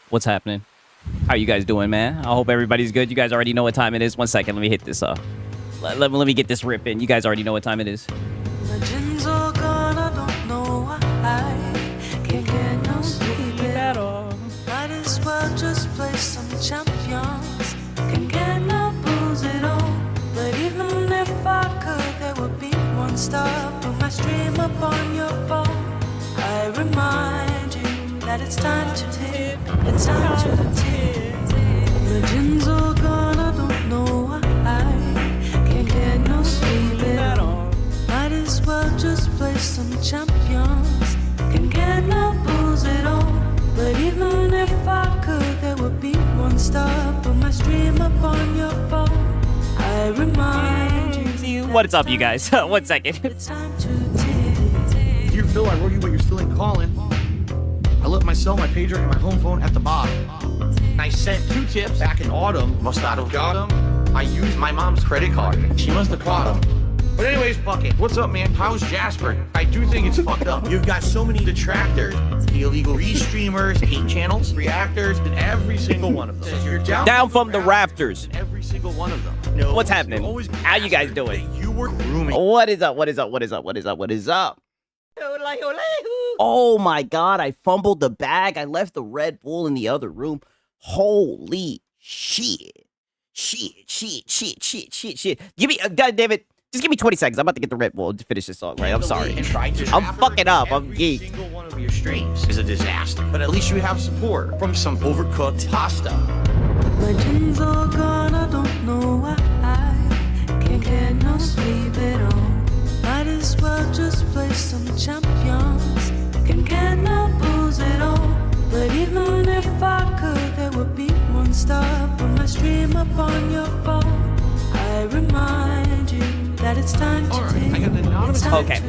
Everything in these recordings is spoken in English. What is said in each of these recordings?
What's happening? How you guys doing, man? I hope everybody's good. You guys already know what time it is. 1 second, let me hit this up. Let me get this rip in. You guys already know what time it is. Legends are gone, I don't know why I can't get no sleep at all. Might as well just play some champions. Can't get no booze at all. But even if I could, there would be one stop on my stream up on your phone. I remind you that it's time to tip. It's time to tip. Legends are gone, I don't know why I can't get no sleep at all. Might as well just play some champions. Can't get no booze at all. But even if I could, there would be one stop on my stream up on your phone. I remind you. What's up, you guys? 1 second. It's time to tip. Dear Phil, I wrote you, but you're still in calling. I left my cell, my pager, and my home phone at the bottom. I sent 2 tips back in autumn. Must not have got them. I used my mom's credit card. She must have caught them. But anyways, fuck it. What's up, man? How's Jasper? I do think it's fucked up. You've got so many detractors. The illegal restreamers, hate channels, reactors, and every single one of them. You're Down from the rafters. and every single one of them. No, What's happening? How you guys doing? You were grooming. What is up? What is up? What is up? What is up? What is up? Oh my god, I fumbled the bag. I left the Red Bull in the other room. Holy shit. Shit. Give me, God damn it. Just give me 20 seconds. I'm about to get the Red Bull to finish this song, right? I'm sorry. I'm fucking up. I'm Every geeked. single one of your streams is a disaster. But at least you have support from some overcooked pasta. Legends are gone, I don't know why I can't get no sleep at all. Might as well just play some champions. Can't get no booze at all. But even if I could, there would be one stop on my stream up on your phone. I remind you that it's time to Alright, I got an anonymous- Okay.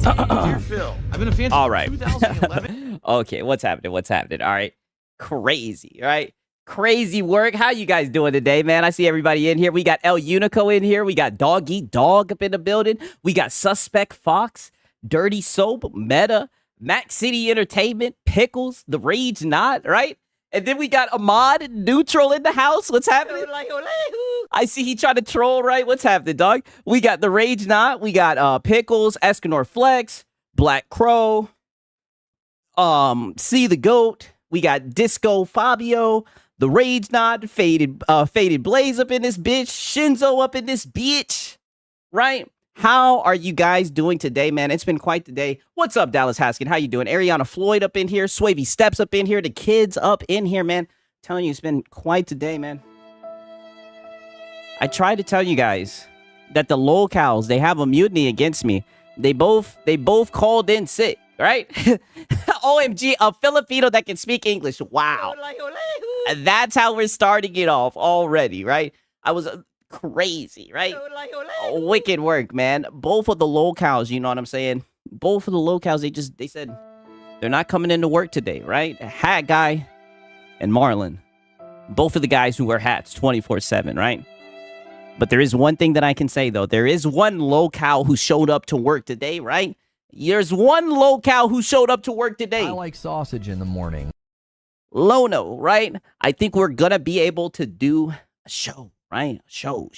Dear Phil, I've been a fan All since right. 2011. Okay, what's happening? What's happening? All right. Crazy, right? Crazy work. How you guys doing today, man? I see everybody in here. We got El Unico in here. We got Dog Eat Dog up in the building. We got Suspect Fox, Dirty Soap, Meta, Mac City Entertainment, Pickles, The Rage Not, right? And then we got Ahmad Neutral in the house. What's happening? I see he trying to troll, right? What's happening, dog? We got The Rage Not. We got Pickles, Escanor Flex, Black Crow, See the Goat. We got Disco Fabio, The Rage Not, Faded Blaze up in this bitch, Shinzo up in this bitch, right? How are you guys doing today, man? It's been quite the day. What's up, Dallas Haskin? How you doing? Ariana Floyd up in here, Swavy Steps up in here, the kids up in here, man. Telling you, it's been quite the day, man. I tried to tell you guys that the locals, they have a mutiny against me. They both called in sick, right? OMG, a Filipino that can speak English. Wow. And that's how we're starting it off already, right? I was crazy, right? Wicked work, man. Both of the locals, you know what I'm saying? Both of the locals, they said they're not coming into work today, right? Hat Guy and Marlin. Both of the guys who wear hats 24/7, right? But there is one thing that I can say, though. There is one locale who showed up to work today, right? There's one locale who showed up to work today. I like sausage in the morning. Lono, right? I think we're going to be able to do a show, right? Show.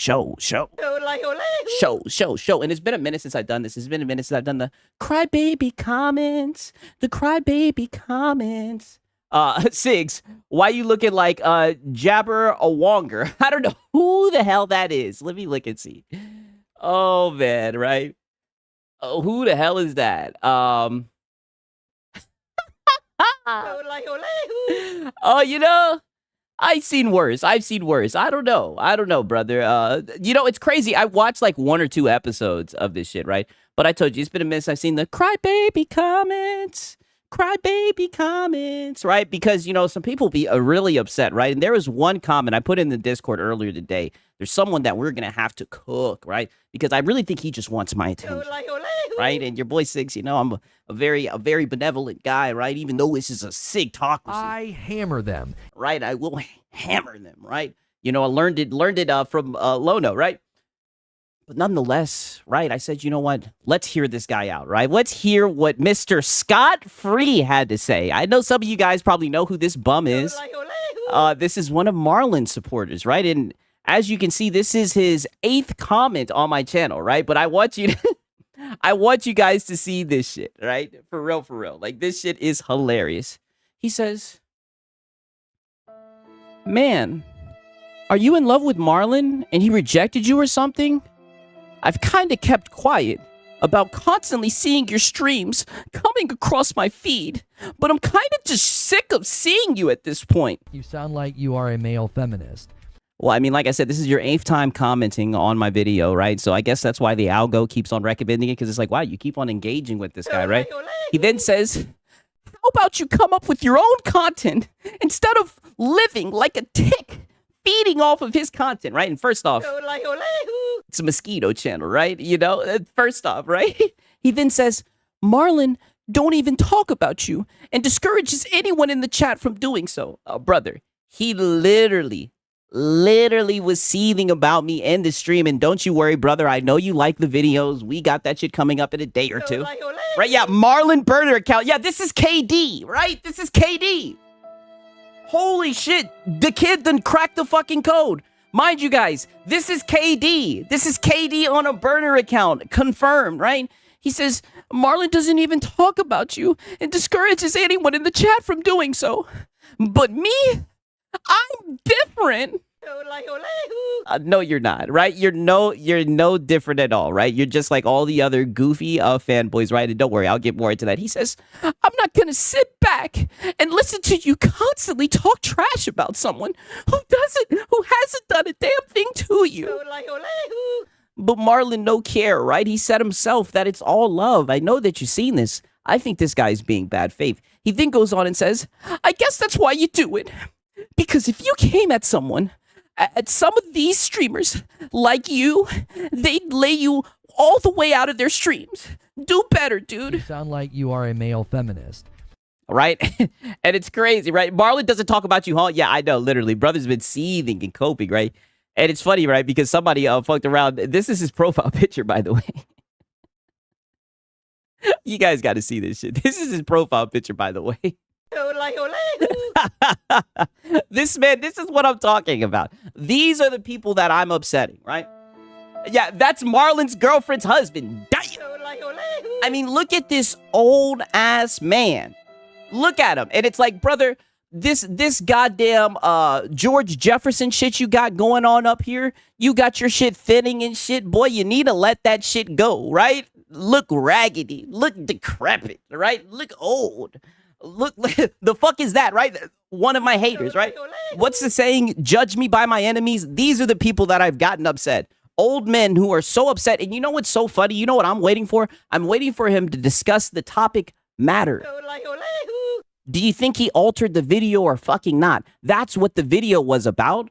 And it's been a minute since I've done this. It's been a minute since I've done the crybaby comments. Sigs, why you looking like Jabber a Wonger? I don't know who the hell that is. Let me look and see. Oh man, right? Oh, who the hell is that? Oh, you know, I've seen worse. I don't know, brother. You know, it's crazy. I watched like 1 or 2 episodes of this shit, right? But I told you, it's been a minute since I've seen the crybaby comments, right? Because, you know, some people be really upset, right? And there was one comment I put in the Discord earlier today. There's someone that we're going to have to cook, right? Because I really think he just wants my attention, right? And your boy Six, you know, I'm a very benevolent guy, right? Even though this is a Sigtocracy. I hammer them. Right? I will hammer them, right? You know, I learned it from Lono, right? But nonetheless, right, I said, you know what? Let's hear this guy out, right? Let's hear what Mr. Scott Free had to say. I know some of you guys probably know who this bum is. This is one of Marlin's supporters, right? And as you can see, this is his 8th comment on my channel, right? But I want you to, I want you guys to see this shit, right? For real, for real. Like, this shit is hilarious. He says, man, are you in love with Marlin and he rejected you or something? I've kind of kept quiet about constantly seeing your streams coming across my feed, but I'm kind of just sick of seeing you at this point. You sound like you are a male feminist. Well, I mean, like I said, this is your 8th time commenting on my video, right? So I guess that's why the algo keeps on recommending it, because it's like, wow, you keep on engaging with this guy, right? He then says, how about you come up with your own content instead of living like a tick feeding off of his content, right? And first off, it's a mosquito channel, right? You know, first off, right? He then says, Marlin don't even talk about you and discourages anyone in the chat from doing so. Brother, he literally was seething about me in the stream. And don't you worry, brother. I know you like the videos. We got that shit coming up in a day or two. Right? Yeah, Marlin burner account. Yeah, this is KD, right? This is KD. Holy shit. The kid done cracked the fucking code. Mind you guys, this is KD. This is KD on a burner account. Confirmed, right? He says, Marlin doesn't even talk about you and discourages anyone in the chat from doing so. But me, I'm different. No, you're not, right? You're no different at all, right? You're just like all the other goofy fanboys, right? And don't worry, I'll get more into that. He says, I'm not gonna sit back and listen to you constantly talk trash about someone who hasn't done a damn thing to you. But Marlin no care, right? He said himself that it's all love. I know that you've seen this. I think this guy's being bad faith. He then goes on and says, I guess that's why you do it. Because if you came at someone, at some of these streamers like you, they'd lay you all the way out of their streams. Do better, dude. You sound like you are a male feminist. Right? And it's crazy, right? Marlin doesn't talk about you, huh? Yeah, I know, literally. Brother's been seething and coping, right? And it's funny, right? Because somebody fucked around. This is his profile picture, by the way. You guys got to see this shit. This is his profile picture, by the way. This is what I'm talking about. These are the people that I'm upsetting, right? Yeah, that's Marlin's girlfriend's husband. Damn. I mean, look at this old ass man. Look at him. And it's like, brother, this goddamn George Jefferson shit you got going on up here, you got your shit thinning and shit. Boy, you need to let that shit go, right? Look raggedy. Look decrepit, right? Look old. Look, the fuck is that, right? One of my haters, right? What's the saying? Judge me by my enemies. These are the people that I've gotten upset. Old men who are so upset. And you know what's so funny? You know what I'm waiting for? I'm waiting for him to discuss the topic matter. Do you think he altered the video or fucking not? That's what the video was about.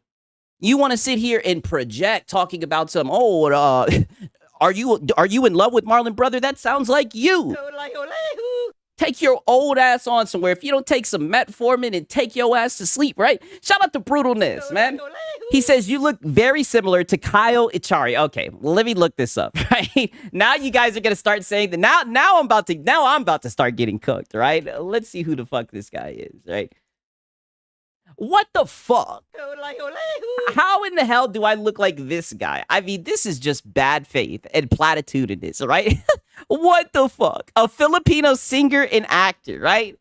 You want to sit here and project talking about some, are you in love with Marlin, brother? That sounds like you. Take your old ass on somewhere. If you don't take some metformin and take your ass to sleep, right? Shout out to Brutalness, man. He says, you look very similar to Kyle Ichari. Okay, let me look this up, right? Now you guys are going to start saying that. Now I'm about to start getting cooked, right? Let's see who the fuck this guy is, right? What the fuck? How in the hell do I look like this guy? I mean, this is just bad faith and platitudinous, right? What the fuck? A Filipino singer and actor, right?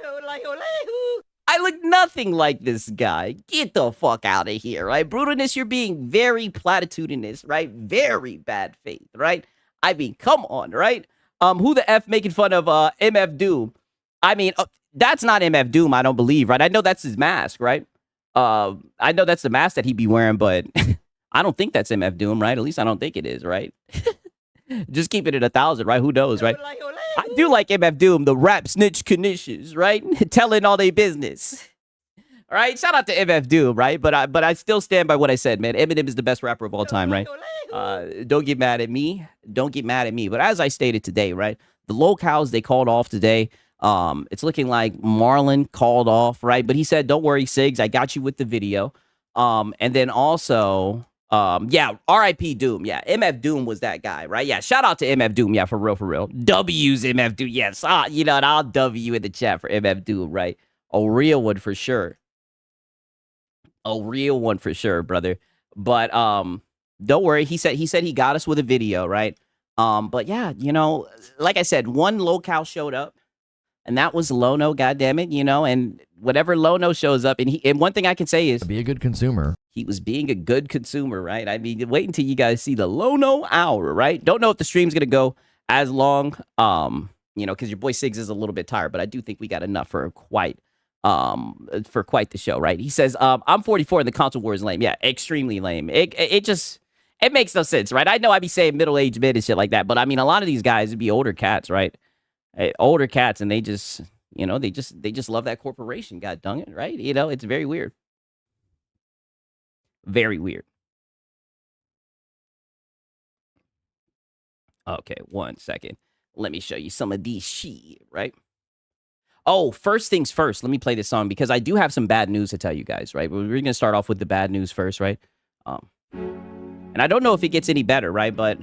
I look nothing like this guy. Get the fuck out of here, right? Brutalness, you're being very platitudinous, right? Very bad faith, right? I mean, come on, right? Who the F making fun of MF Doom? I mean, that's not MF Doom, I don't believe, right? I know that's his mask, right? I know that's the mask that he'd be wearing, but I don't think that's MF Doom, right? At least I don't think it is, right? Just keep it at 1,000, right? Who knows, right? I do like MF Doom, the rap snitch knishes, right? Telling all their business. All right, shout out to MF Doom, right? But I still stand by what I said, man. Eminem is the best rapper of all time, right? Don't get mad at me. Don't get mad at me. But as I stated today, right? The locales, they called off today. It's looking like Marlin called off, right? But he said, don't worry, Sigs, I got you with the video. And then also, Yeah, R.I.P. Doom. Yeah, MF Doom was that guy, right? Yeah, shout out to MF Doom. Yeah, for real, for real. W's MF Doom. Yes, you know, and I'll W in the chat for MF Doom, right? A real one for sure. A real one for sure, brother. But don't worry. He said he got us with a video, right? But yeah, you know, like I said, one locale showed up, and that was Lono. Goddammit, you know, and whatever Lono shows up, and one thing I can say is Be a good consumer. he was being a good consumer, right? I mean, wait until you guys see the Lono hour, right? Don't know if the stream's gonna go as long, you know, because your boy Siggs is a little bit tired, but I do think we got enough for quite the show, right? He says, I'm 44 and the console war is lame. Yeah, extremely lame. It makes no sense, right? I know I be saying middle-aged men and shit like that, but I mean, a lot of these guys would be older cats, right? Older cats, and they just, you know, they just love that corporation. God dang it, right? You know, it's very weird. Very weird. Okay, 1 second. Let me show you some of these shit, right? Oh, first things first. Let me play this song because I do have some bad news to tell you guys, right? We're going to start off with the bad news first, right? And I don't know if it gets any better, right? But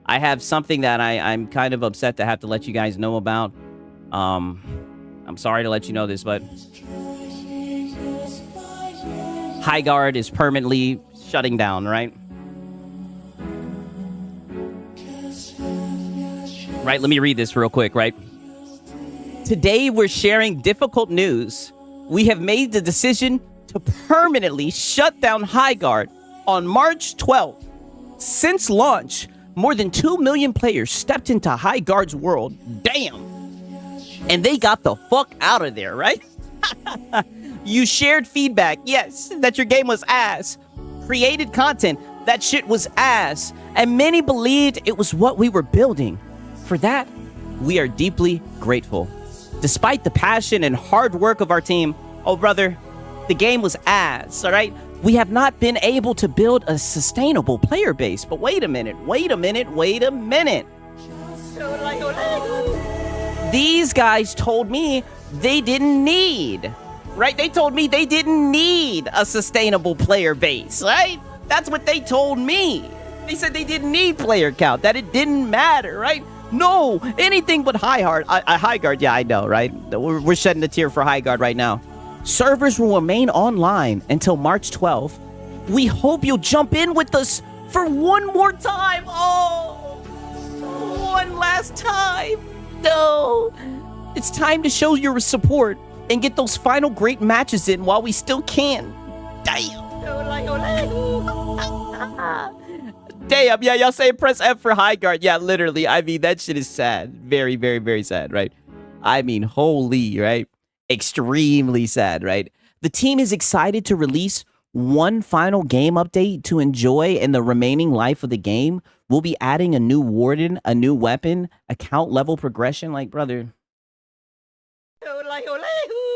I have something that I'm kind of upset to have to let you guys know about. I'm sorry to let you know this, but Highguard is permanently shutting down, right? Right, let me read this real quick, right? Today, we're sharing difficult news. We have made the decision to permanently shut down Highguard on March 12th. Since launch, more than 2 million players stepped into Highguard's world. Damn. And they got the fuck out of there, right? You shared feedback, yes, that your game was ass. Created content, that shit was ass. And many believed it was what we were building. For that, we are deeply grateful. Despite the passion and hard work of our team, oh brother, the game was ass, all right? We have not been able to build a sustainable player base. But wait a minute. These guys told me they didn't need, right? They told me they didn't need a sustainable player base, right? That's what they told me. They said they didn't need player count, that it didn't matter, right? No, anything but Highguard. Yeah, I know, right? We're shedding a tear for Highguard right now. Servers will remain online until March 12th. We hope you'll jump in with us for one more time. Oh, one last time. No. It's time to show your support and get those final great matches in while we still can. Damn. Damn, yeah, y'all say press F for Highguard. Yeah, literally. I mean, that shit is sad. Very, very, very sad, right? I mean, holy, right? Extremely sad, right? The team is excited to release one final game update to enjoy in the remaining life of the game. We'll be adding a new warden, a new weapon, account level progression. Like, brother,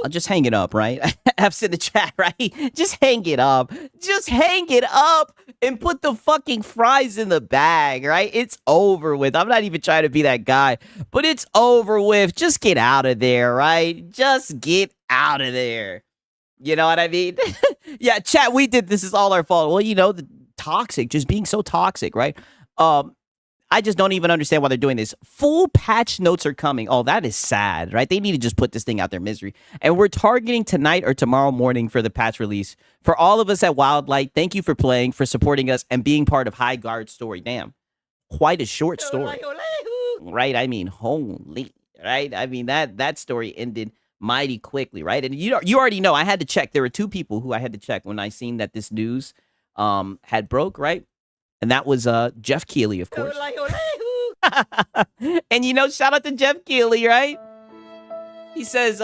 I'll just hang it up, right? F's in the chat, right? Just hang it up. Just hang it up and put the fucking fries in the bag, right? It's over with. I'm not even trying to be that guy, but it's over with. Just get out of there, right? Just get out of there. You know what I mean? Yeah, chat, we did. This is all our fault. Well, you know, the toxic, just being so toxic, right? I just don't even understand why they're doing this. Full patch notes are coming. Oh, that is sad, right? They need to just put this thing out their misery. And we're targeting tonight or tomorrow morning for the patch release. For all of us at Wildlight, thank you for playing, for supporting us, and being part of Highguard's story. Damn. Quite a short story. Right? I mean, holy, right? I mean, that story ended mighty quickly, right? And you already know, I had to check. There were two people who I had to check when I seen that this news had broke, right? And that was Jeff Keighley, of course. And you know, shout out to Jeff Keighley, right? He says,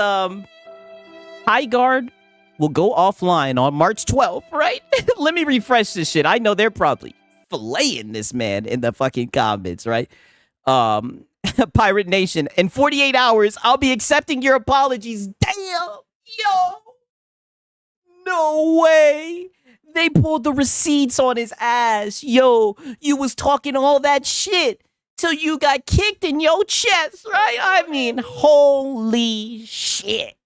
Highguard will go offline on March 12th, right? Let me refresh this shit. I know they're probably filleting this man in the fucking comments, right? Pirate Nation, in 48 hours, I'll be accepting your apologies. Damn! Yo! No way! They pulled the receipts on his ass. Yo, you was talking all that shit till you got kicked in your chest, right? I mean, holy shit.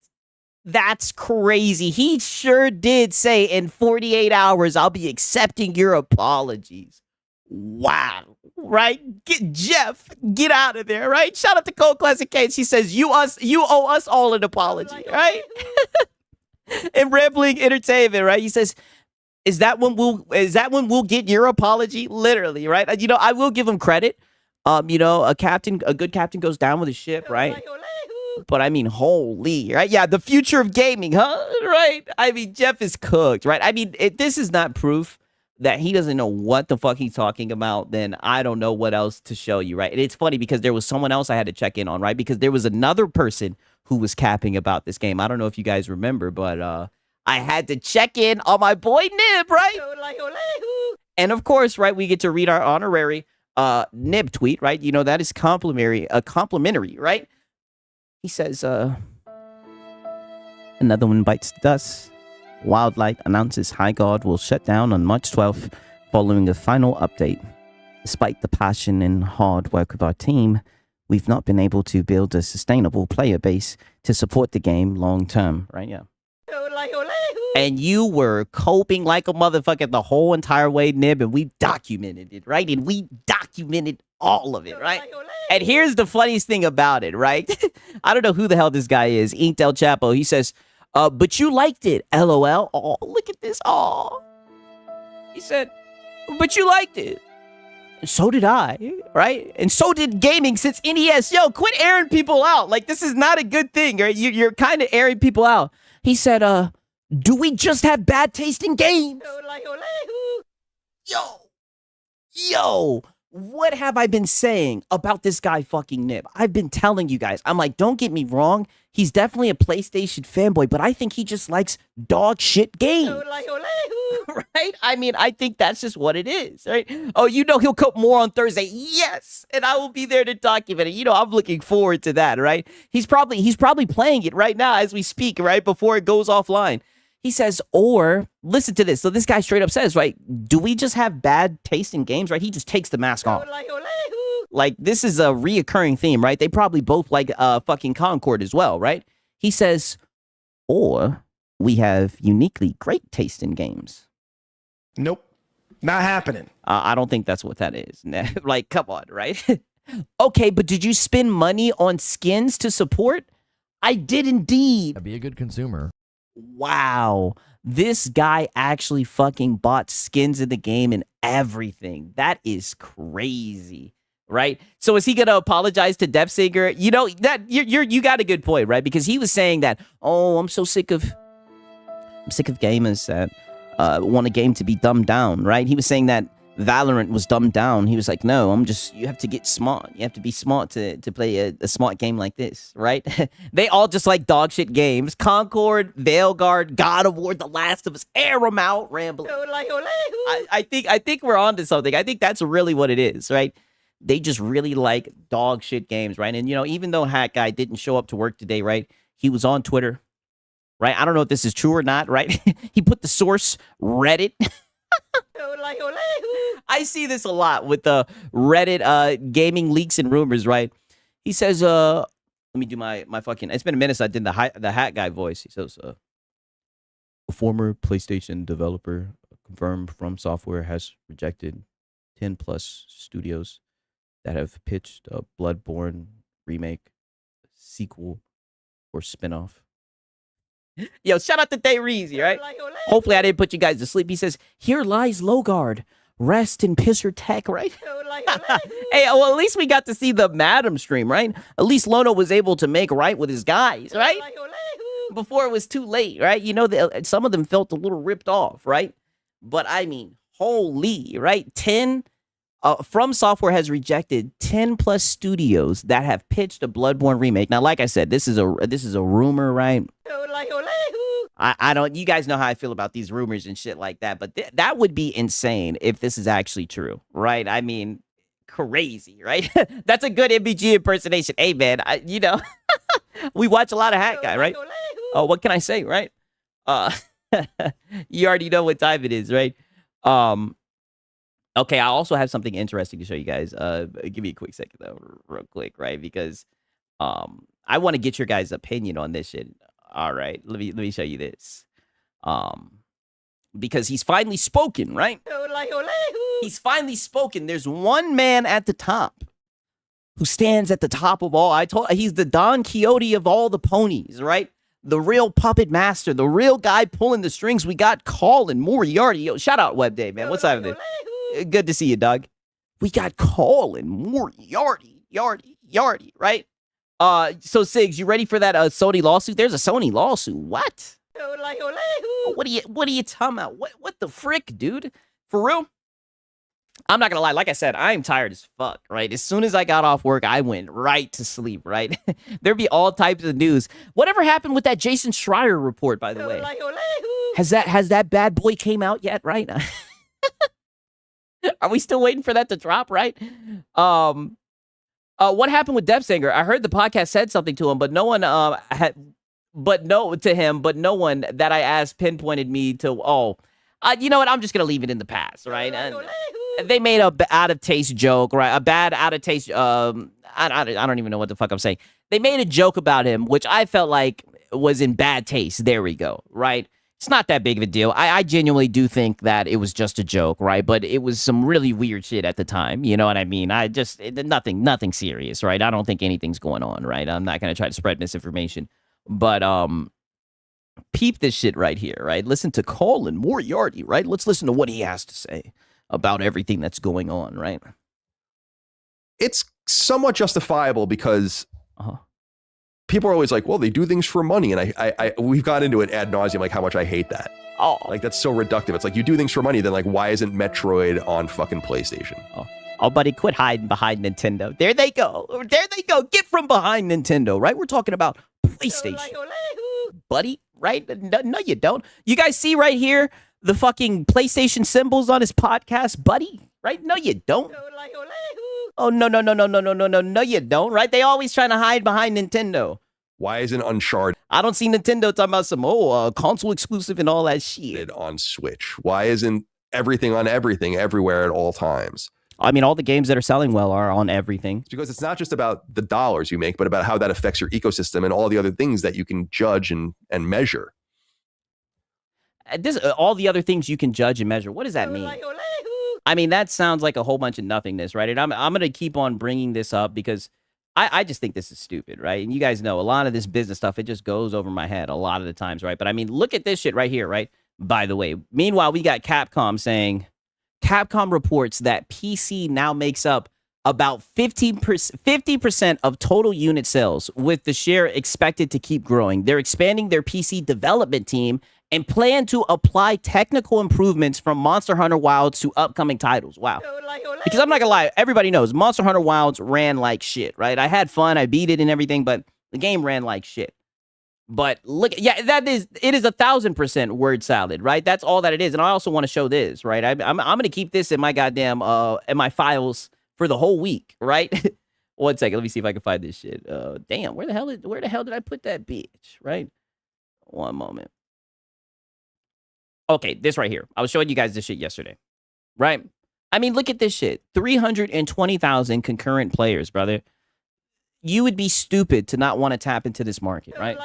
That's crazy. He sure did say in 48 hours, I'll be accepting your apologies. Wow. Right? Jeff, get out of there, right? Shout out to Cold Classic Kate. She says, you owe us all an apology, right? And Rambling Entertainment, right? He says, is that when we'll get your apology? Literally, right? You know, I will give him credit. You know, a good captain goes down with his ship, right? But I mean, holy, right? Yeah, the future of gaming, huh? Right? I mean, Jeff is cooked, right? I mean, if this is not proof that he doesn't know what the fuck he's talking about, then I don't know what else to show you, right? And it's funny because there was someone else I had to check in on, right? Because there was another person who was capping about this game. I don't know if you guys remember, but I had to check in on my boy Nib, right? And of course, right, we get to read our honorary Nib tweet, right? You know, that is complimentary, right? He says, another one bites the dust. Wildlight announces High God will shut down on March 12th following a final update. Despite the passion and hard work of our team, we've not been able to build a sustainable player base to support the game long term, right? Yeah. And you were coping like a motherfucker the whole entire way, Nib, and we documented it, right? And we documented all of it, right? And here's the funniest thing about it, right? I don't know who the hell this guy is, Inked El Chapo. He says, but you liked it, LOL. Oh, look at this. Oh. He said, but you liked it. And so did I, right? And so did gaming since NES. Yo, quit airing people out. Like, this is not a good thing, right? You're kind of airing people out. He said, do we just have bad taste in games? Yo, what have I been saying about this guy fucking Nib? I've been telling you guys. I'm like, don't get me wrong. He's definitely a PlayStation fanboy, but I think he just likes dog shit games. Right? I mean, I think that's just what it is, right? Oh, you know he'll come more on Thursday. Yes, and I will be there to document it. You know, I'm looking forward to that, right? He's probably playing it right now as we speak, right? Before it goes offline. He says, or, listen to this. So this guy straight up says, right, do we just have bad taste in games, right? He just takes the mask off. Like, this is a reoccurring theme, right? They probably both like fucking Concord as well, right? He says, or we have uniquely great taste in games. Nope. Not happening. I don't think that's what that is. Like, come on, right? Okay, but did you spend money on skins to support? I did indeed. Be a good consumer. Wow. This guy actually fucking bought skins in the game and everything. That is crazy, right? So is he gonna apologize to Def Singer? You know that you got a good point, right? Because he was saying that, oh, I'm sick of gamers that want a game to be dumbed down, right? He was saying that Valorant was dumbed down. He was like, no, you have to get smart. You have to be smart to play a smart game like this, right? They all just like dog shit games. Concord, Veilguard, God of War, The Last of Us, air them out, rambling. I think we're on to something. I think that's really what it is, right? They just really like dog shit games, right? And, you know, even though Hat Guy didn't show up to work today, right? He was on Twitter, right? I don't know if this is true or not, right? He put the source, Reddit. I see this a lot with the Reddit gaming leaks and rumors, right? He says, let me do my fucking, it's been a minute since I did the Hat Guy voice. He says, a former PlayStation developer confirmed From Software has rejected 10 plus studios that have pitched a Bloodborne remake, sequel, or spinoff. Yo, shout out to Day Reezy, right? Hopefully I didn't put you guys to sleep. He says, here lies Logard. Rest in Pisser Tech, right? Hey, well, at least we got to see the Madam stream, right? At least Lono was able to make right with his guys, right? Before it was too late, right? You know, some of them felt a little ripped off, right? But I mean, holy, right? 10... From Software has rejected 10 plus studios that have pitched a Bloodborne remake. Now, like I said, this is a rumor, right? I don't. You guys know how I feel about these rumors and shit like that, but that would be insane if this is actually true, right? I mean, crazy, right? That's a good MBG impersonation. Hey, man, you know, we watch a lot of Hat Guy, right? Oh, what can I say, right? You already know what time it is, right? Okay, I also have something interesting to show you guys. Give me a quick second, though, real quick, right? Because I want to get your guys' opinion on this shit. All right, let me show you this. Because he's finally spoken, right? He's finally spoken. There's one man at the top who stands at the top of all. He's the Don Quixote of all the ponies, right? The real puppet master, the real guy pulling the strings. We got Colin Moriarty. Yo, shout out Web Day, man. What's up with it? Good to see you, Doug. We got Colin Moriarty, Yardy, right? So Sigs, you ready for that Sony lawsuit? There's a Sony lawsuit. What? What are you talking about? What the frick, dude? For real? I'm not gonna lie. Like I said, I'm tired as fuck, right? As soon as I got off work, I went right to sleep, right? There'd be all types of news. Whatever happened with that Jason Schreier report, by the way? Has that bad boy came out yet, right? Are we still waiting for that to drop, right? What happened with Depsinger? I heard the podcast said something to him, but no one no one that I asked pinpointed me to, you know what? I'm just going to leave it in the past, right? They made a out of taste joke, right? A bad out of taste. I don't even know what the fuck I'm saying. They made a joke about him, which I felt like was in bad taste. There we go, right? It's not that big of a deal. I genuinely do think that it was just a joke, right? But it was some really weird shit at the time. You know what I mean? Nothing serious, right? I don't think anything's going on, right? I'm not going to try to spread misinformation. But peep this shit right here, right? Listen to Colin Moriarty, right? Let's listen to what he has to say about everything that's going on, right? It's somewhat justifiable because people are always like, well, they do things for money. And we've got into it ad nauseum, like how much I hate that. Oh, like that's so reductive. It's like you do things for money. Then like, why isn't Metroid on fucking PlayStation? Oh, buddy, quit hiding behind Nintendo. There they go. Get from behind Nintendo, right? We're talking about PlayStation. Buddy, right? No, you don't. You guys see right here the fucking PlayStation symbols on his podcast, buddy? Right? No, you don't. Oh, no, you don't, right? They always trying to hide behind Nintendo. Why isn't Uncharted I don't see Nintendo talking about some, console exclusive and all that shit. on Switch? Why isn't everything on everything everywhere at all times? I mean, all the games that are selling well are on everything. It's because it's not just about the dollars you make, but about how that affects your ecosystem and all the other things that you can judge and measure. All the other things you can judge and measure. What does that mean? I mean, that sounds like a whole bunch of nothingness, right? And I'm going to keep on bringing this up because I just think this is stupid, right? And you guys know a lot of this business stuff, it just goes over my head a lot of the times, right? But I mean, look at this shit right here, right? By the way, meanwhile, we got Capcom saying, Capcom reports that PC now makes up about 50% of total unit sales, with the share expected to keep growing. They're expanding their PC development team and plan to apply technical improvements from Monster Hunter Wilds to upcoming titles. Wow. Because I'm not gonna lie, everybody knows Monster Hunter Wilds ran like shit, right? I had fun, I beat it and everything, but the game ran like shit. But look, yeah, it is 1,000% word salad, right? That's all that it is. And I also want to show this, right? I'm gonna keep this in my goddamn in my files for the whole week, right? One second, let me see if I can find this shit. Damn, where the hell did I put that bitch? Right? One moment. Okay, this right here. I was showing you guys this shit yesterday, right? I mean, look at this shit. 320,000 concurrent players, brother. You would be stupid to not want to tap into this market, right?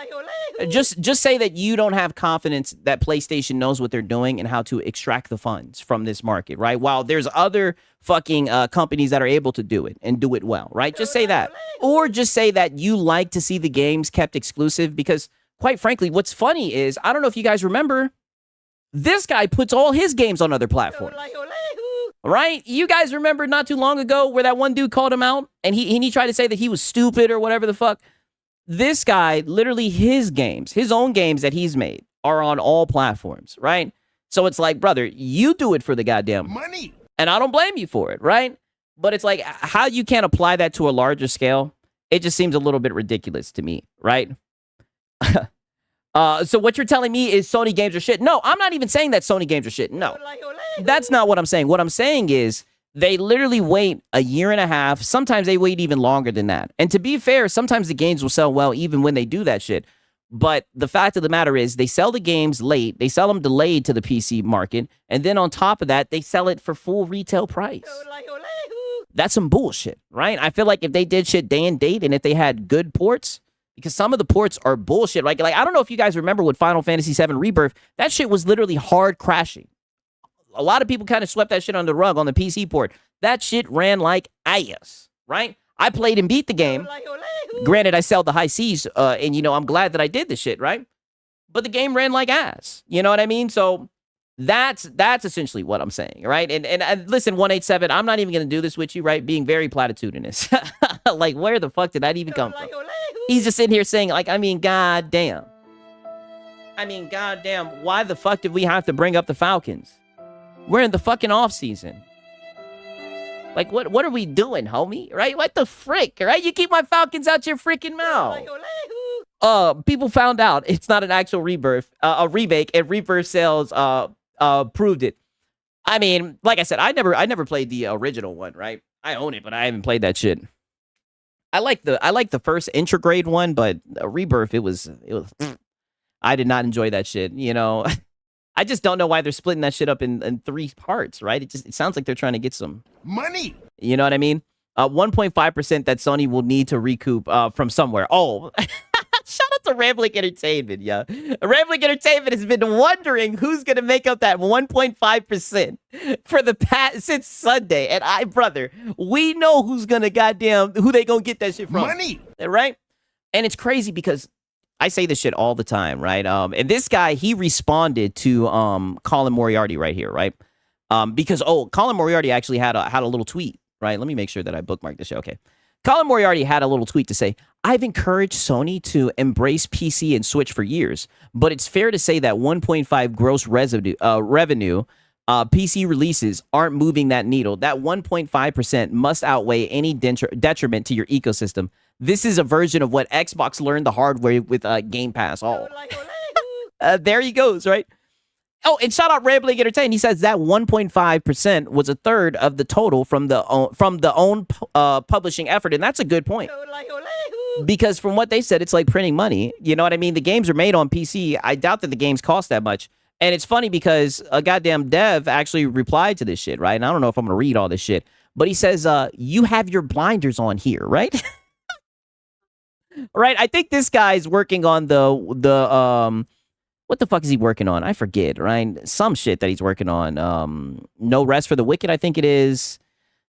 Just say that you don't have confidence that PlayStation knows what they're doing and how to extract the funds from this market, right? While there's other fucking companies that are able to do it and do it well, right? Just say that. Or just say that you like to see the games kept exclusive because, quite frankly, what's funny is, I don't know if you guys remember, this guy puts all his games on other platforms. Right? You guys remember not too long ago where that one dude called him out and he tried to say that he was stupid or whatever the fuck? This guy, literally his games, his own games that he's made are on all platforms, right? So it's like, brother, you do it for the goddamn money. And I don't blame you for it, right? But it's like, how you can't apply that to a larger scale, it just seems a little bit ridiculous to me, right? So what you're telling me is Sony games are shit. No, I'm not even saying that Sony games are shit. No, that's not what I'm saying. What I'm saying is they literally wait a year and a half. Sometimes they wait even longer than that. And to be fair, sometimes the games will sell well even when they do that shit. But the fact of the matter is they sell the games late. They sell them delayed to the PC market. And then on top of that, they sell it for full retail price. That's some bullshit, right? I feel like if they did shit day and date and if they had good ports, because some of the ports are bullshit. Like I don't know if you guys remember with Final Fantasy VII Rebirth, that shit was literally hard crashing. A lot of people kind of swept that shit under the rug on the PC port. That shit ran like ass, right? I played and beat the game. Granted, I sailed the high seas, and you know, I'm glad that I did this shit, right? But the game ran like ass. You know what I mean? So that's essentially what I'm saying, right? And listen, 187, I'm not even gonna do this with you, right? Being very platitudinous. Like, where the fuck did that even come from? He's just sitting here saying, like, I mean, goddamn. Why the fuck did we have to bring up the Falcons? We're in the fucking off season. Like, what are we doing, homie? Right? What the frick? Right? You keep my Falcons out your freaking mouth. People found out it's not an actual a remake, and Rebirth sales proved it. I mean, like I said, I never played the original one, right? I own it, but I haven't played that shit. I like the first Intragrade one, but Rebirth, it was I did not enjoy that shit, you know. I just don't know why they're splitting that shit up in 3 parts, right? It sounds like they're trying to get some Money. You know what I mean? 1.5% that Sony will need to recoup from somewhere. Oh, shout out to Rambling Entertainment, yeah. Rambling Entertainment has been wondering who's gonna make up that 1.5% for the past since Sunday. And brother, we know who they gonna get that shit from. Money. Right? And it's crazy because I say this shit all the time, right? And this guy, he responded to Colin Moriarty right here, right? Because Colin Moriarty actually had a little tweet, right? Let me make sure that I bookmarked the show. Okay. Colin Moriarty had a little tweet to say, I've encouraged Sony to embrace PC and Switch for years, but it's fair to say that 1.5 gross revenue PC releases aren't moving that needle. That 1.5% must outweigh any detriment to your ecosystem. This is a version of what Xbox learned the hard way with Game Pass. There he goes, right? Oh, and shout out Rambling Entertainment. He says that 1.5% was a third of the total from the own publishing effort, and that's a good point. Because from what they said, it's like printing money. You know what I mean? The games are made on PC. I doubt that the games cost that much. And it's funny because a goddamn dev actually replied to this shit, right? And I don't know if I'm going to read all this shit, but he says, you have your blinders on here, right? Right? I think this guy's working on the what the fuck is he working on? I forget, right? Some shit that he's working on. No Rest for the Wicked, I think it is.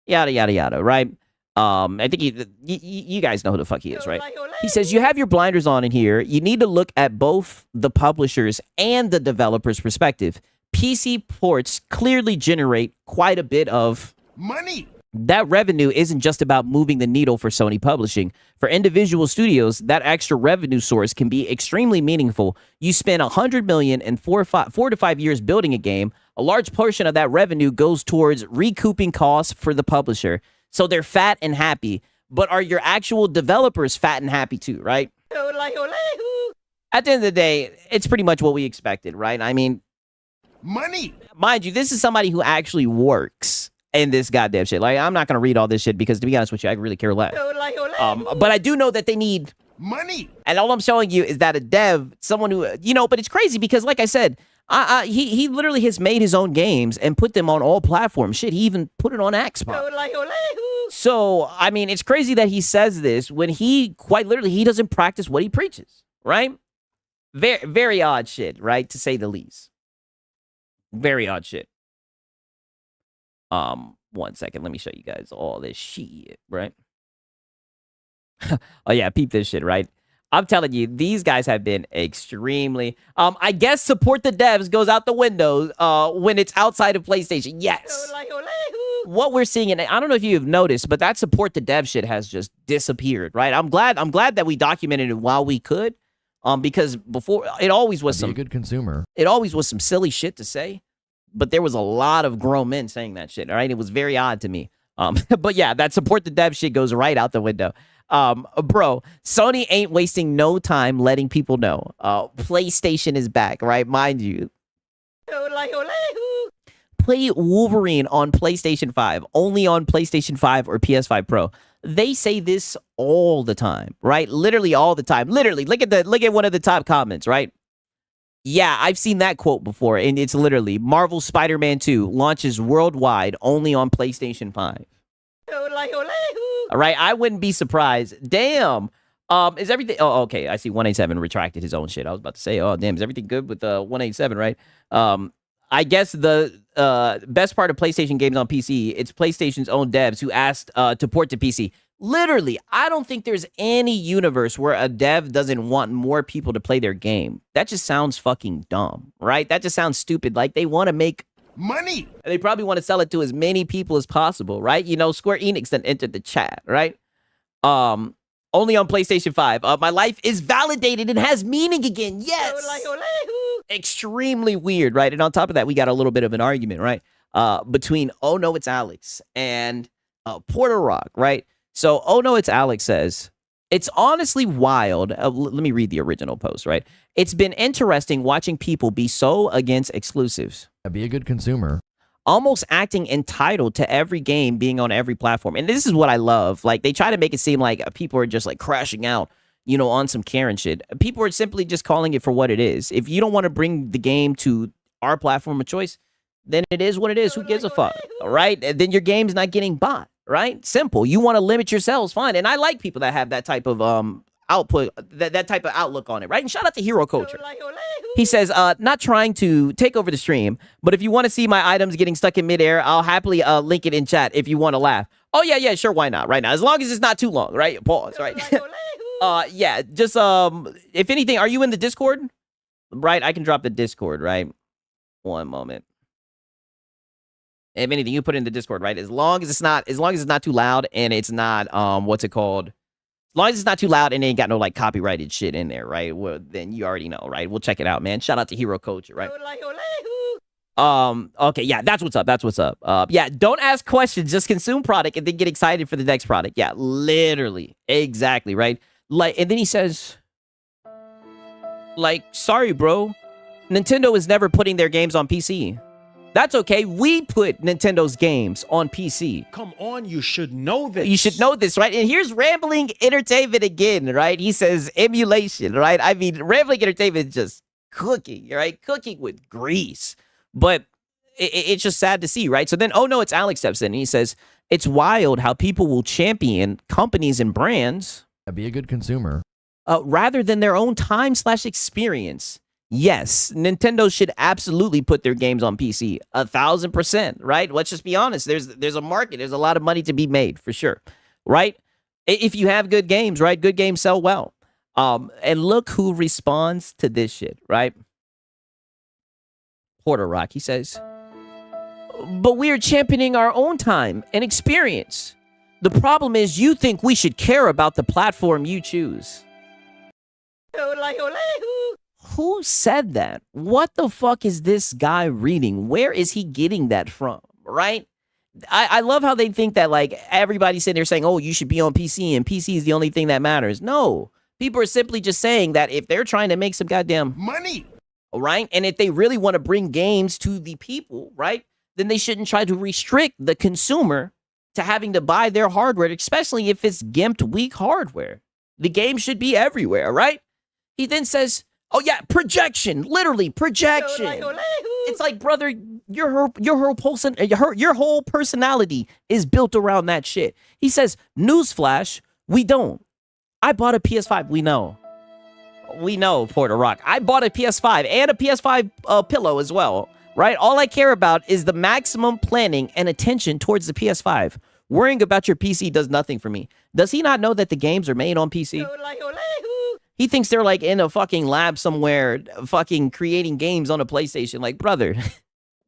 Yada, yada, yada, right? I think you guys know who the fuck he is, right? He says, you have your blinders on in here. You need to look at both the publisher's and the developer's perspective. PC ports clearly generate quite a bit of Money. That revenue isn't just about moving the needle for Sony Publishing. For individual studios, that extra revenue source can be extremely meaningful. You spend $100 million in 4 to 5 years building a game. A large portion of that revenue goes towards recouping costs for the publisher. So they're fat and happy. But are your actual developers fat and happy too, right? At the end of the day, it's pretty much what we expected, right? I mean, Money. mind you, this is somebody who actually works in this goddamn shit. Like, I'm not going to read all this shit because, to be honest with you, I really care less. But I do know that they need Money. And all I'm showing you is that a dev, someone who, you know, but it's crazy because, like I said, he literally has made his own games and put them on all platforms. Shit, he even put it on Xbox. So, I mean, it's crazy that he says this when he, quite literally, he doesn't practice what he preaches, right? Very, very odd shit, right? To say the least. Very odd shit. 1 second. Let me show you guys all this shit, right? Oh, yeah. Peep this shit, right? I'm telling you, these guys have been extremely... I guess support the devs goes out the window when it's outside of PlayStation. Yes. What we're seeing, and I don't know if you've noticed, but that support the dev shit has just disappeared, right? I'm glad that we documented it while we could, because before, it always was Be a good consumer. It always was some silly shit to say. But there was a lot of grown men saying that shit, all right? It was very odd to me. But yeah, that support the dev shit goes right out the window. Bro, Sony ain't wasting no time letting people know. PlayStation is back, right? Mind you. Play Wolverine on PlayStation 5, only on PlayStation 5 or PS5 Pro. They say this all the time, right? Literally all the time. Literally, look at one of the top comments, right? Yeah, I've seen that quote before, and it's literally Marvel Spider-Man 2 launches worldwide only on PlayStation 5. All right, I wouldn't be surprised. Damn, Is everything? Oh, okay. I see 187 retracted his own shit. I was about to say, oh damn, is everything good with 187? Right. I guess the best part of PlayStation games on PC, it's PlayStation's own devs who asked to port to PC. Literally, I don't think there's any universe where a dev doesn't want more people to play their game. That just sounds fucking dumb, right? That just sounds stupid. Like they want to make Money. they probably want to sell it to as many people as possible, right? You know, Square Enix then entered the chat, right? Only on PlayStation 5. My life is validated and has meaning again. Yes. Extremely weird, right? And on top of that, we got a little bit of an argument, right? Between Oh No, It's Alex and Porter Rock, right? So Oh No, It's Alex says, it's honestly wild. Let me read the original post, right? It's been interesting watching people be so against exclusives. Be a good consumer. Almost acting entitled to every game being on every platform. And this is what I love. Like, they try to make it seem like people are just like crashing out, you know, on some Karen shit. People are simply just calling it for what it is. If you don't want to bring the game to our platform of choice, then it is what it is. Who gives a fuck? All right. And then your game's not getting bought, right? Simple. You want to limit yourselves, fine. And I like people that have that type of output, that type of outlook on it, right? And shout out to Hero Culture. He says, not trying to take over the stream, but if you want to see my items getting stuck in midair, I'll happily link it in chat if you want to laugh. Oh, yeah, sure, why not? Right now, as long as it's not too long, right? Pause, right? Yeah, just, if anything, are you in the Discord? Right, I can drop the Discord, right? One moment. If anything, you put it in the Discord, right? As long as it's not too loud and it's not, what's it called? As long as it's not too loud and it ain't got no like copyrighted shit in there, right? Well, then you already know, right? We'll check it out, man. Shout out to Hero Culture, right? Okay, yeah, that's what's up. That's what's up. Yeah, don't ask questions, just consume product and then get excited for the next product. Yeah, literally. Exactly, right? Like, and then he says, like, sorry, bro. Nintendo is never putting their games on PC. That's okay. We put Nintendo's games on PC. Come on, you should know this. You should know this, right? And here's Rambling Entertainment again, right? He says emulation, right? I mean, Rambling Entertainment is just cooking, right? Cooking with grease. But it's just sad to see, right? So then, Oh No, It's Alex steps in and he says, it's wild how people will champion companies and brands. Be a good consumer. Rather than their own time/experience. Yes, Nintendo should absolutely put their games on PC. 1,000%, right? Let's just be honest. There's a market. There's a lot of money to be made for sure, right? If you have good games, right? Good games sell well. And look who responds to this shit, right? Porter Rock, he says, but we're championing our own time and experience. The problem is you think we should care about the platform you choose. Who said that? What the fuck is this guy reading? Where is he getting that from? Right? I love how they think that like everybody's sitting there saying, oh, you should be on PC and PC is the only thing that matters. No, people are simply just saying that if they're trying to make some goddamn money, right? And if they really want to bring games to the people, right? Then they shouldn't try to restrict the consumer to having to buy their hardware, especially if it's gimped weak hardware. The game should be everywhere, right? He then says, oh yeah, projection, literally projection. It's like, brother, your whole personality is built around that shit. He says, newsflash, we don't. I bought a PS5. We know, Porter Rock. I bought a PS5 and a PS5 pillow as well, right? All I care about is the maximum planning and attention towards the PS5. Worrying about your PC does nothing for me. Does he not know that the games are made on PC? He thinks they're like in a fucking lab somewhere, fucking creating games on a PlayStation. Like, brother,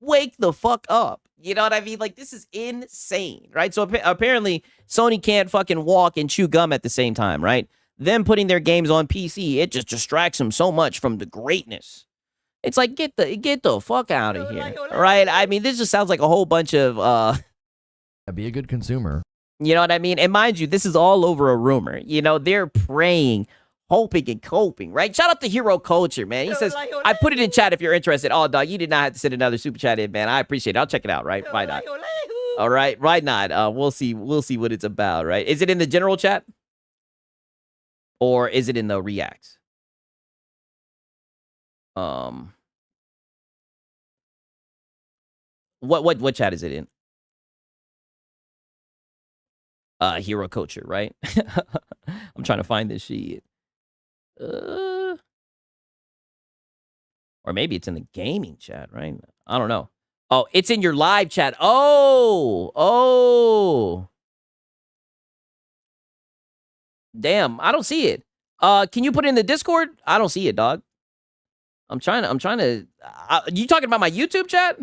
wake the fuck up. You know what I mean? Like, this is insane, right? So apparently Sony can't fucking walk and chew gum at the same time, right? Them putting their games on PC, it just distracts them so much from the greatness. It's like, get the fuck out of here, right? I mean, this just sounds like a whole bunch of, Be a good consumer. You know what I mean? And mind you, this is all over a rumor. You know, they're praying, hoping and coping, right? Shout out to Hero Culture, man. He says, I put it in chat if you're interested. Oh, dog, you did not have to send another super chat in, man. I appreciate it. I'll check it out, right? Why not? All right, why not? We'll see what it's about, right? Is it in the general chat? Or is it in the reacts? What chat is it in? hero culture, right? I'm trying to find this shit. Or maybe it's in the gaming chat, right? I don't know. Oh, it's in your live chat. Oh. Damn, I don't see it. Can you put it in the Discord? I don't see it, dog. I'm trying to. You talking about my YouTube chat?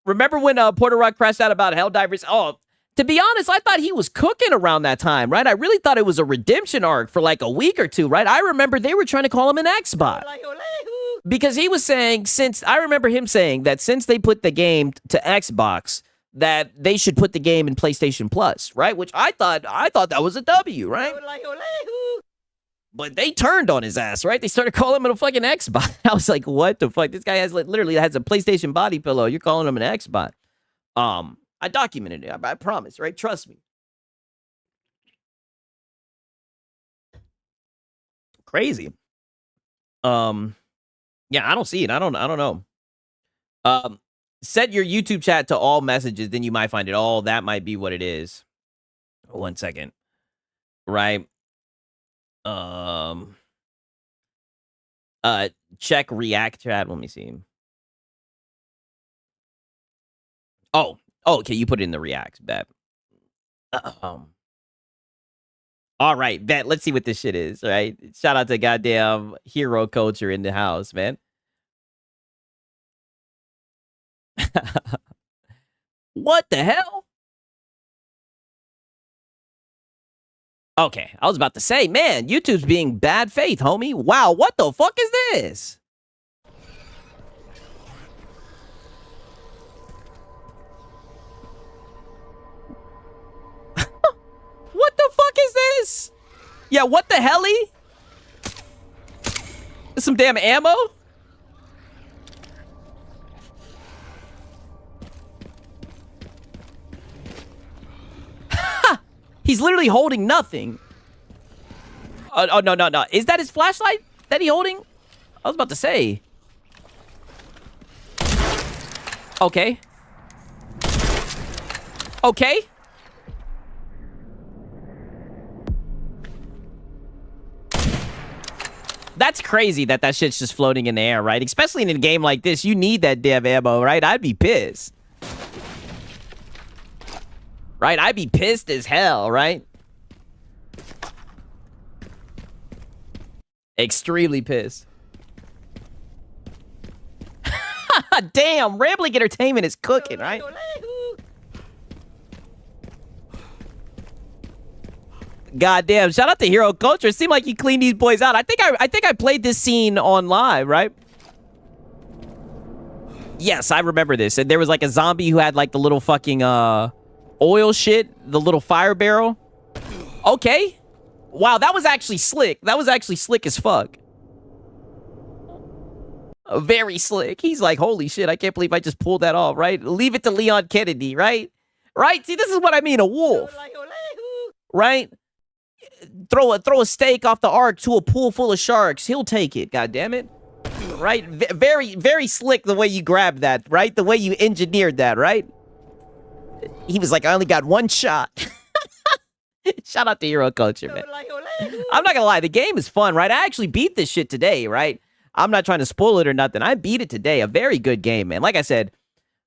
Remember when Porter Rock crashed out about Helldivers? Oh, to be honest, I thought he was cooking around that time, right? I really thought it was a redemption arc for like a week or two, right? I remember they were trying to call him an Xbot. Because he was saying, I remember him saying that since they put the game to Xbox, that they should put the game in PlayStation Plus, right? Which I thought that was a W, right? But they turned on his ass, right? They started calling him a fucking Xbot. I was like, what the fuck? This guy literally has a PlayStation body pillow. You're calling him an Xbot. I documented it. I promise, right? Trust me. Crazy. Yeah, I don't see it. I don't know. Set your YouTube chat to all messages, then you might find it. Oh, that might be what it is. 1 second. Right. Check React chat. Let me see. Oh, okay. You put it in the React. Bet. All right, bet. Let's see what this shit is. Right. Shout out to goddamn hero culture in the house, man. What the hell? Okay, I was about to say, man, YouTube's being bad faith, homie. Wow, what the fuck is this? What the fuck is this? Yeah, what the helly? Some damn ammo? He's literally holding nothing. Oh, no. Is that his flashlight that he holding? I was about to say. Okay. Okay. That's crazy that shit's just floating in the air, right? Especially in a game like this, you need that damn ammo, right? I'd be pissed. Right? I'd be pissed as hell, right? Extremely pissed. Damn, Rambling Entertainment is cooking, right? Goddamn, shout out to Hero Culture. It seemed like you cleaned these boys out. I think I played this scene on live, right? Yes, I remember this. And there was like a zombie who had like the little fucking oil shit, the little fire barrel. Okay. Wow, that was actually slick. That was actually slick as fuck. Very slick. He's like, holy shit, I can't believe I just pulled that off, right? Leave it to Leon Kennedy, right? Right? See, this is what I mean, a wolf. Right? Throw a steak off the ark to a pool full of sharks. He'll take it, goddammit. Right? Very, very slick the way you grabbed that, right? The way you engineered that, right? He was like, I only got one shot. Shout out to Hero Culture, man. I'm not gonna lie, the game is fun, right? I actually beat this shit today, right? I'm not trying to spoil it or nothing. I beat it today. A very good game, man. Like I said,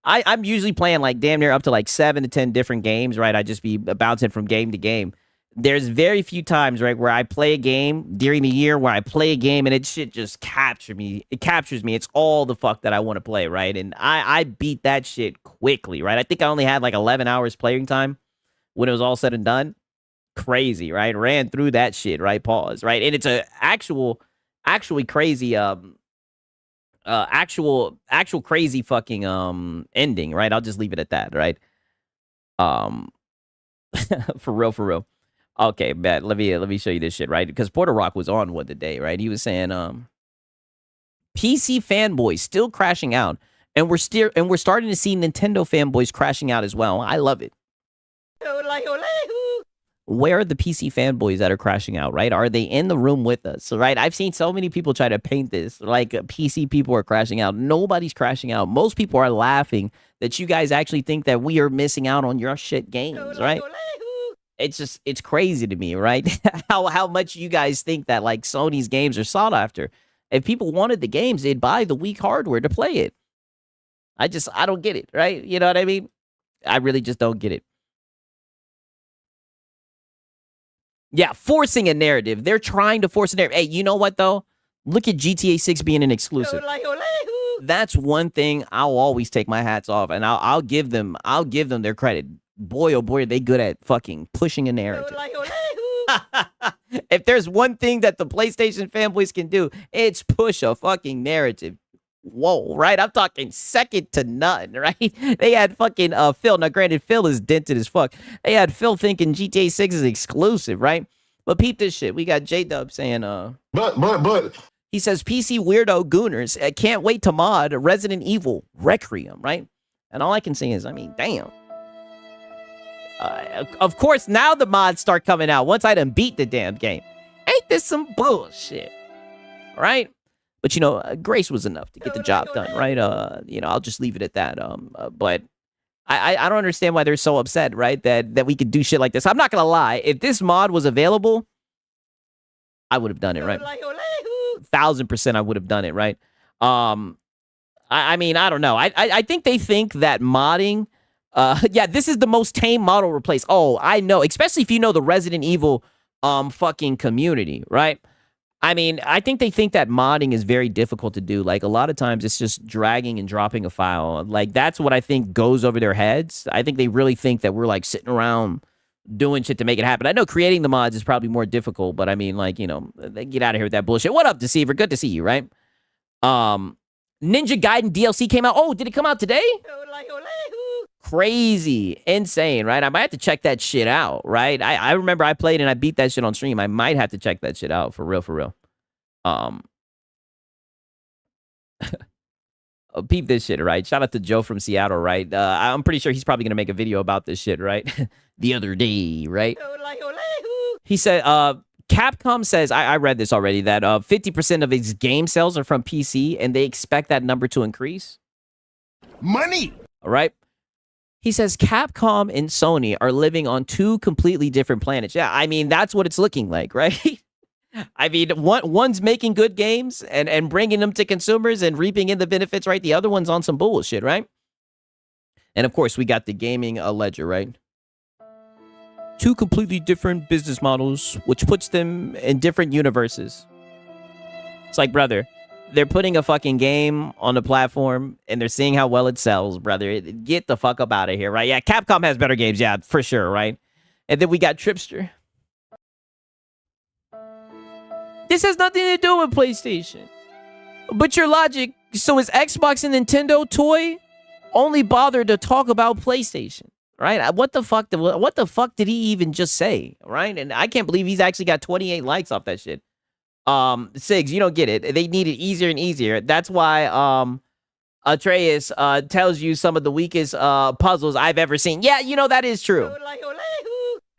I'm usually playing like damn near up to like 7 to 10 different games, right? I just be bouncing from game to game. There's very few times, right, where I play a game during the year where I play a game and it shit just captures me. It captures me. It's all the fuck that I want to play, right? And I beat that shit quickly, right? I think I only had like 11 hours playing time when it was all said and done. Crazy, right? Ran through that shit, right? Pause, right? And it's a actually crazy, actual crazy fucking ending, right? I'll just leave it at that, right? For real. Okay, bet. Let me show you this shit, right? Because Porter Rock was on one today, right? He was saying, PC fanboys still crashing out, and we're starting to see Nintendo fanboys crashing out as well. I love it. where are the PC fanboys that are crashing out, right? Are they in the room with us, right? I've seen so many people try to paint this like PC people are crashing out. Nobody's crashing out. Most people are laughing that you guys actually think that we are missing out on your shit games, right? It's crazy to me, right? how much you guys think that like Sony's games are sought after. If people wanted the games, they'd buy the weak hardware to play it. I don't get it, right? You know what I mean? I really just don't get it. Yeah, forcing a narrative. They're trying to force a narrative. Hey, you know what, though? Look at GTA 6 being an exclusive. That's one thing I'll always take my hats off, and I'll give them their credit. Boy, oh boy, are they good at fucking pushing a narrative. If there's one thing that the PlayStation fanboys can do, it's push a fucking narrative. Whoa, right? I'm talking second to none, right? They had fucking Phil. Now, granted, Phil is dented as fuck. They had Phil thinking GTA 6 is exclusive, right? But peep this shit. We got J-Dub saying, But. He says, PC weirdo gooners, can't wait to mod Resident Evil Requiem, right? And all I can say is, I mean, damn. Of course, now the mods start coming out once I done beat the damn game. Ain't this some bullshit, right? But, you know, grace was enough to get the job done, right? You know, I'll just leave it at that. But I don't understand why they're so upset, right? That we could do shit like this. I'm not going to lie. If this mod was available, I would have done it, right? 1,000% I would have done it, right? I mean, I don't know. I think they think that modding, yeah, this is the most tame model replace. Oh, I know. Especially if you know the Resident Evil fucking community, right? I mean, I think they think that modding is very difficult to do. Like, a lot of times it's just dragging and dropping a file. Like, that's what I think goes over their heads. I think they really think that we're, like, sitting around doing shit to make it happen. I know creating the mods is probably more difficult, but I mean, like, you know, get out of here with that bullshit. What up, Deceiver? Good to see you, right? Ninja Gaiden DLC came out. Oh, did it come out today? Crazy, insane, right? I might have to check that shit out, right? I remember I played and I beat that shit on stream. I might have to check that shit out for real. Peep this shit, right? Shout out to Joe from Seattle, right? I'm pretty sure he's probably gonna make a video about this shit, right? The other day, right? He said, Capcom says, I read this already, that 50% of its game sales are from PC, and they expect that number to increase. Money! All right? He says Capcom and Sony are living on two completely different planets. Yeah, I mean, that's what it's looking like, right? I mean, one's making good games and bringing them to consumers and reaping in the benefits, right? The other one's on some bullshit, right? And of course, we got the gaming ledger, right? Two completely different business models, which puts them in different universes. It's like, brother, they're putting a fucking game on the platform and they're seeing how well it sells, brother. Get the fuck up out of here, right? Yeah, Capcom has better games, yeah, for sure, right? And then we got Tripster. This has nothing to do with PlayStation. But your logic, so is Xbox and Nintendo toy only bothered to talk about PlayStation, right? What the fuck did he even just say, right? And I can't believe he's actually got 28 likes off that shit. Sigs, you don't get it. They need it easier and easier. That's why Atreus tells you some of the weakest puzzles I've ever seen. Yeah, you know, that is true.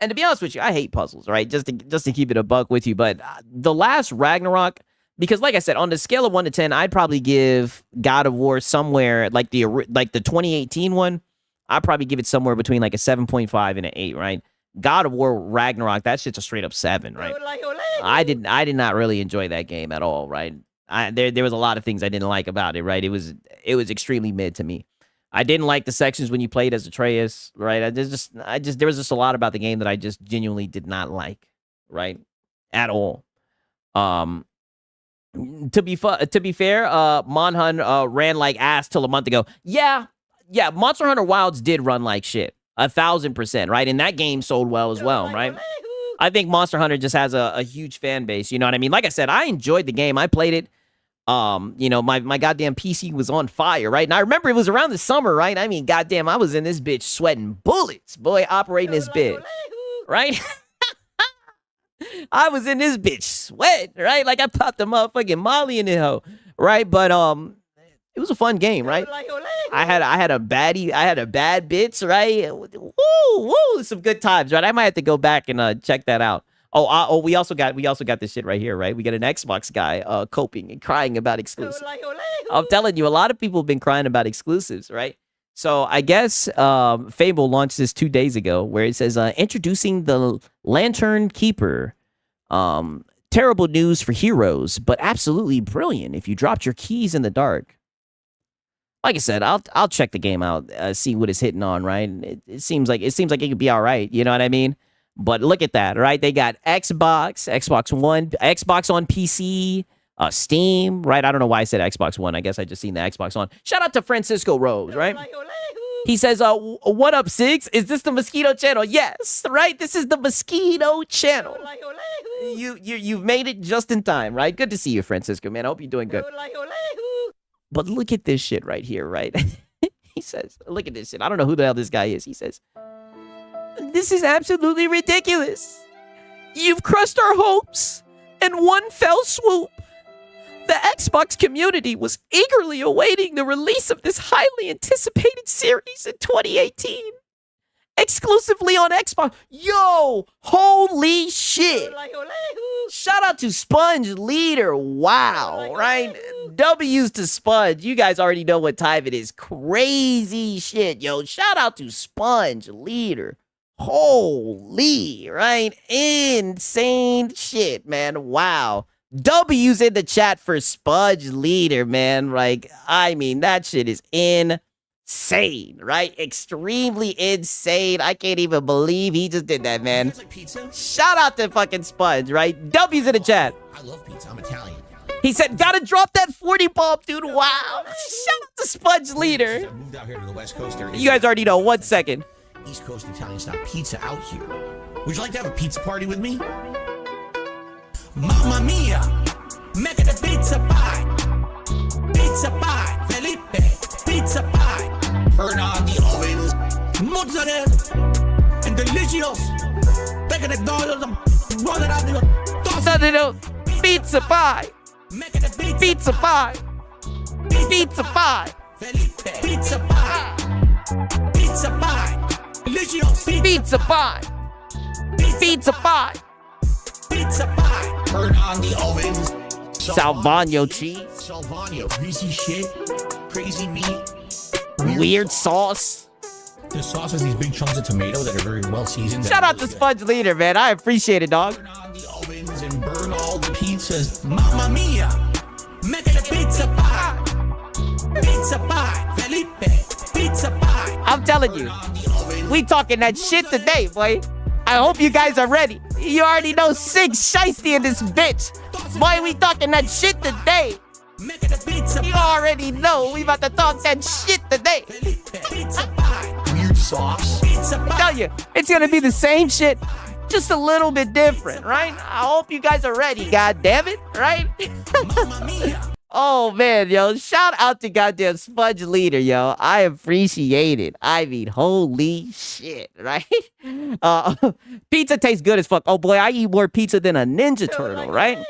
And to be honest with you, I hate puzzles, right? Just to keep it a buck with you. But the last Ragnarok, because like I said, on the scale of 1 to 10, I'd probably give God of War somewhere like the 2018 one. I'd probably give it somewhere between like a 7.5 and an 8, right? God of War Ragnarok, that shit's a straight up 7, right? I did not really enjoy that game at all, right? There was a lot of things I didn't like about it, right? It was extremely mid to me. I didn't like the sections when you played as Atreus, right? There was just a lot about the game that I just genuinely did not like, right? At all. To be fair, Monhun ran like ass till a month ago. Yeah, Monster Hunter Wilds did run like shit. 1,000%, right? And that game sold well as well, right? I think Monster Hunter just has a huge fan base, you know what I mean? Like I said, I enjoyed the game. I played it. You know, my goddamn PC was on fire, right? And I remember it was around the summer, right? I mean, goddamn, I was in this bitch sweating bullets, boy, operating this bitch, right? I was in this bitch sweat, right? Like I popped the motherfucking Molly in the hoe, right? But It was a fun game, right? I had a bad bits, right? Woo, some good times, right? I might have to go back and check that out. We also got this shit right here, right? We got an Xbox guy coping and crying about exclusives. I'm telling you, a lot of people have been crying about exclusives, right? So I guess Fable launched this 2 days ago, where it says introducing the Lantern Keeper. Terrible news for heroes, but absolutely brilliant if you dropped your keys in the dark. Like I said, I'll check the game out, see what it's hitting on, right? It seems like it could be all right, you know what I mean? But look at that, right? They got Xbox One, Xbox on PC, Steam, right? I don't know why I said Xbox One. I guess I just seen the Xbox on. Shout out to Francisco Rose, right? He says, what up, Sigs? Is this the Mosquito channel? Yes, right? This is the Mosquito channel. You've made it just in time, right? Good to see you, Francisco, man. I hope you're doing good. But look at this shit right here, right? He says, look at this shit. I don't know who the hell this guy is. He says, this is absolutely ridiculous. You've crushed our hopes in one fell swoop. The Xbox community was eagerly awaiting the release of this highly anticipated series in 2018. Exclusively on Xbox. Yo, holy shit. Shout out to Sponge Leader. Wow, right? W's to Sponge. You guys already know what time it is. Crazy shit, yo. Shout out to Sponge Leader. Holy, right? Insane shit, man. Wow. W's in the chat for Sponge Leader, man. Like, I mean, that shit is insane, right? Extremely insane. I can't even believe he just did that, man. Like pizza? Shout out to fucking Sponge, right? W's in the chat. I love pizza. I'm Italian. He said, gotta drop that 40 bomb, dude. Wow. Shout out to Sponge Leader. I moved out here to the West Coast. You guys already know. 1 second. East Coast Italian style pizza out here. Would you like to have a pizza party with me? Mamma mia, make it a pizza pie. Pizza pie, Felipe, pizza pie. Turn on the ovens, mozzarella, and delicious. Take it a roll it out the Pizza pie. Make it a Pizza pie. Pizza pie. Felipe, pizza pie. Pizza pie. Delicious. Pizza pie. Pizza pie. Pizza pie. Turn on the ovens. Salvano cheese. Salvano, greasy shit, crazy meat, Weird sauce. The sauce has these big chunks of tomato that are very well seasoned. Shout out to Sponge Leader, man. I appreciate it, dog. Turn on the ovens and burn all the pizzas. Mamma mia, make it a pizza pie. Pizza pie, Felipe, pizza pie. I'm telling you, Turn on the ovens. we talking that shit today, boy. I hope you guys are ready. You already know Sig Shiesty in this bitch. Boy, we talking that shit today. Make it a pizza You pie. already know we about to talk that shit today. Felipe, pizza pie. Weird sauce. Pizza I pie. tell you, it's gonna be the same shit, just a little bit different, right? I hope you guys are ready, god damn it, right? Mamma mia. Oh man, yo, shout out to goddamn Sponge Leader, yo. I appreciate it. I mean, holy shit, right? Pizza tastes good as fuck. Oh boy, I eat more pizza than a Ninja Turtle, right?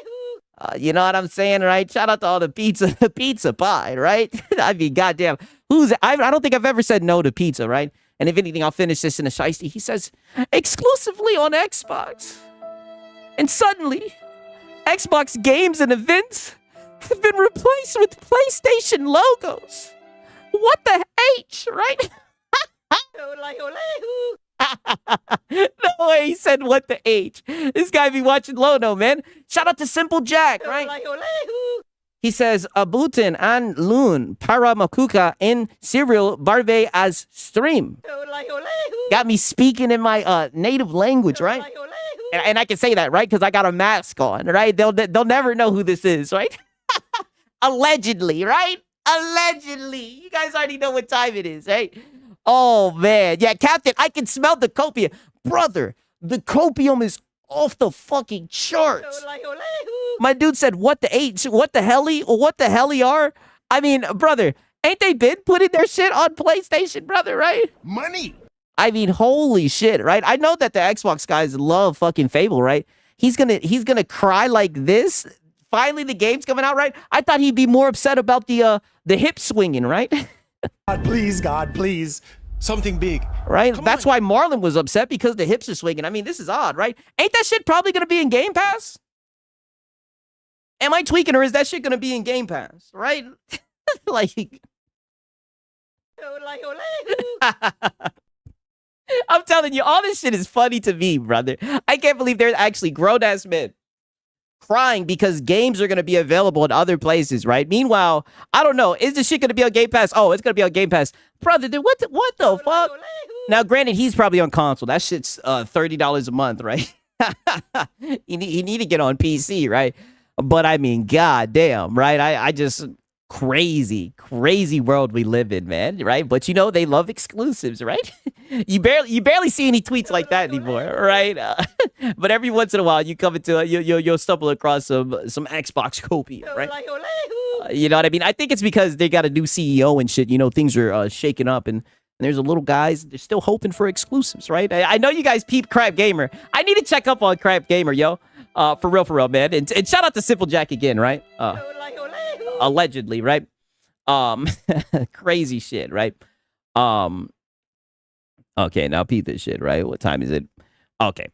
You know what I'm saying, right? Shout out to all the pizza pie, right? I mean, goddamn, I don't think I've ever said no to pizza, right? And if anything, I'll finish this in a shiesty. He says, exclusively on Xbox. And suddenly, Xbox games and events have been replaced with PlayStation logos. What the H, right? No way he said what the H. This guy be watching Lono, man. Shout out to Simple Jack, right? He says, Abutin an loon para makuka in serial barbe as stream. Got me speaking in my native language, right? And I can say that, right? Because I got a mask on, right? They'll never know who this is, right? Allegedly, right? Allegedly. You guys already know what time it is, right? Oh, man. Yeah, Captain, I can smell the copium. Brother, the copium is off the fucking charts. My dude said, what the H, what the hell are? I mean, brother, ain't they been putting their shit on PlayStation, brother, right? Money. I mean, holy shit, right? I know that the Xbox guys love fucking Fable, right? He's gonna cry like this finally the game's coming out, right? I thought he'd be more upset about the hip swinging, right? God, please. Something big. Right? Come That's on. why Marlin was upset, because the hips are swinging. I mean, this is odd, right? Ain't that shit probably going to be in Game Pass? Am I tweaking, or is that shit going to be in Game Pass, right? Like... I'm telling you, all this shit is funny to me, brother. I can't believe there's actually grown-ass men crying because games are going to be available in other places, right? Meanwhile, I don't know. Is this shit going to be on Game Pass? Oh, it's going to be on Game Pass. Brother, dude, what the fuck? Now, granted, he's probably on console. That shit's $30 a month, right? he need to get on PC, right? But I mean, goddamn, right? I just... crazy world we live in, man, right? But you know, they love exclusives, right? you barely see any tweets like that anymore, right? But every once in a while you come into you'll stumble across some Xbox copia, right? You know what I mean? I think it's because they got a new CEO and shit. You know, things are shaking up, and there's a little guys, they're still hoping for exclusives, right? I know you guys peep Crap Gamer. I need to check up on Crap Gamer, yo. For real, man. And shout out to Simple Jack again, right? Allegedly, right? Crazy shit, right? Okay, now peep this shit, right? What time is it? Okay.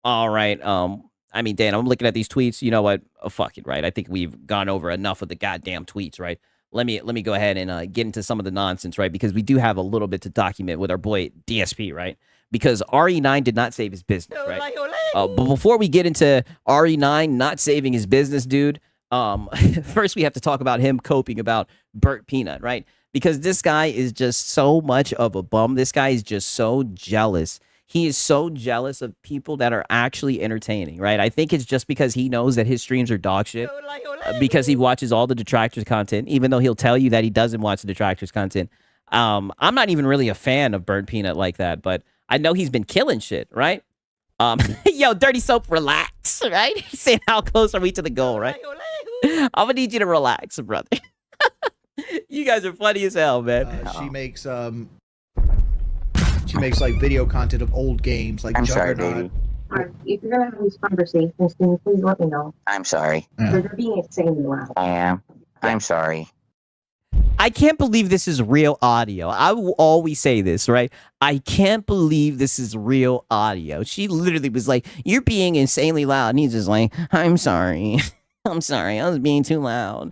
All right. I mean, Dan, I'm looking at these tweets. You know what? Oh, fuck it, right? I think we've gone over enough of the goddamn tweets, right? Let me go ahead and get into some of the nonsense, right? Because we do have a little bit to document with our boy DSP, right? Because RE9 did not save his business, right? But before we get into RE9 not saving his business, dude, first we have to talk about him coping about Burnt Peanut, right? Because this guy is just so much of a bum. This guy is just so jealous. He is so jealous of people that are actually entertaining, right? I think it's just because he knows that his streams are dog shit, because he watches all the detractors content, even though he'll tell you that he doesn't watch the detractors content. I'm not even really a fan of Burnt Peanut like that, but I know he's been killing shit, right? Yo, Dirty Soap, relax, right? He's saying, how close are we to the goal, right? I'm gonna need you to relax, brother. You guys are funny as hell, man. She makes like video content of old games, like Juggernaut. If you're gonna have these conversations, can you please let me know? I'm sorry. They're being insanely loud. I am. I'm sorry. I can't believe this is real audio. I will always say this, right? I can't believe this is real audio. She literally was like, you're being insanely loud. And he's just like, I'm sorry. I'm sorry. I was being too loud.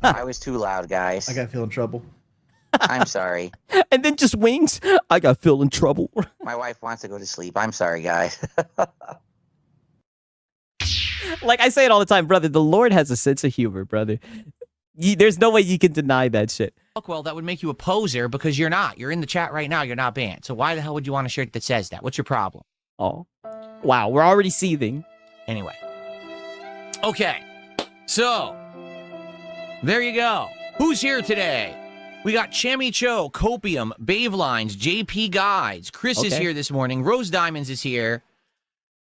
I was too loud, guys. I got Phil in trouble. I'm sorry. And then just wings. I got Phil in trouble. My wife wants to go to sleep. I'm sorry, guys. Like I say it all the time, brother. The Lord has a sense of humor, brother. There's no way you can deny that shit. Well, that would make you a poser because you're not. You're in the chat right now. You're not banned. So why the hell would you want a shirt that says that? What's your problem? Oh, wow. We're already seething. Anyway. Okay. So, there you go. Who's here today? We got Chammy Cho, Copium, Bavelines, JP Guides. Chris is here this morning. Rose Diamonds is here.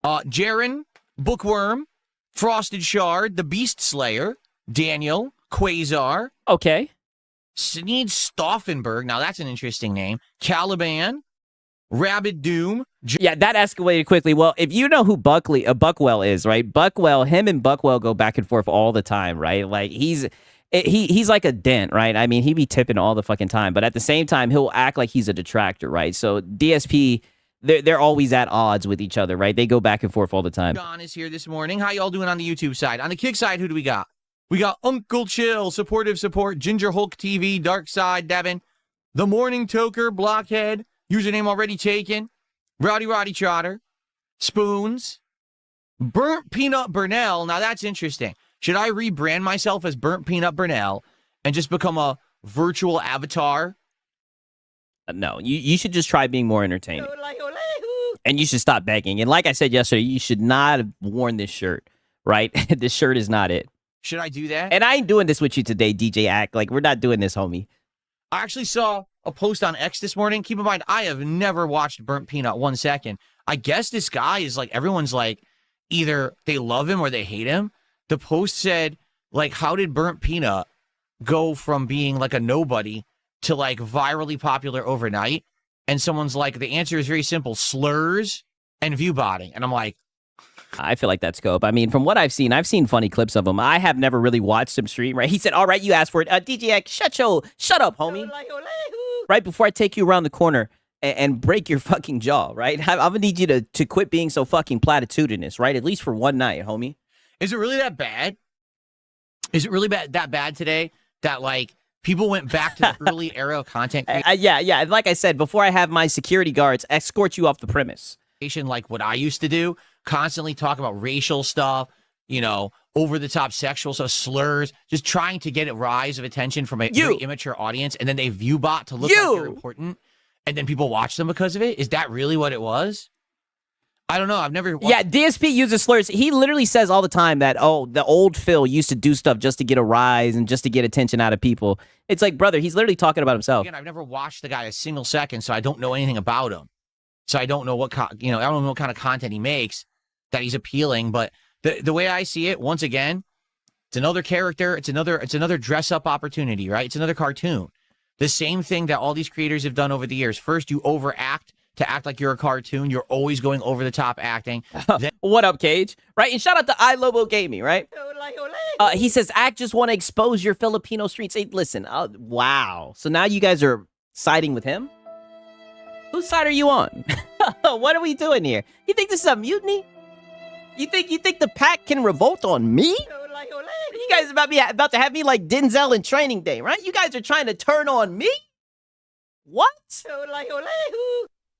Jaren, Bookworm, Frosted Shard, The Beast Slayer, Daniel, Quasar. Okay. Sneed Stauffenberg. Now that's an interesting name. Caliban, Rabid Doom. Yeah, that escalated quickly. Well, if you know who Buckwell is, right? Buckwell, him and Buckwell go back and forth all the time, right? Like he's like a dent, right? I mean, he be tipping all the fucking time, but at the same time, he'll act like he's a detractor, right? So DSP, they're always at odds with each other, right? They go back and forth all the time. John is here this morning. How y'all doing on the YouTube side? On the Kick side, who do we got? We got Uncle Chill, Supportive Support, Ginger Hulk TV, Dark Side, Devin, The Morning Toker, Blockhead, username already taken, Rowdy Trotter, Spoons, Burnt Peanut Burnell. Now that's interesting. Should I rebrand myself as Burnt Peanut Burnell and just become a virtual avatar? No, you should just try being more entertaining. And you should stop begging. And like I said yesterday, you should not have worn this shirt, right? This shirt is not it. Should I do that? And I ain't doing this with you today, DJ Act. Like, we're not doing this, homie. I actually saw a post on X this morning. Keep in mind, I have never watched Burnt Peanut 1 second. I guess this guy is like, everyone's like, either they love him or they hate him. The post said, like, how did Burnt Peanut go from being like a nobody to like virally popular overnight? And someone's like, the answer is very simple: slurs and view botting. And I'm like, I feel like that's scope. I mean, from what I've seen funny clips of him. I have never really watched him stream, right? He said, all right, you asked for it. DJX, shut up, homie. Right before I take you around the corner and break your fucking jaw, right? I'm gonna need you to quit being so fucking platitudinous, right? At least for one night, homie. Is it really that bad? Is it really that bad today that, like, people went back to the early era of content creation? Yeah. Like I said, before I have my security guards escort you off the premise. Like what I used to do, constantly talk about racial stuff, you know, over-the-top sexual stuff, slurs, just trying to get a rise of attention from a very immature audience, and then they view bot to look like they're important, and then people watch them because of it? Is that really what it was? I don't know. I've never... Yeah, DSP uses slurs. He literally says all the time that, oh, the old Phil used to do stuff just to get a rise and just to get attention out of people. It's like, brother, he's literally talking about himself. Again, I've never watched the guy a single second, so I don't know anything about him. So I don't know what I don't know what kind of content he makes that he's appealing. But the way I see it, once again, it's another character. It's another dress-up opportunity, right? It's another cartoon. The same thing that all these creators have done over the years. First, you overact to act like you're a cartoon. You're always going over the top acting. What up, Cage? Right? And shout out to iLobo Gaming, right? He says, Act just want to expose your Filipino streets. Hey, listen, wow. So now you guys are siding with him? Whose side are you on? What are we doing here? You think this is a mutiny? You think the pack can revolt on me? You guys about to have me like Denzel in Training Day, right? You guys are trying to turn on me? What?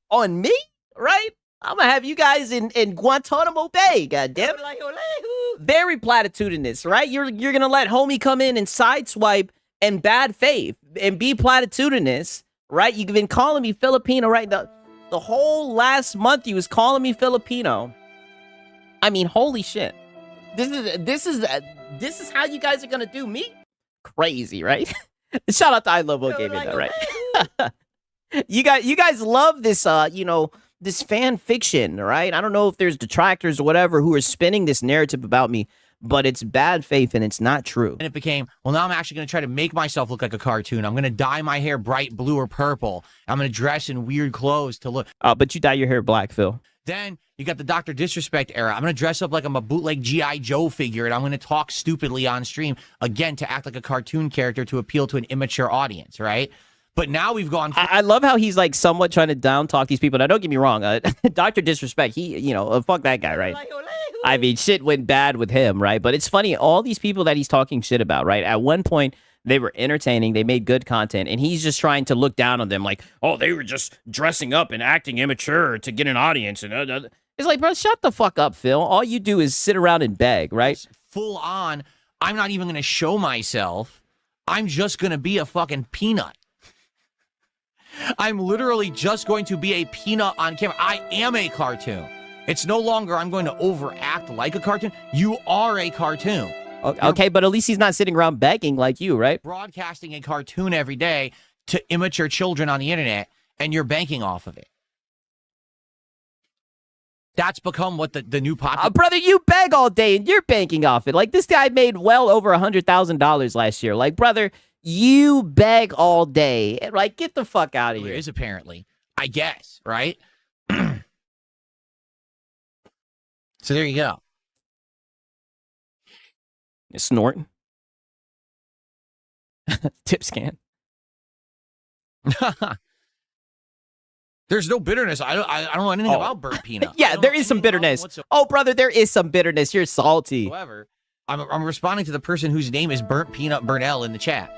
On me? Right? I'm gonna have you guys in Guantanamo Bay, goddamn. Very platitudinous, right? You're gonna let homie come in and sideswipe and bad faith and be platitudinous, right? You've been calling me Filipino, right? The whole last month you was calling me Filipino. I mean, holy shit. This is how you guys are gonna do me? Crazy, right? Shout out to I Love Gaming, though, right? You guys love this, this fan fiction, right? I don't know if there's detractors or whatever who are spinning this narrative about me, but it's bad faith and it's not true. And it became, well, now I'm actually going to try to make myself look like a cartoon. I'm going to dye my hair bright blue or purple. I'm going to dress in weird clothes to look. But you dye your hair black, Phil. Then you got the Dr. Disrespect era. I'm going to dress up like I'm a bootleg G.I. Joe figure, and I'm going to talk stupidly on stream, again, to act like a cartoon character to appeal to an immature audience, right? But now we've gone... I love how he's like somewhat trying to down talk these people. Now, don't get me wrong. Dr. Disrespect, he, fuck that guy, right? I mean, shit went bad with him, right? But it's funny, all these people that he's talking shit about, right? At one point, they were entertaining, they made good content, and he's just trying to look down on them like, oh, they were just dressing up and acting immature to get an audience. And it's like, bro, shut the fuck up, Phil. All you do is sit around and beg, right? Full on, I'm not even going to show myself. I'm just going to be a fucking peanut. I'm literally just going to be a peanut on camera. I am a cartoon. It's no longer I'm going to overact like a cartoon. You are a cartoon. Okay, but at least he's not sitting around begging like you, right? Broadcasting a cartoon every day to immature children on the internet, and you're banking off of it. That's become what the new popular... brother, you beg all day, and you're banking off it. Like, this guy made well over $100,000 last year. Like, brother... You beg all day. Like, get the fuck out of here. It is apparently. I guess, right? So there you go. Snorting. Tip scan. There's no bitterness. I don't know anything about burnt peanut. Yeah, there is some bitterness. Oh, brother, there is some bitterness. You're salty. However, I'm responding to the person whose name is Burnt Peanut Burnell in the chat.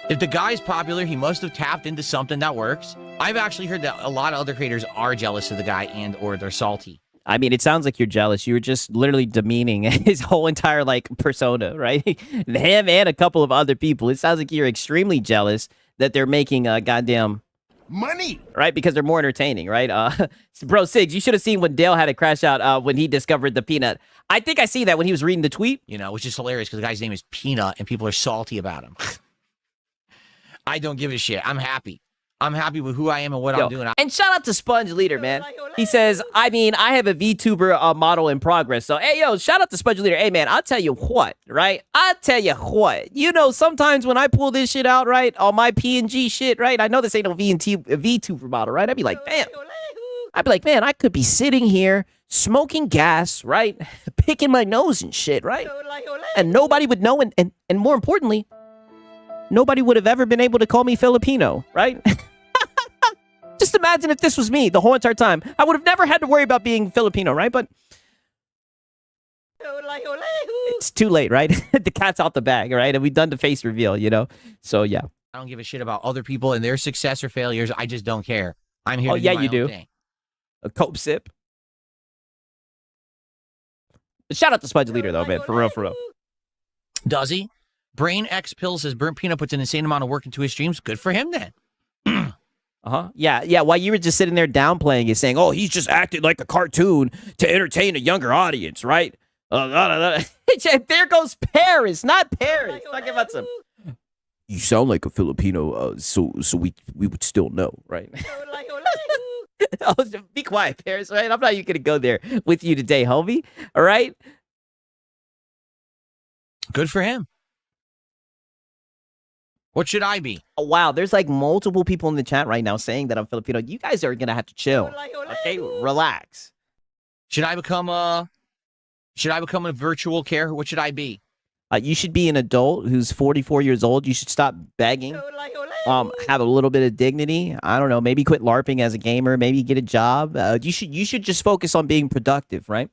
If the guy's popular, he must have tapped into something that works. I've actually heard that a lot of other creators are jealous of the guy and or they're salty. I mean, it sounds like you're jealous. You were just literally demeaning his whole entire, like, persona, right? Him and a couple of other people. It sounds like you're extremely jealous that they're making goddamn... money, right? Because they're more entertaining, right? Bro, Sigs, you should have seen when Dale had to crash out when he discovered the peanut. I think I see that when he was reading the tweet. Which is hilarious because the guy's name is Peanut and people are salty about him. I don't give a shit. I'm happy. I'm happy with who I am and what I'm doing. And shout out to Sponge Leader, man. He says, I mean, I have a VTuber model in progress. So, hey, yo, shout out to Sponge Leader. Hey, man, I'll tell you what, right? I'll tell you what. Sometimes when I pull this shit out, right, on my PNG shit, right, I know this ain't no VTuber model, right? I'd be like, man, I could be sitting here smoking gas, right? Picking my nose and shit, right? And nobody would know, and more importantly, nobody would have ever been able to call me Filipino, right? Just imagine if this was me the whole entire time. I would have never had to worry about being Filipino, right? But it's too late, right? The cat's out the bag, right? And we've done the face reveal, you know? So, yeah. I don't give a shit about other people and their success or failures. I just don't care. I'm here Oh, to yeah, do my you own do. thing. A cope sip. Shout out to Spudge Leader, though, man. For real, for real. Does he? Brain X Pill says Burnt Peanut puts an insane amount of work into his streams. Good for him, then. Uh-huh. Yeah. While you were just sitting there downplaying it, saying, oh, he's just acting like a cartoon to entertain a younger audience, right? There goes Paris, not Paris. Talking about some... You sound like a Filipino, so we would still know, right? Oh, be quiet, Paris, right? I'm not even going to go there with you today, homie, all right? Good for him. What should I be? Oh, wow, there's like multiple people in the chat right now saying that I'm Filipino. You guys are going to have to chill, okay? Relax. Should I become a virtual care? What should I be? You should be an adult who's 44 years old. You should stop begging. Have a little bit of dignity. I don't know. Maybe quit LARPing as a gamer. Maybe get a job. You should just focus on being productive, right?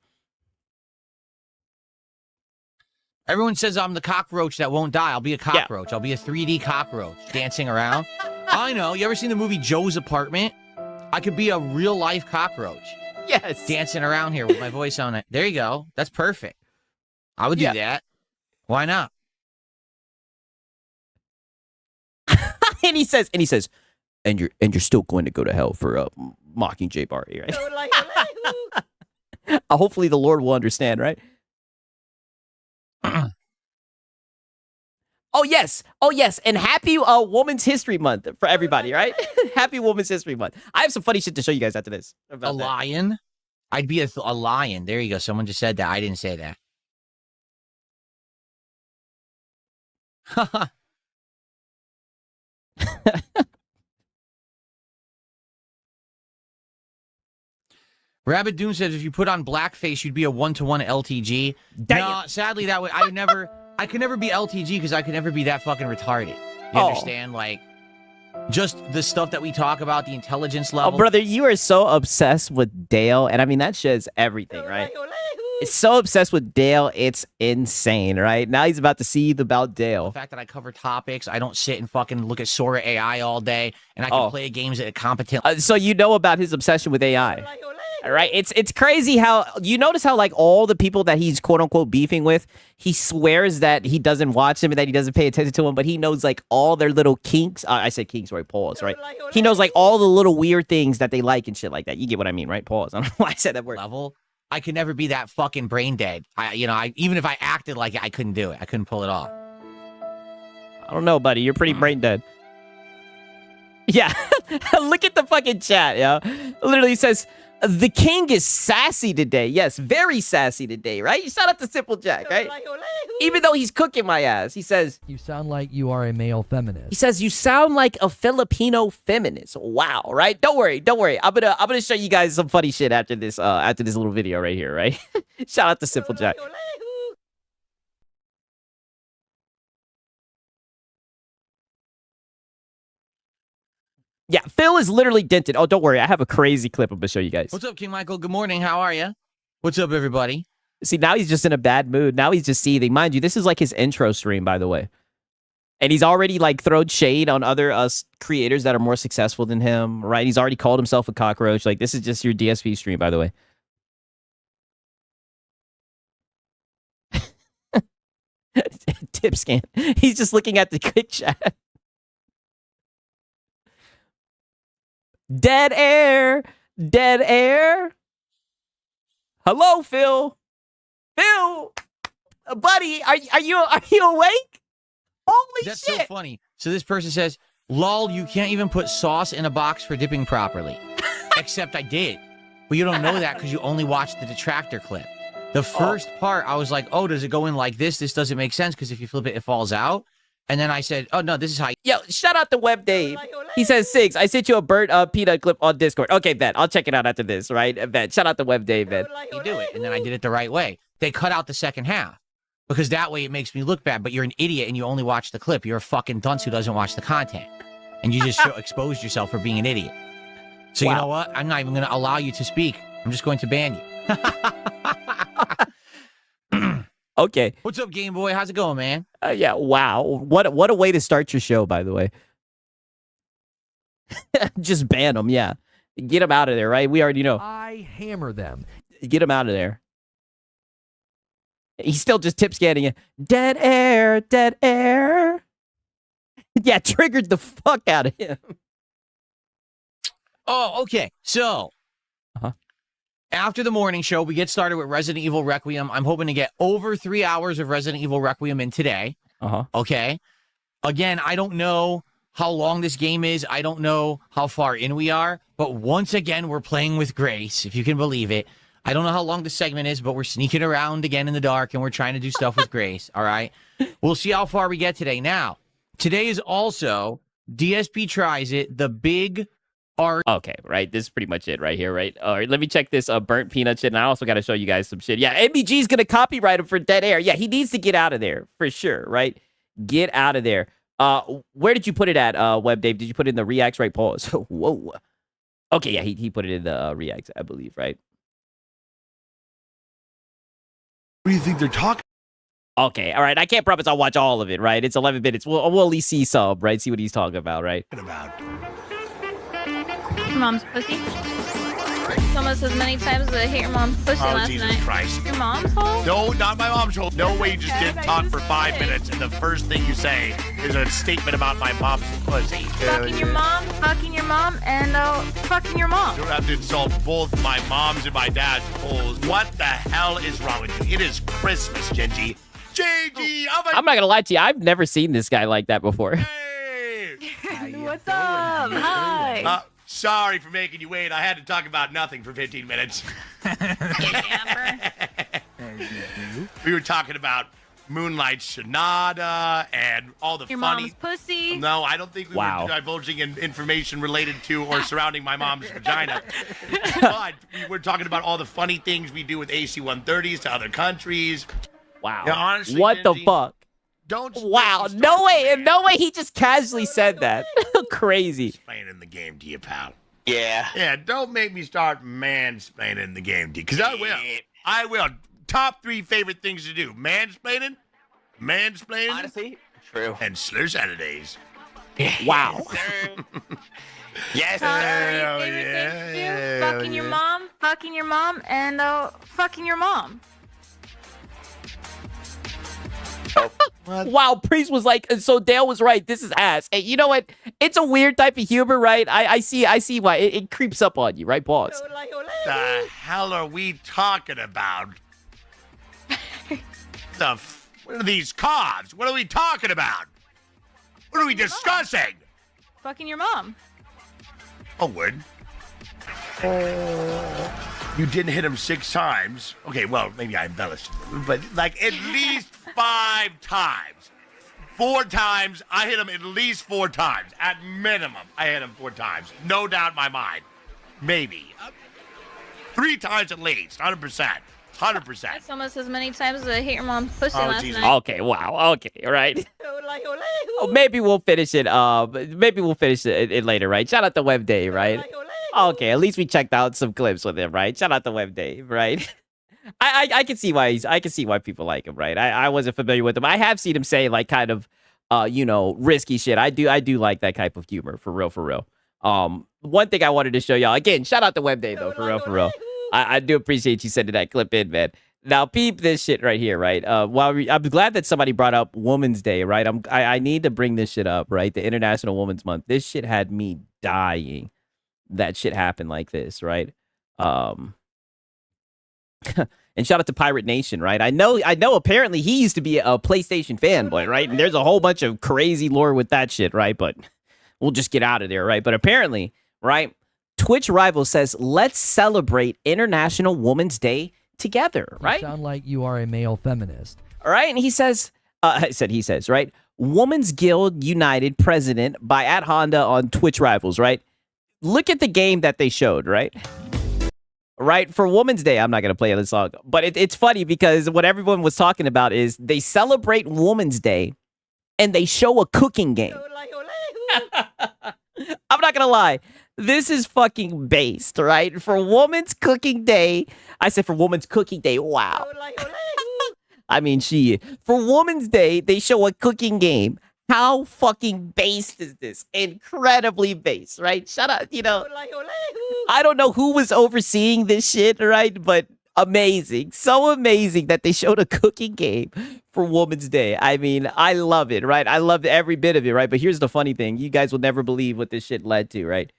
Everyone says I'm the cockroach that won't die. I'll be a cockroach. Yeah. I'll be a 3D cockroach dancing around. I know. You ever seen the movie Joe's Apartment? I could be a real life cockroach. Yes. Dancing around here with my voice on it. There you go. That's perfect. I would do that. Why not? and he says, and you're still going to go to hell for mocking Jay Barty, right? Hopefully the Lord will understand, right? Oh yes, and happy Women's History Month for everybody, right? Happy Women's History Month. I have some funny shit to show you guys after this. A lion? I'd be a lion. There you go. Someone just said that. I didn't say that. Rabbit Doom says if you put on blackface, you'd be a 1-to-1 LTG. No, sadly that would I could never be LTG because I could never be that fucking retarded. You understand? Like just the stuff that we talk about, the intelligence level. Oh, brother, you are so obsessed with Dale, and I mean that shit's everything, right? It's so obsessed with Dale, it's insane, right? Now he's about to see about Dale. The fact that I cover topics, I don't sit and fucking look at Sora AI all day, and I can play games at a competent. So you know about his obsession with AI, right? It's crazy how you notice how like all the people that he's quote unquote beefing with, he swears that he doesn't watch them and that he doesn't pay attention to them, but he knows like all their little kinks. I said kinks, right? Pause, right? He knows like all the little weird things that they like and shit like that. You get what I mean, right? Pause. I don't know why I said that word. Level. I could never be that fucking brain dead. Even if I acted like it, I couldn't do it. I couldn't pull it off. I don't know, buddy. You're pretty brain dead. Yeah. Look at the fucking chat, yo. Literally says, the king is sassy today. Yes, very sassy today, right? Shout out to Simple Jack, right? Even though he's cooking my ass, he says... You sound like you are a male feminist. He says, you sound like a Filipino feminist. Wow, right? Don't worry. I'm gonna show you guys some funny shit after this little video right here, right? Shout out to Simple Jack. Yeah, Phil is literally dented. Oh, don't worry. I have a crazy clip I'm going to show you guys. What's up, King Michael? Good morning. How are you? What's up, everybody? See, now he's just in a bad mood. Now he's just seething. Mind you, this is like his intro stream, by the way. And he's already like thrown shade on other creators that are more successful than him, right? He's already called himself a cockroach. Like, this is just your DSP stream, by the way. Tip scan. He's just looking at the quick chat. Dead air. Dead air. Hello, Phil. Phil. Buddy, are you awake? Holy That's shit. so funny. So this person says, lol, you can't even put sauce in a box for dipping properly. Except I did. But you don't know that because you only watched the detractor clip. The first part, I was like, oh, does it go in like this? This doesn't make sense because if you flip it, it falls out. And then I said, oh, no, this is how you Yo, shout out to Web Dave. He says, Six, I sent you a Bert peanut clip on Discord. Okay, bet. I'll check it out after this, right? Bet. Shout out to Web Dave, bet. do it. And then I did it the right way. They cut out the second half because that way it makes me look bad. But you're an idiot and you only watch the clip. You're a fucking dunce who doesn't watch the content. And you just exposed yourself for being an idiot. So you know what? I'm not even going to allow you to speak. I'm just going to ban you. Okay. What's up, Game Boy? How's it going, man? Yeah, wow. What a way to start your show, by the way. Just ban them, yeah. Get them out of there, right? We already know. I hammer them. Get him out of there. He's still just tip scanning it. Dead air, dead air. Yeah, triggered the fuck out of him. Oh, okay. So, after the morning show, we get started with Resident Evil Requiem. I'm hoping to get over 3 hours of Resident Evil Requiem in today. Okay. Again, I don't know how long this game is. I don't know how far in we are. But once again, we're playing with Grace, if you can believe it. I don't know how long the segment is, but we're sneaking around again in the dark, and we're trying to do stuff with Grace, all right? We'll see how far we get today. Now, today is also DSP Tries It, the big art. Okay, right. This is pretty much it right here, right? All right, let me check this burnt peanut shit, and I also got to show you guys some shit. Yeah, MBG's going to copyright him for Dead Air. Yeah, he needs to get out of there, for sure, right? Get out of there. Where did you put it at, Web Dave? Did you put it in the Reacts, right? Pause. Whoa. Okay, yeah, he put it in the Reacts, I believe, right? What do you think they're talking Okay, all right. I can't promise I'll watch all of it, right? It's 11 minutes. We'll at least see some, right? See what he's talking about, right? about? Your mom's pussy. Almost as many times as I hit your mom's pussy last Jesus night. Christ. Your mom's hole? No, not my mom's hole. No way you just didn't talk for 5 minutes and the first thing you say is a statement about my mom's pussy. Fucking your mom, and fucking your mom. You don't have to insult both my mom's and my dad's holes. What the hell is wrong with you? It is Christmas, Genji. JG, I'm not gonna lie to you. I've never seen this guy like that before. Hey! What's up? Hi. Sorry for making you wait. I had to talk about nothing for 15 minutes. We were talking about Moonlight Sonata and all the Your funny... mom's pussy. No, I don't think we were divulging information related to or surrounding my mom's vagina. But we were talking about all the funny things we do with AC-130s to other countries. Wow. Yeah, honestly, what the Genji, fuck? Don't. Wow. No way. No way. He just casually said that. Crazy. Explaining the game to you, pal. Yeah. Yeah, don't make me start mansplaining the game to you, because I will. I will. Top 3 favorite things to do. Mansplaining, Honestly, true. and Slur Saturdays. Wow. Yes, sir. Hell Favorite yeah, things to do? hell Fucking your yeah. mom, and fucking your mom. Wow, Priest was like, so Dale was right. This is ass. And you know what? It's a weird type of humor, right? I see why it creeps up on you, right? Pause. The hell are we talking about? What are these cards? What are we talking about? What are we discussing? Fucking your mom. Oh, word. You didn't hit him 6 times. Okay, well, maybe I embellished, but like at least 5 times. 4 times. I hit him at least 4 times. At minimum, I hit him 4 times. No doubt in my mind. Maybe. 3 times at least. 100%. 100%. That's almost as many times as I hit your mom's pussy Oh, last Jesus. night. Okay, wow. Okay, all right. Oh, maybe we'll finish it. Maybe we'll finish it later, right? Shout out to Web Day, right? Okay, at least we checked out some clips with him, right? Shout out to Web Dave, right? I can see why people like him, right? I wasn't familiar with him. I have seen him say like kind of risky shit. I do like that type of humor, for real. One thing I wanted to show y'all, again, shout out to Web Day though, for real. I do appreciate you sending that clip in, man. Now peep this shit right here, right? I'm glad that somebody brought up Women's Day, right? I need to bring this shit up, right? The International Women's Month. This shit had me dying. That shit happened like this, right? And shout out to Pirate Nation, right? I know apparently he used to be a PlayStation fanboy, right? And there's a whole bunch of crazy lore with that shit, right? But we'll just get out of there, right? But apparently, right? Twitch Rival says, let's celebrate International Women's Day together, right? You sound like you are a male feminist. All right. And he says, he says, right? Women's Guild United president by @Honda on Twitch Rivals, right? Look at the game that they showed, right? Right, for Women's Day, I'm not going to play this song, but it's funny because what everyone was talking about is they celebrate Women's Day and they show a cooking game. I'm not going to lie. This is fucking based, right? For Women's Cooking Day. I said for Women's Cooking Day. Wow. I mean, for Women's Day, they show a cooking game. How fucking based is this? Incredibly based, right? Shut up, you know. I don't know who was overseeing this shit, right? But amazing. So amazing that they showed a cooking game for Women's Day. I mean, I love it, right? I loved every bit of it, right? But here's the funny thing. You guys will never believe what this shit led to, right?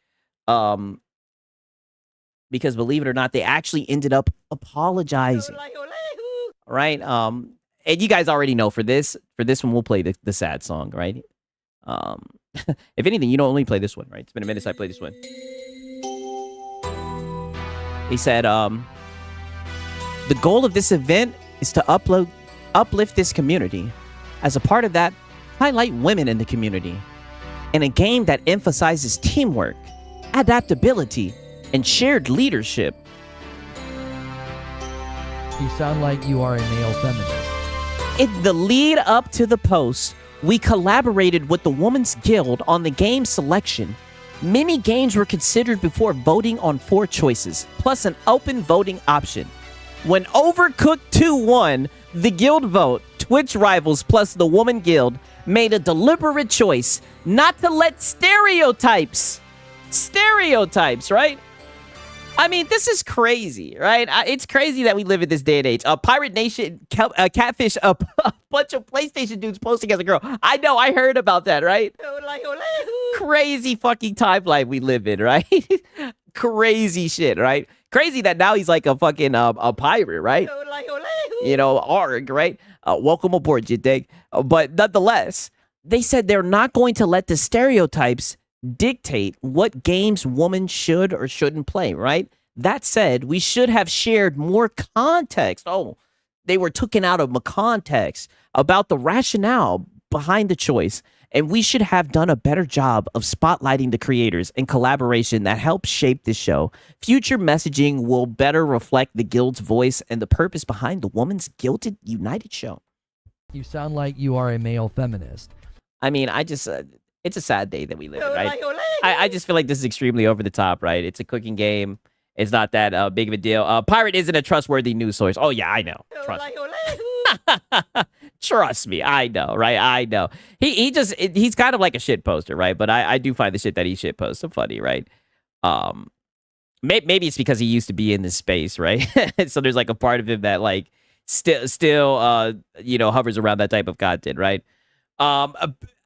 Because believe it or not, they actually ended up apologizing. Right? And you guys already know for this one, we'll play the sad song, right? If anything, you don't only play this one, right? It's been a minute since I played this one. He said, the goal of this event is to uplift this community. As a part of that, highlight women in the community. In a game that emphasizes teamwork, adaptability, and shared leadership. You sound like you are a male feminist. In the lead up to the post, we collaborated with the Women's Guild on the game selection. Many games were considered before voting on 4 choices, plus an open voting option. When Overcooked 2 won, the guild vote, Twitch Rivals plus the Woman Guild, made a deliberate choice not to let stereotypes, right? I mean, this is crazy, right? It's crazy that we live in this day and age. Pirate Nation, catfish, a bunch of PlayStation dudes posting as a girl. I know, I heard about that, right? Crazy fucking timeline we live in, right? Crazy shit, right? Crazy that now he's like a fucking a pirate, right? You know, arg, right? Welcome aboard, you dig? But nonetheless, they said they're not going to let the stereotypes dictate what games women should or shouldn't play, right? That said, we should have shared more context. Oh, they were taken out of context about the rationale behind the choice. And we should have done a better job of spotlighting the creators and collaboration that helped shape this show. Future messaging will better reflect the guild's voice and the purpose behind the Women's Guilded United show. You sound like you are a male feminist. I mean, it's a sad day that we live in, right? I just feel like this is extremely over the top, right? It's a cooking game. It's not that big of a deal. Pirate isn't a trustworthy news source. Oh, yeah, I know. Trust me. Trust me. I know, right? I know. He's kind of like a shit poster, right? But I do find the shit that he shit posts so funny, right? Maybe it's because he used to be in this space, right? So there's like a part of him that like still you know, hovers around that type of content, right?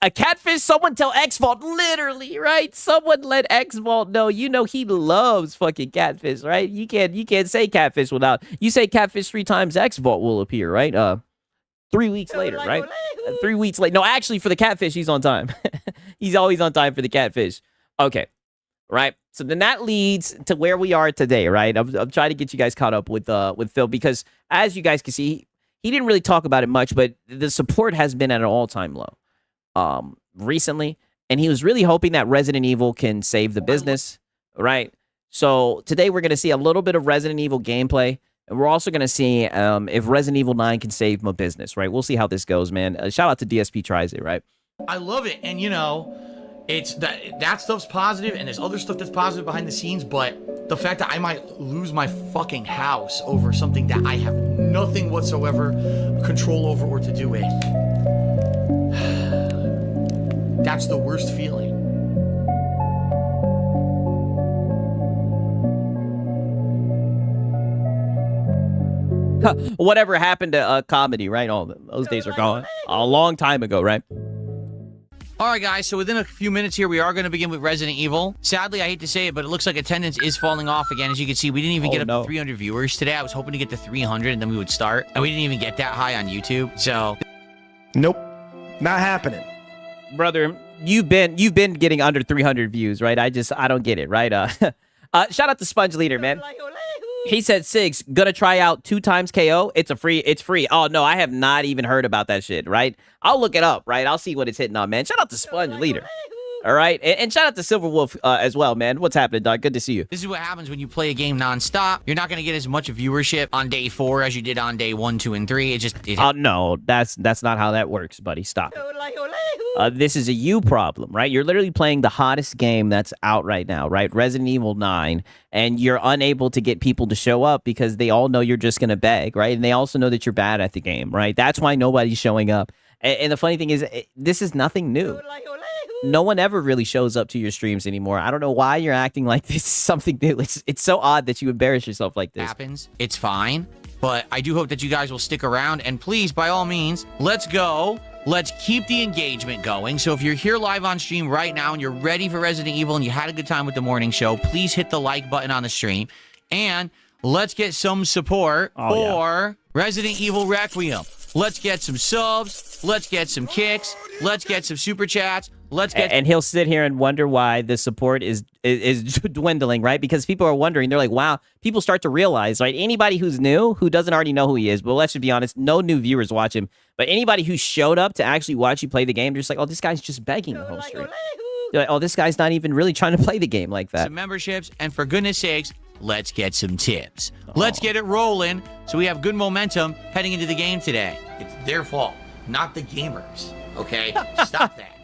A catfish, someone tell X-Vault, literally, right? Someone let X-Vault know. You know he loves fucking catfish, right? You can't say catfish without, you say catfish 3 times, X-Vault will appear, right? 3 weeks later, right? 3 weeks later. No, actually, for the catfish, he's on time. He's always on time for the catfish. Okay, right? So then that leads to where we are today, right? I'm trying to get you guys caught up with Phil, because as you guys can see, he didn't really talk about it much, but the support has been at an all-time low recently, and he was really hoping that Resident Evil can save the business, right? So today we're going to see a little bit of Resident Evil gameplay, and we're also going to see if Resident Evil 9 can save my business, right? We'll see how this goes, man. Shout out to DSP Tries It, right? I love it, and you know, it's that stuff's positive, and there's other stuff that's positive behind the scenes, but the fact that I might lose my fucking house over something that I have nothing whatsoever control over or to do with, that's the worst feeling. Whatever happened to comedy, right? All those days are gone. A long time ago, right? All right, guys, so within a few minutes here, we are going to begin with Resident Evil. Sadly, I hate to say it, but it looks like attendance is falling off again. As you can see, we didn't even get up to 300 viewers today. I was hoping to get to 300, and then we would start. And we didn't even get that high on YouTube, so... Nope. Not happening. Brother, you've been getting under 300 views, right? I don't get it, right? Shout out to Sponge Leader, man. He said, Sigs, gonna try out 2 times KO. It's free. Oh no, I have not even heard about that shit, right? I'll look it up, right? I'll see what it's hitting on, man. Shout out to Sponge Leader. All right, and shout out to Silver Wolf as well, man. What's happening, dog? Good to see you. This is what happens when you play a game nonstop. You're not going to get as much viewership on day 4 as you did on day 1, 2, and 3. No, that's not how that works, buddy. Stop. This is a you problem, right? You're literally playing the hottest game that's out right now, right? Resident Evil 9, and you're unable to get people to show up because they all know you're just going to beg, right? And they also know that you're bad at the game, right? That's why nobody's showing up. And the funny thing is, this is nothing new. No one ever really shows up to your streams anymore. I don't know why you're acting like this is something new. It's so odd that you embarrass yourself like this. Happens. It's fine. But I do hope that you guys will stick around. And please, by all means, let's go. Let's keep the engagement going. So if you're here live on stream right now and you're ready for Resident Evil and you had a good time with the morning show, please hit the like button on the stream. And let's get some support for Resident Evil Requiem. Let's get some subs. Let's get some kicks. Let's get some super chats. And he'll sit here and wonder why the support is dwindling, right? Because people are wondering. They're like, wow, people start to realize, right? Anybody who's new, who doesn't already know who he is, but let's just be honest, no new viewers watch him. But anybody who showed up to actually watch you play the game, they're just like, oh, this guy's just begging the whole stream. They're like, oh, this guy's not even really trying to play the game like that. Some memberships, and for goodness sakes, let's get some tips. Let's get it rolling so we have good momentum heading into the game today. It's their fault, not the gamers. Okay? Stop that.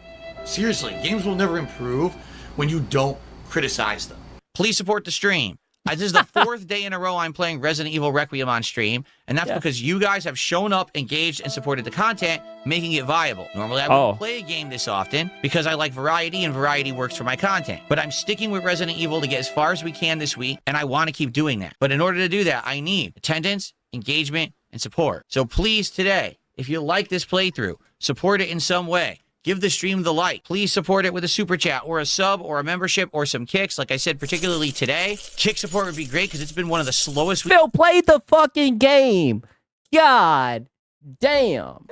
Seriously, games will never improve when you don't criticize them. Please support the stream. This is the 4th day in a row I'm playing Resident Evil Requiem on stream, and that's because you guys have shown up, engaged, and supported the content, making it viable. Normally, I wouldn't play a game this often because I like variety, and variety works for my content. But I'm sticking with Resident Evil to get as far as we can this week, and I want to keep doing that. But in order to do that, I need attendance, engagement, and support. So please, today, if you like this playthrough, support it in some way. Give the stream the like. Please support it with a super chat or a sub or a membership or some kicks. Like I said, particularly today, kick support would be great because it's been one of the slowest. Phil, play the fucking game. God damn.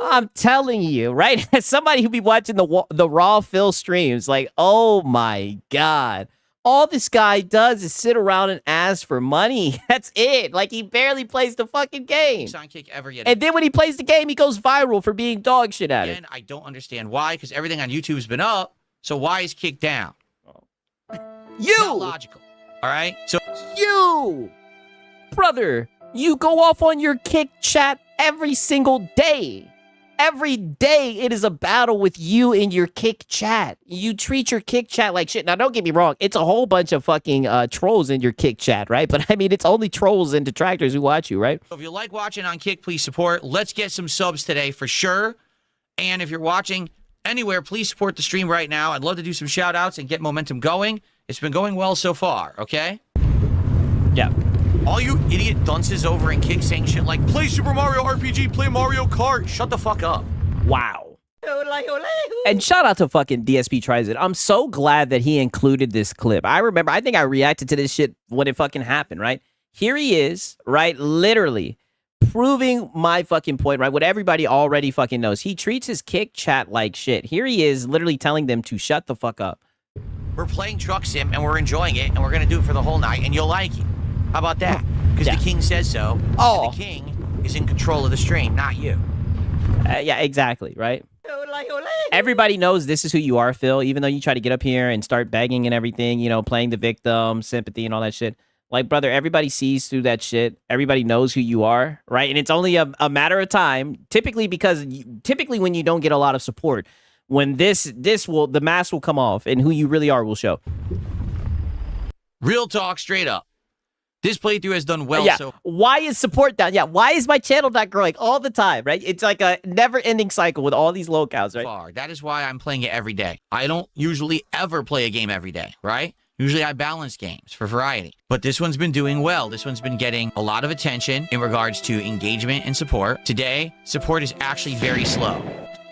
I'm telling you, right? As somebody who be watching the raw Phil streams, like, oh my God. All this guy does is sit around and ask for money. That's it. Like, he barely plays the fucking game. Kick ever yet. And then when he plays the game, he goes viral for being dog shit at it. I don't understand why, because everything on YouTube's been up. So why is Kick down? You! Not logical. All right? So you! Brother, you go off on your Kick chat every single day. Every day, it is a battle with you in your Kick chat. You treat your Kick chat like shit. Now, don't get me wrong. It's a whole bunch of fucking trolls in your Kick chat, right? But, I mean, it's only trolls and detractors who watch you, right? If you like watching on Kick, please support. Let's get some subs today for sure. And if you're watching anywhere, please support the stream right now. I'd love to do some shout-outs and get momentum going. It's been going well so far, okay? Yeah. All you idiot dunces over in Kick saying shit like, play Super Mario RPG, play Mario Kart. Shut the fuck up. Wow. And shout out to fucking DSP Tries It. I'm so glad that he included this clip. I think I reacted to this shit when it fucking happened, right? Here he is, right? Literally proving my fucking point, right? What everybody already fucking knows. He treats his Kick chat like shit. Here he is literally telling them to shut the fuck up. We're playing Truck Sim and we're enjoying it and we're going to do it for the whole night and you'll like it. How about that? Because the king says so. Oh. And the king is in control of the stream, not you. Yeah, exactly, right? Everybody knows this is who you are, Phil, even though you try to get up here and start begging and everything, you know, playing the victim, sympathy, and all that shit. Like, brother, everybody sees through that shit. Everybody knows who you are, right? And it's only a matter of time, typically when you don't get a lot of support, when the mask will come off and who you really are will show. Real talk, straight up. This playthrough has done well. Yeah. So why is support down? Yeah. Why is my channel not growing all the time? Right. It's like a never-ending cycle with all these locales. Right. That is why I'm playing it every day. I don't usually ever play a game every day. Right. Usually I balance games for variety. But this one's been doing well. This one's been getting a lot of attention in regards to engagement and support. Today, support is actually very slow.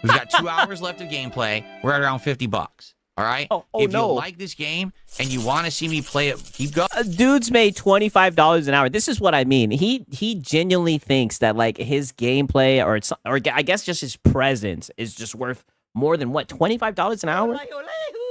We've got 2 hours left of gameplay. We're at around $50. All right? If you like this game and you want to see me play it, keep going. Dude's made $25 an hour. This is what I mean. He genuinely thinks that like his gameplay or I guess just his presence is just worth more than what, $25 an hour?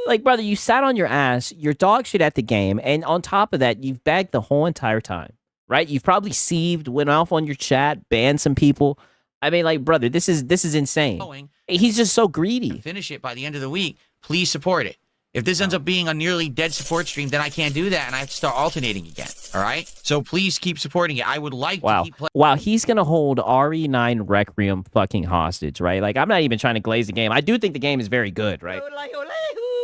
Like, brother, you sat on your ass, you're dog shit at the game, and on top of that, you've bagged the whole entire time, right? You've probably sieved, went off on your chat, banned some people. I mean, like, brother, this is insane. He's just so greedy. Finish it by the end of the week. Please support it. If this ends up being a nearly dead support stream, then I can't do that, and I have to start alternating again. All right? So please keep supporting it. I would like to keep playing. Wow, he's gonna hold RE9 Requiem fucking hostage, right? Like, I'm not even trying to glaze the game. I do think the game is very good, right?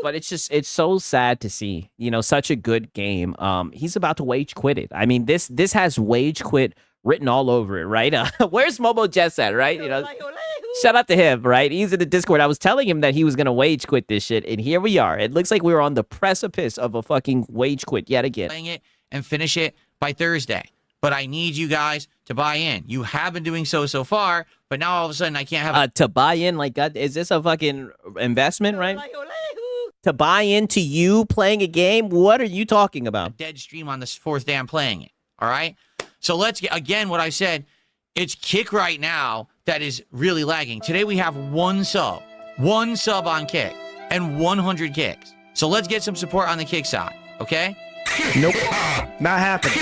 But it's so sad to see, you know, such a good game. He's about to wage quit it. I mean, this has wage quit written all over it, right? Where's Momo Jess at, right? You know, shout out to him, right? He's in the Discord. I was telling him that he was gonna wage quit this shit, and here we are. It looks like we were on the precipice of a fucking wage quit yet again. Playing it and finish it by Thursday. But I need you guys to buy in. You have been doing so far, but now all of a sudden I can't have to buy in. Like, God, is this a fucking investment, right? To buy into you playing a game? What are you talking about? a dead stream on this fourth day I'm playing it. All right? So let's get, again, what I said, it's Kick right now that is really lagging. Today we have one sub on Kick, and 100 kicks. So let's get some support on the Kick side, okay? Nope. Not happening.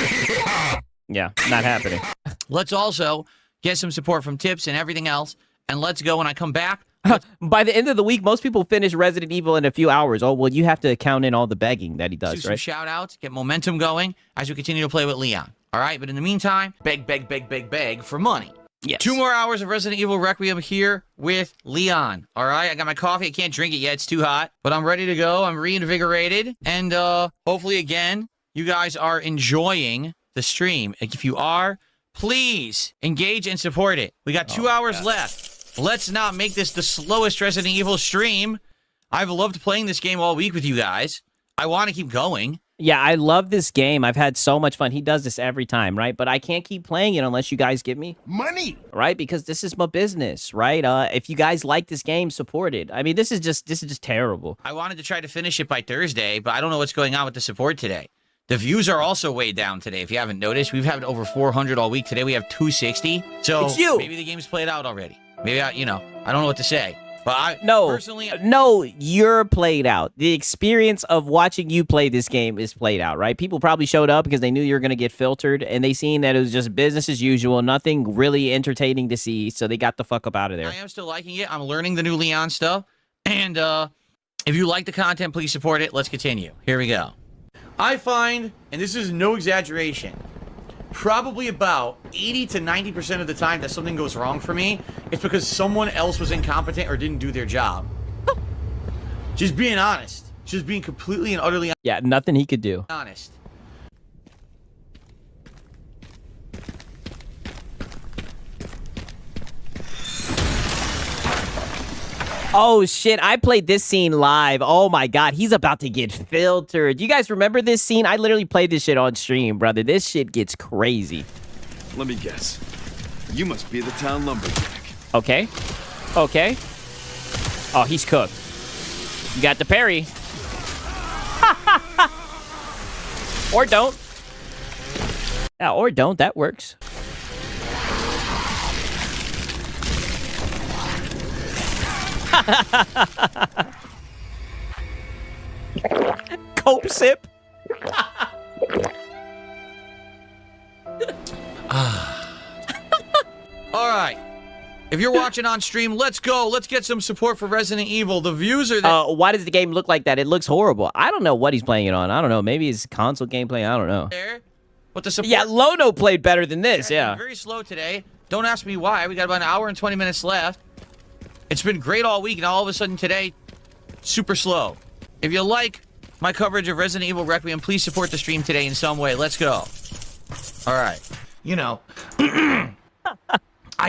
Yeah, not happening. Let's also get some support from tips and everything else, and let's go when I come back. By the end of the week, most people finish Resident Evil in a few hours. Oh, well, you have to count in all the begging that he does, do right? Some shout outs, get momentum going as we continue to play with Leon. All right, but in the meantime, beg for money. Yes. 2 more hours of Resident Evil Requiem here with Leon. All right, I got my coffee. I can't drink it yet. It's too hot, but I'm ready to go. I'm reinvigorated, and hopefully, again, you guys are enjoying the stream. If you are, please engage and support it. We got 2 hours left. Let's not make this the slowest Resident Evil stream. I've loved playing this game all week with you guys. I want to keep going. Yeah, I love this game. I've had so much fun. He does this every time, right? But I can't keep playing it unless you guys give me money, right? Because this is my business, right? If you guys like this game, support it. I mean, this is just terrible. I wanted to try to finish it by Thursday, but I don't know what's going on with the support today. The views are also way down today. If you haven't noticed, we've had over 400 all week. Today we have 260. So it's you. Maybe the game's played out already. Maybe I don't know what to say. But personally, you're played out. The experience of watching you play this game is played out, right? People probably showed up because they knew you were going to get filtered, and they seen that it was just business as usual, nothing really entertaining to see, so they got the fuck up out of there. I am still liking it. I'm learning the new Leon stuff, and if you like the content, please support it. Let's continue. Here we go. I find, and this is no exaggeration, probably about 80 to 90% of the time that something goes wrong for me, it's because someone else was incompetent or didn't do their job. Just being honest. Just being completely and utterly honest. Yeah, nothing he could do. Honest. Oh, shit. I played this scene live. Oh, my God. He's about to get filtered. You guys remember this scene? I literally played this shit on stream, brother. This shit gets crazy. Let me guess. You must be the town lumberjack. Okay. Okay. Oh, he's cooked. You got the parry. Or don't. Yeah, or don't. That works. Cope sip. All right. If you're watching on stream, let's go. Let's get some support for Resident Evil. The views are there. Why does the game look like that? It looks horrible. I don't know what he's playing it on. I don't know. Maybe it's console gameplay. I don't know. But the support, yeah, Lono played better than this. Yeah. Very slow today. Don't ask me why. We got about an hour and 20 minutes left. It's been great all week, and all of a sudden today, super slow. If you like my coverage of Resident Evil Requiem, please support the stream today in some way. Let's go. All right. You know, I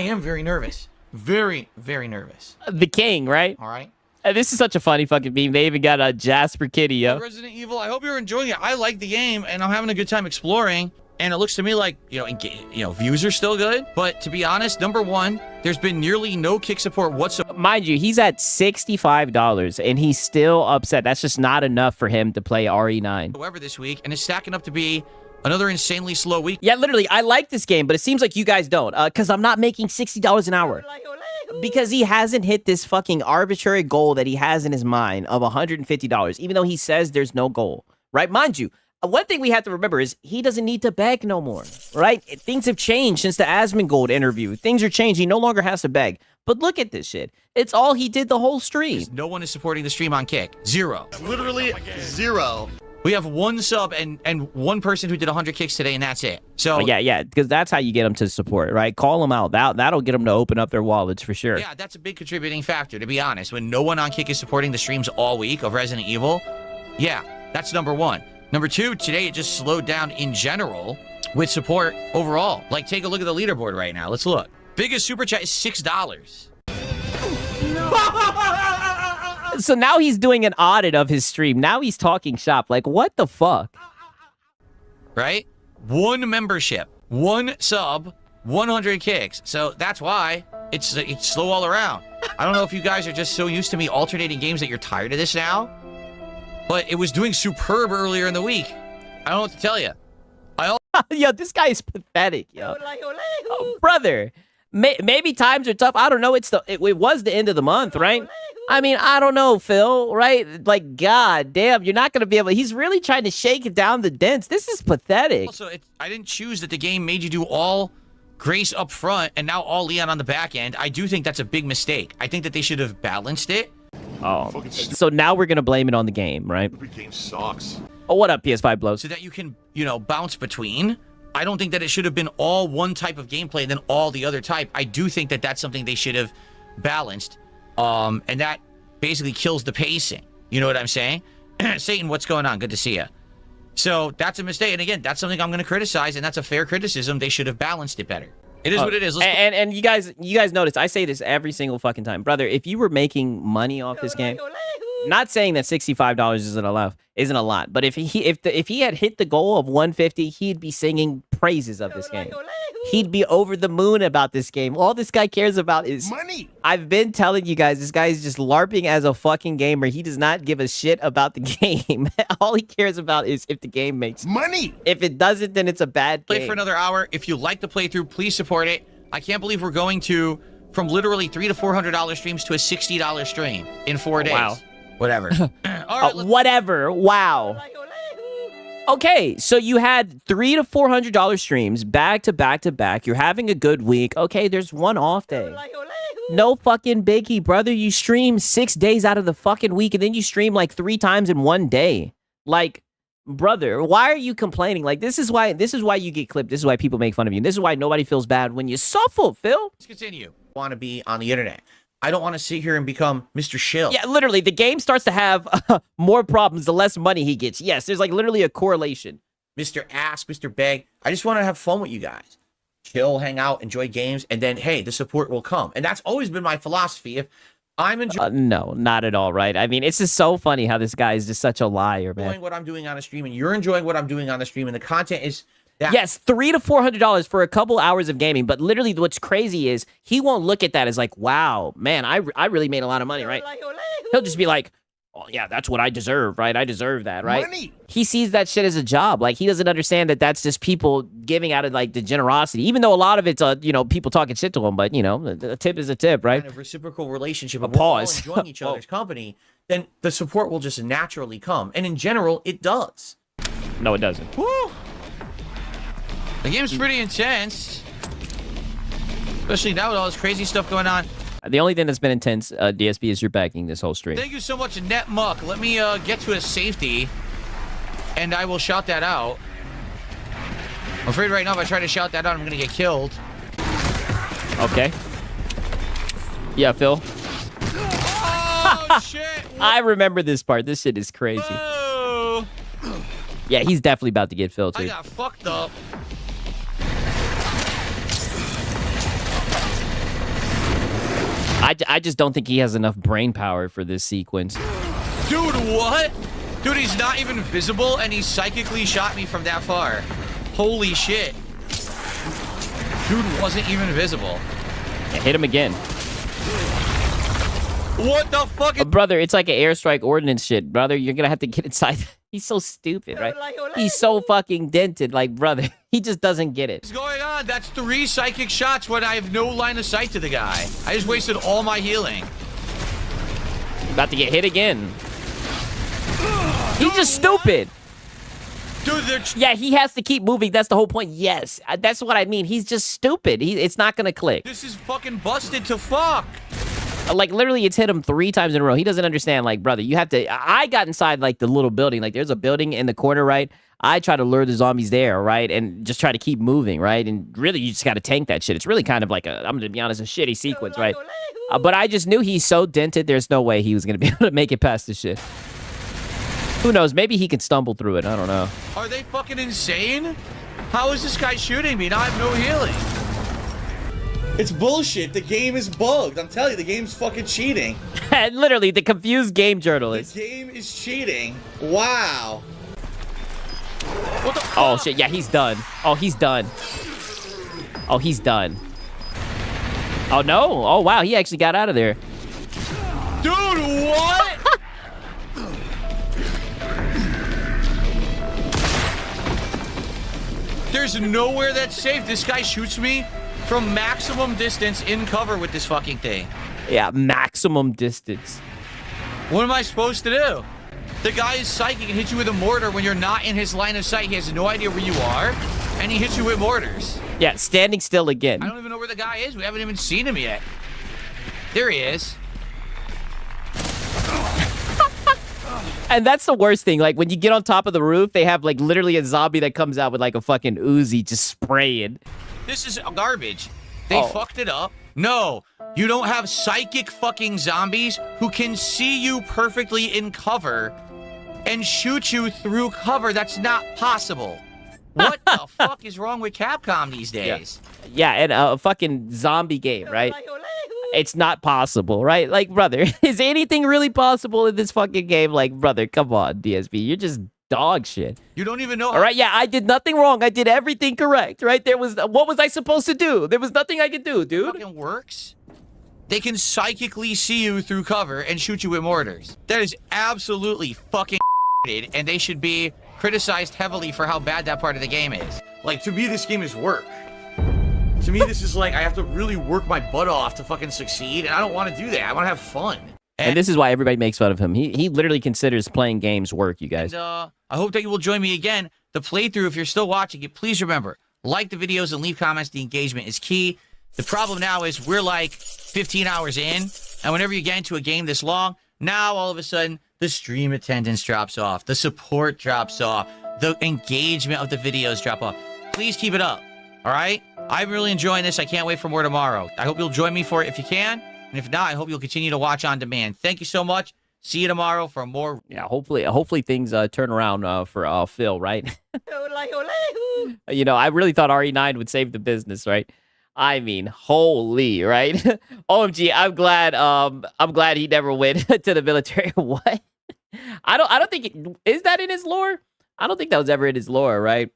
am very nervous. Very, very nervous. The king, right? All right. This is such a funny fucking meme. They even got a Jasper Kitty, yo. Resident Evil, I hope you're enjoying it. I like the game, and I'm having a good time exploring. And it looks to me like, views are still good. But to be honest, number one, there's been nearly no kick support whatsoever. Mind you, he's at $65, and he's still upset. That's just not enough for him to play RE9. However, this week, and it's stacking up to be another insanely slow week. Yeah, literally, I like this game, but it seems like you guys don't, because I'm not making $60 an hour. Because he hasn't hit this fucking arbitrary goal that he has in his mind of $150, even though he says there's no goal, right? Mind you, one thing we have to remember is he doesn't need to beg no more, right? Things have changed since the Asmongold interview. Things are changing. He no longer has to beg. But look at this shit. It's all he did the whole stream. No one is supporting the stream on Kick. Zero. Literally zero. We have one sub and one person who did 100 kicks today, and that's it. So yeah, because that's how you get them to support, right? Call them out. That'll get them to open up their wallets for sure. yeah, that's a big contributing factor, to be honest. When no one on Kick is supporting the streams all week of Resident Evil, yeah, that's number one. Number two, today it just slowed down in general with support overall. Like, take a look at the leaderboard right now. Let's look. Biggest super chat is $6. So now he's doing an audit of his stream. Now he's talking shop. Like, what the fuck? Right? One membership, one sub, 100 kicks. So that's why it's slow all around. I don't know if you guys are just so used to me alternating games that you're tired of this now, but it was doing superb earlier in the week. I don't know what to tell you. Yo, this guy is pathetic, yo. Oh, brother, maybe times are tough. I don't know. It was the end of the month, right? I mean, I don't know, Phil, right? Like, god damn, you're not going to be able... He's really trying to shake down the dents. This is pathetic. Also, I didn't choose that the game made you do all Grace up front and now all Leon on the back end. I do think that's a big mistake. I think that they should have balanced it. Oh, so now we're going to blame it on the game, right? The game sucks. Oh, what up, PS5 blows? So that you can, bounce between. I don't think that it should have been all one type of gameplay and then all the other type. I do think that that's something they should have balanced. And that basically kills the pacing. You know what I'm saying? Satan, what's going on? Good to see you. So that's a mistake. And again, that's something I'm going to criticize, and that's a fair criticism. They should have balanced it better. It is what it is. And you guys notice, I say this every single fucking time. Brother, if you were making money off this game, not saying that $65 isn't a lot, but if he had hit the goal of 150, he'd be singing praises of this game. He'd be over the moon about this game. All this guy cares about is money. I've been telling you guys, this guy is just LARPing as a fucking gamer. He does not give a shit about the game. All he cares about is if the game makes money. If it doesn't, then it's a bad game. Play for another hour. If you like the playthrough, please support it. I can't believe we're going from literally $300 to $400 streams to a $60 stream in 4 days. Wow. Whatever. All right, whatever. Wow. Okay, so you had $300 to $400 streams back to back to back. You're having a good week. Okay, there's one off day. No fucking biggie, brother. You stream 6 days out of the fucking week, and then you stream like 3 times in one day. Like, brother, why are you complaining? Like, this is why you get clipped. This is why people make fun of you. This is why nobody feels bad when you suffer, Phil. Let's continue. Want to be on the internet. I don't want to sit here and become Mr. Shill. Yeah, literally, the game starts to have more problems the less money he gets. Yes, there's like literally a correlation. Mr. Ask, Mr. Beg. I just want to have fun with you guys. Chill, hang out, enjoy games, and then, hey, the support will come. And that's always been my philosophy. If I'm enjoying... no, not at all, right? I mean, it's just so funny how this guy is just such a liar, man. Enjoying what I'm doing on the stream, and you're enjoying what I'm doing on the stream, and the content is... Yes, $300 to $400 for a couple hours of gaming, but literally what's crazy is he won't look at that as like, wow, man, I really made a lot of money, right? He'll just be like, oh yeah, that's what I deserve, right? I deserve that, right? Money. He sees that shit as a job. Like, he doesn't understand that that's just people giving out of like the generosity, even though a lot of it's people talking shit to him, but a tip is a tip, right? Kind of reciprocal relationship. A pause. We're all enjoying each other's company, then the support will just naturally come, and in general, it does. No, it doesn't. Woo! The game's pretty intense, especially now with all this crazy stuff going on. The only thing that's been intense, DSP, is you're backing this whole stream. Thank you so much, NetMuck. Let me get to a safety, and I will shout that out. I'm afraid right now if I try to shout that out, I'm going to get killed. Okay. Yeah, Phil. Oh, shit. I remember this part. This shit is crazy. Whoa. Yeah, he's definitely about to get filtered. I got fucked up. I just don't think he has enough brain power for this sequence. Dude, what? Dude, he's not even visible, and he psychically shot me from that far. Holy shit. Dude wasn't even visible. Yeah, hit him again. What the fuck? Brother, it's like an airstrike ordnance shit. Brother, you're going to have to get inside. He's so stupid, right? He's so fucking dented. Like, brother, he just doesn't get it. What's going on? on, that's 3 psychic shots when I have no line of sight to the guy. I just wasted all my healing. About to get hit again. He's just stupid. Dude, yeah, he has to keep moving. That's the whole point. Yes, that's what I mean. He's just stupid. It's not gonna click. This is fucking busted to fuck. Like, literally, it's hit him 3 times in a row. He doesn't understand. Like, brother, you have to... I got inside, like, the little building. Like, there's a building in the corner, right? I try to lure the zombies there, right? And just try to keep moving, right? And really, you just got to tank that shit. It's really kind of like a... I'm going to be honest, a shitty sequence, right? But I just knew he's so dented, there's no way he was going to be able to make it past this shit. Who knows? Maybe he can stumble through it. I don't know. Are they fucking insane? How is this guy shooting me? Now I have no healing. It's bullshit. The game is bugged. I'm telling you, the game's fucking cheating. Literally, the confused game journalist. The game is cheating. Wow. What the fuck? Oh, shit. Yeah, he's done. Oh, he's done. Oh, he's done. Oh, no. Oh, wow. He actually got out of there. Dude, what? There's nowhere that's safe. This guy shoots me from maximum distance in cover with this fucking thing. Yeah, maximum distance. What am I supposed to do? The guy is psychic and hits you with a mortar when you're not in his line of sight. He has no idea where you are, and he hits you with mortars. Yeah, standing still again. I don't even know where the guy is. We haven't even seen him yet. There he is. And that's the worst thing. Like, when you get on top of the roof, they have, like, literally a zombie that comes out with, like, a fucking Uzi just spraying. This is garbage. They fucked it up. No, you don't have psychic fucking zombies who can see you perfectly in cover and shoot you through cover. That's not possible. What the fuck is wrong with Capcom these days? Yeah, and a fucking zombie game, right? It's not possible, right? Like, brother, is anything really possible in this fucking game? Like, brother, come on, DSP. You're just dog shit. You don't even know. All right, yeah, I did nothing wrong. I did everything correct, right? What was I supposed to do? There was nothing I could do, dude. It fucking works. They can psychically see you through cover and shoot you with mortars. That is absolutely fucking and they should be criticized heavily for how bad that part of the game is. Like, to me, this game is work. To me, this is like, I have to really work my butt off to fucking succeed, and I don't want to do that. I want to have fun. And this is why everybody makes fun of him. He literally considers playing games work, you guys. And, I hope that you will join me again. The playthrough, if you're still watching it, please remember, like the videos and leave comments. The engagement is key. The problem now is we're like 15 hours in, and whenever you get into a game this long, now all of a sudden, the stream attendance drops off. The support drops off. The engagement of the videos drop off. Please keep it up, all right? I'm really enjoying this. I can't wait for more tomorrow. I hope you'll join me for it if you can. And if not, I hope you'll continue to watch on demand. Thank you so much. See you tomorrow for more. Yeah, hopefully things turn around for Phil, right? You know, I really thought RE9 would save the business, right? I mean, holy, right? OMG, I'm glad he never went to the military. What? I don't think is that in his lore? I don't think that was ever in his lore, right?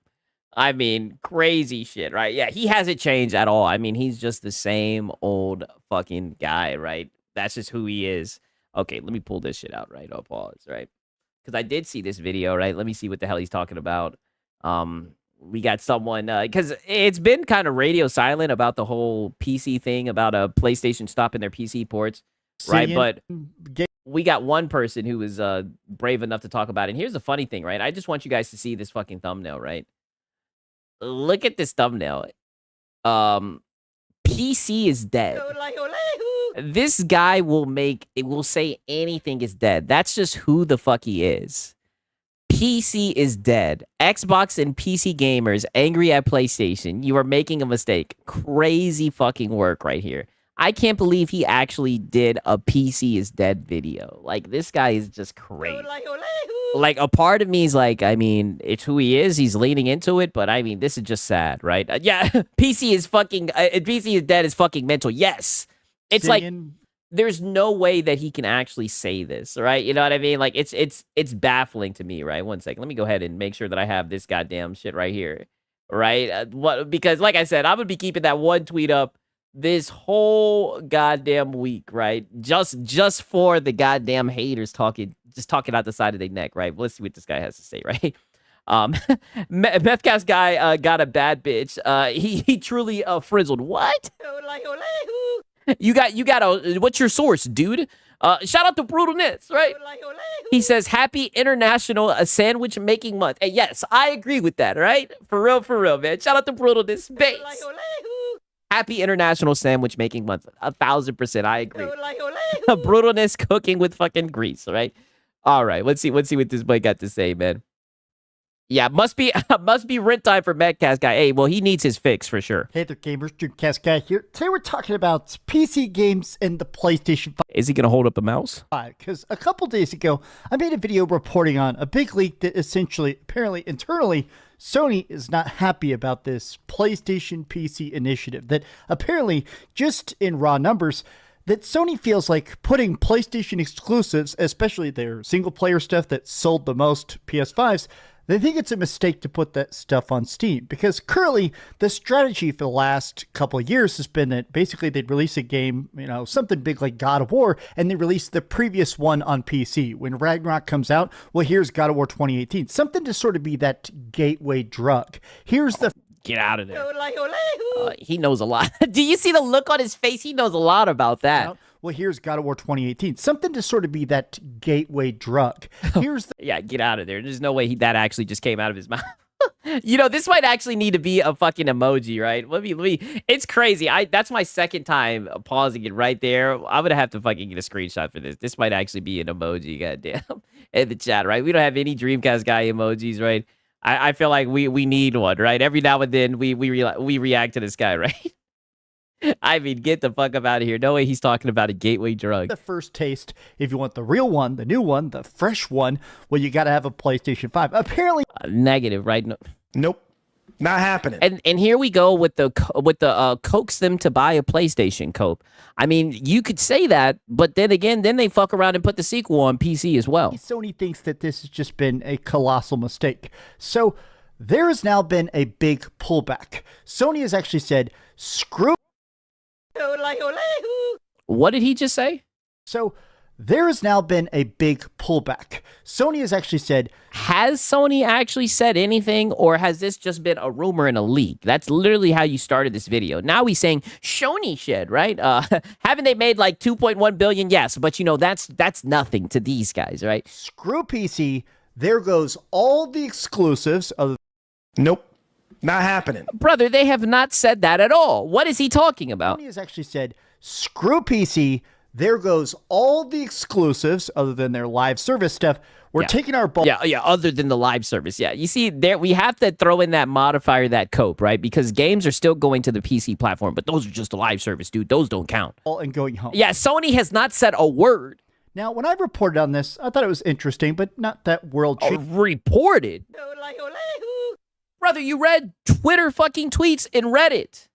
I mean, crazy shit, right? Yeah, he hasn't changed at all. I mean, he's just the same old fucking guy, right? That's just who he is. Okay, let me pull this shit out, right? I'll pause, right? Because I did see this video, right? Let me see what the hell he's talking about. We got someone, because it's been kind of radio silent about the whole PC thing, about a PlayStation stopping their PC ports, right? But we got one person who was brave enough to talk about it. And here's the funny thing, right? I just want you guys to see this fucking thumbnail, right? Look at this thumbnail. PC is dead. This guy will say anything is dead. That's just who the fuck he is. PC is dead. Xbox and PC gamers angry at PlayStation. You are making a mistake. Crazy fucking work right here. I can't believe he actually did a PC is dead video. Like, this guy is just crazy. Like, a part of me is like, I mean, it's who he is. He's leaning into it, but I mean, this is just sad, right? Yeah, PC is fucking, PC is dead is fucking mental. Yes. It's like, there's no way that he can actually say this, right? You know what I mean? Like, it's baffling to me, right? One second. Let me go ahead and make sure that I have this goddamn shit right here, right? Because, like I said, I'm going to be keeping that one tweet up this whole goddamn week, right? Just for the goddamn haters talking out the side of their neck, right? Let's see what this guy has to say, right? Methcast guy got a bad bitch. He truly frizzled. What? You got a, what's your source, dude? Shout out to Brutalness, right? He says, happy International Sandwich Making Month. And yes, I agree with that, right? For real, man. Shout out to Brutalness. Base. Happy International Sandwich Making Month. 1,000%. I agree. Brutalness cooking with fucking grease, right? All right, let's see what this boy got to say, man. Yeah, must be rent time for Metcast guy. Hey, well, he needs his fix for sure. Hey there, gamers. Dreamcast Guy here. Today we're talking about PC games and the PlayStation 5. Is he going to hold up a mouse? Because a couple days ago, I made a video reporting on a big leak that essentially, apparently, internally, Sony is not happy about this PlayStation PC initiative. That apparently, just in raw numbers, that Sony feels like putting PlayStation exclusives, especially their single-player stuff that sold the most PS5s, they think it's a mistake to put that stuff on Steam, because currently the strategy for the last couple of years has been that basically they'd release a game, something big like God of War, and they release the previous one on PC. When Ragnarok comes out, well, here's God of War 2018. Something to sort of be that gateway drug. Here's the... Get out of there. He knows a lot. Do you see the look on his face? He knows a lot about that. Well, here's God of War 2018. Something to sort of be that gateway drug. Here's the... Yeah, get out of there. There's no way that actually just came out of his mouth. This might actually need to be a fucking emoji, right? Let me. It's crazy. That's my second time pausing it right there. I'm gonna have to fucking get a screenshot for this. This might actually be an emoji, goddamn, in the chat, right? We don't have any Dreamcast guy emojis, right? I feel like we need one, right? Every now and then we react to this guy, right? I mean, get the fuck up out of here. No way he's talking about a gateway drug. The first taste, if you want the real one, the new one, the fresh one, well, you got to have a PlayStation 5. Apparently... negative, right? No. Nope. Not happening. And here we go with the coax them to buy a PlayStation cope. I mean, you could say that, but then again, then they fuck around and put the sequel on PC as well. Sony thinks that this has just been a colossal mistake. So there has now been a big pullback. Sony has actually said, screw... What did he just say? So there has now been a big pullback. Sony has actually said... Has Sony actually said anything, or has this just been a rumor and a leak? That's literally how you started this video. Now he's saying Sony shit, right? Haven't they made like 2.1 billion? Yes, but that's nothing to these guys, right? Screw PC. There goes all the exclusives of... Nope. Not happening. Brother, they have not said that at all. What is he talking about? Sony has actually said, screw PC. There goes all the exclusives other than their live service stuff. We're taking our ball. Yeah, other than the live service. Yeah, you see, there we have to throw in that modifier, that cope, right? Because games are still going to the PC platform, but those are just a live service, dude. Those don't count. And going home. Yeah, Sony has not said a word. Now, when I reported on this, I thought it was interesting, but not that world-changing. Reported? Brother, you read Twitter fucking tweets and Reddit.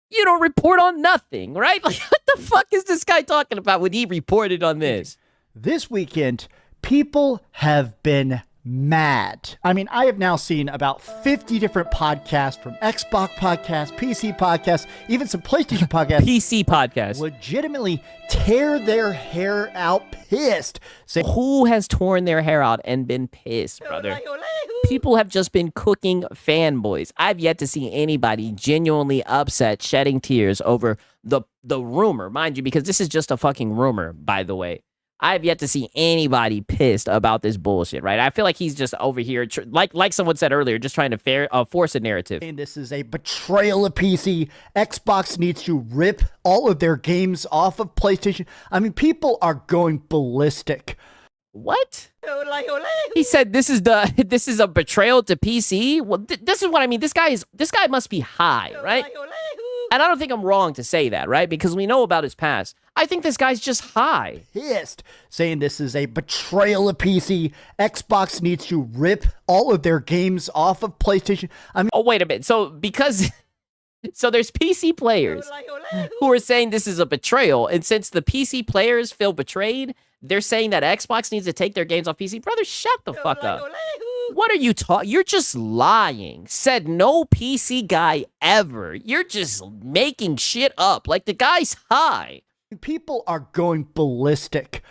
You don't report on nothing, right? Like, what the fuck is this guy talking about when he reported on this? This weekend, people have been mad. I mean, I have now seen about 50 different podcasts, from Xbox podcasts, PC podcasts, even some PlayStation podcasts. PC podcasts. Legitimately tear their hair out pissed. Say, who has torn their hair out and been pissed, brother? People have just been cooking fanboys. I've yet to see anybody genuinely upset, shedding tears over the rumor. Mind you, because this is just a fucking rumor, by the way. I've yet to see anybody pissed about this bullshit, right? I feel like he's just over here, like someone said earlier, just trying to force a narrative. And this is a betrayal of PC. Xbox needs to rip all of their games off of PlayStation. I mean, people are going ballistic. What? He said this is a betrayal to PC. Well, this is what I mean. This guy must be high, right? And I don't think I'm wrong to say that, right? Because we know about his past. I think this guy's just high. Pissed, saying this is a betrayal of PC. Xbox needs to rip all of their games off of PlayStation. I mean, oh, wait a minute. So there's PC players who are saying this is a betrayal, and since the PC players feel betrayed, they're saying that Xbox needs to take their games off PC. Brother, shut the fuck up. What are you talking? You're just lying. Said no PC guy ever. You're just making shit up. Like, the guy's high. People are going ballistic.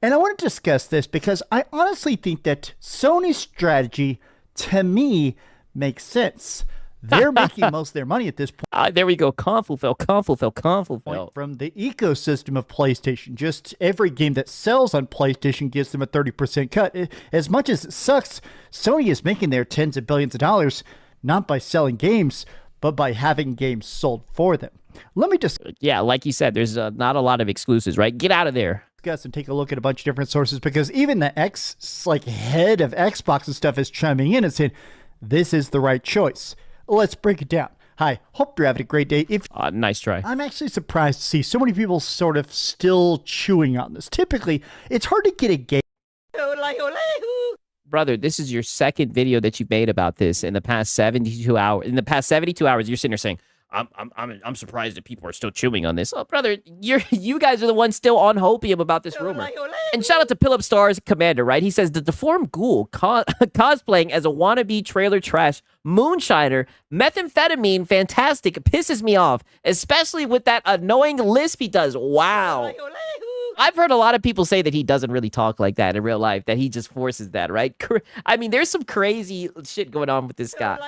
And I want to discuss this because I honestly think that Sony's strategy to me, makes sense. They're making most of their money at this point. There we go. Confulfil. From the ecosystem of PlayStation. Just every game that sells on PlayStation gives them a 30% cut. As much as it sucks, Sony is making their tens of billions of dollars, not by selling games, but by having games sold for them. Let me just... Yeah, like you said, there's not a lot of exclusives, right? Get out of there. Discuss and take a look at a bunch of different sources, because even the head of Xbox and stuff is chiming in and saying, this is the right choice. Let's break it down. Hi, hope you're having a great day. Nice try. I'm actually surprised to see so many people sort of still chewing on this. Typically, it's hard to get a game. Brother, this is your second video that you made about this in the past 72 hours. In the past 72 hours, you're sitting there saying, I'm surprised that people are still chewing on this. Oh, brother, you guys are the ones still on hopium about this rumor. And shout out to Philip Starr's Commander, right? He says the deformed ghoul cosplaying as a wannabe trailer trash moonshiner, methamphetamine, fantastic, pisses me off, especially with that annoying lisp he does. Wow. I've heard a lot of people say that he doesn't really talk like that in real life, that he just forces that, right? I mean, there's some crazy shit going on with this guy.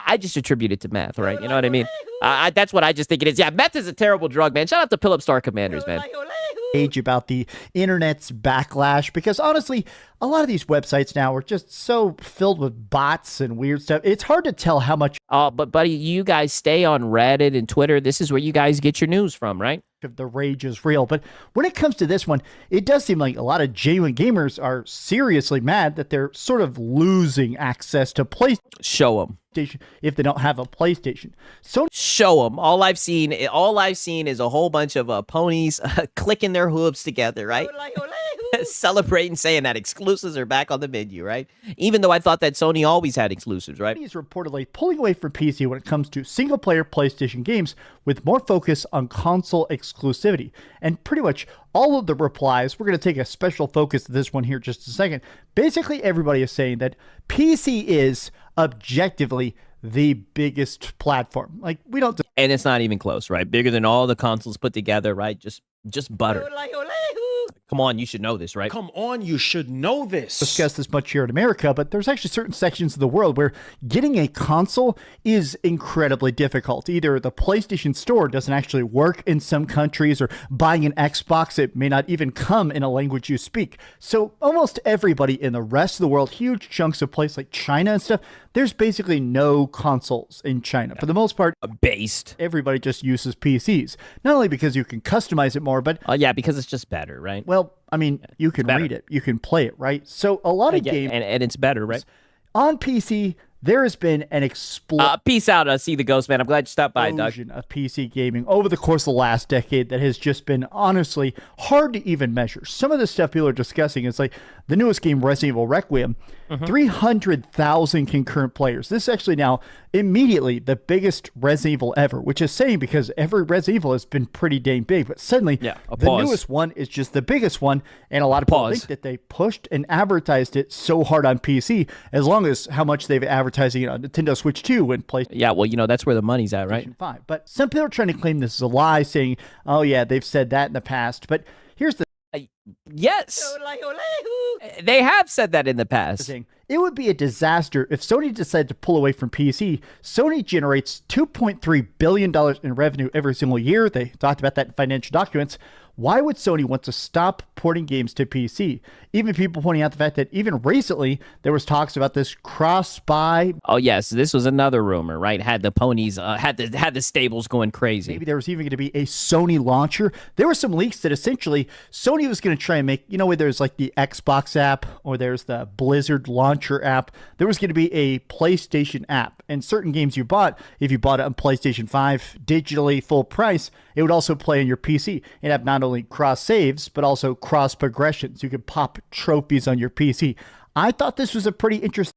I just attribute it to meth, right? You know what I mean? That's what I just think it is. Yeah, meth is a terrible drug, man. Shout out to Philip Star Commanders, man. Age about the internet's backlash, because honestly, a lot of these websites now are just so filled with bots and weird stuff. It's hard to tell how much. But buddy, you guys stay on Reddit and Twitter. This is where you guys get your news from, right? Of the rage is real. But when it comes to this one, it does seem like a lot of genuine gamers are seriously mad that they're sort of losing access to PlayStation. Show them. If they don't have a PlayStation. So show them. All I've seen is a whole bunch of ponies clicking their hooves together, right? Celebrating, saying that exclusives are back on the menu, right? Even though I thought that Sony always had exclusives, right? Sony is reportedly pulling away from PC when it comes to single-player PlayStation games, with more focus on console exclusivity. And pretty much all of the replies, we're going to take a special focus to this one here just a second. Basically, everybody is saying that PC is objectively the biggest platform. Like, we don't... And it's not even close, right? Bigger than all the consoles put together, right? Just butter. Come on, you should know this, right? Come on, you should know this. Discuss this much here in America, but there's actually certain sections of the world where getting a console is incredibly difficult. Either the PlayStation Store doesn't actually work in some countries, or buying an Xbox, it may not even come in a language you speak. So almost everybody in the rest of the world, huge chunks of places like China and stuff, there's basically no consoles in China. For the most part, based. Everybody just uses PCs. Not only because you can customize it more, but... yeah, because it's just better, right? Well, I mean, you can read it. You can play it, right? So a lot of games... And it's better, right? On PC, there has been an explosion. Peace out, See the Ghost, man. I'm glad you stopped by, Doug. Of PC gaming over the course of the last decade that has just been, honestly, hard to even measure. Some of the stuff people are discussing is like the newest game, Resident Evil Requiem, 300,000 concurrent players. This is actually now immediately the biggest Resident Evil ever, which is saying because every Resident Evil has been pretty dang big, but suddenly the newest one is just the biggest one, and a lot of people think that they pushed and advertised it so hard on PC, as long as how much they've advertising it on Nintendo Switch 2 and PlayStation. Yeah, well, you know, that's where the money's at, right? 5. But some people are trying to claim this is a lie, saying, oh yeah, they've said that in the past, but here's the... Yes, they have said that in the past. It would be a disaster if Sony decided to pull away from PC. Sony generates $2.3 billion in revenue every single year. They talked about that in financial documents. Why would Sony want to stop porting games to PC? Even people pointing out the fact that even recently there was talks about this cross-buy. Oh yes, this was another rumor, right? Had the ponies, had the stables going crazy. Maybe there was even going to be a Sony launcher. There were some leaks that essentially Sony was going to try and make, you know, where there's like the Xbox app or there's the Blizzard launcher app. There was going to be a PlayStation app, and certain games you bought, if you bought it on PlayStation 5 digitally full price, it would also play on your PC and have not only cross saves, but also cross progressions. You could pop trophies on your PC. I thought this was a pretty interesting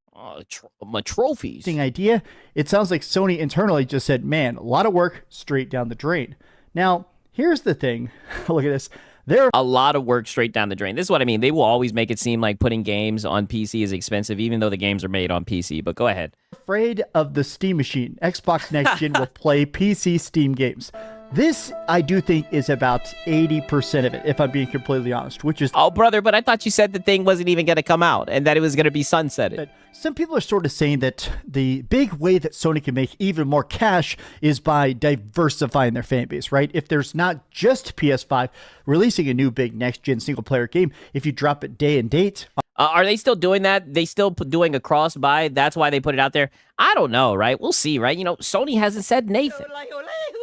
trophies idea. It sounds like Sony internally just said, man, a lot of work straight down the drain. Now, here's the thing. Look at this. There are a lot of work straight down the drain. This is what I mean. They will always make it seem like putting games on PC is expensive, even though the games are made on PC. But go ahead. Afraid of the Steam machine. Xbox Next Gen will play PC Steam games. This, I do think, is about 80% of it, if I'm being completely honest, which is... Oh, brother, but I thought you said the thing wasn't even going to come out and that it was going to be sunsetted. Some people are sort of saying that the big way that Sony can make even more cash is by diversifying their fan base, right? If there's not just PS5 releasing a new big next-gen single-player game, if you drop it day and date... Are they still doing that? They still doing a cross-buy? That's why they put it out there? I don't know, right? We'll see, right? You know, Sony hasn't said Nathan.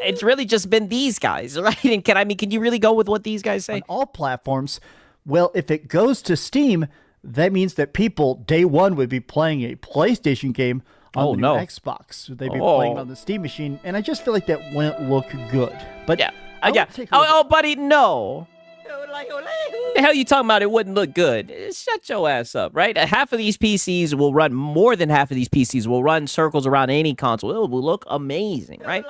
It's really just been these guys, right? And can you really go with what these guys say? On all platforms, well, if it goes to Steam, that means that people, day one, would be playing a PlayStation game on the new Xbox. They'd be playing on the Steam machine, and I just feel like that wouldn't look good. But yeah. Oh, buddy, no. The hell you talking about? It wouldn't look good. Shut your ass up, right? Half of these PCs will run, more than half of these PCs will run circles around any console. It will look amazing, right?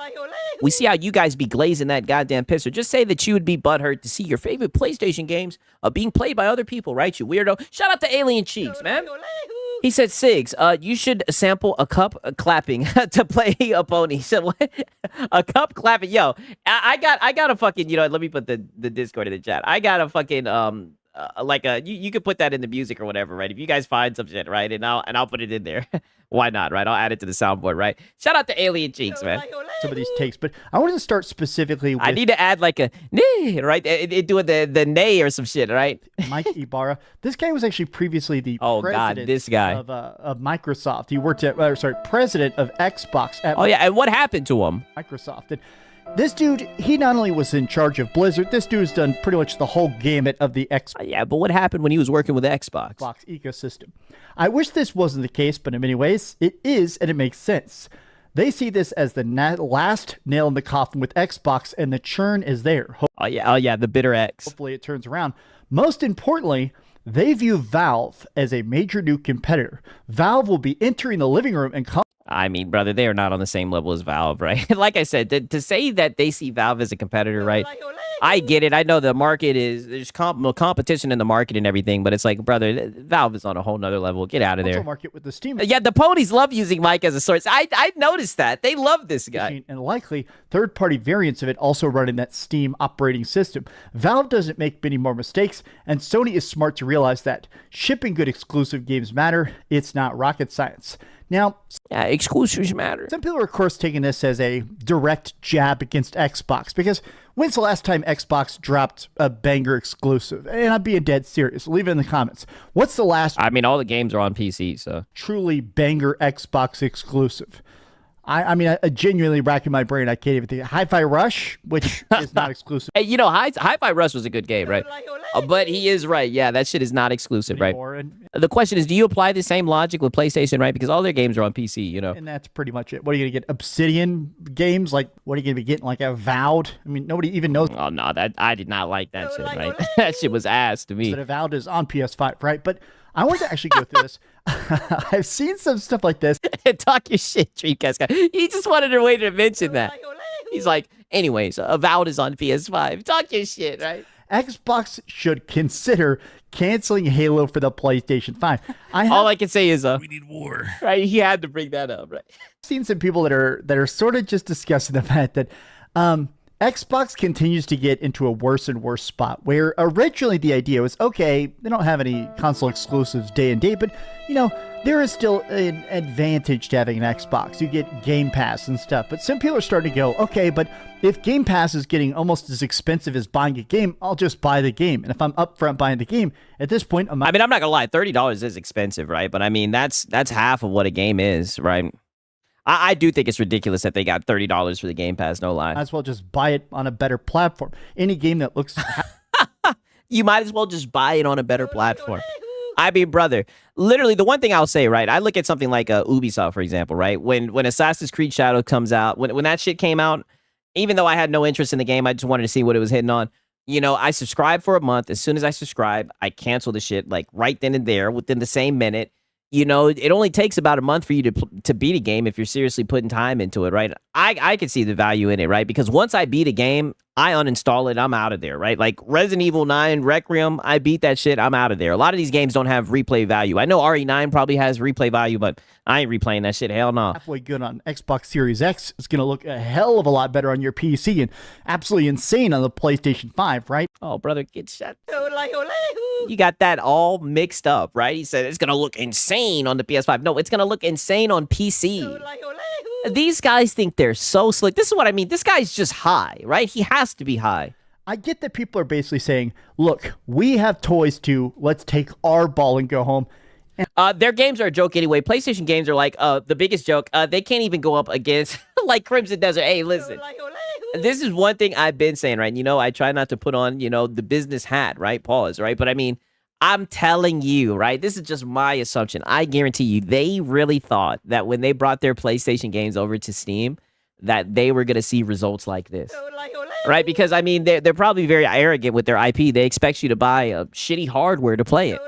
We see how you guys be glazing that goddamn pistol. Just say that you would be butthurt to see your favorite PlayStation games being played by other people, right? You weirdo. Shout out to Alien Cheeks, man. He said, Sigs, you should sample a cup clapping to play a pony. So what? A cup clapping. Yo, I got a fucking, let me put the Discord in the chat. I got a fucking, you could put that in the music or whatever, right? If you guys find some shit, right? And I'll put it in there. Why not, right? I'll add it to the soundboard, right? Shout out to Alien Cheeks, man. Some of these takes, but I wanted to start specifically with... I need to add like a nay, right? It doing the nay or some shit, right? Mike Ibarra. This guy was actually previously the president this guy. Of Microsoft. He worked at, president of Xbox at and what happened to him? Microsoft. And this dude, he not only was in charge of Blizzard, this dude's done pretty much the whole gamut of the Xbox. Yeah, but what happened when he was working with the Xbox ecosystem? I wish this wasn't the case, but in many ways, it is, and it makes sense. They see this as the last nail in the coffin with Xbox, and the churn is there. Oh yeah, the bitter X. Hopefully it turns around. Most importantly, they view Valve as a major new competitor. Valve will be entering the living room and... I mean, brother, they are not on the same level as Valve, right? Like I said, to say that they see Valve as a competitor, right? I get it. I know the market there's competition in the market and everything, but it's like, brother, Valve is on a whole nother level. Get out of there. Market with the Steam. Yeah, the ponies love using Mike as a source. I noticed that. They love this guy. And likely third-party variants of it also running that Steam operating system. Valve doesn't make many more mistakes, and Sony is smart to realize that. Shipping good exclusive games matter. It's not rocket science. Now, yeah, exclusives matter. Some people are, of course, taking this as a direct jab against Xbox, because when's the last time Xbox dropped a banger exclusive? And I'm being dead serious. Leave it in the comments. What's the last... I mean, all the games are on PC, so... truly banger Xbox exclusive? I mean, I genuinely racking my brain. I can't even think. Hi-Fi Rush, which is not exclusive. Hey, Hi-Fi Rush was a good game, right? But he is right. Yeah, that shit is not exclusive, right? The question is, do you apply the same logic with PlayStation, right? Because all their games are on PC, And that's pretty much it. What are you going to get? Obsidian games? Like, what are you going to be getting? Like Avowed? I mean, nobody even knows. Oh, no, I did not like that shit, right? That shit was ass to me. That Avowed is on PS5, right? But I want to actually go through this. I've seen some stuff like this. Talk your shit, Dreamcast Guy. He just wanted a way to mention that. He's like, anyways, Avowed is on PS5. Talk your shit, right? Xbox should consider canceling Halo for the PlayStation 5. All I can say is, we need war. Right? He had to bring that up, right? I've seen some people that are sort of just discussing the fact that Xbox continues to get into a worse and worse spot, where originally the idea was, okay, they don't have any console exclusives day and date, but, there is still an advantage to having an Xbox. You get Game Pass and stuff, but some people are starting to go, okay, but if Game Pass is getting almost as expensive as buying a game, I'll just buy the game. And if I'm upfront buying the game, at this point... I'm not going to lie, $30 is expensive, right? But I mean, that's half of what a game is, right? I do think it's ridiculous that they got $30 for the Game Pass, no lie. Might as well just buy it on a better platform. Any game that looks... You might as well just buy it on a better platform. I mean, brother, literally the one thing I'll say, right? I look at something like Ubisoft, for example, right? When Assassin's Creed Shadow comes out, when that shit came out, even though I had no interest in the game, I just wanted to see what it was hitting on. I subscribed for a month. As soon as I subscribe, I cancel the shit, like right then and there, within the same minute. you know, it only takes about a month for you to beat a game if you're seriously putting time into it, right? I could see the value in it, right? Because once I beat a game, I uninstall it, I'm out of there, right? Like Resident Evil 9 Requiem, I beat that shit, I'm out of there. A lot of these games don't have replay value. I know RE9 probably has replay value, but I ain't replaying that shit, hell no. Halfway good on Xbox Series X. It's going to look a hell of a lot better on your PC and absolutely insane on the PlayStation 5, right? Oh, brother, get shut. You got that all mixed up, right? He said it's going to look insane on the PS5. No, it's going to look insane on PC. These guys think they're so slick. This is what I mean. This guy's just high, right? He has to be high. I get that people are basically saying, look, we have toys too. Let's take our ball and go home. Their games are a joke anyway. PlayStation games are like the biggest joke. They can't even go up against like Crimson Desert. Hey, listen. This is one thing I've been saying, right? You know, I try not to put on, you know, the business hat, right? Pause, right? But I mean, I'm telling you, right? This is just my assumption. I guarantee you, they really thought that when they brought their PlayStation games over to Steam, that they were going to see results like this. Right? Because, I mean, they're probably very arrogant with their IP. They expect you to buy a shitty hardware to play it.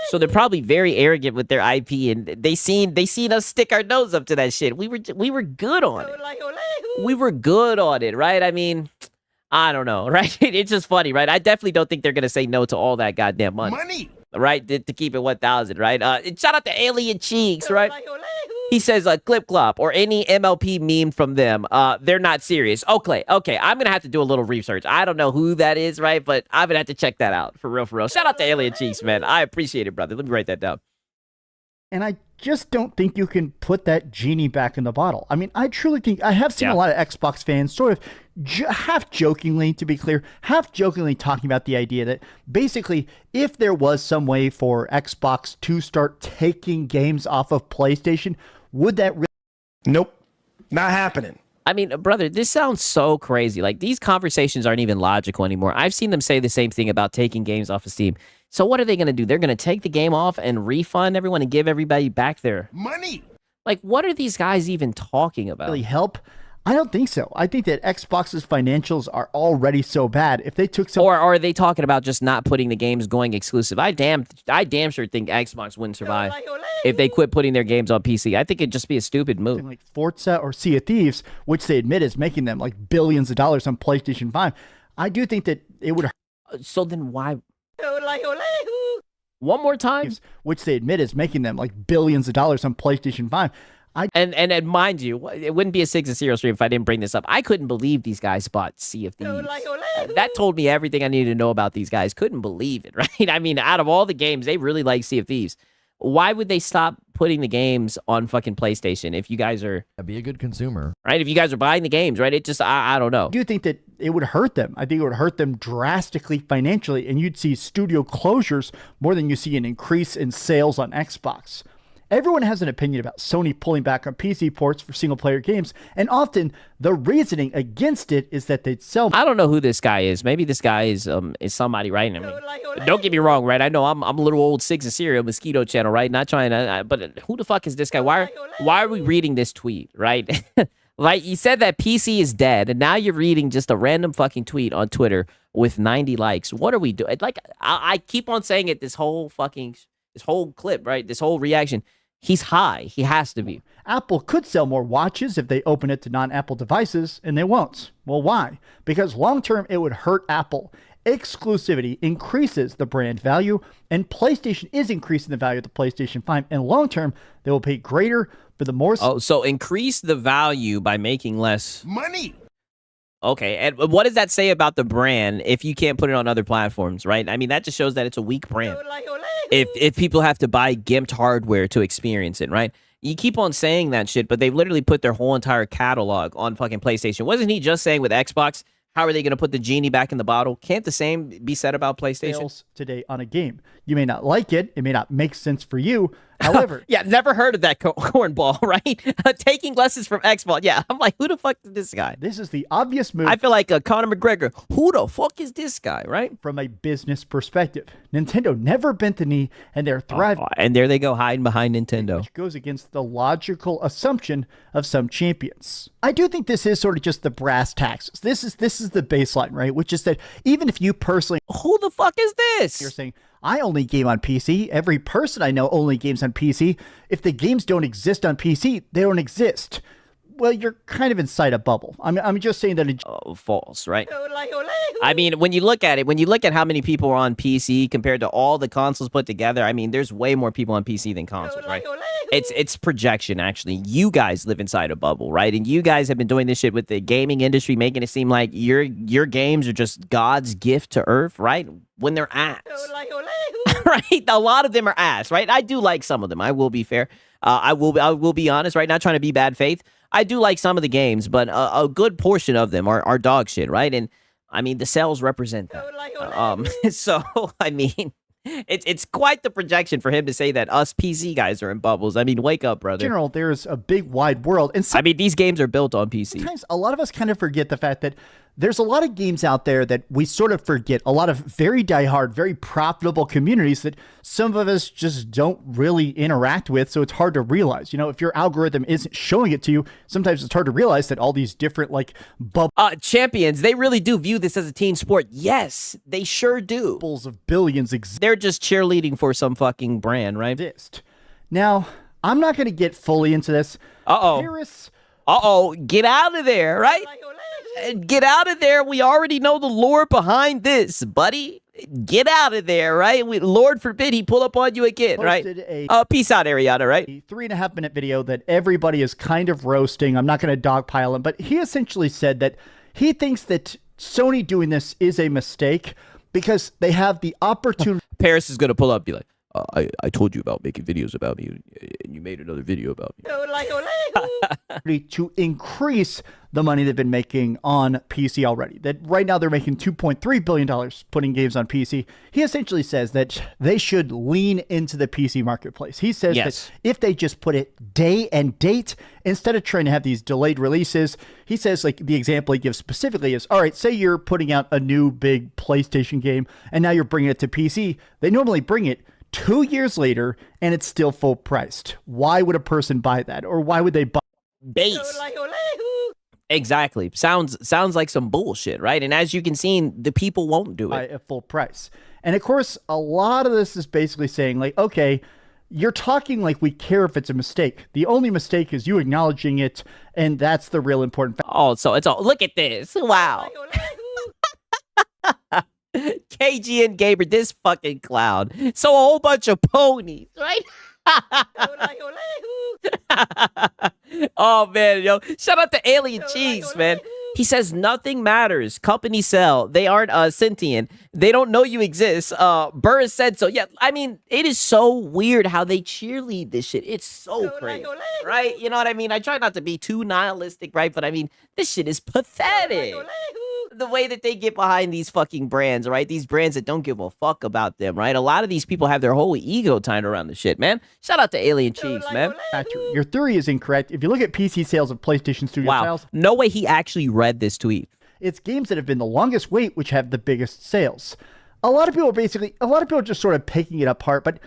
So they're probably very arrogant with their IP, and they seen us stick our nose up to that shit. We were good on it. We were good on it, right? I mean, I don't know, right? It's just funny, right? I definitely don't think they're gonna say no to all that goddamn money. Right? To keep it 1,000, right? Shout out to Alien Cheeks, right? He says, Clip Clop or any MLP meme from them, they're not serious. Okay, I'm going to have to do a little research. I don't know who that is, right? But I'm going to have to check that out, for real, for real. Shout out to Alien Cheeks, man. I appreciate it, brother. Let me write that down. And I just don't think you can put that genie back in the bottle. I mean, I truly think, I have seen a lot of Xbox fans sort of half jokingly, to be clear, half jokingly talking about the idea that basically if there was some way for Xbox to start taking games off of PlayStation, would that really? Nope, not happening. I mean, brother, this sounds so crazy. Like, these conversations aren't even logical anymore. I've seen them say the same thing about taking games off of Steam. So what are they going to do? They're going to take the game off and refund everyone and give everybody back their money. Like, what are these guys even talking about? Really help? I don't think so. I think that Xbox's financials are already so bad. If they took some, or are they talking about just not putting the games going exclusive? I damn sure think Xbox wouldn't survive if they quit putting their games on PC. I think it'd just be a stupid move. Like Forza or Sea of Thieves, which they admit is making them like billions of dollars on PlayStation 5. I do think that it would. So then why? One more time, which they admit is making them like billions of dollars on PlayStation 5. And mind you, it wouldn't be a 6-0 stream if I didn't bring this up. I couldn't believe these guys bought Sea of Thieves. That told me everything I needed to know about these guys. Couldn't believe it, right? I mean, out of all the games, they really like Sea of Thieves. Why would they stop putting the games on fucking PlayStation if you guys are... Be a good consumer. Right? If you guys are buying the games, right? It just, I don't know. I do think that it would hurt them. I think it would hurt them drastically financially, and you'd see studio closures more than you see an increase in sales on Xbox. Everyone has an opinion about Sony pulling back on PC ports for single-player games, and often the reasoning against it is that they'd sell. I don't know who this guy is. Maybe this guy is somebody, right? I mean, don't get me wrong, right? I know I'm a little old 6 and Serial Mosquito channel, right? Not trying to, but who the fuck is this guy? Why are we reading this tweet, right? Like, you said that PC is dead, and now you're reading just a random fucking tweet on Twitter with 90 likes. What are we doing? Like, I keep on saying it this whole clip, right? This whole reaction. He's high. He has to be. Apple could sell more watches if they open it to non-Apple devices, and they won't. Well, why? Because long-term, it would hurt Apple. Exclusivity increases the brand value, and PlayStation is increasing the value of the PlayStation 5. And long-term, they will pay greater for the more... Oh, so increase the value by making less... money. Okay, and what does that say about the brand if you can't put it on other platforms, right? I mean, that just shows that it's a weak brand. If people have to buy gimped hardware to experience it, right? You keep on saying that shit, but they've literally put their whole entire catalog on fucking PlayStation. Wasn't he just saying with Xbox, how are they going to put the genie back in the bottle? Can't the same be said about PlayStation? Sales today on a game. You may not like it. It may not make sense for you. However, yeah, never heard of that cornball, right? Taking lessons from Xbox. Yeah, I'm like, who the fuck is this guy? This is the obvious move. I feel like Conor McGregor. Who the fuck is this guy, right? From a business perspective, Nintendo never bent the knee, and they're thriving. And there they go, hiding behind Nintendo. Which goes against the logical assumption of some champions. I do think this is sort of just the brass taxes. This is the baseline, right? Which is that even if you personally... Who the fuck is this? You're saying, I only game on PC. Every person I know only games on PC. If the games don't exist on PC, they don't exist. Well, you're kind of inside a bubble. I'm just saying that false, right? I mean, when you look at it, when you look at how many people are on PC compared to all the consoles put together, I mean, there's way more people on PC than consoles, right? It's projection, actually. You guys live inside a bubble, right? And you guys have been doing this shit with the gaming industry, making it seem like your games are just God's gift to Earth, right? When they're ass. Right? A lot of them are ass, right? I do like some of them. I will be fair. I will be honest, right? Not trying to be bad faith. I do like some of the games, but a good portion of them are dog shit, right? And I mean, the sales represent that. So I mean, it's quite the projection for him to say that us PC guys are in bubbles. I mean, wake up, brother. In general, there's a big wide world, and I mean, these games are built on PC. Sometimes a lot of us kind of forget the fact that there's a lot of games out there that we sort of forget. A lot of very diehard, very profitable communities that some of us just don't really interact with, so it's hard to realize. You know, if your algorithm isn't showing it to you, sometimes it's hard to realize that all these different, like, champions, they really do view this as a team sport. Yes, they sure do. Bubbles of billions exist. They're just cheerleading for some fucking brand, right? Now, I'm not going to get fully into this. Get out of there, right? Get out of there. We already know the lore behind this, buddy. Get out of there, right? Lord forbid he pull up on you again, right? Peace out, Ariana, right? A 3.5-minute video that everybody is kind of roasting. I'm not going to dogpile him, but he essentially said that he thinks that Sony doing this is a mistake because they have the opportunity. Paris is going to pull up and be like, I told you about making videos about me, and you made another video about me. To increase the money they've been making on PC already. That right now they're making $2.3 billion putting games on PC. He essentially says that they should lean into the PC marketplace. He says that if they just put it day and date, instead of trying to have these delayed releases, he says, like, the example he gives specifically is, all right, say you're putting out a new big PlayStation game, and now you're bringing it to PC. They normally bring it 2 years later, and it's still full priced. Why would a person buy that? Or why would they buy base? Exactly. Sounds like some bullshit, right? And as you can see, the people won't do it at full price. And of course, a lot of this is basically saying, like, okay, you're talking like we care if it's a mistake. The only mistake is you acknowledging it, and that's the real important fact. Oh, so it's all, look at this. Wow. KG and Gamer, this fucking clown. So a whole bunch of ponies, right? Oh, man, yo. Shout out to Alien Cheese, man. He says nothing matters. Companies sell. They aren't sentient. They don't know you exist. Burris said so. Yeah, I mean, it is so weird how they cheerlead this shit. It's so crazy, right? You know what I mean? I try not to be too nihilistic, right? But I mean, this shit is pathetic. The way that they get behind these fucking brands, right? These brands that don't give a fuck about them, right? A lot of these people have their whole ego tied around the shit, man. Shout out to Alien Cheese, man. Your theory is incorrect. If you look at PC sales of PlayStation Studio sales, no way he actually read this tweet. It's games that have been the longest wait which have the biggest sales. A lot of people are just sort of picking it apart, but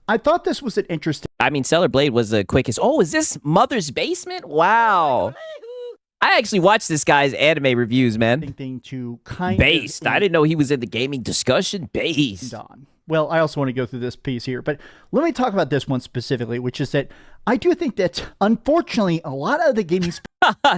I thought this was an interesting. I mean, Stellar Blade was the quickest. Oh, is this Mother's Basement? Wow. I actually watched this guy's anime reviews, man. Thing to kind Based. I didn't know he was in the gaming discussion. Based. Well, I also want to go through this piece here, but let me talk about this one specifically, which is that I do think that, unfortunately, a lot of the gaming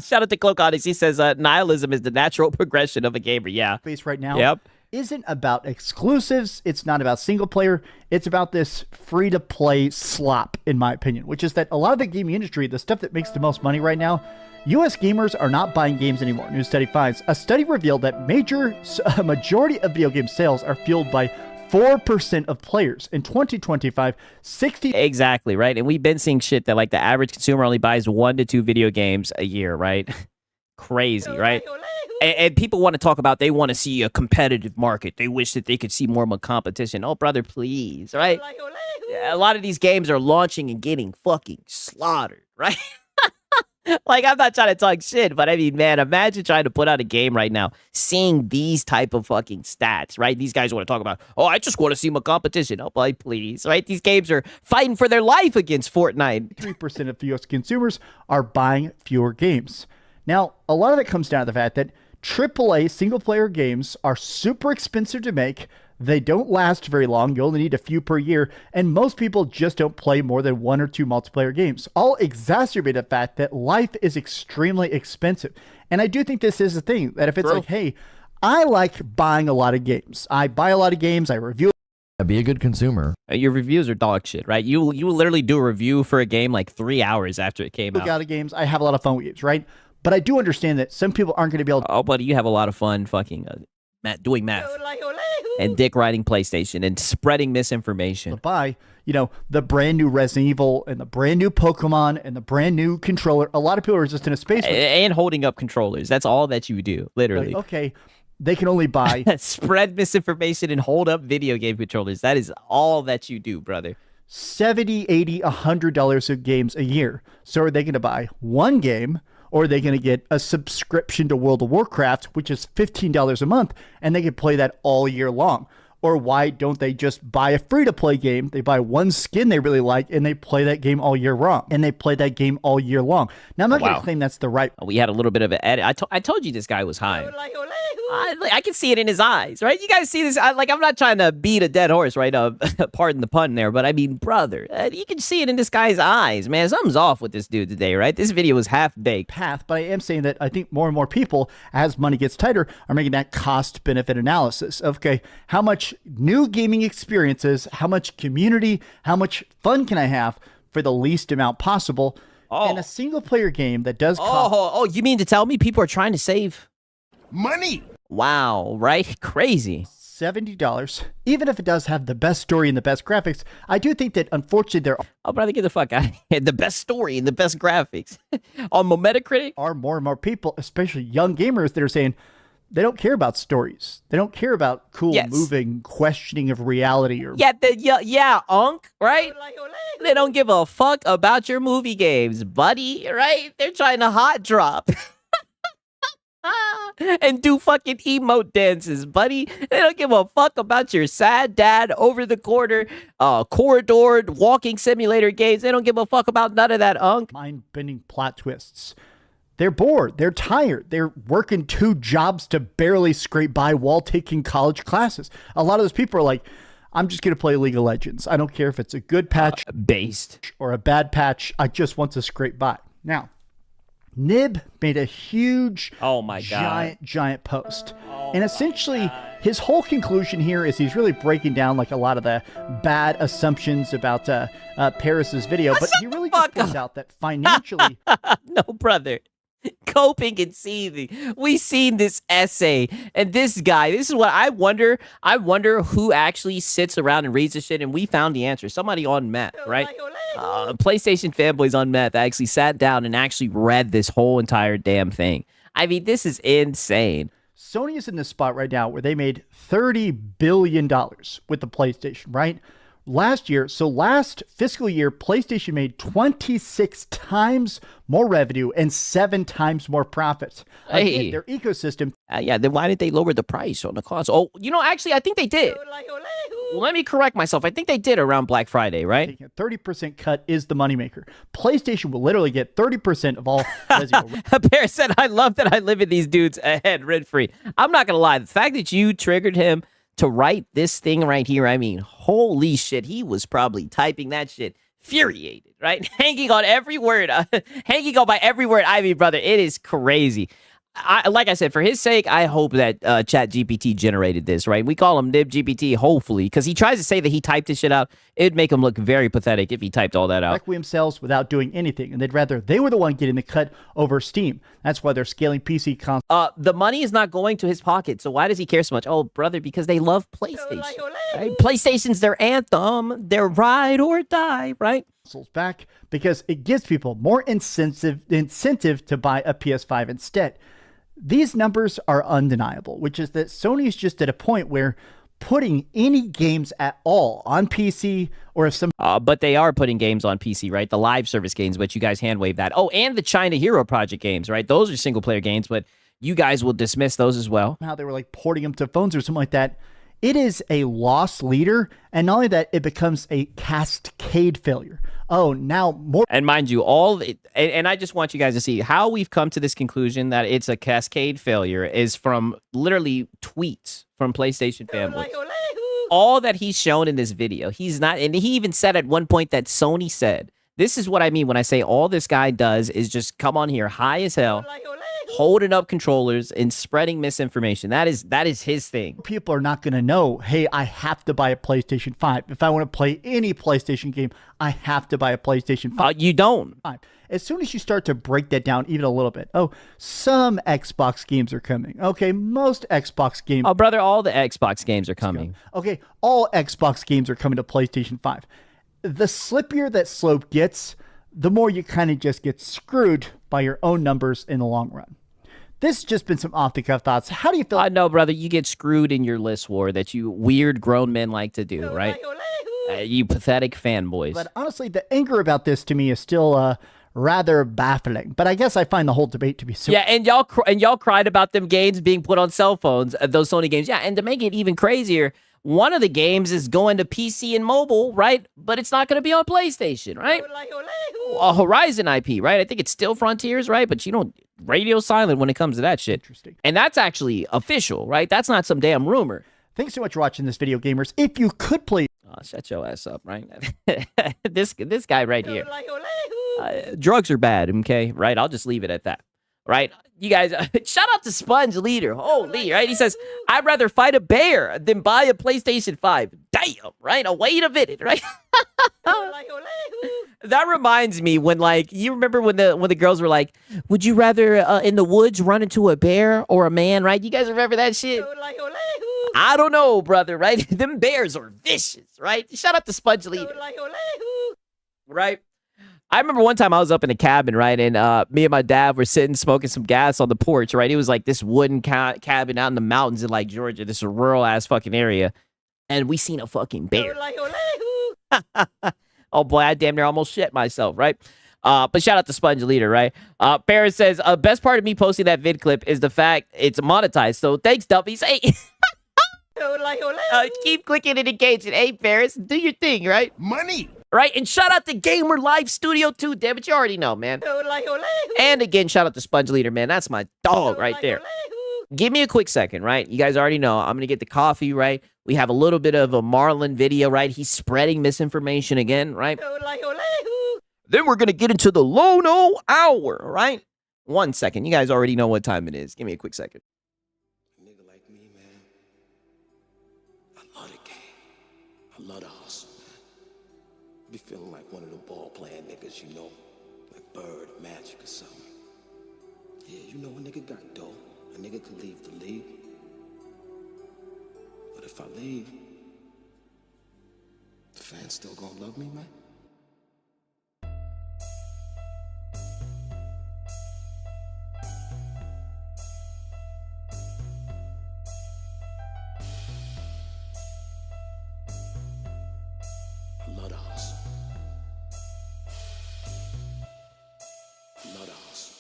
Shout out to Cloak Odyssey. He says nihilism is the natural progression of a gamer. Yeah. Space right now isn't about exclusives. It's not about single player. It's about this free-to-play slop, in my opinion, which is that a lot of the gaming industry, the stuff that makes the most money right now, U.S. gamers are not buying games anymore. New study finds. A study revealed that a majority of video game sales are fueled by 4% of players. In 2025, 60... Exactly, right? And we've been seeing shit that, like, the average consumer only buys 1 to 2 video games a year, right? Crazy, right? And people want to talk about, they want to see a competitive market. They wish that they could see more competition. Oh, brother, please, right? A lot of these games are launching and getting fucking slaughtered, right? Like, I'm not trying to talk shit, but I mean, man, imagine trying to put out a game right now, seeing these type of fucking stats, right? These guys want to talk about, oh, I just want to see my competition. Oh, boy, please, right? These games are fighting for their life against Fortnite. 3% of U.S. consumers are buying fewer games. Now, a lot of it comes down to the fact that AAA single-player games are super expensive to make. They don't last very long. You only need a few per year. And most people just don't play more than 1 or 2 multiplayer games. All exacerbate the fact that life is extremely expensive. And I do think this is a thing that if it's like, hey, I like buying a lot of games. I buy a lot of games. I review. Be a good consumer. Your reviews are dog shit, right? You literally do a review for a game like 3 hours after it came out. A lot of games. I have a lot of fun with games, right? But I do understand that some people aren't going to be able to. Oh, buddy, you have a lot of fun fucking doing math and dick riding PlayStation and spreading misinformation. Buy, the brand new Resident Evil and the brand new Pokemon and the brand new controller. A lot of people are just in a space. And holding up controllers. That's all that you do, literally. Like, okay. They can only buy spread misinformation and hold up video game controllers. That is all that you do, brother. $70, $80, $100 of games a year. So are they going to buy one game, or are they going to get a subscription to World of Warcraft, which is $15 a month, and they can play that all year long? Or why don't they just buy a free-to-play game? They buy one skin they really like, and they play that game all year long. Now, I'm not going to claim that's the right. We had a little bit of an edit. I told you this guy was high. I can see it in his eyes, right? You guys see this? I'm not trying to beat a dead horse, right? Pardon the pun there, but I mean, brother, you can see it in this guy's eyes, man. Something's off with this dude today, right? This video was half-baked. But I am saying that I think more and more people, as money gets tighter, are making that cost-benefit analysis. Okay, how much new gaming experiences, how much community, how much fun can I have for the least amount possible in a single-player game that does cost... You mean to tell me people are trying to save money? Wow, right? Crazy. $70, even if it does have the best story and the best graphics. I do think that, unfortunately, there Oh, brother, get the fuck out of here. The best story and the best graphics. On Metacritic? Are more and more people, especially young gamers, that are saying they don't care about stories. They don't care about cool, moving, questioning of reality. Or Unk, right? They don't give a fuck about your movie games, buddy, right? They're trying to hot drop. And do fucking emote dances, buddy. They don't give a fuck about your sad dad over the corridor walking simulator games. They don't give a fuck about none of that, Unk. Mind-bending plot twists. They're bored. They're tired. They're working 2 jobs to barely scrape by while taking college classes. A lot of those people are like, I'm just going to play League of Legends. I don't care if it's a good patch based or a bad patch. I just want to scrape by. Now, Nib made a huge, giant post. And essentially, his whole conclusion here is he's really breaking down like a lot of the bad assumptions about Paris's video. But he really just points out that financially... No, brother. Coping and seething. We seen this essay, and this guy, this is what I wonder who actually sits around and reads this shit, and we found the answer. Somebody on meth, right? PlayStation Fanboys on meth actually sat down and actually read this whole entire damn thing. I mean, this is insane. Sony is in this spot right now where they made $30 billion with the PlayStation, right? Last fiscal year, PlayStation made 26 times more revenue and 7 times more profits. Again, their ecosystem. Then why did they lower the price on the console? Oh, actually, I think they did. Let me correct myself. I think they did around Black Friday, right? Taking a 30% cut is the moneymaker. PlayStation will literally get 30% of all Resident Evil. Bear said, I love that I live in these dudes' head rent-free. I'm not going to lie. The fact that you triggered him to write this thing right here, I mean, holy shit, he was probably typing that shit infuriated, right? Hanging on every word, hanging on by every word. I mean, brother, it is crazy. Like I said, for his sake, I hope that ChatGPT generated this, right? We call him NibGPT, hopefully, because he tries to say that he typed this shit out. It'd make him look very pathetic if he typed all that out. Requiem sells without doing anything, and they'd rather they were the one getting the cut over Steam. That's why they're scaling PC consoles. The money is not going to his pocket, so why does he care so much? Oh, brother, because they love PlayStation. Right? PlayStation's their anthem, their ride or die, right? Back because it gives people more incentive to buy a PS5 instead. These numbers are undeniable, which is that Sony's just at a point where putting any games at all on PC or if some... but they are putting games on PC, right? The live service games, but you guys hand wave that. Oh, and the China Hero Project games, right? Those are single-player games, but you guys will dismiss those as well. How they were like porting them to phones or something like that. It is a lost leader, and not only that, it becomes a cascade failure. Oh, now more... And mind you, and I just want you guys to see how we've come to this conclusion that it's a cascade failure is from literally tweets from PlayStation Fanboys. all that he's shown in this video, he's not, and he even said at one point that Sony said, this is what I mean when I say all this guy does is just come on here high as hell, holding up controllers and spreading misinformation. That is his thing. People are not going to know, hey, I have to buy a PlayStation 5. If I want to play any PlayStation game, I have to buy a PlayStation 5. You don't. As soon as you start to break that down even a little bit, oh, some Xbox games are coming. Okay, most Xbox games. Oh, brother, all the Xbox games are coming. Okay, all Xbox games are coming to PlayStation 5. The slippier that slope gets, the more you kind of just get screwed by your own numbers in the long run. This has just been some off-the-cuff thoughts. How do you feel? I know, brother, you get screwed in your list war that you weird grown men like to do, right? You pathetic fanboys. But honestly, the anger about this to me is still rather baffling. But I guess I find the whole debate to be so. Yeah, and y'all cried about them games being put on cell phones, those Sony games. Yeah, and to make it even crazier, one of the games is going to PC and mobile, right? But it's not going to be on PlayStation, right? A Horizon IP, right? I think it's still Frontiers, right? But you don't radio silent when it comes to that shit. Interesting. And that's actually official, right? That's not some damn rumor. Thanks so much for watching this video, gamers. If you could please. Oh, shut your ass up, right? this guy right here. Drugs are bad, okay? Right? I'll just leave it at that. Right? You guys, shout out to Sponge Leader. Holy, right? He says, I'd rather fight a bear than buy a PlayStation 5. Damn, right? Oh, wait a minute, right? That reminds me when, like, you remember when the girls were like, would you rather in the woods run into a bear or a man, right? You guys remember that shit? I don't know, brother, right? Them bears are vicious, right? Shout out to Sponge Leader. Right? I remember one time I was up in a cabin, right? And me and my dad were sitting smoking some gas on the porch, right? It was like this wooden cabin out in the mountains in like Georgia, this rural ass fucking area. And we seen a fucking bear. Oh boy, I damn near almost shit myself, right? But shout out to Sponge Leader, right? Paris says, best part of me posting that vid clip is the fact it's monetized. So thanks, Duppies. Hey. Keep clicking and engaging. Hey, Paris, do your thing, right? Money. Right? And shout out to Gamer Live Studio 2, damn it, you already know, man. And again, shout out to Sponge Leader, man. That's my dog right there. Give me a quick second, right? You guys already know. I'm going to get the coffee, right? We have a little bit of a Marlin video, right? He's spreading misinformation again, right? Then we're going to get into the Lono Hour, right? 1 second. You guys already know what time it is. Give me a quick second. Nigga like me, man. I love the game. I love the hustle, man. Be feeling like one of them ball playing niggas, you know, like Bird, Magic or something. Yeah, you know a nigga got dough. A nigga could leave the league. But if I leave, the fans still gonna love me, man? I love the hustle. I love the hustle.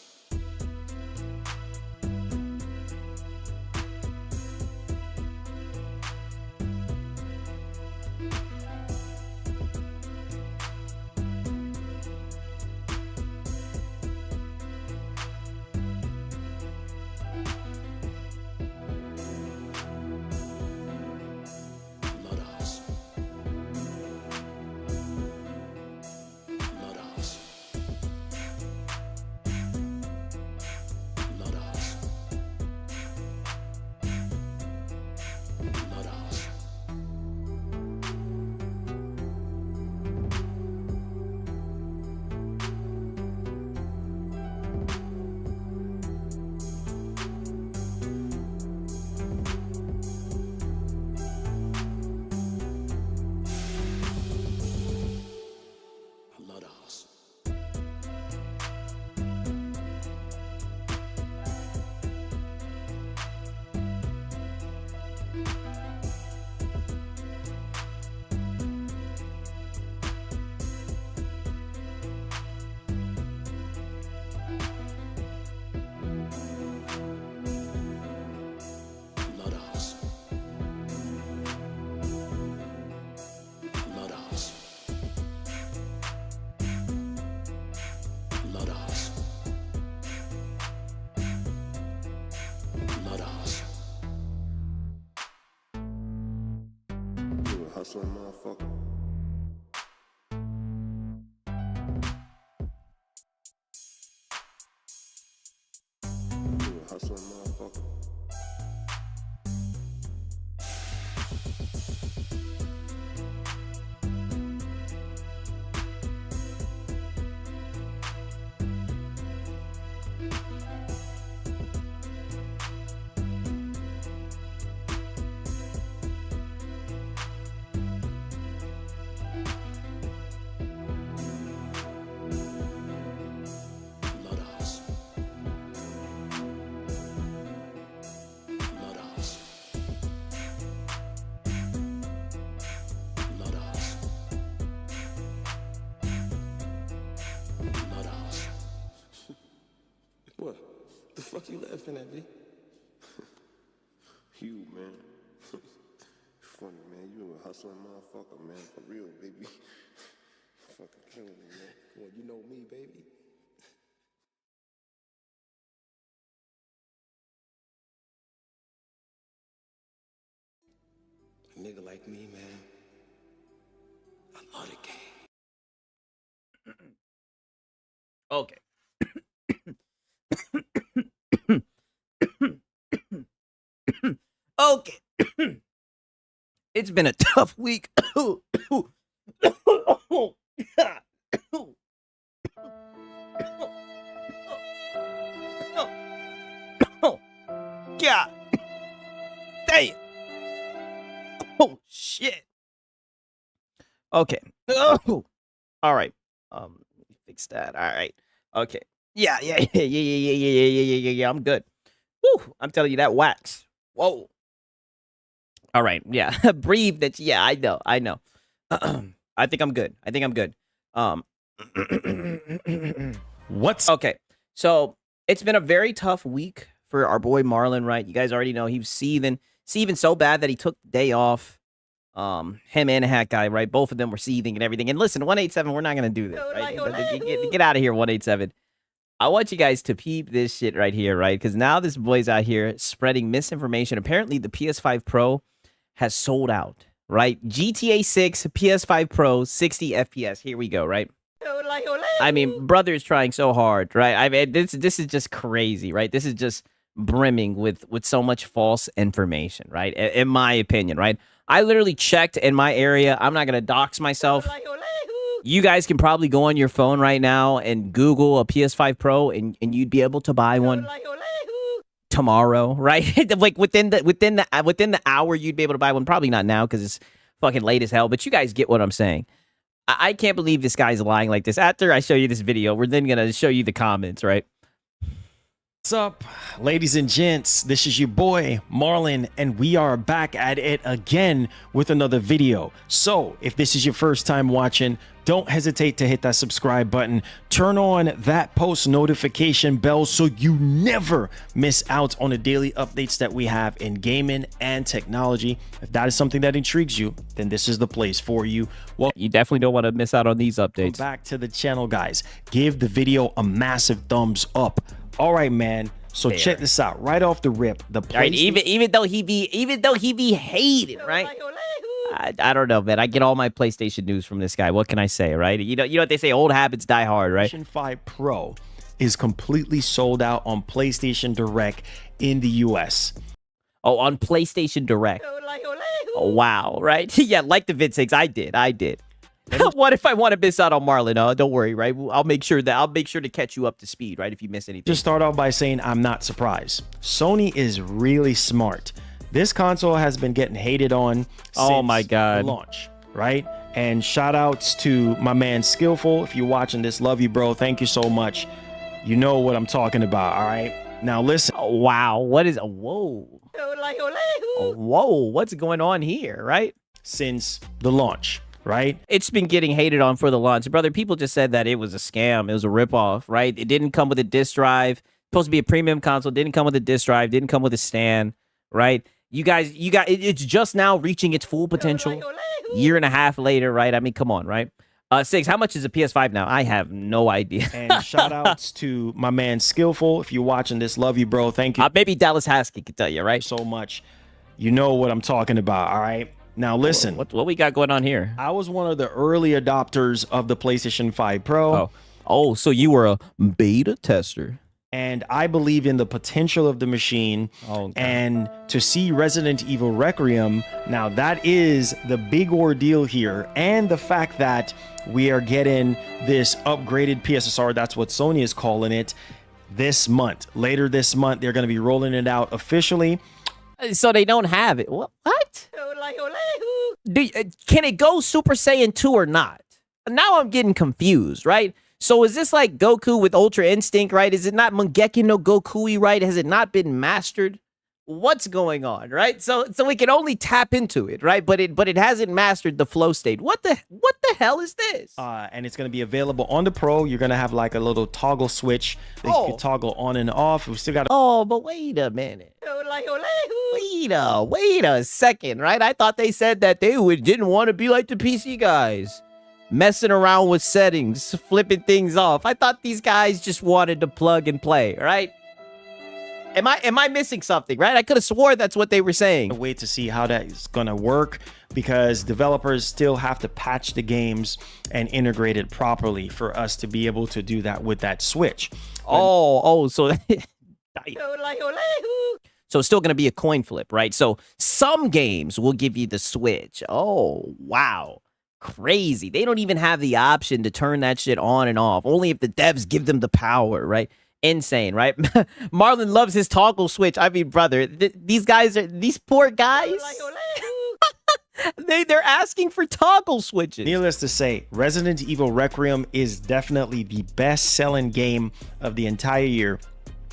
hustling motherfucker. You a hustling motherfucker. What? The fuck you laughing at me? You, man. Funny, man. You a hustling motherfucker, man. For real, baby. Fucking killing me, man. Well, you know me, baby. A nigga like me, man. I love the game. Okay. Okay. It's been a tough week. God. Damn. Oh shit. Okay. Oh. All right. Fix that. All right. Okay. Yeah. I'm good. Woo. I'm telling you that wax. Whoa. All right. Yeah. Breathe. That's yeah. I know. I think I'm good. What's okay? So it's been a very tough week for our boy Marlin. Right? You guys already know he was seething so bad that he took the day off. Him and a hat guy, right? Both of them were seething and everything. And listen, 187, we're not gonna do this, right? Get out of here, 187. I want you guys to peep this shit right here, right? Because now this boy's out here spreading misinformation. Apparently, the PS5 Pro has sold out, right? GTA 6, PS5 Pro, 60 FPS. Here we go, right? I mean, brother is trying so hard, right? I mean, this is just crazy, right? This is just brimming with so much false information, right? In my opinion, right? I literally checked in my area. I'm not gonna dox myself. You guys can probably go on your phone right now and Google a PS5 Pro, and you'd be able to buy one tomorrow, right? Like within the hour, you'd be able to buy one. Probably not now because it's fucking late as hell. But you guys get what I'm saying. I can't believe this guy's lying like this. After I show you this video, we're then gonna show you the comments, right? What's up, ladies and gents? This is your boy Marlin, and we are back at it again with another video. So if this is your first time watching, don't hesitate to hit that subscribe button, turn on that post notification bell so you never miss out on the daily updates that we have in gaming and technology. If that is something that intrigues you, then this is the place for you. Well, you definitely don't want to miss out on these updates. Back to the channel, guys. Give the video a massive thumbs up. All right, man. So check this out. Right off the rip, the right, even though he be hated, right? I don't know, man. I get all my PlayStation news from this guy. What can I say, right? You know what they say, old habits die hard, right? PlayStation 5 Pro is completely sold out on PlayStation Direct in the US. Oh, on PlayStation Direct. Oh, wow, right? Yeah, like the VidSigs, I did. What if I want to miss out on Marlin? Don't worry, right? I'll make sure to catch you up to speed, right? If you miss anything. Just start off by saying I'm not surprised. Sony is really smart. This console has been getting hated on since the launch, right? And shout outs to my man Skillful. If you're watching this, love you, bro. Thank you so much. You know what I'm talking about, all right? Now listen. Oh, wow. What is whoa? Oh, whoa, what's going on here, right? Since the launch. Right? It's been getting hated on for the launch. Brother, people just said that it was a scam. It was a ripoff, right? It didn't come with a disc drive. Supposed to be a premium console. Didn't come with a disc drive. Didn't come with a stand, right? You guys, it's just now reaching its full potential. Year and a half later, right? I mean, come on, right? Six, how much is a PS5 now? I have no idea. And shout outs to my man Skillful. If you're watching this, love you, bro. Thank you. Maybe Dallas Haskett could tell you, right? So much. You know what I'm talking about, all right? Now listen, What we got going on here? I was one of the early adopters of the PlayStation 5 Pro. Oh, so you were a beta tester. And I believe in the potential of the machine. And to see Resident Evil Requiem, now that is the big ordeal here. And the fact that we are getting this upgraded PSSR, that's what Sony is calling it, this month. Later this month, they're going to be rolling it out officially. So they don't have it. What? Can it go Super Saiyan 2 or not? Now I'm getting confused, right? So is this like Goku with Ultra Instinct, right? Is it not Mangeki no Gokui, right? Has it not been mastered? What's going on, right? So we can only tap into it, right? But it hasn't mastered the flow state. What the hell is this? And it's going to be available on the Pro. You're going to have like a little toggle switch that you can toggle on and off. We still got. Oh, but wait a minute. Wait a second, right? I thought they said that they didn't want to be like the PC guys, messing around with settings, flipping things off. I thought these guys just wanted to plug and play, right? Am I missing something, right? I could have swore that's what they were saying. Wait to see how that is going to work, because developers still have to patch the games and integrate it properly for us to be able to do that with that Switch. So so it's still going to be a coin flip, right? So some games will give you the Switch. Oh, wow. Crazy. They don't even have the option to turn that shit on and off. Only if the devs give them the power, right? Insane, right? Marlin loves his toggle switch. I mean, brother, these poor guys, they're asking for toggle switches. Needless to say, Resident Evil Requiem is definitely the best-selling game of the entire year.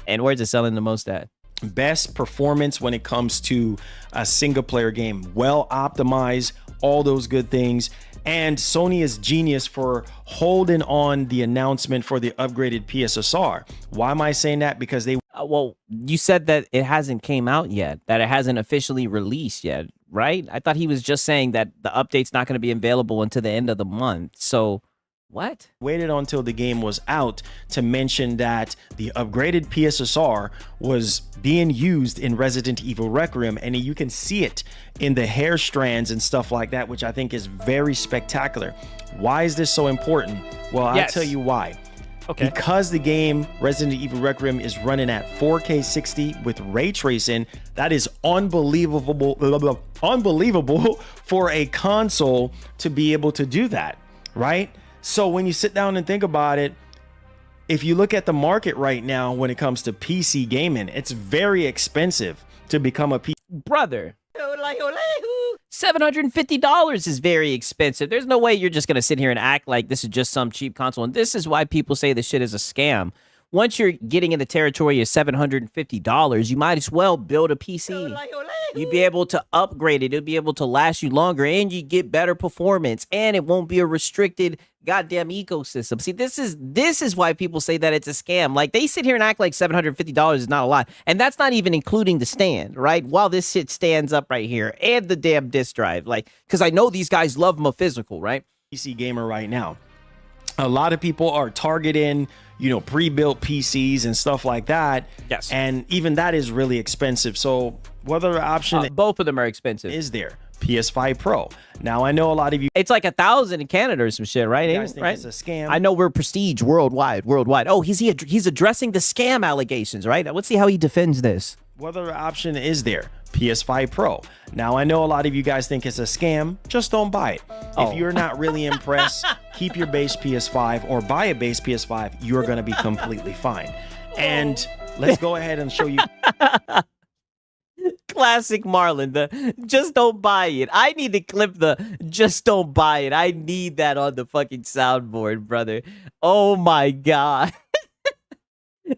And where's it selling the most at? Best performance when it comes to a single-player game. Well optimized, all those good things. And Sony is genius for holding on the announcement for the upgraded PSSR. Why am I saying that? Because they... well, you said that it hasn't came out yet, that it hasn't officially released yet, right? I thought he was just saying that the update's not going to be available until the end of the month. So... what? Waited until the game was out to mention that the upgraded PSSR was being used in Resident Evil Requiem, and you can see it in the hair strands and stuff like that, which I think is very spectacular. Why is this so important? Well, I'll tell you why. Okay. Because the game Resident Evil Requiem is running at 4K 60 with ray tracing. That is unbelievable for a console to be able to do that, right? So when you sit down and think about it, if you look at the market right now when it comes to PC gaming, it's very expensive to become a PC. Brother, $750 is very expensive. There's no way you're just going to sit here and act like this is just some cheap console. And this is why people say this shit is a scam. Once you're getting in the territory of $750, you might as well build a PC. You'd be able to upgrade it. It'll be able to last you longer, and you get better performance, and it won't be a restricted goddamn ecosystem. See, this is why people say that it's a scam. Like, they sit here and act like $750 is not a lot, and that's not even including the stand, right? While this shit stands up right here, and the damn disk drive, like, because I know these guys love them a physical, right? PC gamer right now. A lot of people are targeting, pre-built PCs and stuff like that. Yes. And even that is really expensive. So what other option? Both of them are expensive. Is there? PS5 Pro. Now, I know a lot of you... It's like $1,000 in Canada or some shit, right? You guys think it's a scam. I know we're prestige worldwide. Oh, he's addressing the scam allegations, right? Let's see how he defends this. What other option is there? PS5 Pro. Now, I know a lot of you guys think it's a scam. Just don't buy it. If you're not really impressed, keep your base PS5 or buy a base PS5. You're going to be completely fine. And let's go ahead and show you... Classic Marlin, the just don't buy it. I need to clip the just don't buy it. I need that on the fucking soundboard, brother. Oh my God.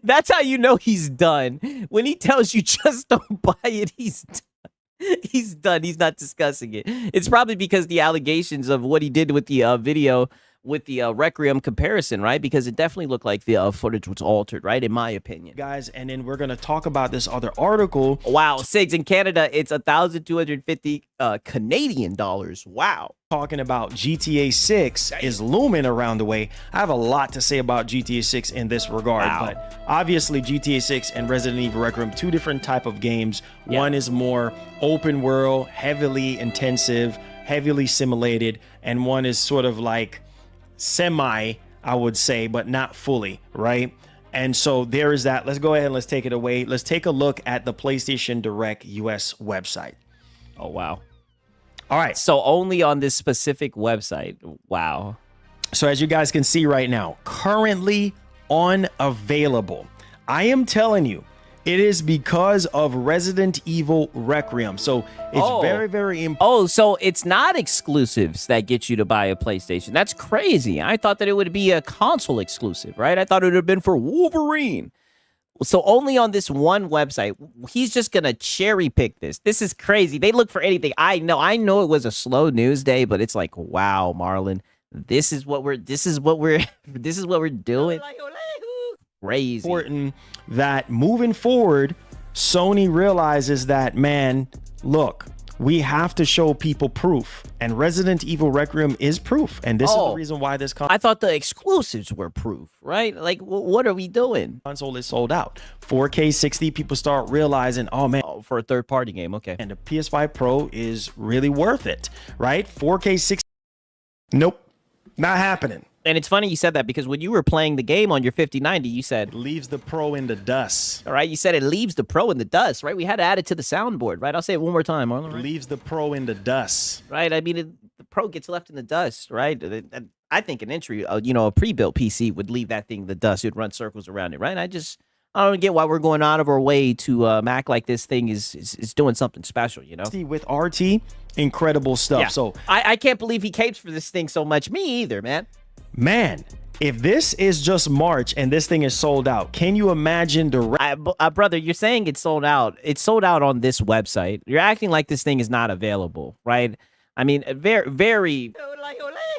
That's how you know he's done. When he tells you just don't buy it, he's done. He's done. He's not discussing it. It's probably because the allegations of what he did with the video with the Requiem comparison, right? Because it definitely looked like the footage was altered, right? In my opinion, guys. And then we're gonna talk about this other article. Wow, Sigs, in Canada, it's 1,250 Canadian dollars. Wow. Talking about GTA 6 is looming around the way. I have a lot to say about GTA 6 in this regard, but obviously GTA 6 and Resident Evil Requiem, two different type of games. One is more open world, heavily intensive, heavily simulated, and one is sort of like semi, I would say, but not fully, right? And so there is that. Let's go ahead and let's take it away. Let's take a look at the PlayStation Direct US website. Oh, wow. All right. So only on this specific website. Wow. So as you guys can see right now, currently unavailable. I am telling you, it is because of Resident Evil Requiem. So it's very, very important. Oh, so it's not exclusives that get you to buy a PlayStation. That's crazy. I thought that it would be a console exclusive, right? I thought it would have been for Wolverine. So only on this one website, he's just going to cherry pick this. This is crazy. They look for anything. I know it was a slow news day, but it's like, wow, Marlon, this is what we're doing. Crazy. Important that moving forward, Sony realizes that, man, look, we have to show people proof, and Resident Evil Requiem is proof, and this is the reason why this I thought the exclusives were proof, right? Like, what are we doing? Console is sold out. 4K 60, people start realizing, oh man, for a third-party game, okay. And the PS5 Pro is really worth it, right? 4K 60, nope, not happening. And it's funny you said that because when you were playing the game on your 5090, you said... Leaves the Pro in the dust. All right, you said it leaves the Pro in the dust, right? We had to add it to the soundboard, right? I'll say it one more time, Marlon. Right? Leaves the Pro in the dust. Right, I mean, the Pro gets left in the dust, right? I think an entry, a pre-built PC would leave that thing in the dust. It would run circles around it, right? I don't get why we're going out of our way to act like this thing is doing something special, you know? With RT, incredible stuff. Yeah. So I can't believe he capes for this thing so much. Me either, man. Man, if this is just March and this thing is sold out, can you imagine the... brother, you're saying it's sold out. It's sold out on this website. You're acting like this thing is not available, right? I mean, very...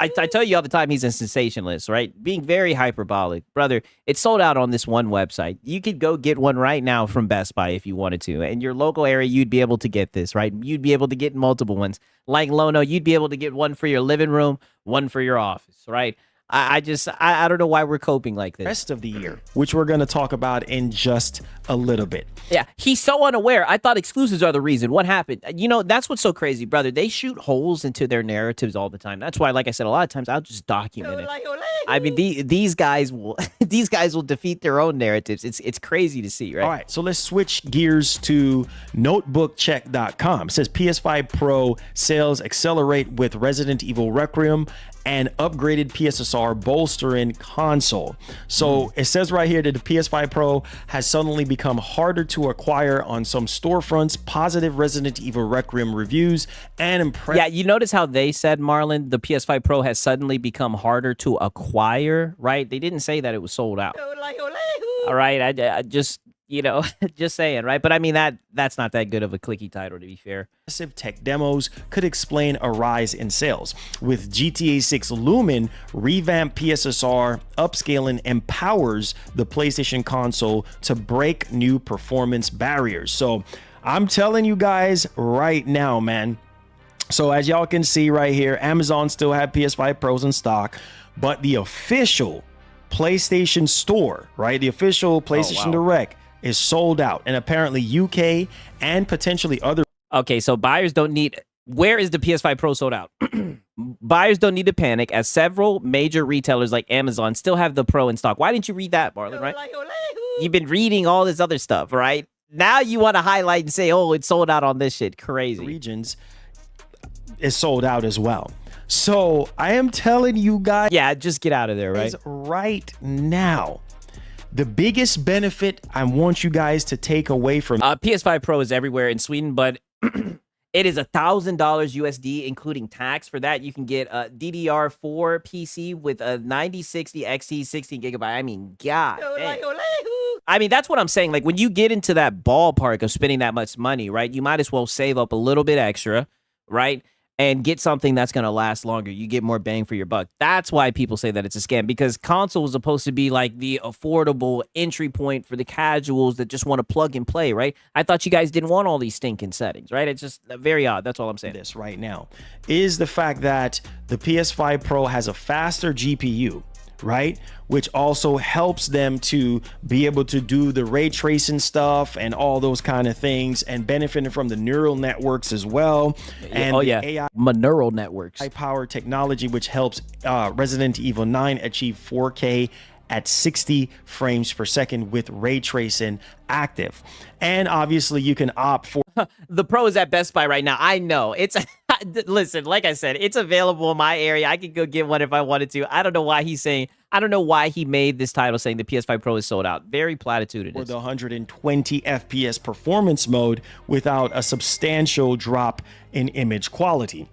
I tell you all the time he's a sensationalist, right? Being very hyperbolic. Brother, it's sold out on this one website. You could go get one right now from Best Buy if you wanted to. In your local area, you'd be able to get this, right? You'd be able to get multiple ones. Like Lono, you'd be able to get one for your living room, one for your office, right? I don't know why we're coping like this. Rest of the year, which we're going to talk about in just a little bit. Yeah, he's so unaware. I thought exclusives are the reason. What happened? You know, that's what's so crazy, brother. They shoot holes into their narratives all the time. That's why, like I said, a lot of times I'll just document it. I mean, these guys will defeat their own narratives. It's crazy to see, right? All right, so let's switch gears to notebookcheck.com. It says PS5 Pro sales accelerate with Resident Evil Requiem and upgraded PSSR bolstering console. So it says right here that the PS5 Pro has suddenly become harder to acquire on some storefronts, positive Resident Evil Requiem reviews, and impressive. Yeah, you notice how they said, Marlon, the PS5 Pro has suddenly become harder to acquire, right? They didn't say that it was sold out. All right, I just... just saying, right? But I mean, that's not that good of a clicky title, to be fair. Tech demos could explain a rise in sales. With GTA 6 Lumen, revamped PSSR upscaling empowers the PlayStation console to break new performance barriers. So I'm telling you guys right now, man. So as y'all can see right here, Amazon still have PS5 Pros in stock, but the official PlayStation Store, right? The official PlayStation Direct is sold out, and apparently UK and potentially other... Okay, so buyers don't need... Where is the PS5 Pro sold out? Buyers don't need to panic, as several major retailers like Amazon still have the Pro in stock. Why didn't you read that, Marlon, right? You've been reading all this other stuff, right? Now you want to highlight and say, oh, it's sold out on this shit. Crazy. Regions is sold out as well. So I am telling you guys... Yeah, just get out of there, right? Right now. The biggest benefit I want you guys to take away from... PS5 Pro is everywhere in Sweden, but it is $1,000 USD, including tax. For that, you can get a DDR4 PC with a 9060 XT 16 gigabyte. I mean, God dang. I mean, that's what I'm saying. Like, when you get into that ballpark of spending that much money, right, you might as well save up a little bit extra, right? and get something that's going to last longer. You get more bang for your buck. That's why people say that it's a scam, because console is supposed to be like the affordable entry point for the casuals that just want to plug and play, right? I thought you guys didn't want all these stinking settings, right? It's just very odd. That's all I'm saying. This right now is the fact that the PS5 Pro has a faster GPU, right? Which also helps them to be able to do the ray tracing stuff and all those kind of things, and benefiting from the neural networks as well. And AI neural networks, high power technology, which helps Resident Evil 9 achieve 4K at 60 frames per second with ray tracing active. And obviously you can opt for the Pro is at Best Buy right now. I know it's listen, like I said, it's available in my area. I could go get one if I wanted to. I don't know why he made this title saying the PS5 Pro is sold out. Very platitudinous. For the 120 FPS performance mode without a substantial drop in image quality.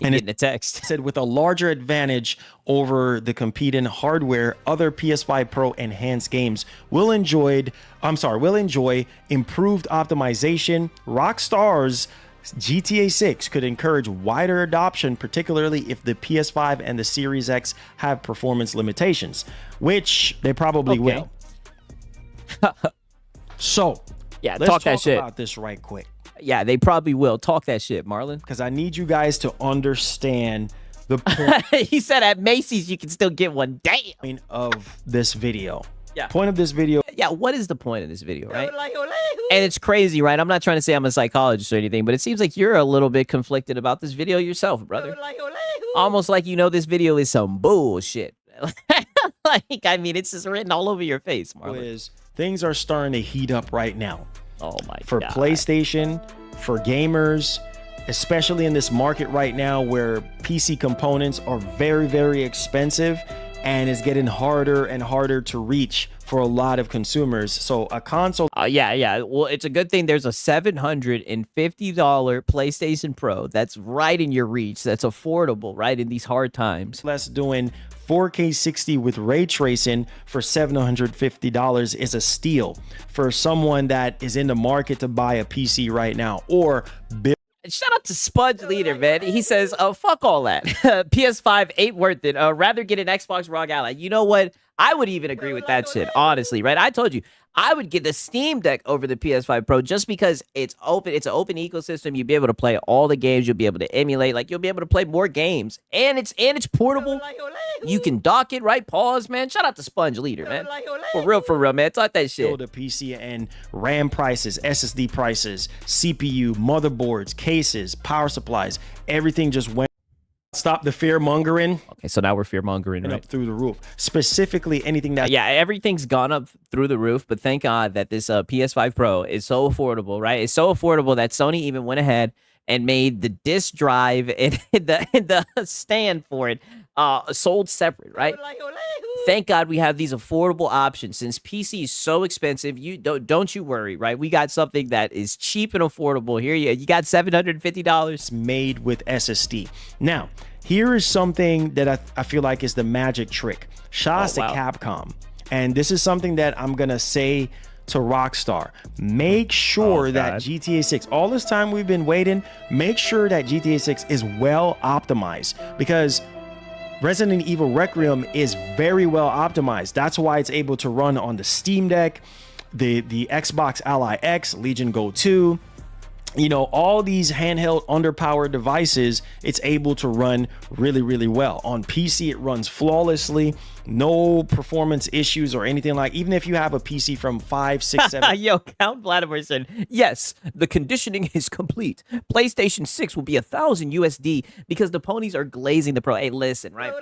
And in the text said with a larger advantage over the competing hardware, other PS5 Pro enhanced games will enjoy improved optimization. Rockstar's GTA 6 could encourage wider adoption, particularly if the PS5 and the Series X have performance limitations, which they probably will. So, yeah, let's talk that shit about this right quick. Yeah, they probably will. Talk that shit, Marlon. Because I need you guys to understand the point. He said at Macy's you can still get one. Damn. Point of this video. Yeah. Point of this video. Yeah, what is the point of this video, right? And it's crazy, right? I'm not trying to say I'm a psychologist or anything, but it seems like you're a little bit conflicted about this video yourself, brother. Almost like you know this video is some bullshit. Like, I mean, it's just written all over your face, Marlon. Things are starting to heat up right now. Oh my God. For PlayStation, for gamers, especially in this market right now where PC components are very, very expensive, and it's getting harder and harder to reach for a lot of consumers. So a console... yeah. Well, it's a good thing there's a $750 PlayStation Pro that's right in your reach, that's affordable, right, in these hard times. Less doing 4K 60 with ray tracing for $750 is a steal for someone that is in the market to buy a PC right now or build. Shout out to Spudge Leader, man. He says, fuck all that. PS5 ain't worth it. Rather get an Xbox ROG Ally. You know what? I would even agree with that shit, honestly, right? I told you, I would get the Steam Deck over the PS5 Pro just because it's open. It's an open ecosystem. You'll be able to play all the games. You'll be able to emulate. Like, you'll be able to play more games. And it's portable. You can dock it, right? Pause, man. Shout out to Sponge Leader, man. For real, man. Talk that shit. Build a PC and RAM prices, SSD prices, CPU, motherboards, cases, power supplies. Everything just went. Stop the fear mongering. Okay, so now we're fear mongering, right? Up through the roof. Specifically, anything that everything's gone up through the roof. But thank God that this PS5 Pro is so affordable, right? It's so affordable that Sony even went ahead and made the disc drive and the stand for it sold separate, right? Thank God we have these affordable options. Since PC is so expensive, you don't you worry, right? We got something that is cheap and affordable here. You got $750 made with SSD. Now, here is something that I feel like is the magic trick. Shout out to Capcom. And this is something that I'm going to say to Rockstar. Make sure that GTA 6, all this time we've been waiting, make sure that GTA 6 is well optimized, because Resident Evil Requiem is very well optimized. That's why it's able to run on the Steam Deck, the Xbox Ally X, Legion Go 2, you know, all these handheld underpowered devices, it's able to run really, really well. On PC, it runs flawlessly, no performance issues or anything like, even if you have a PC from 5, 6, 7. Yo, Count Vladimir said, yes, the conditioning is complete. PlayStation 6 will be $1,000 USD because the ponies are glazing the Pro. Hey, listen, right?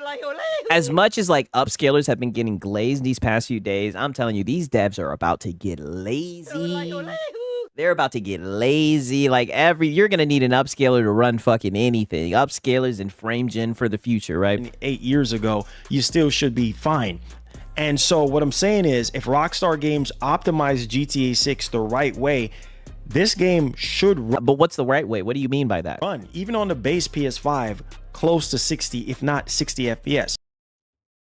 As much as like upscalers have been getting glazed these past few days, I'm telling you, these devs are about to get lazy. They're about to get lazy. Like you're going to need an upscaler to run fucking anything. Upscalers and frame gen for the future, right? 8 years ago, you still should be fine. And so what I'm saying is, if Rockstar Games optimize GTA 6 the right way, this game should run. But what's the right way? What do you mean by that? Run, even on the base PS5, close to 60, if not 60 FPS.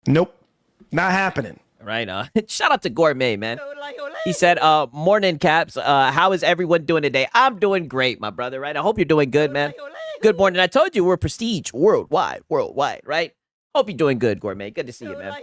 Nope, not happening. Right. Shout out to Gourmet, man. He said, morning, Caps. How is everyone doing today? I'm doing great, my brother, right? I hope you're doing good, man. Good morning. I told you we're prestige worldwide, right? Hope you're doing good, Gourmet. Good to see you, man.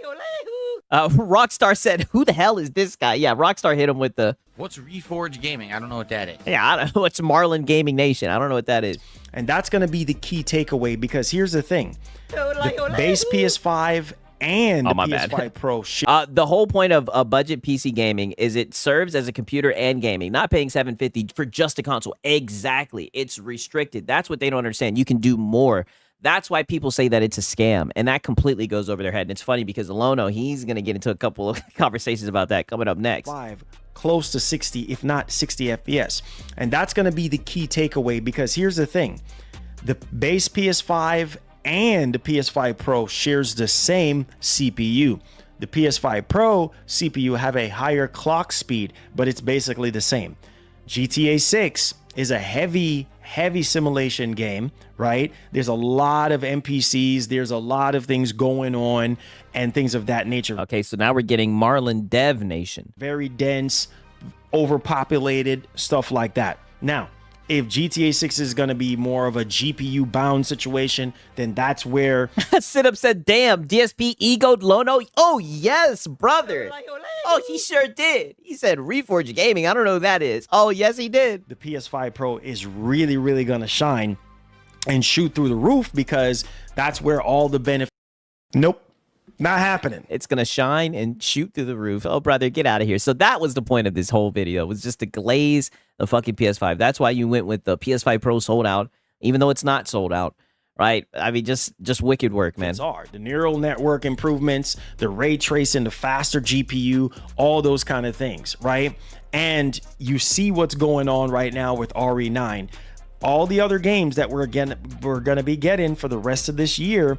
Rockstar said, who the hell is this guy? Yeah, Rockstar hit him with the... What's Reforge Gaming? I don't know what that is. Yeah, I don't know. It's Marlin Gaming Nation. I don't know what that is. And that's going to be the key takeaway, because here's the thing. The base PS5 and the PS5 Pro. The whole point of budget PC gaming is it serves as a computer and gaming, not paying $750 for just a console. Exactly. It's restricted. That's what they don't understand. You can do more. That's why people say that it's a scam, and that completely goes over their head. And it's funny because Lono, he's going to get into a couple of conversations about that coming up next. Close to 60, if not 60 FPS. And that's going to be the key takeaway, because here's the thing. The base PS5 and the PS5 Pro shares the same CPU. The PS5 Pro CPU have a higher clock speed, but it's basically the same. GTA 6 is a heavy simulation game, right? There's a lot of NPCs, there's a lot of things going on and things of that nature. Okay, so now we're getting Marlin Dev Nation. Very dense, overpopulated, stuff like that. Now, if GTA 6 is going to be more of a GPU bound situation, then that's where... Sit-Up said, damn, DSP egoed Lono? Oh, yes, brother. Oh, he sure did. He said Reforge Gaming. I don't know who that is. Oh, yes, he did. The PS5 Pro is really, really going to shine and shoot through the roof, because that's where all the benefits... Nope. Not happening. It's going to shine and shoot through the roof. Oh, brother, get out of here. So that was the point of this whole video, was just to glaze the fucking PS5. That's why you went with the PS5 Pro sold out, even though it's not sold out, right? I mean, just wicked work, man. The neural network improvements, the ray tracing, the faster GPU, all those kind of things, right? And you see what's going on right now with RE9. All the other games that we're going to be getting for the rest of this year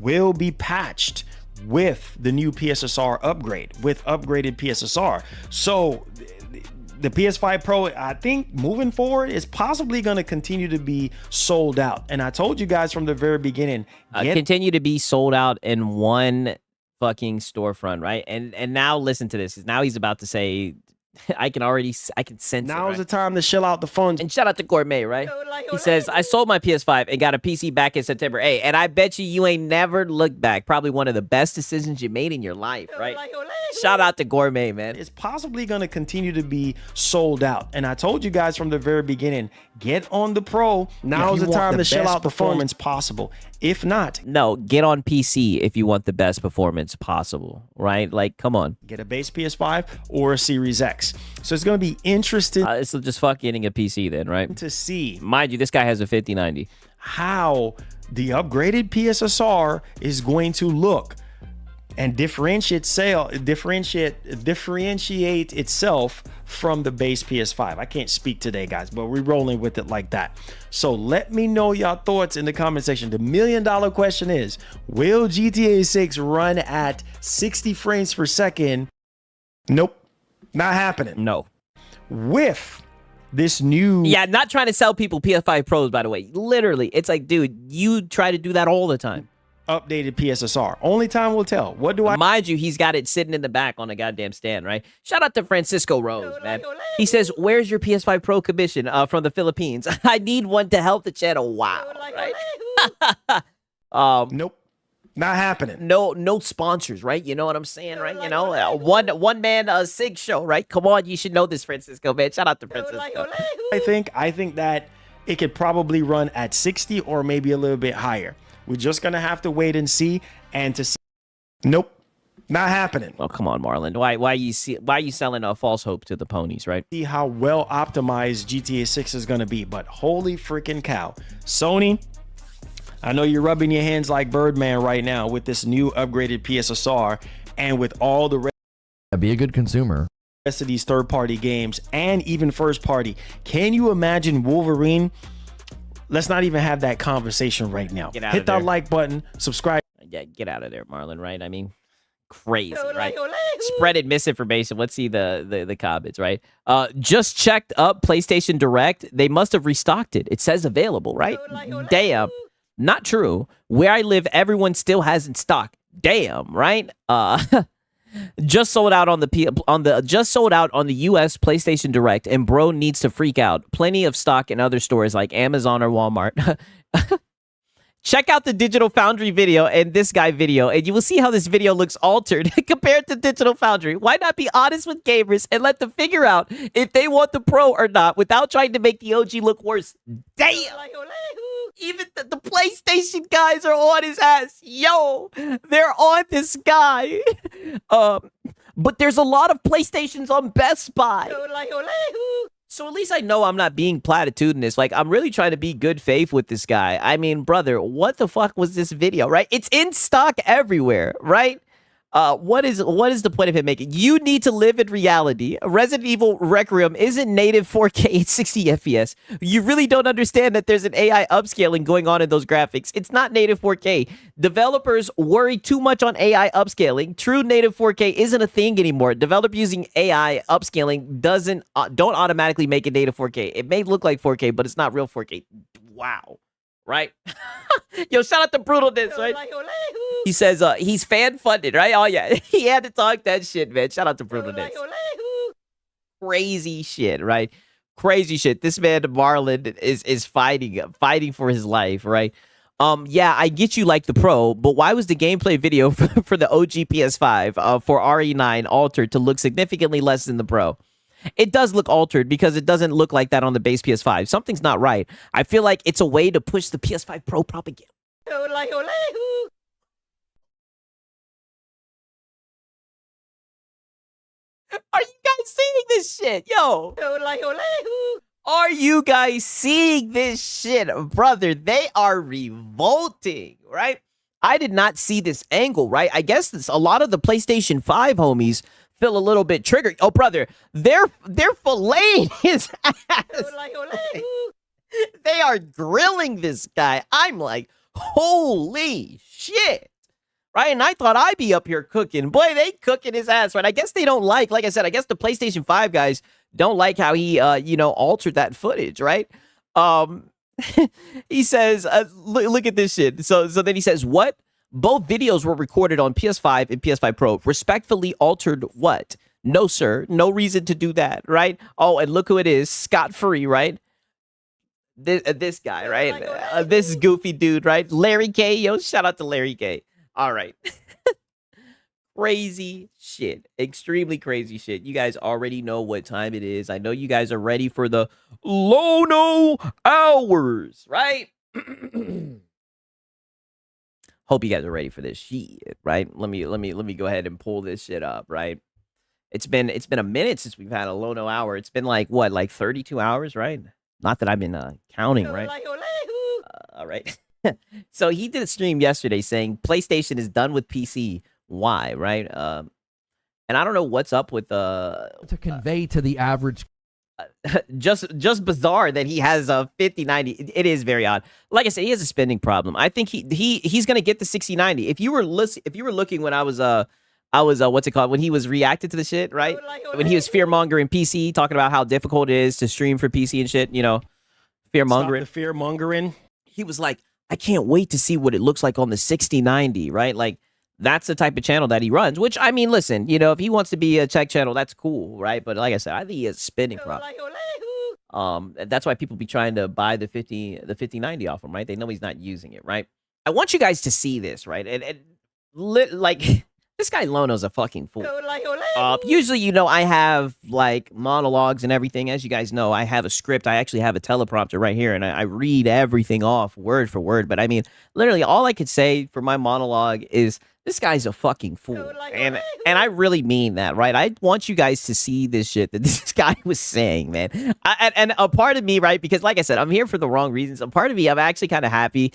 will be patched with the new PSSR upgrade, with upgraded PSSR. So the PS5 Pro, I think moving forward, is possibly going to continue to be sold out. And I told you guys from the very beginning, continue to be sold out in one fucking storefront, right? And now listen to this. Now he's about to say, I can sense now it, is the time to shell out the funds. And shout out to Gourmet, right? He says, I sold my PS5 and got a PC back in September. Hey, and I bet you ain't never looked back. Probably one of the best decisions you made in your life, right? Shout out to Gourmet, man. It's possibly going to continue to be sold out. And I told you guys from the very beginning, get on the Pro. Now is the time to shell out performance possible. If not, no, get on PC if you want the best performance possible, right? Like, come on. Get a base PS5 or a Series X. So it's going to be interesting. So just fuck getting a PC then, right? To see. Mind you, this guy has a 5090. How the upgraded PSSR is going to look and differentiate itself from the base PS5. I can't speak today, guys, but we're rolling with it like that. So let me know your thoughts in the comment section. The $1 million question is, will GTA 6 run at 60 frames per second? Nope, not happening. No. With this new... Yeah, not trying to sell people PS5 Pros, by the way. Literally, it's like, dude, you try to do that all the time. Updated PSSR. Only time will tell. What do I... Mind you, he's got it sitting in the back on a goddamn stand, right? Shout out to Francisco Rose, man. He says, where's your PS5 Pro commission from the Philippines? I need one to help the channel. Wow, right? Nope. Not happening. No sponsors, right? You know what I'm saying, right? You know, one man Sig show, right? Come on, you should know this, Francisco, man. Shout out to Francisco. I think that it could probably run at 60 or maybe a little bit higher. We're just gonna have to wait and see, and to see. Nope, not happening. Oh, come on, Marlin. Why are you selling a false hope to the ponies, right? See how well optimized GTA 6 is gonna be, but holy freaking cow, Sony! I know you're rubbing your hands like Birdman right now with this new upgraded PSSR, and with all the rest. Be a good consumer. Rest of these third-party games and even first-party. Can you imagine Wolverine? Let's not even have that conversation right now. Hit that like button, subscribe. Yeah, get out of there, Marlin, right? I mean, crazy, right? Spreading misinformation. Let's see the comments, right? Just checked up PlayStation Direct. They must have restocked it. It says available, right? Damn. Not true. Where I live, everyone still has in stock. Damn, right? Just sold out on the US PlayStation Direct, and bro needs to freak out. Plenty of stock in other stores like Amazon or Walmart. Check out the Digital Foundry video and this guy video, and you will see how this video looks altered compared to Digital Foundry. Why not be honest with gamers and let them figure out if they want the Pro or not without trying to make the OG look worse? Damn! Even the PlayStation guys are on his ass. Yo, they're on this guy. But there's a lot of PlayStations on Best Buy. So at least I know I'm not being platitudinous. Like, I'm really trying to be good faith with this guy. I mean, brother, what the fuck was this video, right? It's in stock everywhere, right? What is the point of him making? You need to live in reality. Resident Evil Requiem isn't native 4K at 60 FPS. You really don't understand that there's an AI upscaling going on in those graphics. It's not native 4K. Developers worry too much on AI upscaling. True native 4K isn't a thing anymore. Developers using AI upscaling don't automatically make it native 4K. It may look like 4K, but it's not real 4K. Wow. Right? Yo, shout out to Brutalness, right? He says he's fan funded, right? Oh yeah, he had to talk that shit, man. Shout out to Brutalness. Crazy shit, right? Crazy shit. This man Marlin is fighting for his life, right? Yeah, I get you like the Pro, but why was the gameplay video for the OG PS5 for RE9 altered to look significantly less than the Pro? It does look altered because it doesn't look like that on the base PS5. Something's not right. I feel like it's a way to push the PS5 Pro propaganda. Are you guys seeing this shit? Yo. Are you guys seeing this shit? Brother, they are revolting, right? I did not see this angle, right? I guess a lot of the PlayStation 5 homies feel a little bit triggered. Oh, brother, they're filleting his ass. They are grilling this guy. I'm like, holy shit. Right? And I thought I'd be up here cooking. Boy, they cooking his ass, right? I guess they don't like I said, I guess the PlayStation 5 guys don't like how he, altered that footage, right? He says, look at this shit. So then he says, what? Both videos were recorded on PS5 and PS5 Pro. Respectfully altered what? No, sir. No reason to do that, right? Oh, and look who it is. Scot-free, right? This guy, right? This goofy dude, right? Larry K. Yo, shout out to Larry K. All right. Crazy shit. Extremely crazy shit. You guys already know what time it is. I know you guys are ready for the Lono hours, right? Hope you guys are ready for this shit, right? Let me go ahead and pull this shit up, right? It's been a minute since we've had a Lono hour. It's been like what, like 32 hours, right? Not that I've been counting, right? All right. So he did a stream yesterday saying PlayStation is done with PC. Why, right? And I don't know what's up with to convey to the average. Just bizarre that he has a 5090. It is very odd. Like I said, he has a spending problem. I think he's gonna get the 6090. If you were looking when I was what's it called, when he was reacting to the shit, right? When he was fear mongering PC, talking about how difficult it is to stream for PC and shit, fear mongering. Fear mongering. He was like, I can't wait to see what it looks like on the 6090, right? Like, that's the type of channel that he runs, which, I mean, listen, if he wants to be a tech channel, that's cool, right? But like I said, I think he has spending problem. That's why people be trying to buy the 5090 off him, right? They know he's not using it, right? I want you guys to see this, right? And like, this guy Lono's a fucking fool. Usually, I have like monologues and everything. As you guys know, I have a script. I actually have a teleprompter right here, and I read everything off word for word. But I mean, literally, all I could say for my monologue is, this guy's a fucking fool. And I really mean that, right? I want you guys to see this shit that this guy was saying, man. And a part of me, right, because like I said, I'm here for the wrong reasons. A part of me, I'm actually kind of happy.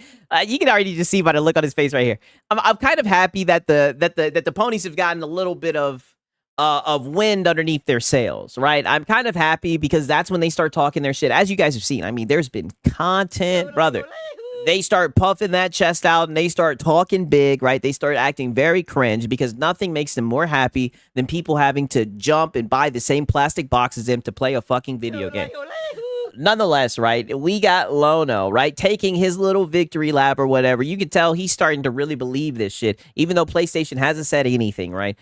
You can already just see by the look on his face right here. I'm kind of happy that the ponies have gotten a little bit of wind underneath their sails, right? I'm kind of happy because that's when they start talking their shit. As you guys have seen, I mean, there's been content, brother. They start puffing that chest out and they start talking big, right? They start acting very cringe because nothing makes them more happy than people having to jump and buy the same plastic box as them to play a fucking video game. Nonetheless, right, we got Lono, right, taking his little victory lap or whatever. You can tell he's starting to really believe this shit, even though PlayStation hasn't said anything, right?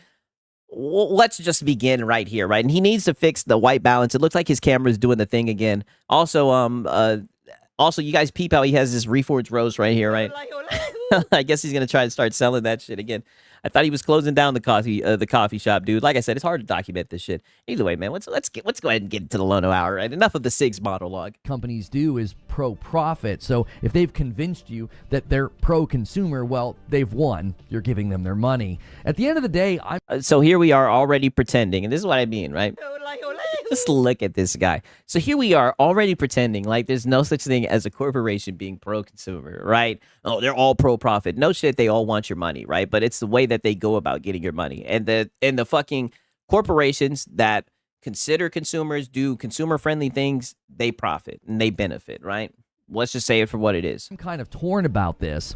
let's just begin right here, right? And he needs to fix the white balance. It looks like his camera's doing the thing again. Also, also, you guys peep out. He has this Reforged Rose right here, right? I guess he's gonna try to start selling that shit again. I thought he was closing down the coffee shop, dude. Like I said, it's hard to document this shit. Either way, man, let's go ahead and get into the Lono hour, right? Enough of the SIGs monologue. Companies do is pro-profit. So if they've convinced you that they're pro-consumer, well, they've won. You're giving them their money. At the end of the day, so here we are already pretending, and this is what I mean, right? Just look at this guy. So here we are already pretending like there's no such thing as a corporation being pro-consumer, right? Oh, they're all pro-profit. No shit, they all want your money, right? But it's the way that they go about getting your money. And the fucking corporations that consider consumers, do consumer-friendly things, they profit and they benefit, right? Let's just say it for what it is. I'm kind of torn about this.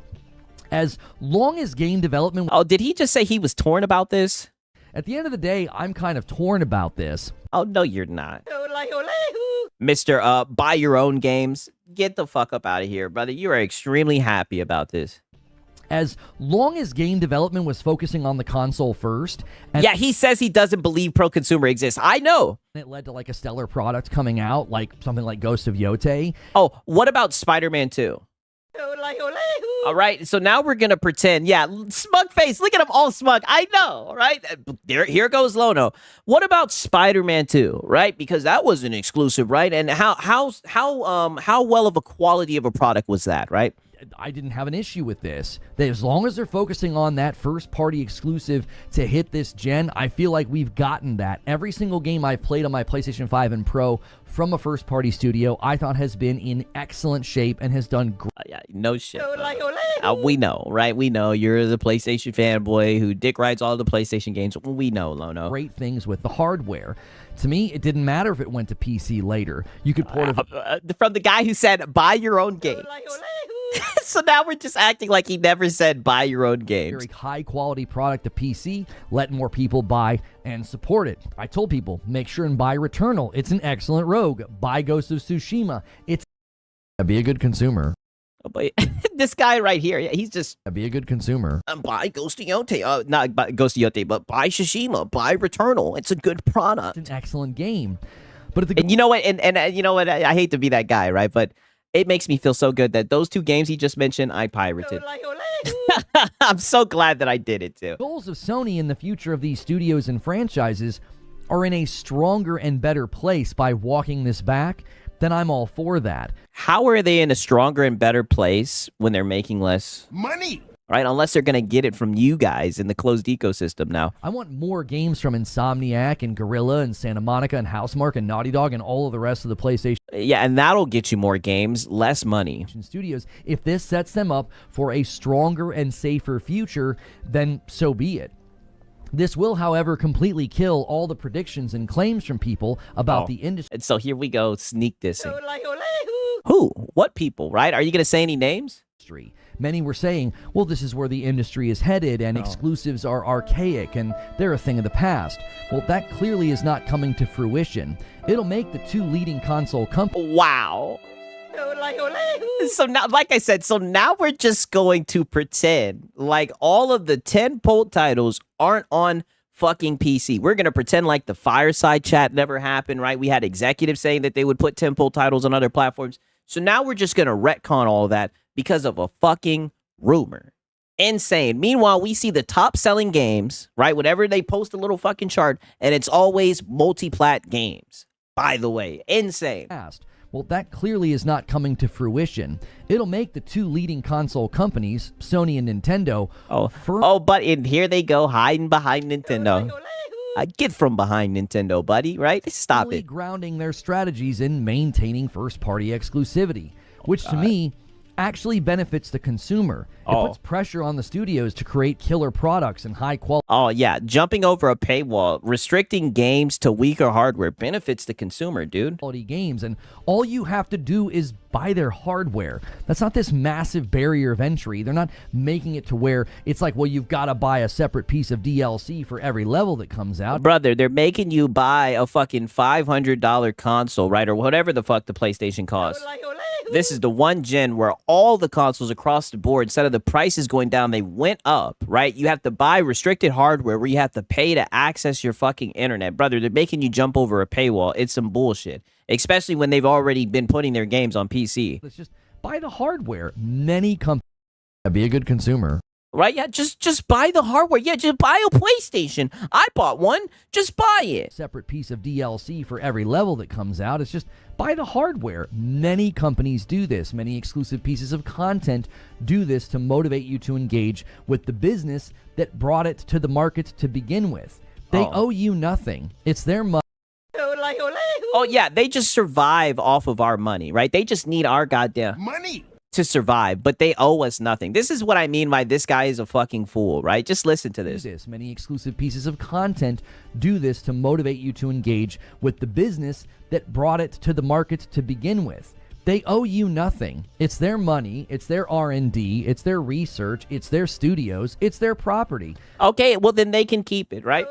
As long as game development... Oh, did he just say he was torn about this? At the end of the day, I'm kind of torn about this. Oh, no, you're not. Mr. Buy your own games. Get the fuck up out of here, brother. You are extremely happy about this. As long as game development was focusing on the console first... Yeah, he says he doesn't believe pro-consumer exists. I know. It led to like a stellar product coming out, like something like Ghost of Yotei. Oh, what about Spider-Man 2? All right, so now we're going to pretend. Yeah, smug face. Look at him all smug. I know, right? Here goes Lono. What about Spider-Man 2, right? Because that was an exclusive, right? And how well of a quality of a product was that, right? I didn't have an issue with this. As long as they're focusing on that first-party exclusive to hit this gen, I feel like we've gotten that. Every single game I've played on my PlayStation 5 and Pro from a first-party studio, I thought has been in excellent shape and has done great. Yeah, no shit. We know, right? We know you're the PlayStation fanboy who dick rides all the PlayStation games. We know, Lono. Great things with the hardware. To me, it didn't matter if it went to PC later. You could port it from the guy who said, buy your own games. So now we're just acting like he never said buy your own games. Very high quality product to PC, let more people buy and support it. I told people, make sure and buy Returnal. It's an excellent rogue. Buy Ghost of Tsushima. Be a good consumer. Oh, but this guy right here, yeah, he's just be a good consumer. Buy Ghost of Yotei, not buy Ghost of Yotei, but buy Tsushima, buy Returnal. It's a good product. It's an excellent game. But and you know what? And you know what? I hate to be that guy, right? But it makes me feel so good that those two games he just mentioned, I pirated. I'm so glad that I did it too. Goals of Sony in the future of these studios and franchises are in a stronger and better place by walking this back. Then I'm all for that. How are they in a stronger and better place when they're making less money? Right, unless they're going to get it from you guys in the closed ecosystem now. I want more games from Insomniac and Guerrilla and Santa Monica and Housemarque and Naughty Dog and all of the rest of the PlayStation. Yeah, and that'll get you more games, less money. Studios, if this sets them up for a stronger and safer future, then so be it. This will, however, completely kill all the predictions and claims from people about the industry. And so here we go, sneak dissing. Who? What people, right? Are you going to say any names? Many were saying, well, this is where the industry is headed and exclusives are archaic and they're a thing of the past. Well, that clearly is not coming to fruition. It'll make the two leading console companies... Wow. So now, like I said, so now we're just going to pretend like all of the 10-pole titles aren't on fucking PC. We're going to pretend like the fireside chat never happened, right? We had executives saying that they would put 10-pole titles on other platforms. So now we're just going to retcon all that because of a fucking rumor. Insane. Meanwhile, we see the top selling games, right? Whenever they post a little fucking chart, and it's always multi-plat games. By the way, insane. Well, that clearly is not coming to fruition. It'll make the two leading console companies, Sony and Nintendo... but here they go, hiding behind Nintendo. Get from behind Nintendo, buddy, right? Stop it. Grounding their strategies in maintaining first-party exclusivity, which to me actually benefits the consumer. It puts pressure on the studios to create killer products and high quality. Oh, yeah. Jumping over a paywall, restricting games to weaker hardware benefits the consumer, dude. Quality games, and all you have to do is buy their hardware. That's not this massive barrier of entry. They're not making it to where it's like, well, you've got to buy a separate piece of DLC for every level that comes out. Brother, they're making you buy a fucking $500 console, right? Or whatever the fuck the PlayStation costs. This is the one gen where all the consoles across the board, instead of the prices going down, they went up, right? You have to buy restricted hardware where you have to pay to access your fucking internet. Brother, they're making you jump over a paywall. It's some bullshit, especially when they've already been putting their games on PC. Let's just buy the hardware. Many companies be a good consumer. Right? Yeah, just buy the hardware. Yeah, just buy a PlayStation. I bought one. Just buy it. Separate piece of DLC for every level that comes out. It's just buy the hardware. Many companies do this. Many exclusive pieces of content do this to motivate you to engage with the business that brought it to the market to begin with. They owe you nothing. It's their money. Oh, yeah, they just survive off of our money, right? They just need our goddamn money to survive, but they owe us nothing. This is what I mean by this guy is a fucking fool, right? Just listen to this. Many exclusive pieces of content do this to motivate you to engage with the business that brought it to the market to begin with. They owe you nothing. It's their money. It's their R&D. It's their research. It's their studios. It's their property. Okay, well, then they can keep it, right?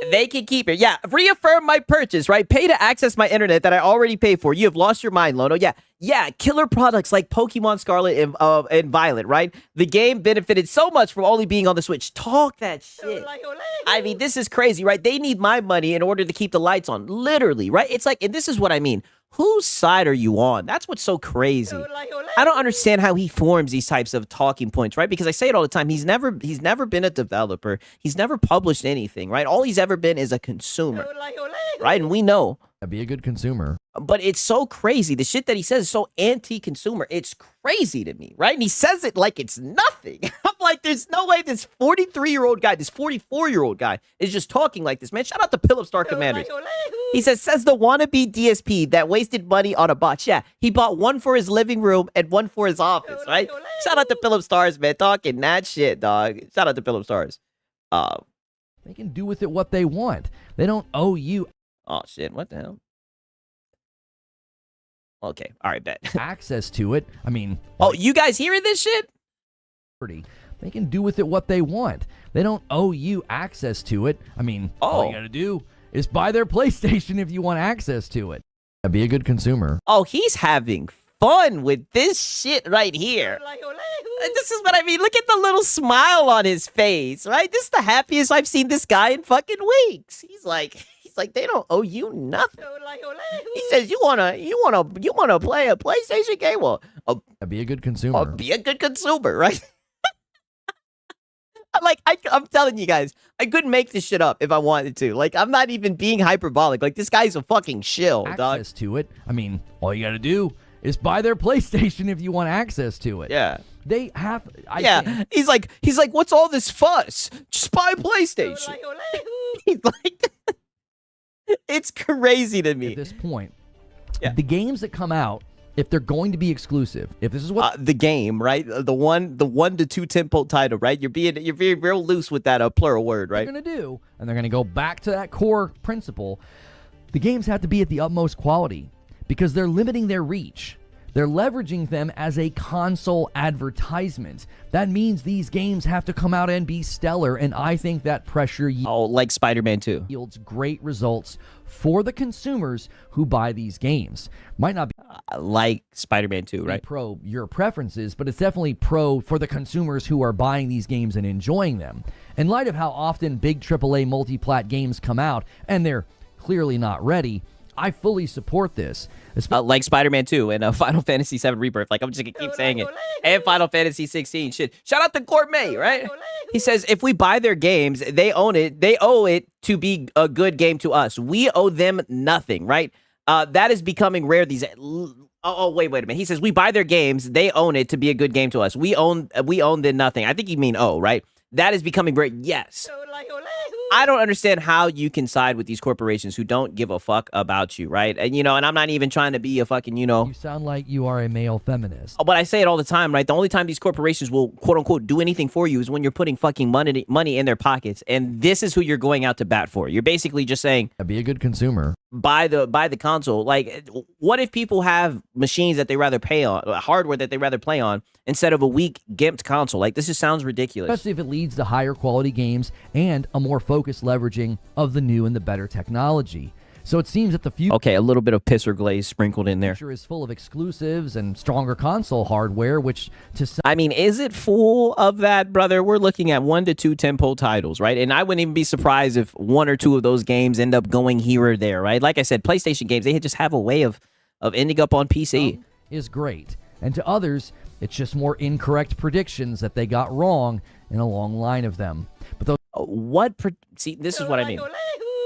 They can keep it. Yeah, reaffirm my purchase, right? Pay to access my internet that I already paid for. You have lost your mind, Lono. Yeah, killer products like Pokemon Scarlet and Violet, right? The game benefited so much from only being on the Switch. Talk that shit. I mean, this is crazy, right? They need my money in order to keep the lights on. Literally, right? It's like, and this is what I mean. Whose side are you on? That's what's so crazy. I don't understand how he forms these types of talking points, right? Because I say it all the time. He's never been a developer. He's never published anything, right? All he's ever been is a consumer, right? And we know. Be a good consumer. But it's so crazy. The shit that he says is so anti-consumer. It's crazy to me, right? And he says it like it's nothing. I'm like, there's no way this 43-year-old guy, this 44-year-old guy is just talking like this, man. Shout out to Philip Star Commanders. He says the wannabe DSP that wasted money on a botch. Yeah, he bought one for his living room and one for his office, right? Shout out to Philip Stars, man. Talking that shit, dog. Shout out to Philip Stars. They can do with it what they want. They don't owe you. Oh, shit. What the hell? Okay. All right, bet. Access to it. I mean... Oh, you guys hearing this shit? They can do with it what they want. They don't owe you access to it. I mean, all you gotta do is buy their PlayStation if you want access to it. Be a good consumer. Oh, he's having fun with this shit right here. This is what I mean. Look at the little smile on his face, right? This is the happiest I've seen this guy in fucking weeks. He's like, they don't owe you nothing. He says, you wanna play a PlayStation game? Well, be a good consumer. Be a good consumer, right? I'm telling you guys, I couldn't make this shit up if I wanted to. Like, I'm not even being hyperbolic. Like, this guy's a fucking shill, dog. Access to it. I mean, all you gotta do is buy their PlayStation if you want access to it. Yeah. They have... He's like, what's all this fuss? Just buy a PlayStation. He's like... It's crazy to me. At this point, the games that come out, if they're going to be exclusive, if this is what... the game, right? The 1 to 2 tentpole title, right? You're being real loose with that plural word, right? They're going to do, and they're going to go back to that core principle. The games have to be at the utmost quality because they're limiting their reach. They're leveraging them as a console advertisement. That means these games have to come out and be stellar, and I think that pressure like Spider-Man 2 yields great results for the consumers who buy these games. Might not be like Spider-Man 2, right? Pro your preferences, but it's definitely pro for the consumers who are buying these games and enjoying them. In light of how often big AAA multi-plat games come out and they're clearly not ready, I fully support this. Like Spider-Man 2 and Final Fantasy 7 Rebirth. Like, I'm just going to keep saying it. And Final Fantasy 16. Shit. Shout out to Gourmet, right? He says, if we buy their games, they own it. They owe it to be a good game to us. We owe them nothing, right? That is becoming rare these... wait a minute. He says, we buy their games. They own it to be a good game to us. We own them nothing. I think you mean right? That is becoming rare. Yes. I don't understand how you can side with these corporations who don't give a fuck about you, right? And, and I'm not even trying to be a fucking, You sound like you are a male feminist. But I say it all the time, right? The only time these corporations will, quote unquote, do anything for you is when you're putting fucking money in their pockets. And this is who you're going out to bat for. You're basically just saying, be a good consumer. Buy the console. Like, what if people have machines that they rather pay on, hardware that they rather play on, instead of a weak gimped console? Like, this just sounds ridiculous. Especially if it leads to higher quality games and a more focused leveraging of the new and the better technology. So it seems that the future Okay, a little bit of pisser glaze sprinkled in there. is full of exclusives and stronger console hardware, which to some I mean, is it full of that, brother? We're looking at 1 to 2 tentpole titles, right? And I wouldn't even be surprised if 1 or 2 of those games end up going here or there, right? Like I said, PlayStation games, they just have a way of ending up on PC. is great. And to others, it's just more incorrect predictions that they got wrong in a long line of them. But those See, this is what I mean.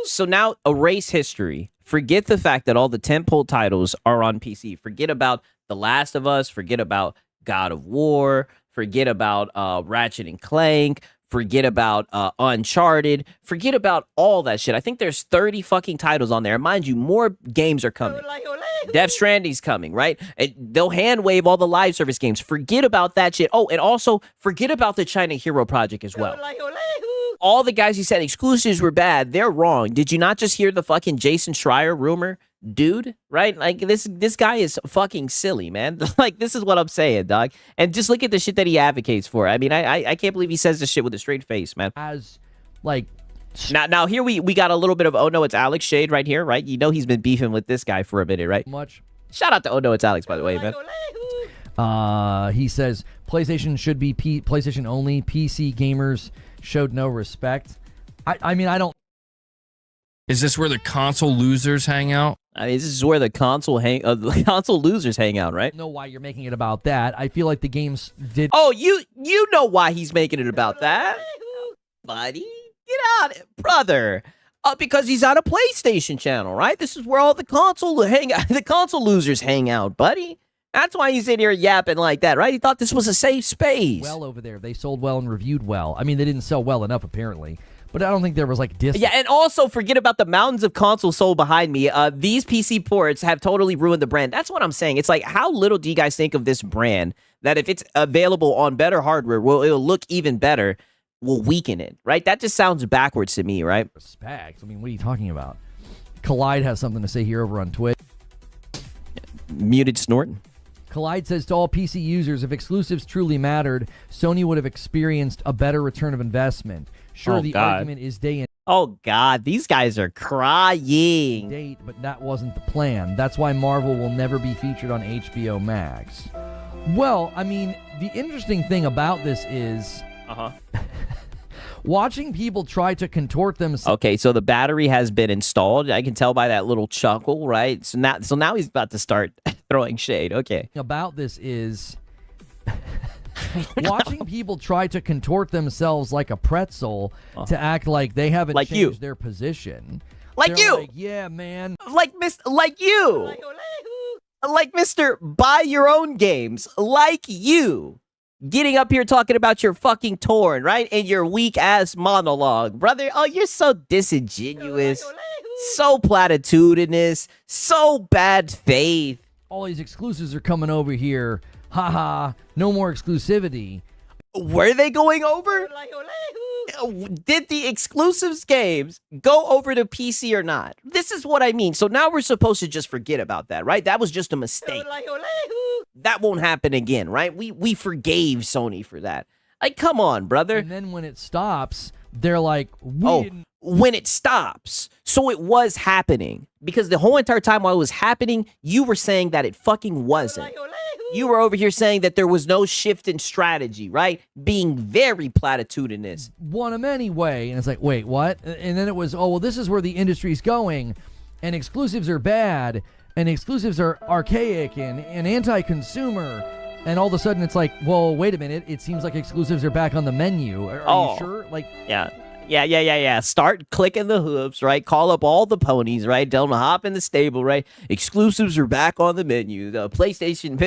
So now erase history. Forget the fact that all the tentpole titles are on PC. Forget about The Last of Us. Forget about God of War. Forget about Ratchet and Clank. Forget about Uncharted. Forget about all that shit. I think there's 30 fucking titles on there. Mind you, more games are coming. Death Stranding's coming, right? And they'll hand wave all the live service games. Forget about that shit. Oh, and also forget about the China Hero Project as well. All the guys who said exclusives were bad, they're wrong. Did you not just hear the fucking Jason Schreier rumor? Dude, right? Like, this guy is fucking silly, man. Like, this is what I'm saying, dog. And just look at the shit that he advocates for. I mean, I can't believe he says this shit with a straight face, man. As, like... Now here we got a little bit of, oh no, it's Alex shade right here, right? You know he's been beefing with this guy for a minute, right? Much. Shout out to Oh no, it's Alex, by the way, man. He says PlayStation should be PlayStation only. PC gamers showed no respect. I mean, I don't. Is this where the console losers hang out? I mean, this is where the console losers hang out, right? Know why you're making it about that. I feel like the games did. Oh, you know why he's making it about that, buddy? Get out, brother. Because he's on a PlayStation channel, right? This is where all the console losers hang out, buddy. That's why he's in here yapping like that, right? He thought this was a safe space. Well over there. They sold well and reviewed well. I mean, they didn't sell well enough, apparently. But I don't think there was, like, Yeah, and also forget about the mountains of consoles sold behind me. These PC ports have totally ruined the brand. That's what I'm saying. It's like, how little do you guys think of this brand that if it's available on better hardware, it'll look even better, will weaken it, right? That just sounds backwards to me, right? Respect. I mean, what are you talking about? Collide has something to say here over on Twitch. Muted snort. Collide says to all PC users, if exclusives truly mattered, Sony would have experienced a better return of investment. Sure, the argument is day and Oh, God, these guys are crying. date, but that wasn't the plan. That's why Marvel will never be featured on HBO Max. Well, I mean, the interesting thing about this is... watching people try to contort themselves. Okay, so the battery has been installed. I can tell by that little chuckle, right? So now he's about to start throwing shade. Okay. About this is watching people try to contort themselves like a pretzel to act like they haven't changed their position. Like They're you. like, yeah, man. Like you. Like Mr. Buy Your Own Games. Like you. Getting up here talking about your fucking torn, right? And your weak-ass monologue. Brother, oh, you're so disingenuous. So platitudinous. So bad faith. All these exclusives are coming over here. Haha, no more exclusivity. Were they going over? Did the exclusives games go over to PC or not? This is what I mean. So now we're supposed to just forget about that, right? That was just a mistake. That won't happen again, right? We forgave Sony for that. Like, come on, brother. And then when it stops, they're like, when it stops. So it was happening. Because the whole entire time while it was happening, you were saying that it fucking wasn't. You were over here saying that there was no shift in strategy, right? Being very platitudinous. Want them anyway. And it's like, wait, what? And then it was, oh, well, this is where the industry's going. And exclusives are bad. And exclusives are archaic and anti-consumer. And all of a sudden it's like, well, wait a minute. It seems like exclusives are back on the menu. Are you sure? Like, Yeah. Start clicking the hooves, right? Call up all the ponies, right? Tell them to hop in the stable, right? Exclusives are back on the menu. The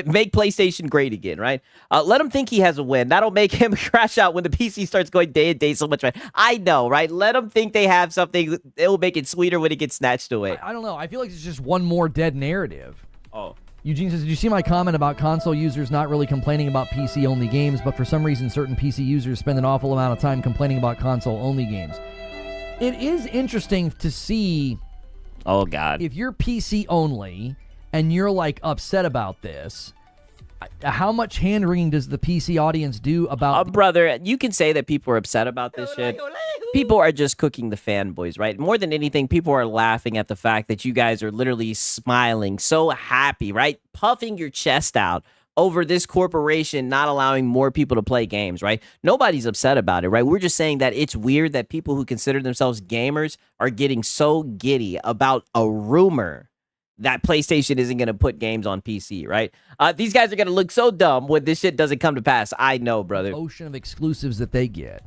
make PlayStation great again, right? Let him think he has a win. That'll make him crash out when the PC starts going day and day so much, right? I know, right? Let them think they have something. It'll make it sweeter when it gets snatched away. I don't know. I feel like it's just one more dead narrative. Oh. Eugene says, did you see my comment about console users not really complaining about PC-only games, but for some reason certain PC users spend an awful amount of time complaining about console-only games? It is interesting to see... Oh, God. If you're PC-only and you're, like, upset about this, how much hand-wringing does the PC audience do about... brother, you can say that people are upset about this shit. People are just cooking the fanboys, right? More than anything, people are laughing at the fact that you guys are literally smiling, so happy, right? Puffing your chest out over this corporation not allowing more people to play games, right? Nobody's upset about it, right? We're just saying that it's weird that people who consider themselves gamers are getting so giddy about a rumor that PlayStation isn't going to put games on PC, right? These guys are going to look so dumb when this shit doesn't come to pass. I know, brother. Ocean of exclusives that they get.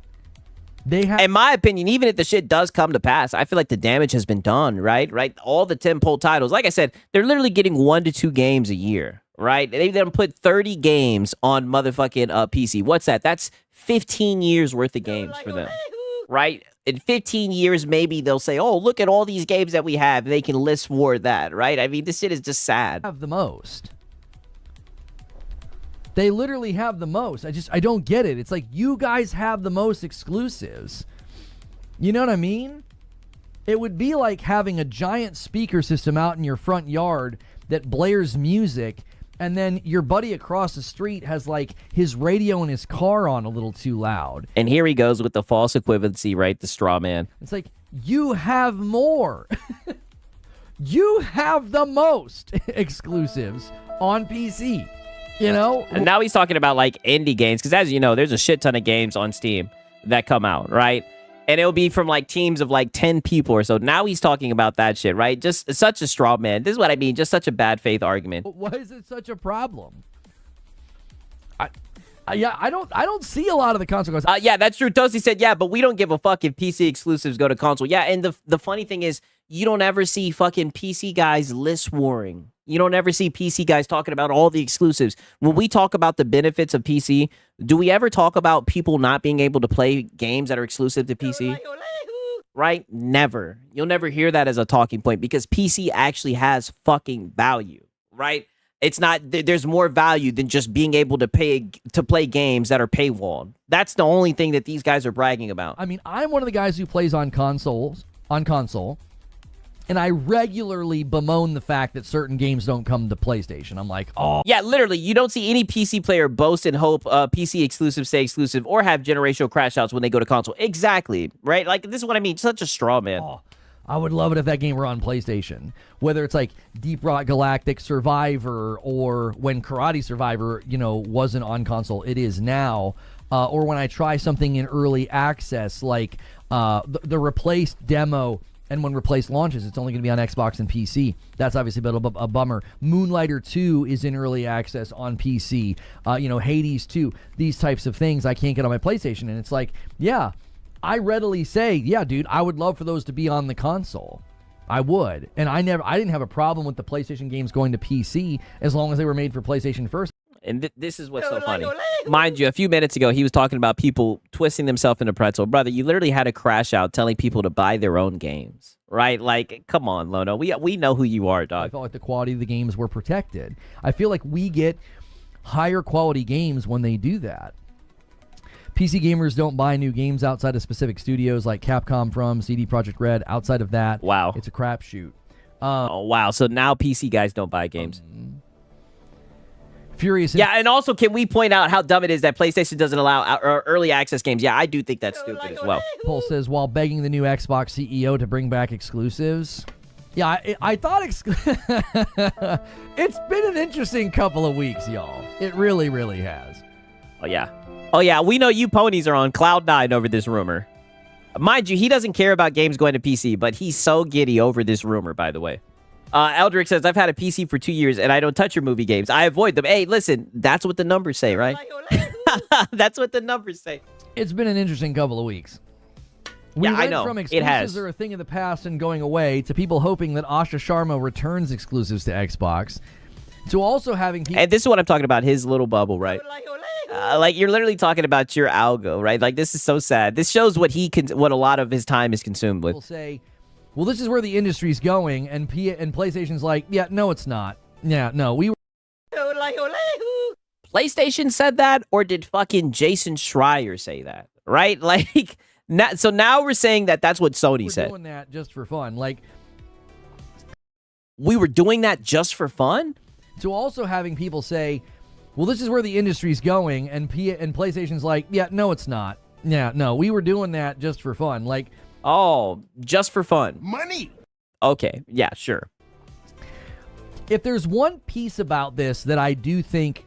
They have, in my opinion, even if the shit does come to pass, I feel like the damage has been done, right? All the 10-pole titles, like I said, they're literally getting 1 to 2 games a year, right? They then put 30 games on motherfucking PC. What's that? That's 15 years worth of games for them, right? In 15 years, maybe they'll say, oh, look at all these games that we have. They can list more of that, right? I mean, this shit is just sad. Have the most. They literally have the most. I don't get it. It's like, you guys have the most exclusives. You know what I mean? It would be like having a giant speaker system out in your front yard that blares music, and then your buddy across the street has like his radio in his car on a little too loud. And here he goes with the false equivalency, right? The straw man. It's like, you have more. You have the most exclusives on PC. You know? And now he's talking about like indie games, because as you know, there's a shit ton of games on Steam that come out, right? And it'll be from like teams of like 10 people or so. Now he's talking about that shit, right? Just such a straw man. This is what I mean. Just such a bad faith argument. Why is it such a problem? I don't see a lot of the consequences. Yeah, that's true. Toasty said, yeah, but we don't give a fuck if PC exclusives go to console. Yeah, and the funny thing is, you don't ever see fucking PC guys list warring. You don't ever see PC guys talking about all the exclusives. When we talk about the benefits of PC, do we ever talk about people not being able to play games that are exclusive to PC? Right? Never. You'll never hear that as a talking point, because PC actually has fucking value, right? It's not, there's more value than just being able to play games that are paywalled. That's the only thing that these guys are bragging about. I mean, I'm one of the guys who plays on console, and I regularly bemoan the fact that certain games don't come to PlayStation. I'm like, oh. Yeah, literally, you don't see any PC player boast and hope PC exclusives stay exclusive or have generational crash outs when they go to console. Exactly, right? Like, this is what I mean. Such a straw man. Oh, I would love it if that game were on PlayStation. Whether it's like Deep Rock Galactic Survivor, or when Karate Survivor, wasn't on console, it is now. Or when I try something in early access, like the Replaced demo. And when Replace launches, it's only going to be on Xbox and PC. That's obviously a bit of a bummer. Moonlighter 2 is in early access on PC. Hades 2. These types of things I can't get on my PlayStation. And it's like, yeah, I readily say, yeah, dude, I would love for those to be on the console. I would. And I didn't have a problem with the PlayStation games going to PC as long as they were made for PlayStation first. And this is what's so funny. Mind you, a few minutes ago, he was talking about people twisting themselves into pretzel. Brother, you literally had a crash out telling people to buy their own games, right? Like, come on, Lono. We know who you are, dog. I felt like the quality of the games were protected. I feel like we get higher quality games when they do that. PC gamers don't buy new games outside of specific studios like Capcom from CD Projekt Red. Outside of that, wow, it's a crapshoot. Oh, wow. So now PC guys don't buy games. Furious. Yeah, and also, can we point out how dumb it is that PlayStation doesn't allow early access games? Yeah, I do think that's stupid as well. Paul says, while begging the new Xbox CEO to bring back exclusives. Yeah, I thought it's been an interesting couple of weeks, y'all. It really, really has. Oh, yeah. We know you ponies are on cloud 9 over this rumor. Mind you, he doesn't care about games going to PC, but he's so giddy over this rumor, by the way. Eldrick says, I've had a PC for 2 years, and I don't touch your movie games. I avoid them. Hey, listen, that's what the numbers say, right? That's what the numbers say. It's been an interesting couple of weeks. I know. From exclusives are a thing of the past and going away to people hoping that Asha Sharma returns exclusives to Xbox, to also having people... And this is what I'm talking about, his little bubble, right? Like, you're literally talking about your algo, right? Like, this is so sad. This shows what what a lot of his time is consumed with. People say, well, this is where the industry's going, and PlayStation's like, yeah, no, it's not. Yeah, no, we were... PlayStation said that, or did fucking Jason Schreier say that, right? Like, so now we're saying that that's what Sony said. We're doing that just for fun. Like, we were doing that just for fun? To also having people say, well, this is where the industry's going, and PlayStation's like, yeah, no, it's not. Yeah, no, we were doing that just for fun. Like, oh, just for fun. Money. Okay, yeah, sure. If there's one piece about this that I do think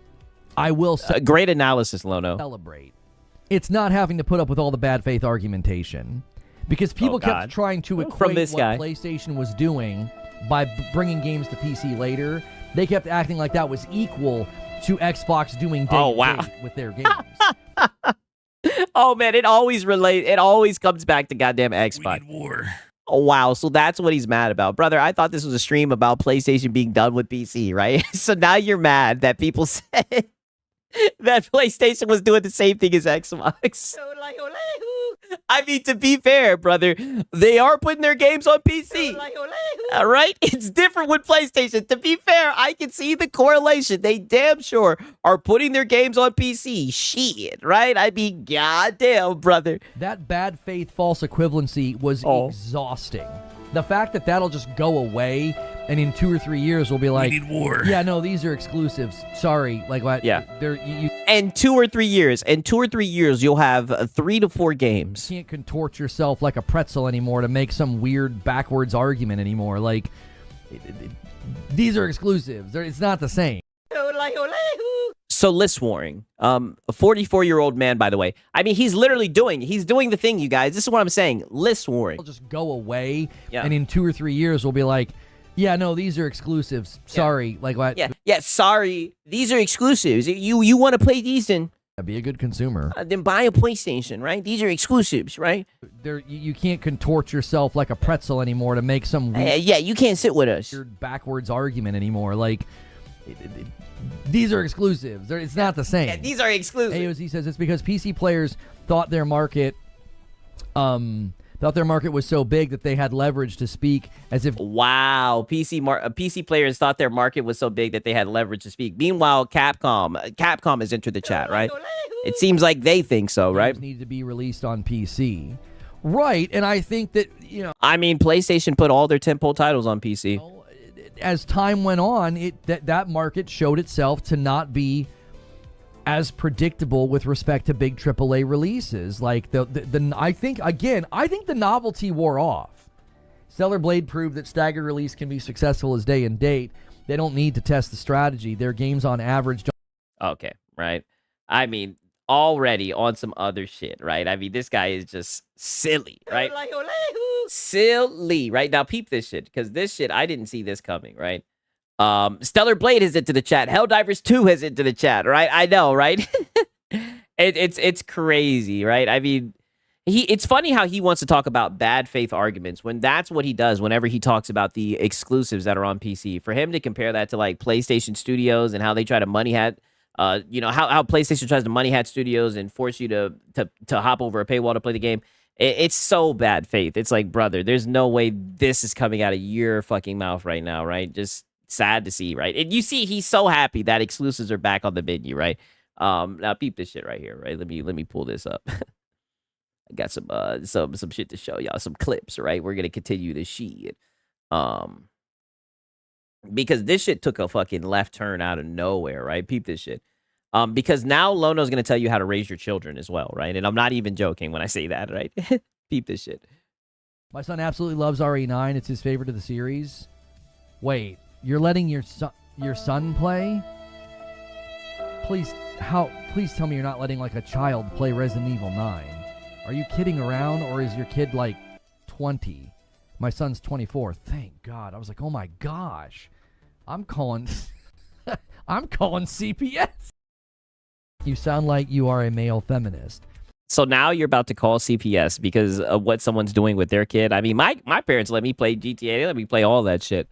I will great analysis, Lono. Celebrate, it's not having to put up with all the bad faith argumentation, because people kept trying to equate what PlayStation was doing by bringing games to PC later. They kept acting like that was equal to Xbox doing day with their games. Oh man, it always comes back to goddamn Xbox. We need war. Oh wow, so that's what he's mad about. Brother, I thought this was a stream about PlayStation being done with PC, right? So now you're mad that people said that PlayStation was doing the same thing as Xbox. I mean, to be fair, brother, they are putting their games on PC. All right? It's different with PlayStation. To be fair, I can see the correlation. They damn sure are putting their games on PC. Shit, right? I mean, goddamn, brother. That bad faith false equivalency was exhausting. The fact that that'll just go away, and in 2 or 3 years we'll be like, we need war. Yeah, no, these are exclusives. Sorry, like what? Yeah. You and 2 or 3 years. In 2 or 3 years, you'll have 3 to 4 games. You can't contort yourself like a pretzel anymore to make some weird backwards argument anymore. Like, these are exclusives. It's not the same. So list warring. A 44-year-old man, by the way. I mean, he's doing the thing, you guys. This is what I'm saying. List warring. It'll just go away, and in 2 or 3 years we'll be like, yeah, no, these are exclusives. Sorry, like what? Yeah, sorry. These are exclusives. You want to play these, then be a good consumer. Then buy a PlayStation, right? These are exclusives, right? You can't contort yourself like a pretzel anymore to make some weird, you can't sit with us. Backwards argument anymore. Like, these are exclusives. It's not the same. Yeah, these are exclusives. AOZ says it's because PC players thought their market was so big that they had leverage to speak as if... Wow. PC players thought their market was so big that they had leverage to speak. Meanwhile, Capcom has entered the chat, right? It seems like they think so, right? Need to be released on PC. Right, and I think that, I mean, PlayStation put all their tentpole titles on PC. As time went on, that market showed itself to not be as predictable with respect to big AAA releases. Like I think the novelty wore off. Stellar Blade proved that staggered release can be successful as day and date. They don't need to test the strategy. Their games on average don't. Okay, right. I mean, already on some other shit, right? I mean, this guy is just silly, right? Silly, right? Now peep this shit, because this shit, I didn't see this coming, right? Stellar Blade has into the chat. Helldivers 2 has into the chat, right? I know, right? It's crazy, right? I mean, it's funny how he wants to talk about bad faith arguments when that's what he does whenever he talks about the exclusives that are on PC. For him to compare that to like PlayStation Studios and how they try to money hat, how PlayStation tries to money hat studios and force you to hop over a paywall to play the game. It's so bad faith. It's like, brother, there's no way this is coming out of your fucking mouth right now, right? Just sad to see, right? And you see, he's so happy that exclusives are back on the menu, right? Now peep this shit right here, right? Let me pull this up. I got some shit to show y'all, some clips, right? We're gonna continue this shit, because this shit took a fucking left turn out of nowhere, right? Peep this shit. Because now Lono's going to tell you how to raise your children as well, right? And I'm not even joking when I say that, right? Peep this shit. My son absolutely loves RE9. It's his favorite of the series. Wait, you're letting your son play? Please tell me you're not letting like a child play Resident Evil 9. Are you kidding around, or is your kid like 20? My son's 24. Thank God. I was like, oh my gosh. I'm calling CPS. You sound like you are a male feminist. So now you're about to call CPS because of what someone's doing with their kid. I mean, my parents let me play GTA. They let me play all that shit.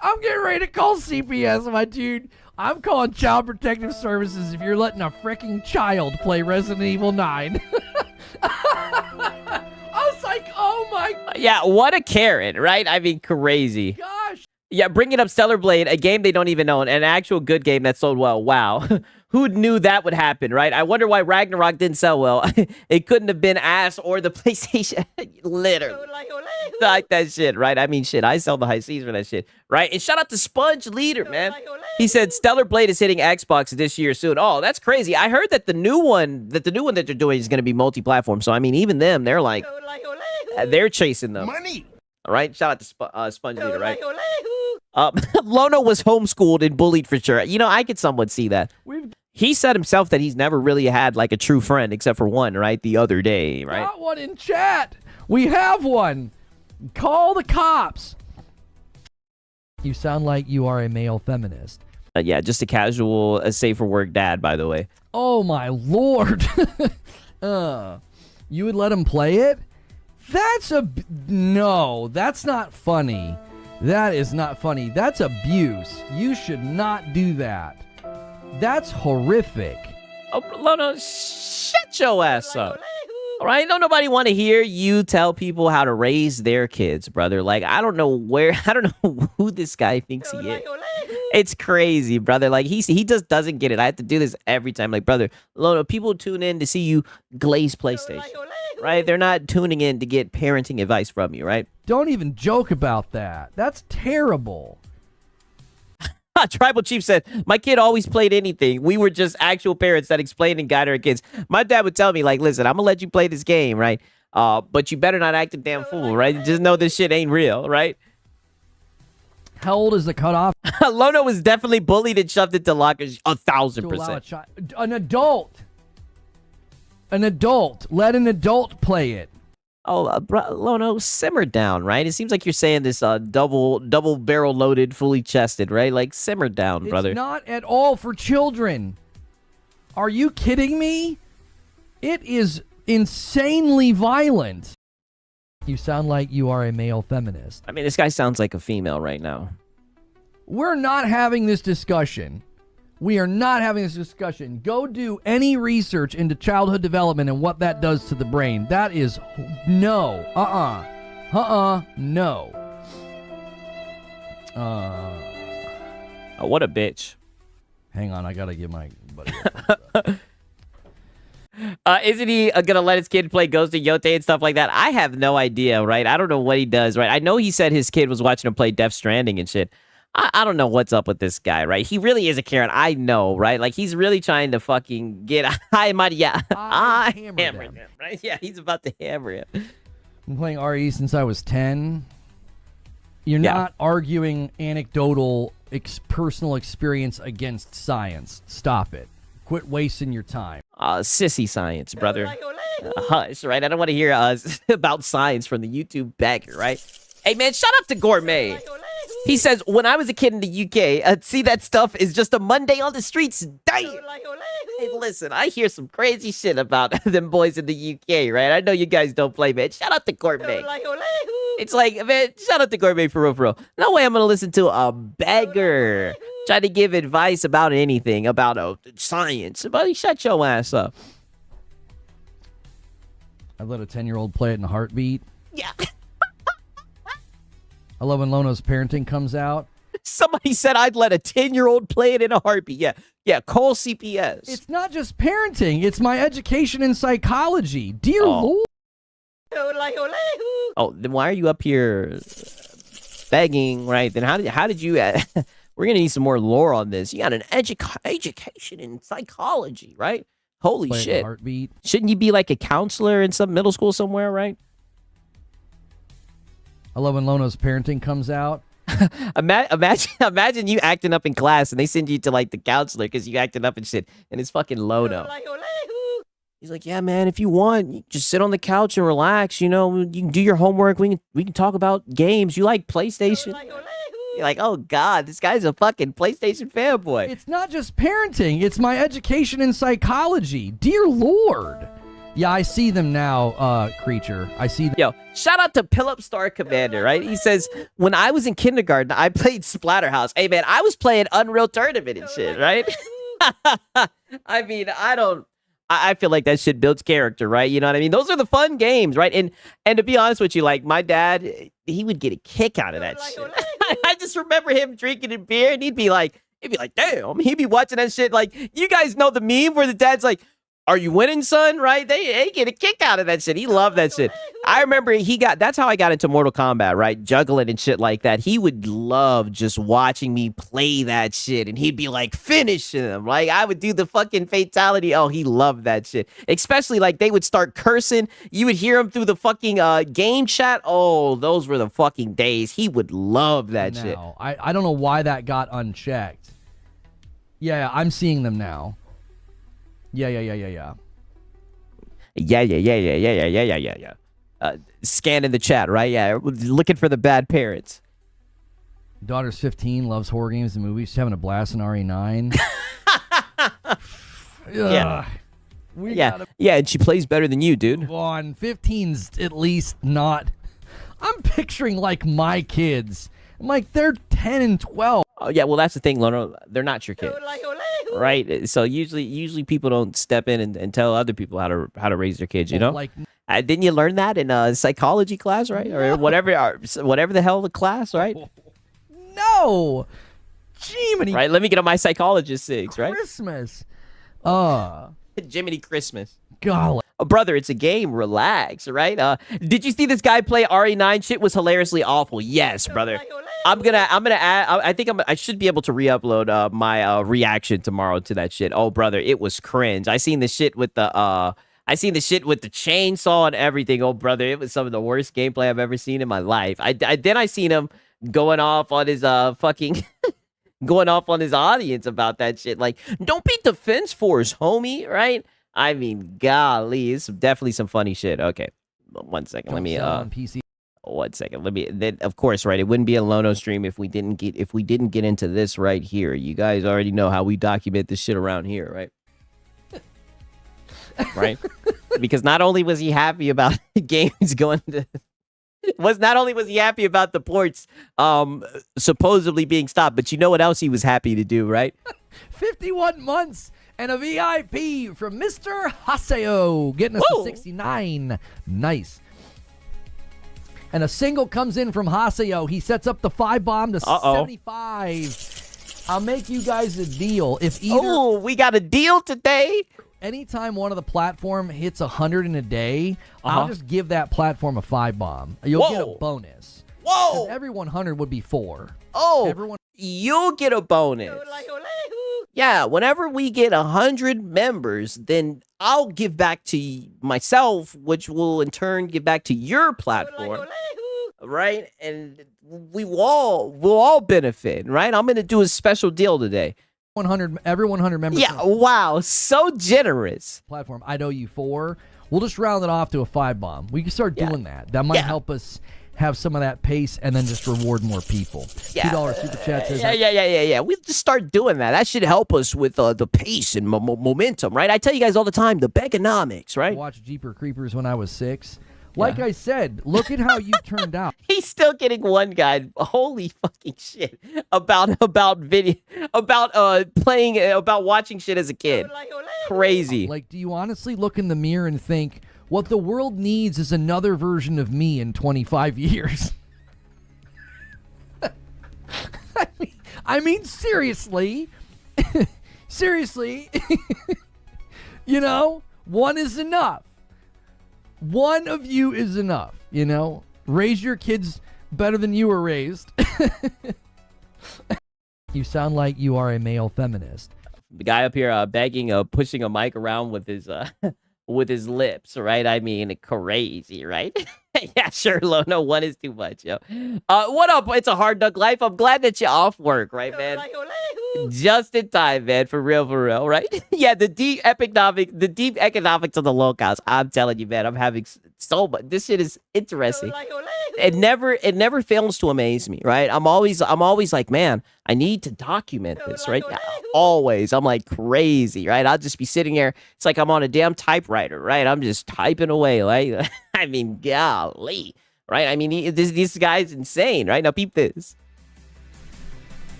I'm getting ready to call CPS, my dude. I'm calling Child Protective Services if you're letting a freaking child play Resident Evil 9. I was like, oh my... Yeah, what a Karen, right? I mean, crazy. Gosh. Yeah, bringing up Stellar Blade, a game they don't even own, an actual good game that sold well. Wow. Who knew that would happen, right? I wonder why Ragnarok didn't sell well. It couldn't have been ass or the PlayStation. Literally. Like that shit, right? I mean, shit, I sell the high seas for that shit, right? And shout out to Sponge Leader, man. He said Stellar Blade is hitting Xbox this year soon. Oh, that's crazy. I heard that the new one that they're doing is going to be multi-platform. So, I mean, even them, they're like, they're chasing them. Money. All right? Shout out to Sponge Leader, right? Lono was homeschooled and bullied for sure. You know, I could somewhat see that. He said himself that he's never really had like a true friend except for one, right? The other day, right? Got one in chat. We have one. Call the cops. You sound like you are a male feminist. Yeah, just a casual, a safe for work dad, by the way. Oh my lord. You would let him play it? No, that's not funny. That is not funny. That's abuse. You should not do that. That's horrific. Oh, Lono, shut your ass up. All right? Don't nobody want to hear you tell people how to raise their kids, brother. Like, I don't know who this guy thinks he is. It's crazy, brother. Like, he just doesn't get it. I have to do this every time. Like, brother, Lono, people tune in to see you glaze PlayStation, right? They're not tuning in to get parenting advice from you, right? Don't even joke about that. That's terrible. Tribal Chief said, my kid always played anything. We were just actual parents that explained and guided our kids. My dad would tell me, like, listen, I'm going to let you play this game, right? But you better not act a damn fool, right? Just know this shit ain't real, right? How old is the cutoff? Lono was definitely bullied and shoved into lockers 1,000%. An adult. An adult. Let an adult play it. Oh, Lono, simmer down, right? It seems like you're saying this double barrel loaded, fully chested, right? Like, simmer down, brother. It's not at all for children. Are you kidding me? It is insanely violent. You sound like you are a male feminist. I mean, this guy sounds like a female right now. We're not having this discussion. We are not having this discussion. Go do any research into childhood development and what that does to the brain. That is no. No. Oh, what a bitch. Hang on, I gotta give my buddy isn't he gonna let his kid play Ghost of Yote and stuff like that? I have no idea, right? I don't know what he does, right? I know he said his kid was watching him play Death Stranding and shit. I don't know what's up with this guy, right? He really is a Karen. I know, right? Like, he's really trying to fucking get hi, Maria. I hammered him, right? Yeah, he's about to hammer him. I'm playing RE since I was 10. You're not arguing anecdotal personal experience against science. Stop it. Quit wasting your time. Sissy science, brother. Hush, right? I don't want to hear about science from the YouTube bagger, right? Hey, man, shout out to Gourmet. He says, when I was a kid in the UK, see that stuff is just a Monday on the streets. Damn. Hey, listen, I hear some crazy shit about them boys in the UK, right? I know you guys don't play, man. Shout out to Gourmet. It's like, man, shout out to Gourmet for real. No way I'm going to listen to a beggar try to give advice about anything, about science. Buddy, shut your ass up. I let a 10-year-old play it in a heartbeat. Yeah. I love when Lono's parenting comes out. Somebody said I'd let a 10-year-old play it in a heartbeat. Yeah, call CPS. It's not just parenting. It's my education in psychology. Dear Lord. Oh, then why are you up here begging, right? Then how did you... we're going to need some more lore on this. You got an education in psychology, right? Holy play shit. Heartbeat. Shouldn't you be like a counselor in some middle school somewhere, right? I love when Lono's parenting comes out. Imagine you acting up in class and they send you to like the counselor because you acting up and shit, and it's fucking Lono. He's like, yeah, man, if you want, you just sit on the couch and relax. You know, you can do your homework. We can talk about games. You like PlayStation? You're like, oh god, this guy's a fucking PlayStation fanboy. It's not just parenting. It's my education in psychology. Dear Lord. Yeah, I see them now, Creature. I see them. Yo, shout out to Pillup Star Commander, right? He says, when I was in kindergarten, I played Splatterhouse. Hey, man, I was playing Unreal Tournament and shit, right? I mean, I feel like that shit builds character, right? You know what I mean? Those are the fun games, right? And to be honest with you, like, my dad, he would get a kick out of that shit. I just remember him drinking a beer, and he'd be like, He'd be like, damn. He'd be watching that shit. Like, you guys know the meme where the dad's like, are you winning, son? Right? They get a kick out of that shit. He loved that shit. I remember that's how I got into Mortal Kombat, right? Juggling and shit like that. He would love just watching me play that shit. And he'd be like, finish him. Like, I would do the fucking fatality. Oh, he loved that shit. Especially like they would start cursing. You would hear him through the fucking game chat. Oh, those were the fucking days. He would love that shit. I don't know why that got unchecked. Yeah, I'm seeing them now. Yeah. Scanning the chat, right? Yeah, looking for the bad parents. Daughter's 15, loves horror games and movies. She's having a blast in RE9. Yeah. Yeah, and she plays better than you, dude. On 15's at least not. I'm picturing like my kids. I'm like, they're 10 and 12. Oh, yeah, well, that's the thing, Lono. They're not your kids, right? So usually people don't step in and tell other people how to raise their kids, you know? Like, didn't you learn that in psychology class, right? Or whatever the hell the class, right? No. Jiminy. Right, let me get on my psychologist SIGs, right? Christmas. Jiminy Christmas. Golly. Oh, brother, it's a game. Relax, right? Did you see this guy play RE9? Shit was hilariously awful. Yes, brother. I'm gonna add. I think I should be able to re-upload my reaction tomorrow to that shit. Oh, brother, it was cringe. I seen the shit with the chainsaw and everything. Oh, brother, it was some of the worst gameplay I've ever seen in my life. I seen him going off on his fucking. Going off on his audience about that shit. Like, don't beat Defense Force, homie, right? I mean, golly, it's definitely some funny shit. Okay, 1 second. Let me on PC. 1 second. Let me. Then, of course, right. It wouldn't be a Lono stream if we didn't get into this right here. You guys already know how we document this shit around here, right? Right? Because not only was he happy about the games going to. Not only was he happy about the ports supposedly being stopped, but you know what else he was happy to do, right? 51 months and a VIP from Mr. Haseo, getting us to 69. Nice. And a single comes in from Haseo. He sets up the 5-bomb to 75. I'll make you guys a deal. If either... Oh, we got a deal today. Anytime one of the platform hits 100 in a day, I'll just give that platform a 5-bomb. You'll get a bonus. Whoa! Every 100 would be 4. Oh, you'll get a bonus. Yeah, whenever we get 100 members, then I'll give back to myself, which will in turn give back to your platform, right? And we'll all benefit, right? I'm going to do a special deal today. Every 100 members. Yeah, wow, so generous. Platform, I'd owe you 4. We'll just round it off to a 5-bomb. We can start doing that. That might help us have some of that pace and then just reward more people. Yeah. $2 super chat says. Yeah. We'll just start doing that. That should help us with the pace and momentum, right? I tell you guys all the time, the Begonomics, right? I watched Jeeper Creepers when I was 6. Like I said, look at how you turned out. He's still getting one guy. Holy fucking shit! About watching shit as a kid. Crazy. Like, do you honestly look in the mirror and think what the world needs is another version of me in 25 years? I mean, seriously, seriously. You know, one is enough. One of you is enough, you know? Raise your kids better than you were raised. You sound like you are a male feminist. The guy up here begging, pushing a mic around with his lips, right? I mean, crazy, right? Yeah, sure, Lono, 1 is too much, yo. What up? It's a hard duck life. I'm glad that you're off work, right, man? Just in time, man, for real, right? Yeah, the deep economics of the locals. I'm telling you, man, I'm having so much. This shit is interesting. It never fails to amaze me, right? I'm always like, man, I need to document this, right? Always. I'm like crazy, right? I'll just be sitting here. It's like I'm on a damn typewriter, right? I'm just typing away, right? I mean, golly, right? I mean, this guy's insane, right? Now, peep this.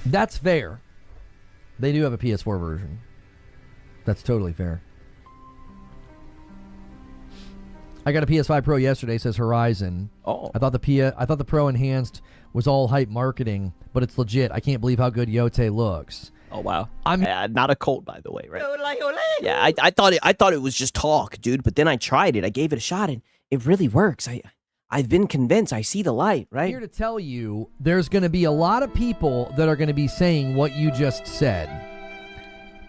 That's fair. They do have a PS4 version. That's totally fair. I got a PS5 Pro yesterday. Says Horizon. Oh, I thought the Pro enhanced was all hype marketing, but it's legit. I can't believe how good Yote looks. Oh wow. I'm not a cult, by the way, right? Yeah, I thought it was just talk, dude. But then I tried it. I gave it a shot, and it really works. I've been convinced. I see the light, right? here to tell you, there's going to be a lot of people that are going to be saying what you just said.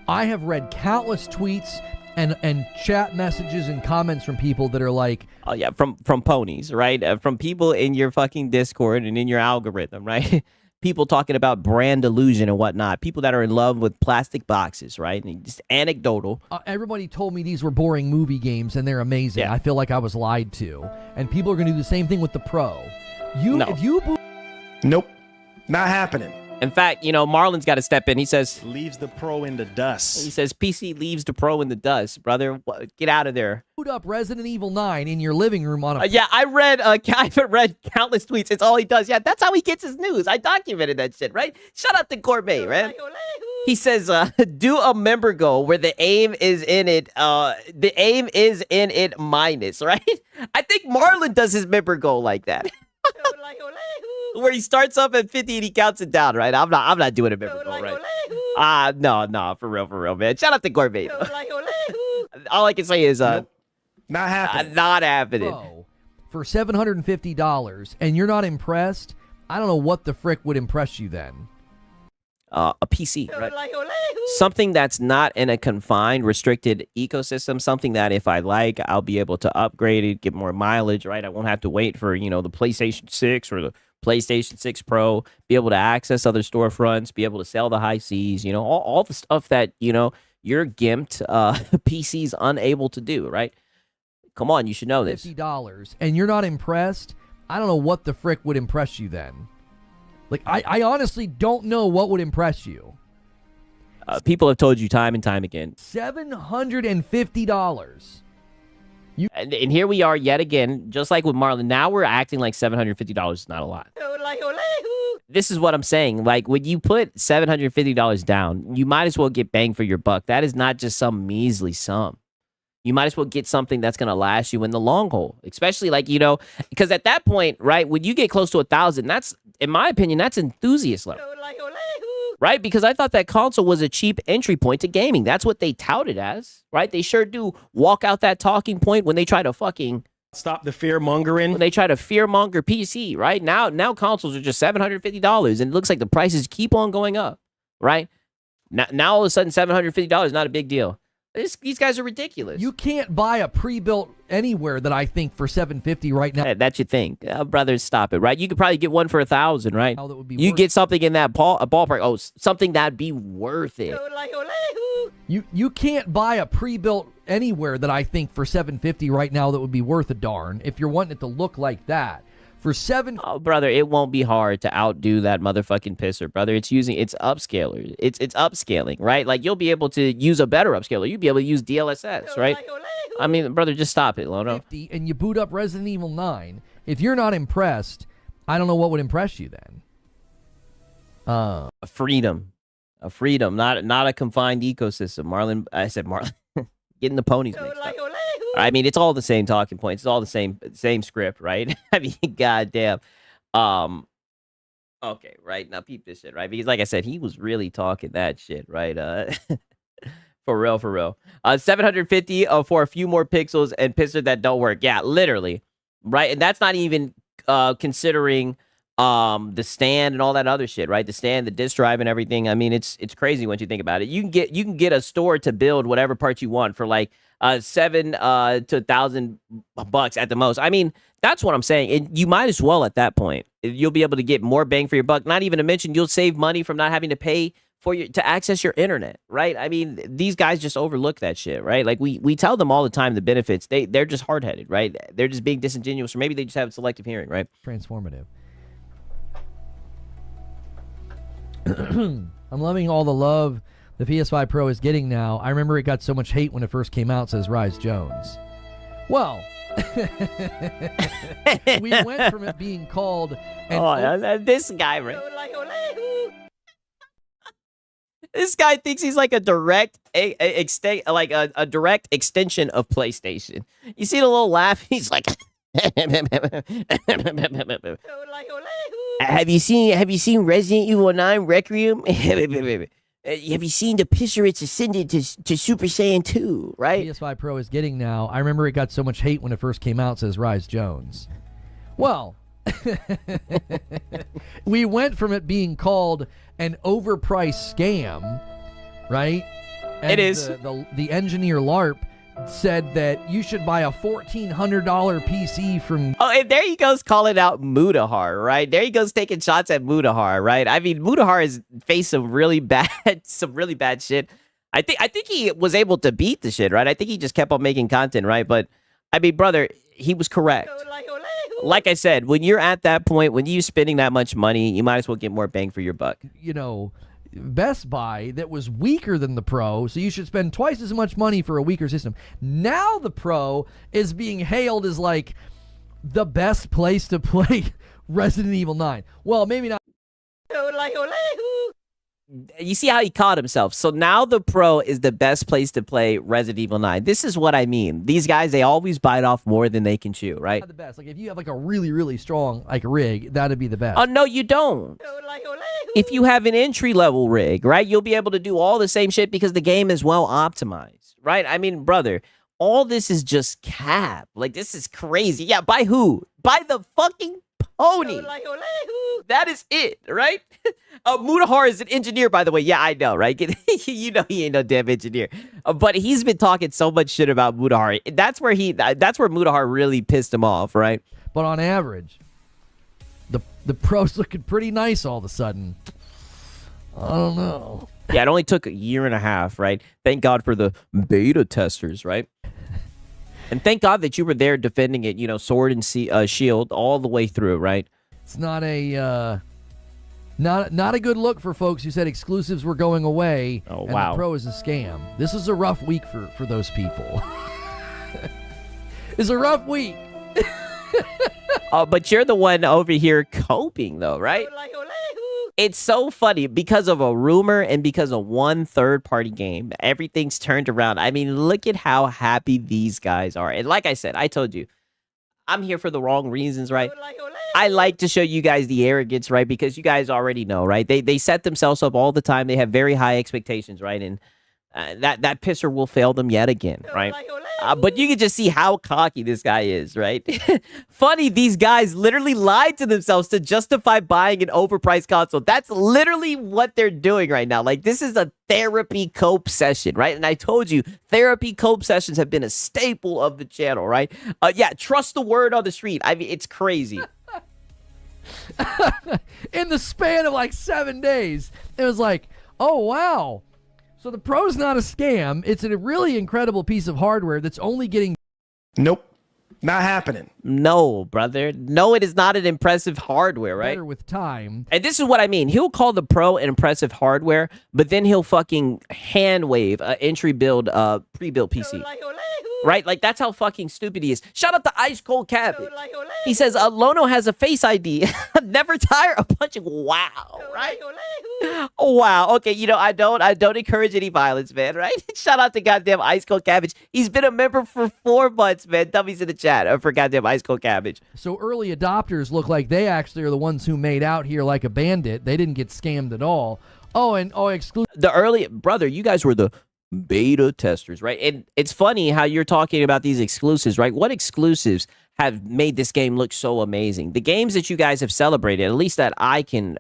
I have read countless tweets and chat messages and comments from people that are like, oh yeah, from ponies, right? From people in your fucking Discord and in your algorithm, right? People talking about brand illusion and whatnot. People that are in love with plastic boxes, right? And just anecdotal. Everybody told me these were boring movie games and they're amazing. Yeah. I feel like I was lied to. And people are going to do the same thing with the Pro. Nope. Not happening. In fact, Marlin's got to step in. He says, leaves the Pro in the dust. He says, PC leaves the Pro in the dust, brother. Get out of there. Boot up Resident Evil 9 in your living room on a... yeah, I've read countless tweets. It's all he does. Yeah, that's how he gets his news. I documented that shit, right? Shout out to Gourmet, right? He says, do a member goal where the aim is in it. The aim is in it minus, right? I think Marlin does his member goal like that. Where he starts up at 50 and he counts it down, right? I'm not doing a member goal, right? No, for real, man. Shout out to Gourmet. All I can say is, not happening. Not happening. Pro for $750, and you're not impressed. I don't know what the frick would impress you then. A PC, right? Something that's not in a confined, restricted ecosystem. Something that if I like, I'll be able to upgrade it, get more mileage, right? I won't have to wait for, the PlayStation 6 or the PlayStation 6 Pro, be able to access other storefronts, be able to sell the high seas, all the stuff that, your gimped PC's unable to do, right? Come on, you should know this. $50, and you're not impressed. I don't know what the frick would impress you then. Like, I honestly don't know what would impress you. People have told you time and time again. $750. And here we are yet again, just like with Marlin. Now we're acting like $750 is not a lot. This is what I'm saying. Like, when you put $750 down, you might as well get bang for your buck. That is not just some measly sum. You might as well get something that's going to last you in the long haul, especially because at that point, right, when you get close to 1,000, that's, in my opinion, that's enthusiast level, right? Because I thought that console was a cheap entry point to gaming. That's what they touted as, right? They sure do walk out that talking point when they try to fucking stop the fear mongering. When they try to fear monger PC, right? Now consoles are just $750, and it looks like the prices keep on going up, right? Now all of a sudden, $750 is not a big deal. These guys are ridiculous. You can't buy a pre-built anywhere that I think for $750 right now. That's your thing. Brothers, stop it, right? You could probably get one for $1,000, right? You get something in that ballpark. Oh, something that'd be worth it. You can't buy a pre-built anywhere that I think for $750 right now that would be worth a darn if you're wanting it to look like that. For Oh, brother, it won't be hard to outdo that motherfucking pisser, brother. It's upscaler. It's upscaling, right? Like, you'll be able to use a better upscaler. You'll be able to use DLSS, right? I mean, brother, just stop it, Lono. And you boot up Resident Evil 9. If you're not impressed, I don't know what would impress you then. A freedom, not a confined ecosystem. Marlin, getting the ponies mixed up. I mean, it's all the same talking points. It's all the same script, right? I mean, goddamn. Okay, right, now peep this shit, right? Because like I said, he was really talking that shit, right? For real. 750 for a few more pixels and pisser that don't work. Yeah, literally, right? And that's not even considering the stand and all that other shit, right? The stand, the disk drive, and everything. I mean, it's crazy once you think about it. You can get a store to build whatever parts you want for like $700 to $1,000 at the most. I mean, that's what I'm saying. And you might as well at that point. You'll be able to get more bang for your buck. Not even to mention, you'll save money from not having to pay to access your internet, right? I mean, these guys just overlook that shit, right? Like we tell them all the time the benefits. They're just hard-headed, right? They're just being disingenuous, or maybe they just have selective hearing, right? Transformative. I'm loving all the love the PS5 Pro is getting now. I remember it got so much hate when it first came out, says Rise Jones. Well, we went from it being called this guy, right? This guy thinks he's like a direct extension of PlayStation. You see the little laugh? He's like Have you seen Resident Evil 9 Requiem? Have you seen the Pissarits ascended to Super Saiyan 2, right? PS5 Pro is getting now. I remember it got so much hate when it first came out, says Rise Jones. Well, we went from it being called an overpriced scam, right? And it is. The engineer LARP said that you should buy a $1,400 PC from... Oh, and there he goes calling out Mutahar, right? There he goes taking shots at Mutahar, right? I mean, Mutahar has faced some really bad shit. I think he was able to beat the shit, right? I think he just kept on making content, right? But, I mean, brother, he was correct. Like I said, when you're at that point, when you're spending that much money, you might as well get more bang for your buck. You know, Best Buy that was weaker than the Pro, so you should spend twice as much money for a weaker system. Now the Pro is being hailed as like the best place to play Resident Evil 9. Well, maybe not. You see how he caught himself. So now the Pro is the best place to play Resident Evil 9. This is what I mean. These guys, they always bite off more than they can chew, right? Not the best. Like if you have like a really, really strong like rig, that'd be the best. Oh, no, you don't. If you have an entry-level rig, right, you'll be able to do all the same shit because the game is well optimized, right? I mean, brother, all this is just cap. Like, this is crazy. Yeah, by who? By the fucking pony. That is it, right? Mutahar is an engineer, by the way. Yeah, I know, right? You know he ain't no damn engineer. But he's been talking so much shit about Mutahar. That's where Mutahar really pissed him off, right? But on average, the Pro's looking pretty nice all of a sudden. I don't know. Yeah, it only took a year and a half, right? Thank God for the beta testers, right? And thank God that you were there defending it, you know, sword and shield all the way through, right? It's not a not a good look for folks who said exclusives were going away. Oh, and wow. The Pro is a scam. This is a rough week for those people. It's a rough week. But you're the one over here coping, though, right? It's so funny because of a rumor and because of one third-party game. Everything's turned around. I mean, look at how happy these guys are. And like I said, I told you, I'm here for the wrong reasons, right? I like to show you guys the arrogance, right? Because you guys already know, right? They set themselves up all the time. They have very high expectations, right? And that pisser will fail them yet again, right? But you can just see how cocky this guy is, right? Funny, these guys literally lied to themselves to justify buying an overpriced console. That's literally what they're doing right now. Like, this is a therapy cope session, right? And I told you, therapy cope sessions have been a staple of the channel, right? Yeah, trust the word on the street. I mean, it's crazy. In the span of like 7 days, it was like, oh, wow. So the Pro's not a scam. It's a really incredible piece of hardware that's only getting... Nope. Not happening. No, brother. No, it is not an impressive hardware, right? Better with time. And this is what I mean. He'll call the Pro an impressive hardware, but then he'll fucking hand wave an entry build, pre-built PC. Right? Like, that's how fucking stupid he is. Shout out to Ice Cold Cabbage. He says, Lono has a face ID. Never tire of punching. Wow. Right? Wow. Okay, you know, I don't encourage any violence, man, right? Shout out to goddamn Ice Cold Cabbage. He's been a member for 4 months, man. Dummies in the chat for goddamn Ice Cold Cabbage. So early adopters look like they actually are the ones who made out here like a bandit. They didn't get scammed at all. The early... Brother, you guys were the beta testers, right? And it's funny how you're talking about these exclusives, right? What exclusives have made this game look so amazing? The games that you guys have celebrated, at least that I can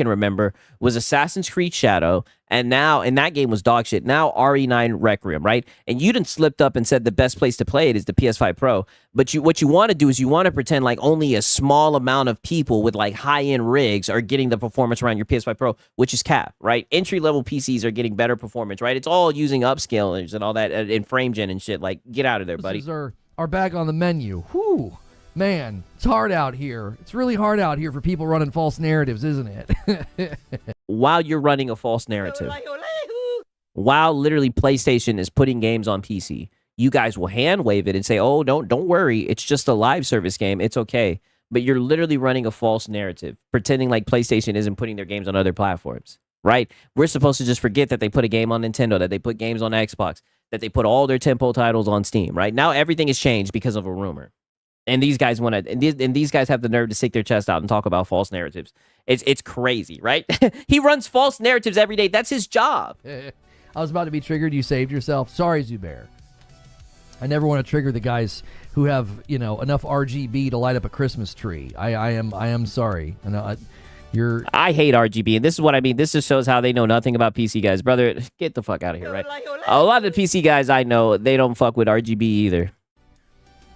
remember, was Assassin's Creed Shadow, and that game was dog shit. Now RE9 Requiem, right? And you done slipped up and said the best place to play it is the PS5 Pro. But what you want to do is you want to pretend like only a small amount of people with like high-end rigs are getting the performance around your PS5 Pro, which is cap, right? Entry-level PCs are getting better performance, right? It's all using upscalers and all that and frame gen and shit. Like, get out of there, buddy. This is our bag on the menu. Whew. Man, it's hard out here. It's really hard out here for people running false narratives, isn't it? While you're running a false narrative. While literally PlayStation is putting games on PC, you guys will hand wave it and say, oh, don't worry. It's just a live service game. It's okay. But you're literally running a false narrative, pretending like PlayStation isn't putting their games on other platforms, right? We're supposed to just forget that they put a game on Nintendo, that they put games on Xbox, that they put all their tentpole titles on Steam, right? Now everything has changed because of a rumor. And these guys want to, and these guys have the nerve to stick their chest out and talk about false narratives. It's crazy, right? He runs false narratives every day. That's his job. I was about to be triggered. You saved yourself. Sorry, Zubair. I never want to trigger the guys who have, enough RGB to light up a Christmas tree. I am sorry. I hate RGB, and this is what I mean. This just shows how they know nothing about PC guys. Brother, get the fuck out of here, right? A lot of the PC guys I know, they don't fuck with RGB either.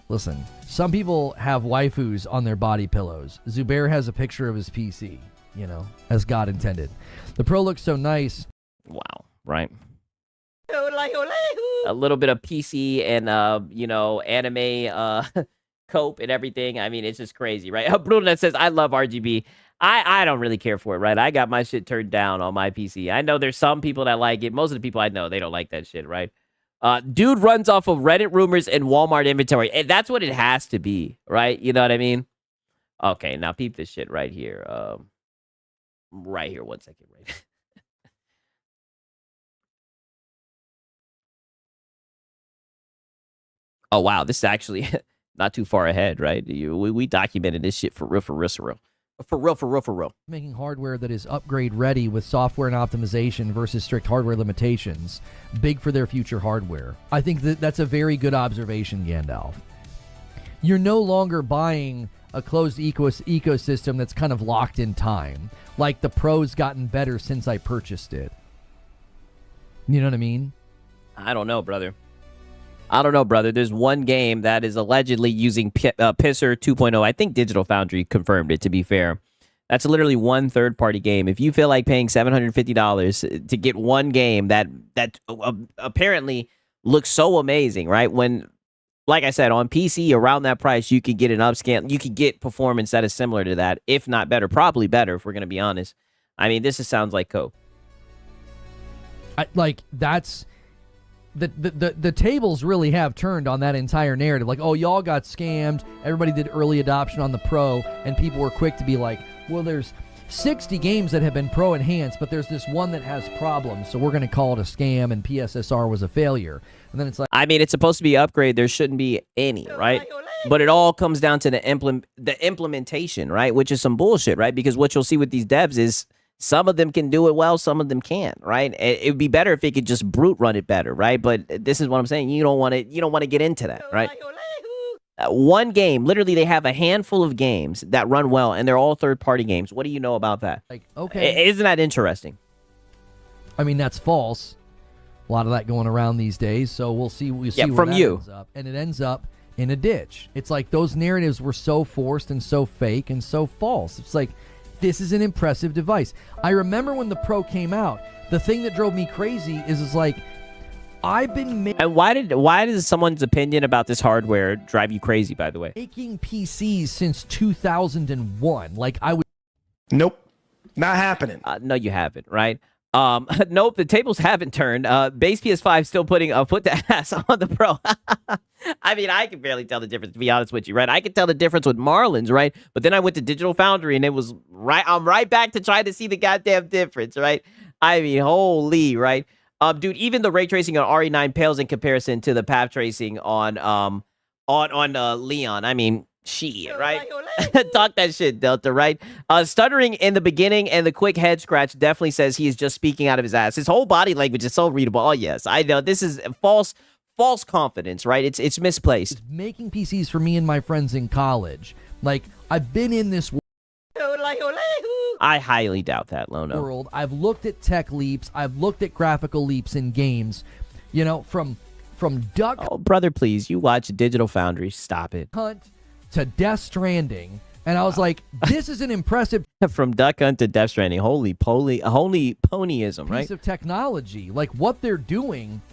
Listen, some people have waifus on their body pillows. Zubair has a picture of his PC, as God intended. The Pro looks so nice. Wow, right? A little bit of PC and, anime cope and everything. I mean, it's just crazy, right? Bruno says, I love RGB. I don't really care for it, right? I got my shit turned down on my PC. I know there's some people that like it. Most of the people I know, they don't like that shit, right? Dude runs off of Reddit rumors and Walmart inventory. And that's what it has to be, right? You know what I mean? Okay, now peep this shit right here. Right here, 1 second, right? Oh, wow, this is actually not too far ahead, right? We documented this shit for real. Making hardware that is upgrade ready with software and optimization versus strict hardware limitations, big for their future hardware. I think that's a very good observation, Gandalf. You're no longer buying a closed ecosystem that's kind of locked in time. Like the Pro's gotten better since I purchased it. You know what I mean? I don't know, brother. There's one game that is allegedly using Pisser 2.0. I think Digital Foundry confirmed it, to be fair. That's literally one third-party game. If you feel like paying $750 to get one game that apparently looks so amazing, right? When, like I said, on PC, around that price, you could get an upscale. You could get performance that is similar to that, if not better. Probably better, if we're going to be honest. I mean, this sounds like coke. The tables really have turned on that entire narrative. Like, oh, y'all got scammed. Everybody did early adoption on the Pro, and people were quick to be like, well, there's 60 games that have been Pro enhanced, but there's this one that has problems, so we're going to call it a scam, and PSSR was a failure. And then it's like, I mean, it's supposed to be upgrade. There shouldn't be any, right? But it all comes down to the implementation, right? Which is some bullshit, right? Because what you'll see with these devs is some of them can do it well, some of them can't, right? It would be better if it could just brute run it better, right? But this is what I'm saying. You don't want to get into that, right? One game, literally, they have a handful of games that run well, and they're all third-party games. What do you know about that? Like, okay, isn't that interesting? I mean, that's false. A lot of that going around these days. So we'll see. Where from that you, ends up. And it ends up in a ditch. It's like those narratives were so forced and so fake and so false. It's like, this is an impressive device. I remember when the Pro came out, the thing that drove me crazy is like, I've been and why does someone's opinion about this hardware drive you crazy, by the way? Making PCs since 2001. Like, I would... Nope. Not happening. No, you haven't, right? Nope, the tables haven't turned. Base PS5 still putting a foot to ass on the Pro. I mean, I can barely tell the difference, to be honest with you, right? I can tell the difference with Marlin's, right? But then I went to Digital Foundry, and it was right. I'm right back to trying to see the goddamn difference, right? I mean, holy, right? Dude, even the ray tracing on RE9 pales in comparison to the path tracing on Leon. I mean, shit, right? Talk that shit, Delta, right? Stuttering in the beginning and the quick head scratch definitely says he is just speaking out of his ass. His whole body language is so readable. Oh, yes, I know. This is false confidence, right? It's misplaced. Making PCs for me and my friends in college. Like, I've been in this I highly doubt that, Lono. World. I've looked at tech leaps. I've looked at graphical leaps in games. You know, from Duck. Oh, brother, please, you watch Digital Foundry. Stop it. Hunt to Death Stranding, and I was like, this is an impressive. From Duck Hunt to Death Stranding, holy ponyism, right? Piece of technology, like what they're doing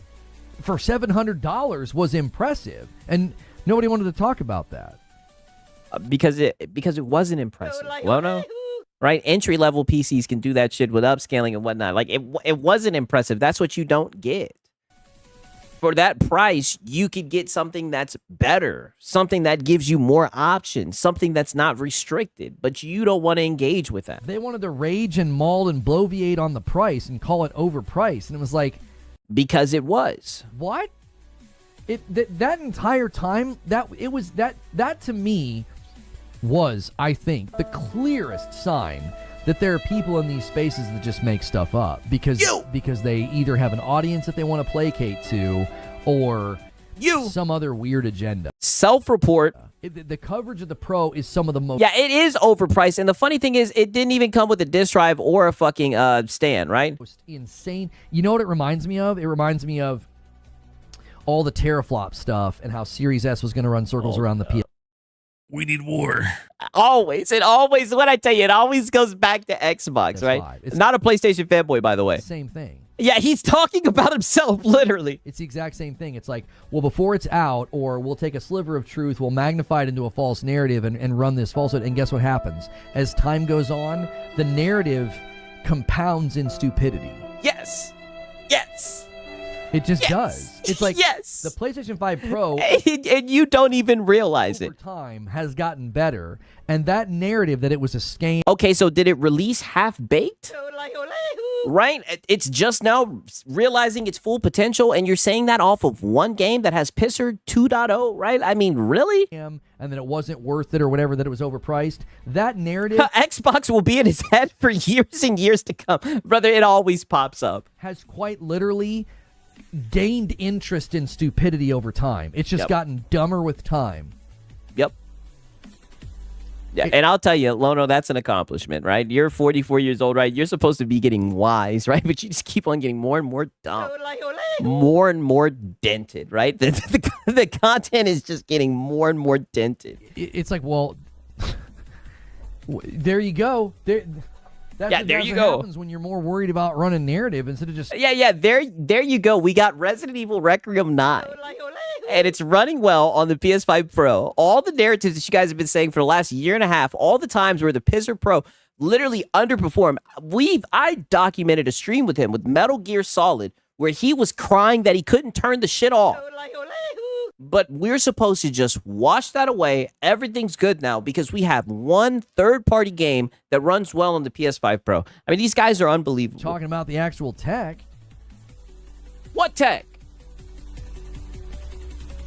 for $700 was impressive, and nobody wanted to talk about that because it wasn't impressive. Lono. Right? Entry-level PCs can do that shit with upscaling and whatnot. Like, it wasn't impressive. That's what you don't get. For that price, you could get something that's better, something that gives you more options, something that's not restricted, but you don't want to engage with that. They wanted to rage and maul and bloviate on the price and call it overpriced, and it was like... Because it was. What? That entire time, that to me was, I think, the clearest sign that there are people in these spaces that just make stuff up because they either have an audience that they want to placate to or some other weird agenda. Self-report. The coverage of the Pro is some of the most... Yeah, it is overpriced. And the funny thing is, it didn't even come with a disc drive or a fucking stand, right? Insane. You know what it reminds me of? It reminds me of all the teraflop stuff and how Series S was going to run circles around the PS. We need war. Always. What I tell you, it always goes back to Xbox, right? It's not a PlayStation fanboy, by the way. Same thing. Yeah, he's talking about himself, literally. It's the exact same thing. It's like, well, before it's out, or we'll take a sliver of truth, we'll magnify it into a false narrative and run this falsehood. And guess what happens? As time goes on, the narrative compounds in stupidity. Yes. It just does. It's like the PlayStation 5 Pro, and you don't even realize over time has gotten better, and that narrative that it was a scam. Okay, so did it release half-baked? Right? It's just now realizing its full potential, and you're saying that off of one game that has Pisser 2.0, right? I mean, really? And then it wasn't worth it or whatever, that it was overpriced. That narrative... Xbox will be in his head for years and years to come. Brother, it always pops up. Has quite literally gained interest in stupidity over time. It's just gotten dumber with time. Yep. Yeah, and I'll tell you, Lono, that's an accomplishment, right? You're 44 years old, right? You're supposed to be getting wise, right? But you just keep on getting more and more dumb. More and more dented, right? The content is just getting more and more dented. It's like, well, there you go. That's there what you go. Happens when you're more worried about running narrative instead of just... There you go. We got Resident Evil Requiem 9. And it's running well on the PS5 Pro. All the narratives that you guys have been saying for the last year and a half, all the times where the Pisser Pro literally underperformed. I documented a stream with him with Metal Gear Solid where he was crying that he couldn't turn the shit off. But we're supposed to just wash that away. Everything's good now because we have one third-party game that runs well on the PS5 Pro. I mean, these guys are unbelievable. Talking about the actual tech. What tech?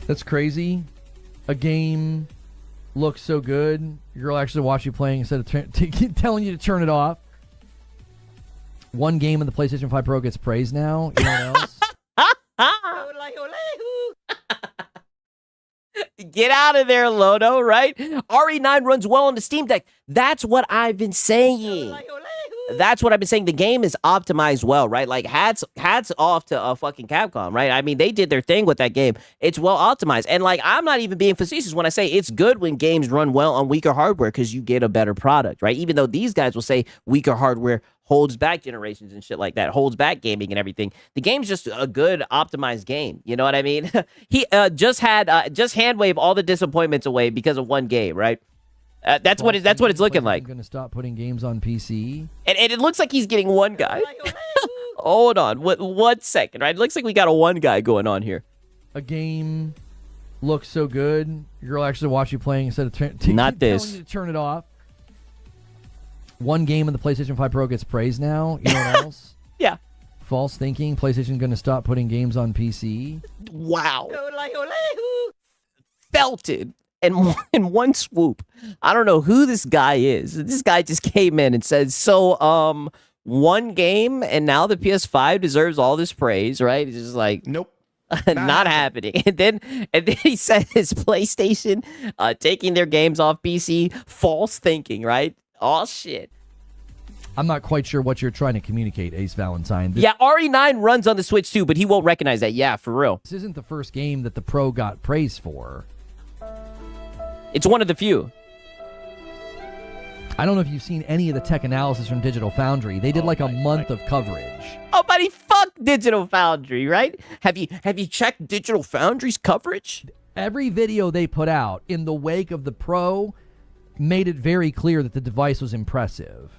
That's crazy. A game looks so good. Your girl actually watch you playing instead of telling you to turn it off. One game in the PlayStation 5 Pro gets praised now. You know what else? Get out of there, Lono, right? RE9 runs well on the Steam Deck. That's what I've been saying. That's what I've been saying. The game is optimized well, right? Like, hats off to fucking Capcom, right? I mean, they did their thing with that game. It's well optimized. And, like, I'm not even being facetious when I say it's good when games run well on weaker hardware because you get a better product, right? Even though these guys will say weaker hardware holds back generations and shit like that, holds back gaming and everything. The game's just a good optimized game. You know what I mean? He just hand wave all the disappointments away because of one game, right? That's what it's looking like. I'm gonna stop putting games on PC. And it looks like he's getting one guy. Hold on, one second, right? It looks like we got a one guy going on here. A game looks so good. Your girl actually watch you playing instead of telling you to turn it off. One game in the PlayStation 5 Pro gets praised now. You know what else? Yeah. False thinking. PlayStation going to stop putting games on PC. Wow. Felted in one swoop. I don't know who this guy is. This guy just came in and said, so, one game and now the PS5 deserves all this praise, right? It's just like, nope. Not happening. And then he said his PlayStation taking their games off PC. False thinking, right? Oh, shit. I'm not quite sure what you're trying to communicate, Ace Valentine. RE9 runs on the Switch too, but he won't recognize that. Yeah, for real. This isn't the first game that the Pro got praise for. It's one of the few. I don't know if you've seen any of the tech analysis from Digital Foundry. They did like a month of coverage. Oh, buddy, fuck Digital Foundry, right? Have you checked Digital Foundry's coverage? Every video they put out in the wake of the Pro made it very clear that the device was impressive.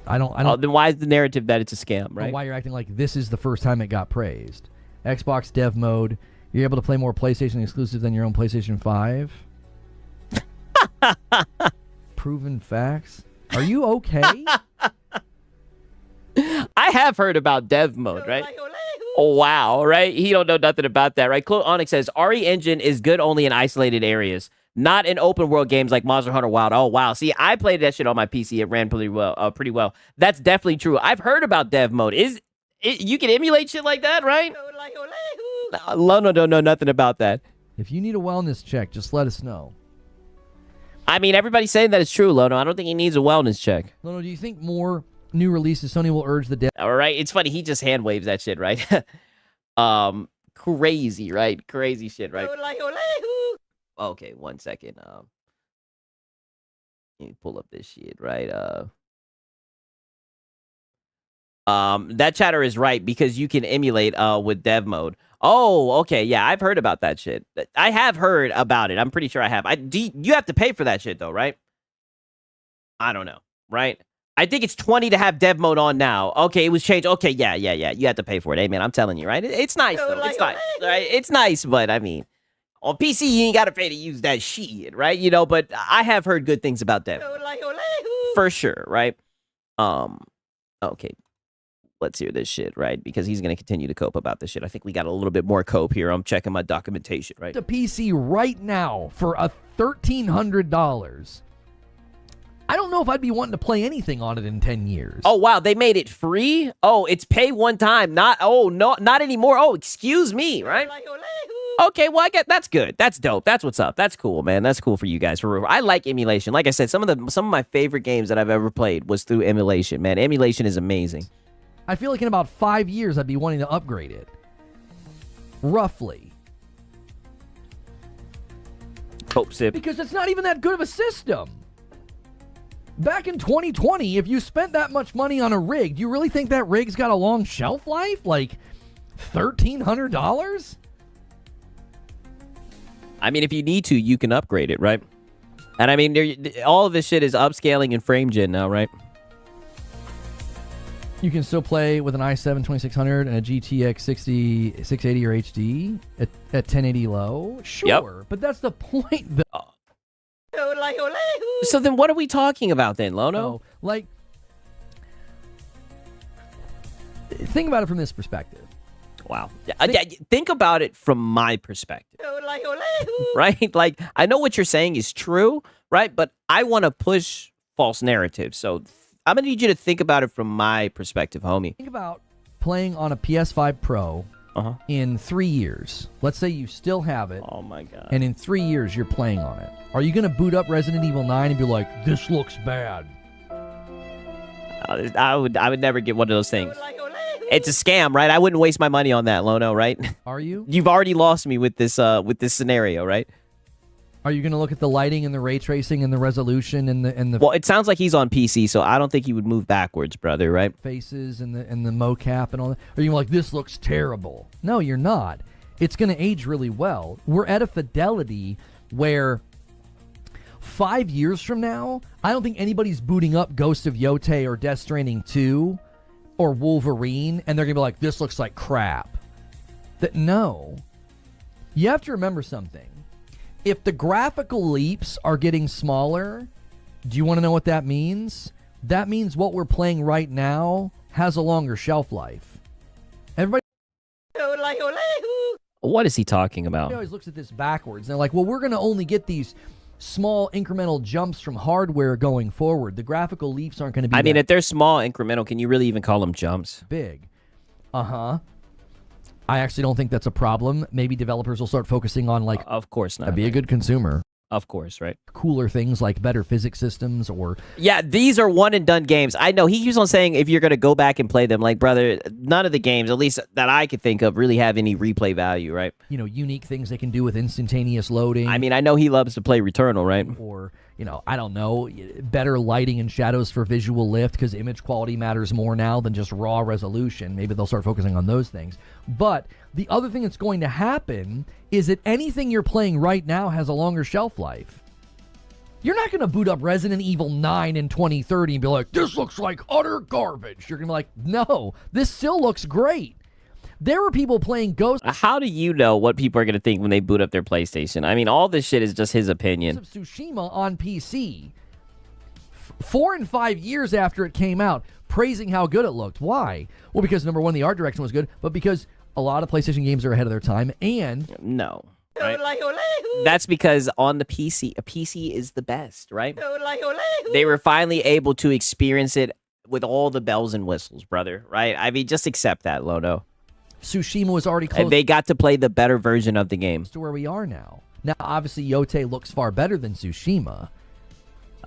I don't. Then why is the narrative that it's a scam, right? Why you're acting like this is the first time it got praised? Xbox dev mode. You're able to play more PlayStation exclusive than your own PlayStation 5. Proven facts. Are you okay? I have heard about dev mode, right? Oh, wow, right? He don't know nothing about that, right? Claude Onyx says, RE Engine is good only in isolated areas, not in open world games like Monster Hunter Wild. Oh, wow. See, I played that shit on my PC. It ran pretty well. That's definitely true. I've heard about dev mode. You can emulate shit like that, right? Lono don't know nothing about that. If you need a wellness check, just let us know. I mean, everybody's saying that it's true, Lono. I don't think he needs a wellness check. Lono, do you think more new releases Sony will urge the dev? All right, it's funny. He just hand waves that shit, right? Crazy, right? Crazy shit, right? Okay, 1 second. Let me pull up this shit, right? That chatter is right because you can emulate with dev mode. Oh, okay, yeah, I've heard about that shit. I have heard about it. I'm pretty sure I have. You have to pay for that shit though, right? I don't know, right? I think it's 20 to have dev mode on now. Okay, it was changed. Okay, yeah. You have to pay for it. Hey, man, I'm telling you, right? It's nice though. It's nice, right? It's nice, but I mean, on PC you ain't gotta pay to use that shit, right? You know, but I have heard good things about dev for sure, right? Okay. Let's hear this shit, right? Because he's going to continue to cope about this shit. I think we got a little bit more cope here. I'm checking my documentation, right? The PC right now for $1,300. I don't know if I'd be wanting to play anything on it in 10 years. Oh, wow. They made it free? Oh, it's pay one time. Not anymore. Oh, excuse me, right? Okay, well, that's good. That's dope. That's what's up. That's cool, man. That's cool for you guys. For real. I like emulation. Like I said, some of my favorite games that I've ever played was through emulation, man. Emulation is amazing. I feel like in about 5 years, I'd be wanting to upgrade it. Roughly. Hope sip. Because it's not even that good of a system. Back in 2020, if you spent that much money on a rig, do you really think that rig's got a long shelf life? Like $1,300? I mean, if you need to, you can upgrade it, right? And I mean, all of this shit is upscaling in frame gen now, right? You can still play with an i7 2600 and a GTX 680 or HD at 1080 low. Sure, yep. But that's the point. So then what are we talking about then, Lono? Like, think about it from this perspective. Wow. Think about it from my perspective. Right? Like, I know what you're saying is true, right? But I want to push false narratives. So I'm going to need you to think about it from my perspective, homie. Think about playing on a PS5 Pro in 3 years. Let's say you still have it. Oh, my God. And in 3 years, you're playing on it. Are you going to boot up Resident Evil 9 and be like, this looks bad? I would never get one of those things. It's a scam, right? I wouldn't waste my money on that, Lono, right? Are you? You've already lost me with this scenario, right? Are you going to look at the lighting and the ray tracing and the resolution and the Well, it sounds like he's on PC, so I don't think he would move backwards, brother, right? Faces and the mocap and all that? Are you like, this looks terrible? No, you're not. It's going to age really well. We're at a fidelity where 5 years from now, I don't think anybody's booting up Ghost of Yotei or Death Stranding 2 or Wolverine, and they're going to be like, this looks like crap. No. You have to remember something. If the graphical leaps are getting smaller, do you want to know what that means? That means what we're playing right now has a longer shelf life. Everybody... What is he talking about? Everybody always looks at this backwards. They're like, well, we're going to only get these small incremental jumps from hardware going forward. The graphical leaps aren't going to be I mean, if they're small incremental, can you really even call them jumps? Big. I actually don't think that's a problem. Maybe developers will start focusing on, like, of course not. Be a good consumer. Of course, right? Cooler things like better physics systems or... Yeah, these are one and done games. I know he keeps on saying if you're going to go back and play them, like, brother, none of the games, at least that I could think of, really have any replay value, right? You know, unique things they can do with instantaneous loading. I mean, I know he loves to play Returnal, right? Or, you know, I don't know, better lighting and shadows for visual lift because image quality matters more now than just raw resolution. Maybe they'll start focusing on those things. But the other thing that's going to happen is that anything you're playing right now has a longer shelf life. You're not going to boot up Resident Evil 9 in 2030 and be like, this looks like utter garbage. You're going to be like, no, this still looks great. There were people playing Ghost... How do you know what people are going to think when they boot up their PlayStation? I mean, all this shit is just his opinion. Of Tsushima on PC. 4 and 5 years after it came out, praising how good it looked. Why? Well, because number one, the art direction was good, but because a lot of PlayStation games are ahead of their time, and no. Right? That's because on the PC, a PC is the best, right? They were finally able to experience it with all the bells and whistles, brother, right? I mean, just accept that, Lono. Tsushima was already close. And they got to play the better version of the game. To where we are now. Now, obviously, Yote looks far better than Tsushima.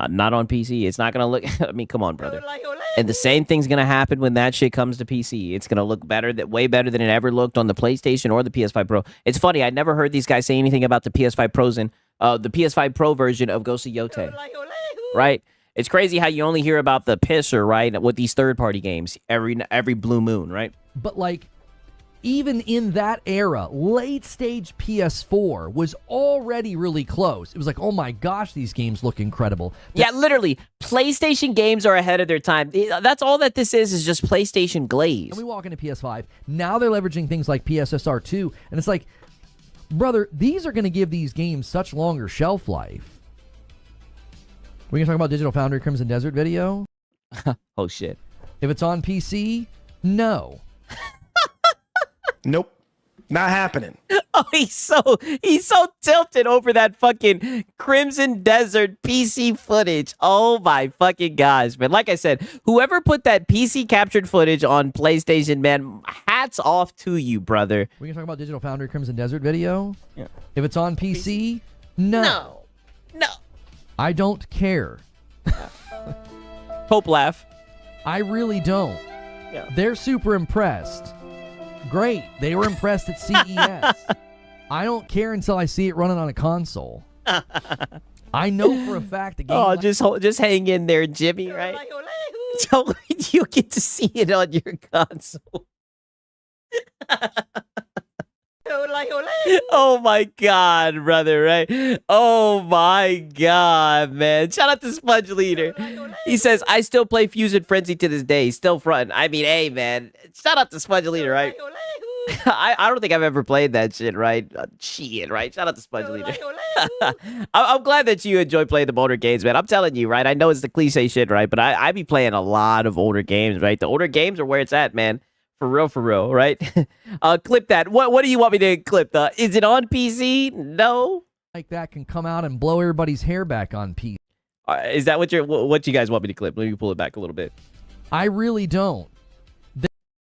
Not on PC. It's not going to look... I mean, come on, brother. And the same thing's going to happen when that shit comes to PC. It's going to look better, way better than it ever looked on the PlayStation or the PS5 Pro. It's funny. I never heard these guys say anything about the PS5 Pros and the PS5 Pro version of Ghost of Yote. Right? It's crazy how you only hear about the pisser, right, with these third-party games every blue moon, right? But, like, even in that era, late-stage PS4 was already really close. It was like, oh my gosh, these games look incredible. Yeah, literally, PlayStation games are ahead of their time. That's all that this is just PlayStation glaze. And we walk into PS5. Now they're leveraging things like PSSR 2, and it's like, brother, these are going to give these games such longer shelf life. We can talk about Digital Foundry Crimson Desert video? Oh, shit. If it's on PC, no. Nope. Not happening. Oh, he's so tilted over that fucking Crimson Desert PC footage. Oh my fucking gosh, man. Like I said, whoever put that PC captured footage on PlayStation, man, hats off to you, brother. We can talk about Digital Foundry Crimson Desert video? Yeah. If it's on PC, no. No. I don't care. Pope laugh. I really don't. Yeah. They're super impressed. Great. They were impressed at CES. I don't care until I see it running on a console. I know for a fact the game... Oh, just hang in there, Jimmy, right? So you get to see it on your console. Oh my god, brother, right? Oh my god, man. Shout out to Sponge Leader. He says, I still play Fusion Frenzy to this day. Still frontin'. I mean, hey, man. Shout out to Sponge Leader, right? I don't think I've ever played that shit, right? Shit, right? Shout out to Sponge Leader. I'm glad that you enjoy playing the older games, man. I'm telling you, right? I know it's the cliche shit, right? But I be playing a lot of older games, right? The older games are where it's at, man. For real, right? Clip that. What do you want me to clip? Is it on PC? No. Like that can come out and blow everybody's hair back on PC. Is that what you guys want me to clip? Let me pull it back a little bit. I really don't.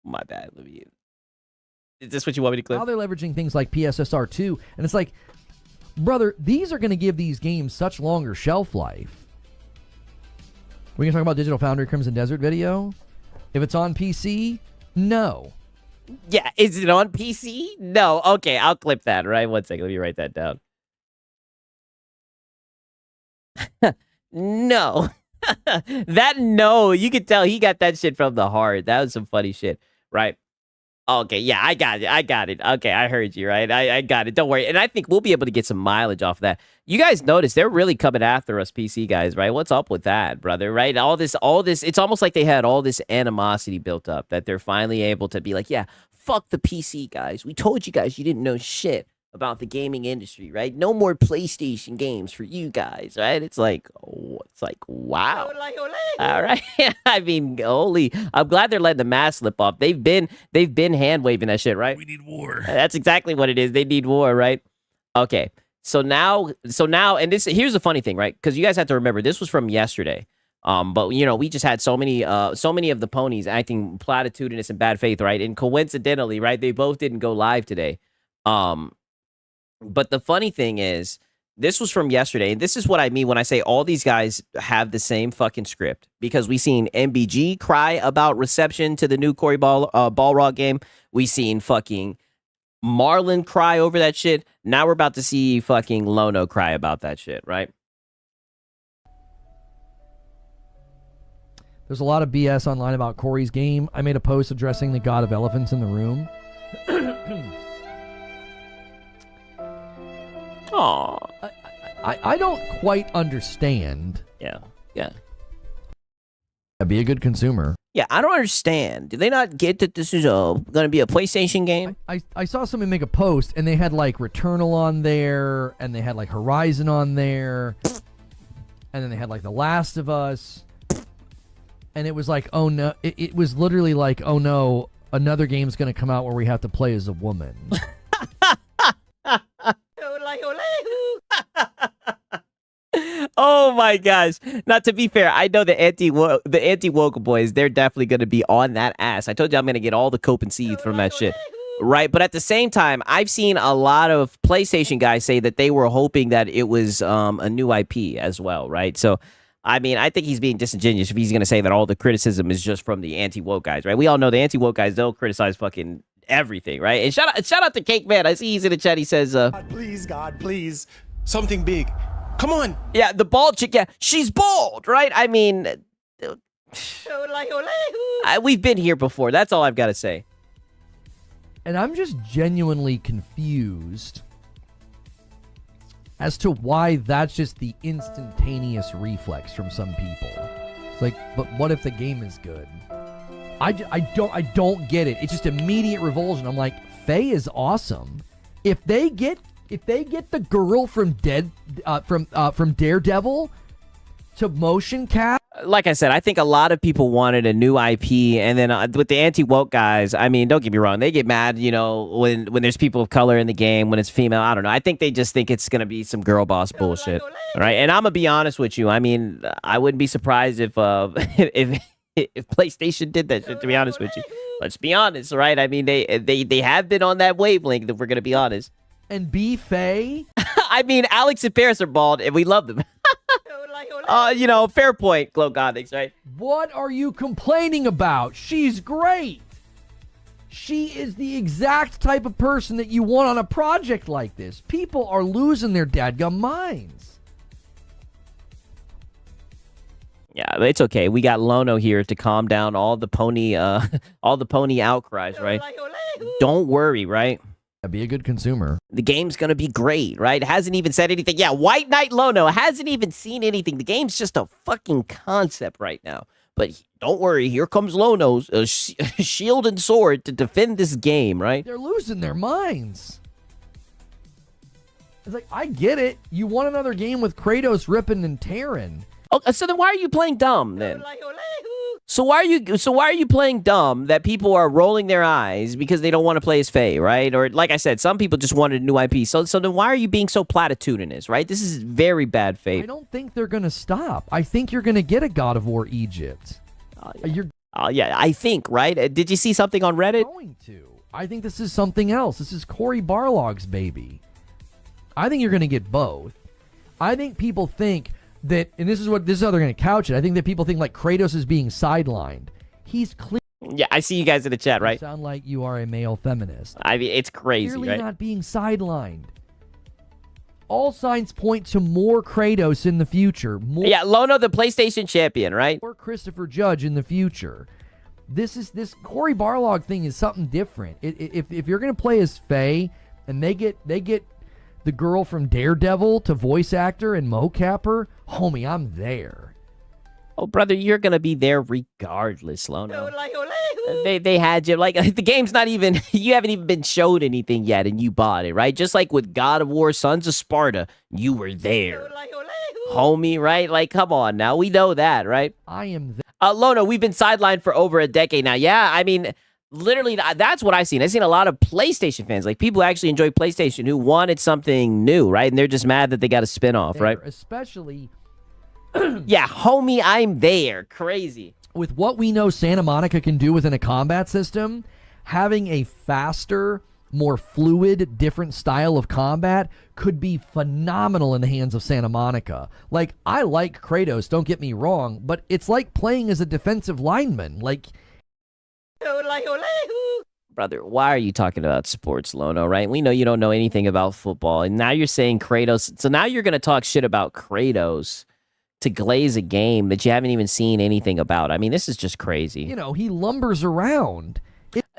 My bad. Is this what you want me to clip? Now they're leveraging things like PSSR 2, and it's like, brother, these are going to give these games such longer shelf life. We can talk about Digital Foundry Crimson Desert video? If it's on PC, no. Yeah, is it on PC? No. Okay, I'll clip that, right? 1 second, let me write that down. No. No, you could tell he got that shit from the heart. That was some funny shit, right? Okay, yeah, I got it. Okay, I heard you, right? I got it. Don't worry. And I think we'll be able to get some mileage off of that. You guys notice they're really coming after us PC guys, right? What's up with that, brother, right? All this, it's almost like they had all this animosity built up that they're finally able to be like, yeah, fuck the PC guys. We told you guys you didn't know shit about the gaming industry, right? No more PlayStation games for you guys, right? It's like wow. All right. I mean, holy, I'm glad they're letting the mask slip off. They've been hand waving that shit, right? We need war. That's exactly what it is. They need war, right? Okay. So now, and here's the funny thing, right? Because you guys have to remember this was from yesterday. But you know, we just had so many of the ponies acting platitudinous and bad faith, right? And coincidentally, right, they both didn't go live today. But the funny thing is, this was from yesterday, and this is what I mean when I say all these guys have the same fucking script. Because we seen MBG cry about reception to the new Cory Balrog game. We seen fucking Marlin cry over that shit. Now we're about to see fucking Lono cry about that shit, right? There's a lot of BS online about Cory's game. I made a post addressing the god of elephants in the room. Aw. I don't quite understand. Yeah. Be a good consumer. Yeah, I don't understand. Do they not get that this is going to be a PlayStation game? I saw somebody make a post, and they had, like, Returnal on there, and they had, like, Horizon on there, and then they had, like, The Last of Us, and it was like, oh, no. It was literally like, oh, no, another game's going to come out where we have to play as a woman. Oh my gosh! Now, to be fair, I know the anti-woke boys. They're definitely going to be on that ass. I told you I'm going to get all the cope and seed from that shit, right? But at the same time, I've seen a lot of PlayStation guys say that they were hoping that it was a new IP as well, right? So, I mean, I think he's being disingenuous if he's going to say that all the criticism is just from the anti-woke guys, right? We all know the anti-woke guys, they'll criticize fucking everything, right? And shout out to Cake Man. I see he's in the chat. He says, God, please, something big. Come on. Yeah, the bald chick, yeah, she's bald, right? I mean, we've been here before. That's all I've got to say. And I'm just genuinely confused as to why that's just the instantaneous reflex from some people. It's like, but what if the game is good? I don't get it. It's just immediate revulsion. I'm like, Faye is awesome. If they get the girl from Daredevil to motion cap. Like I said, I think a lot of people wanted a new IP, and then with the anti-woke guys, I mean, don't get me wrong, they get mad, you know, when there's people of color in the game, when it's female. I don't know. I think they just think it's gonna be some girl boss bullshit, right? And I'm gonna be honest with you. I mean, I wouldn't be surprised if if PlayStation did that shit. To be honest with you, let's be honest, right? I mean, they have been on that wavelength. If we're gonna be honest. And B Faye? I mean, Alex and Paris are bald, and we love them. You know, fair point, Glow Gothics, right? What are you complaining about? She's great. She is the exact type of person that you want on a project like this. People are losing their dadgum minds. Yeah, but it's okay. We got Lono here to calm down all the pony outcries, right? Don't worry, right? Be a good consumer. The game's gonna be great, right? Hasn't even said anything. Yeah, White Knight Lono hasn't even seen anything. The game's just a fucking concept right now. But don't worry, here comes Lono's shield and sword to defend this game, right? They're losing their minds. It's like, I get it. You want another game with Kratos ripping and tearing. Oh, so then why are you playing dumb then? So why are you playing dumb that people are rolling their eyes because they don't want to play as Faye, right? Or like I said, some people just wanted a new IP. So then why are you being so platitudinous, right? This is very bad faith. I don't think they're going to stop. I think you're going to get a God of War Egypt. Yeah, I think, right? Did you see something on Reddit? Going to. I think this is something else. This is Cory Barlog's baby. I think you're going to get both. I think people think that, and this is how they're going to couch it. I think that people think like Kratos is being sidelined. He's clear. Yeah, I see you guys in the chat, right? You sound like you are a male feminist. I mean, it's crazy, Clearly right? not being sidelined. All signs point to more Kratos in the future. Yeah, Lono, the PlayStation champion, right? More Christopher Judge in the future. This Cory Barlog thing is something different. If you're going to play as Faye and they get the girl from Daredevil to voice actor and mocapper, homie, I'm there. Oh, brother, you're going to be there regardless, Lono. They had you. Like, the game's not even, you haven't even been showed anything yet, and you bought it, right? Just like with God of War, Sons of Sparta, you were there. Homie, right? Like, come on now. We know that, right? I am there. Lono, we've been sidelined for over a decade now. Yeah, I mean, literally, that's what I've seen. I've seen a lot of PlayStation fans, like people who actually enjoy PlayStation who wanted something new, right? And they're just mad that they got a spinoff, right? Especially... yeah, homie, I'm there. Crazy. With what we know Santa Monica can do within a combat system, having a faster, more fluid, different style of combat could be phenomenal in the hands of Santa Monica. Like, I like Kratos, don't get me wrong, but it's like playing as a defensive lineman. Like... Brother, why are you talking about sports, Lono, right? We know you don't know anything about football, and now you're saying Kratos. So now you're going to talk shit about Kratos to glaze a game that you haven't even seen anything about. I mean, this is just crazy. You know, he lumbers around.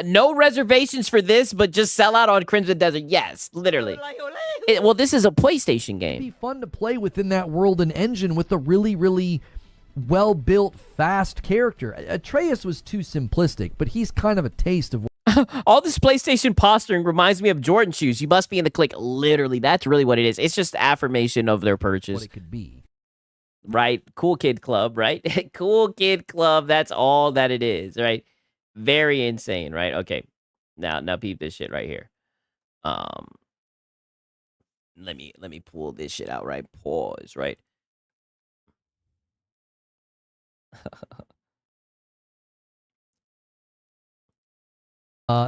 No reservations for this, but just sell out on Crimson Desert. Yes, literally. Well, this is a PlayStation game. It'd be fun to play within that world and engine with a really, really well-built, fast character. Atreus was too simplistic, but he's kind of a taste of... All this PlayStation posturing reminds me of Jordan shoes. You must be in the clique. Literally, that's really what it is. It's just affirmation of their purchase. What it could be. Right? Cool Kid Club, right? Cool Kid Club, that's all that it is, right? Very insane, right? Okay. Now peep this shit right here. Let me pull this shit out, right? Pause, right?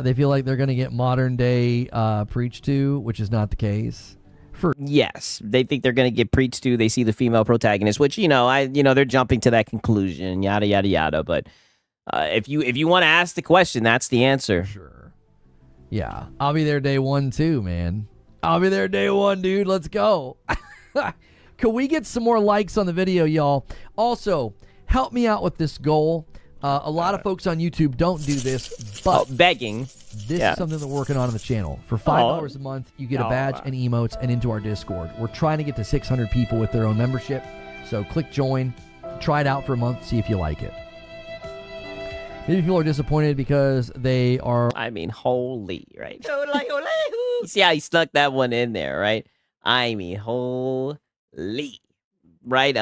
They feel like they're going to get modern day preached to, which is not the case. Yes, they think they're going to get preached to. They see the female protagonist, which they're jumping to that conclusion, yada yada yada. But if you want to ask the question, that's the answer. Sure. Yeah, I'll be there day one too, man. I'll be there day one, dude. Let's go. Can we get some more likes on the video, y'all? Also, help me out with this goal. A lot of folks on YouTube don't do this, but begging. This is something that we're working on the channel. For $5 a month, you get a badge and emotes and into our Discord. We're trying to get to 600 people with their own membership. So click join, try it out for a month, see if you like it. Maybe people are disappointed because they are... I mean, holy, right? You see how he stuck that one in there, right? I mean, holy, right?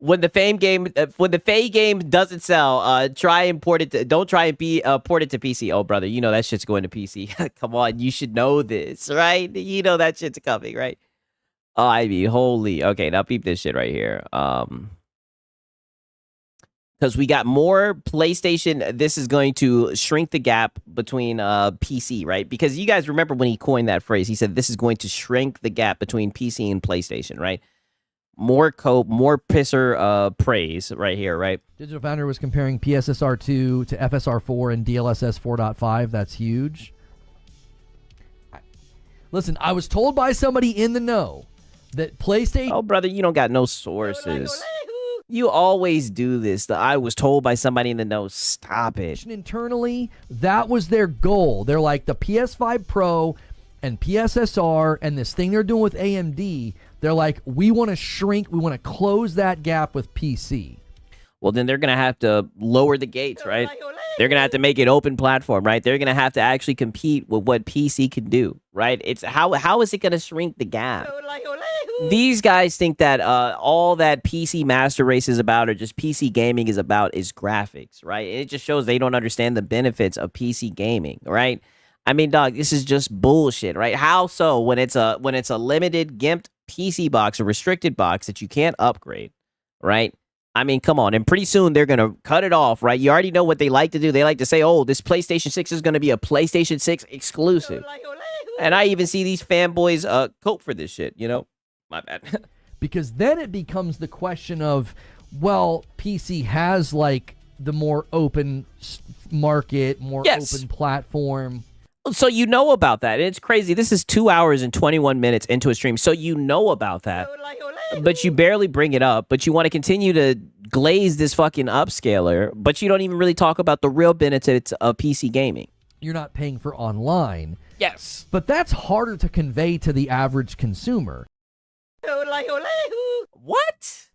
When the Fame game, when the Faye game doesn't sell, try and port it. Don't try and port it to PC. Oh, brother, you know that shit's going to PC. Come on, you should know this, right? You know that shit's coming, right? Oh, I mean, holy. Okay, now peep this shit right here. Because we got more PlayStation. This is going to shrink the gap between PC, right? Because you guys remember when he coined that phrase, he said this is going to shrink the gap between PC and PlayStation, right? More pisser praise right here, right? Digital Founder was comparing PSSR2 to FSR4 and DLSS 4.5. That's huge. Listen, I was told by somebody in the know that PlayStation... Oh, brother, you don't got no sources. You always do this. I was told by somebody in the know. Stop it. Internally, that was their goal. They're like the PS5 Pro and PSSR and this thing they're doing with AMD... They're like, we want to shrink, we want to close that gap with PC. Well, then they're going to have to lower the gates, right? They're going to have to make it open platform, right? They're going to have to actually compete with what PC can do, right? It's how is it going to shrink the gap? These guys think that all that PC Master Race is about or just PC gaming is about is graphics, right? It just shows they don't understand the benefits of PC gaming, right? I mean, dog, this is just bullshit, right? How so when it's a limited gimped PC box, a restricted box that you can't upgrade, right? I mean, come on. And pretty soon they're going to cut it off, right? You already know what they like to do. They like to say, oh, this PlayStation 6 is going to be a PlayStation 6 exclusive. And I even see these fanboys cope for this shit, you know? My bad. Because then it becomes the question of, well, PC has like the more open market, more open platform. So you know about that. It's crazy. This is 2 hours and 21 minutes into a stream. So you know about that. But you barely bring it up. But you want to continue to glaze this fucking upscaler. But you don't even really talk about the real benefits of PC gaming. You're not paying for online. Yes. But that's harder to convey to the average consumer. What?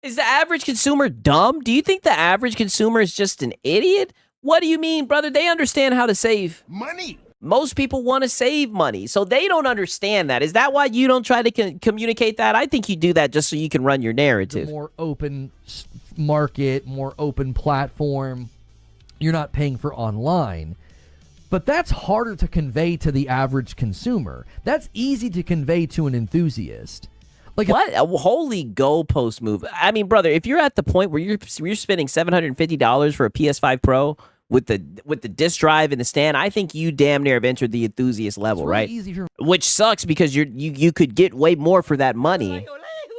Is the average consumer dumb? Do you think the average consumer is just an idiot? What do you mean, brother? They understand how to save money. Most people want to save money, so they don't understand that. Is that why you don't try to communicate that? I think you do that just so you can run your narrative. The more open market, more open platform. You're not paying for online. But that's harder to convey to the average consumer. That's easy to convey to an enthusiast. Like what? A holy goalpost move. I mean, brother, if you're at the point where you're spending $750 for a PS5 Pro with the disc drive and the stand, I think you damn near have entered the enthusiast level, really right? Easy for... Which sucks because you could get way more for that money.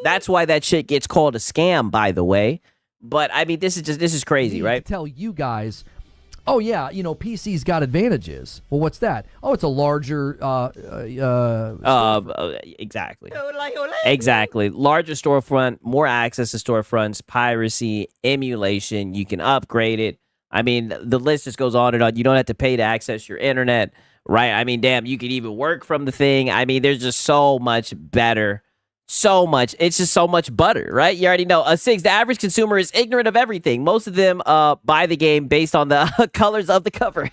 That's why that shit gets called a scam, by the way. But I mean, this is crazy, right? Tell you guys, oh yeah, you know, PC's got advantages. Well, what's that? Oh, it's a larger exactly. Exactly. Larger storefront, more access to storefronts, piracy, emulation, you can upgrade it. I mean, the list just goes on and on. You don't have to pay to access your internet, right? I mean, damn, you can even work from the thing. I mean, there's just so much better. So much. It's just so much butter, right? You already know. The average consumer is ignorant of everything. Most of them buy the game based on the colors of the cover.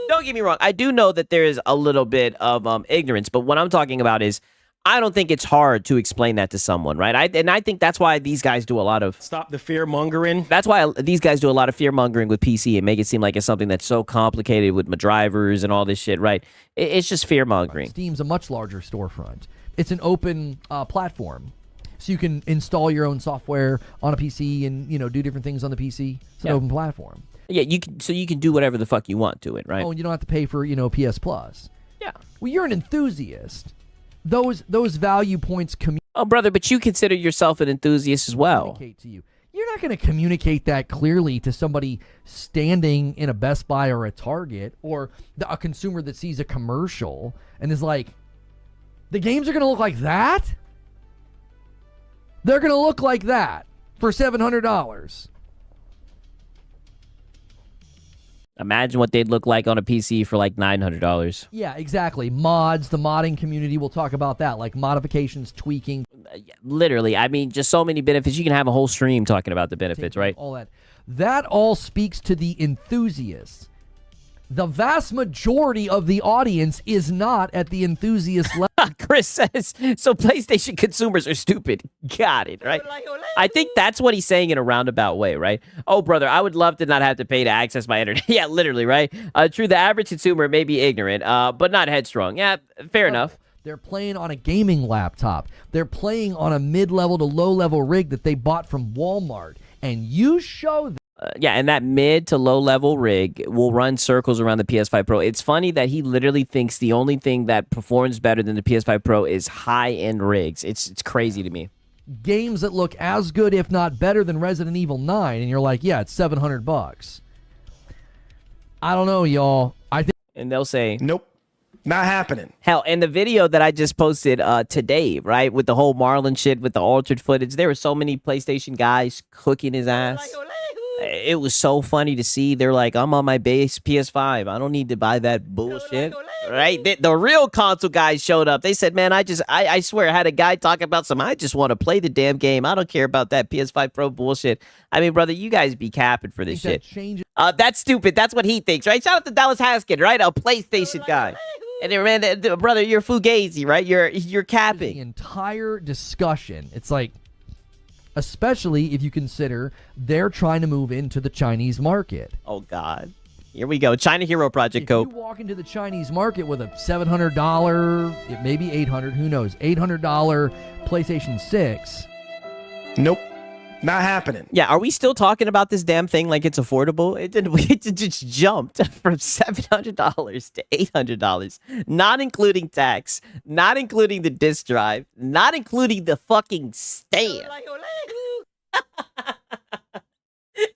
Don't get me wrong. I do know that there is a little bit of ignorance, but what I'm talking about is I don't think it's hard to explain that to someone, right? I think that's why these guys do a lot of... Stop the fear mongering. That's why these guys do a lot of fear mongering with PC and make it seem like it's something that's so complicated with my drivers and all this shit, right? It's just fear mongering. Steam's a much larger storefront. It's an open platform. So you can install your own software on a PC and, do different things on the PC. It's an open platform. Yeah, you can do whatever the fuck you want to it, right? Oh, and you don't have to pay for, PS Plus. Yeah. Well, you're an enthusiast. Those value points Oh, brother, but you consider yourself an enthusiast as well. communicate to you. You're not going to communicate that clearly to somebody standing in a Best Buy or a Target or a consumer that sees a commercial and is like, the games are going to look like that? They're going to look like that for $700. Imagine what they'd look like on a PC for like $900. Yeah, exactly. Mods, the modding community, we'll talk about that, like modifications, tweaking. Literally, I mean, just so many benefits. You can have a whole stream talking about the benefits, right? All that. That all speaks to the enthusiasts. The vast majority of the audience is not at the enthusiast level. Chris says, so PlayStation consumers are stupid. Got it, right? I think that's what he's saying in a roundabout way, right? Oh, brother, I would love to not have to pay to access my internet. Yeah, literally, right? True, the average consumer may be ignorant, but not headstrong. Yeah, fair enough. They're playing on a gaming laptop. They're playing on a mid-level to low-level rig that they bought from Walmart. And you show them. Yeah, and that mid to low level rig will run circles around the PS5 Pro. It's funny that he literally thinks the only thing that performs better than the PS5 Pro is high-end rigs. It's crazy to me. Games that look as good, if not better, than Resident Evil 9, and you're like, yeah, it's $700. I don't know, y'all. I think, and they'll say, nope, not happening. Hell, in the video that I just posted today, right, with the whole Marlin shit, with the altered footage, there were so many PlayStation guys cooking his ass. It was so funny to see. They're like, I'm on my base PS5. I don't need to buy that bullshit. Right? The real console guys showed up. They said, man, I swear I had a guy talking about I just want to play the damn game. I don't care about that PS5 Pro bullshit. I mean, brother, you guys be capping for this shit. That's stupid. That's what he thinks, right? Shout out to Dallas Haskin, right? A PlayStation guy. And then, man, brother, you're fugazi, right? You're capping. The entire discussion, it's like, especially if you consider they're trying to move into the Chinese market. Oh, God. Here we go. China Hero Project Cope. If you walk into the Chinese market with a $700, it may be $800, who knows, $800 PlayStation 6. Nope. Not happening. Yeah, are we still talking about this damn thing like it's affordable? It just jumped from $700 to $800, not including tax, not including the disk drive, not including the fucking stand.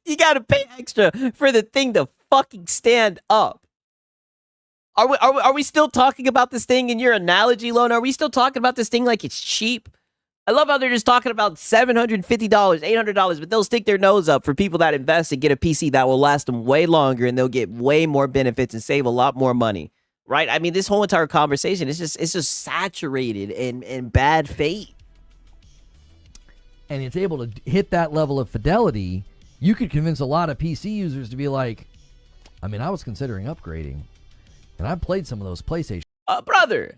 You gotta pay extra for the thing to fucking stand up. Are we still talking about this thing in your analogy, Lone? Are we still talking about this thing like it's cheap? I love how they're just talking about $750, $800, but they'll stick their nose up for people that invest and get a PC that will last them way longer, and they'll get way more benefits and save a lot more money, right? I mean, this whole entire conversation is just saturated in bad faith. And it's able to hit that level of fidelity. You could convince a lot of PC users to be like, I mean, I was considering upgrading, and I played some of those PlayStation. Brother.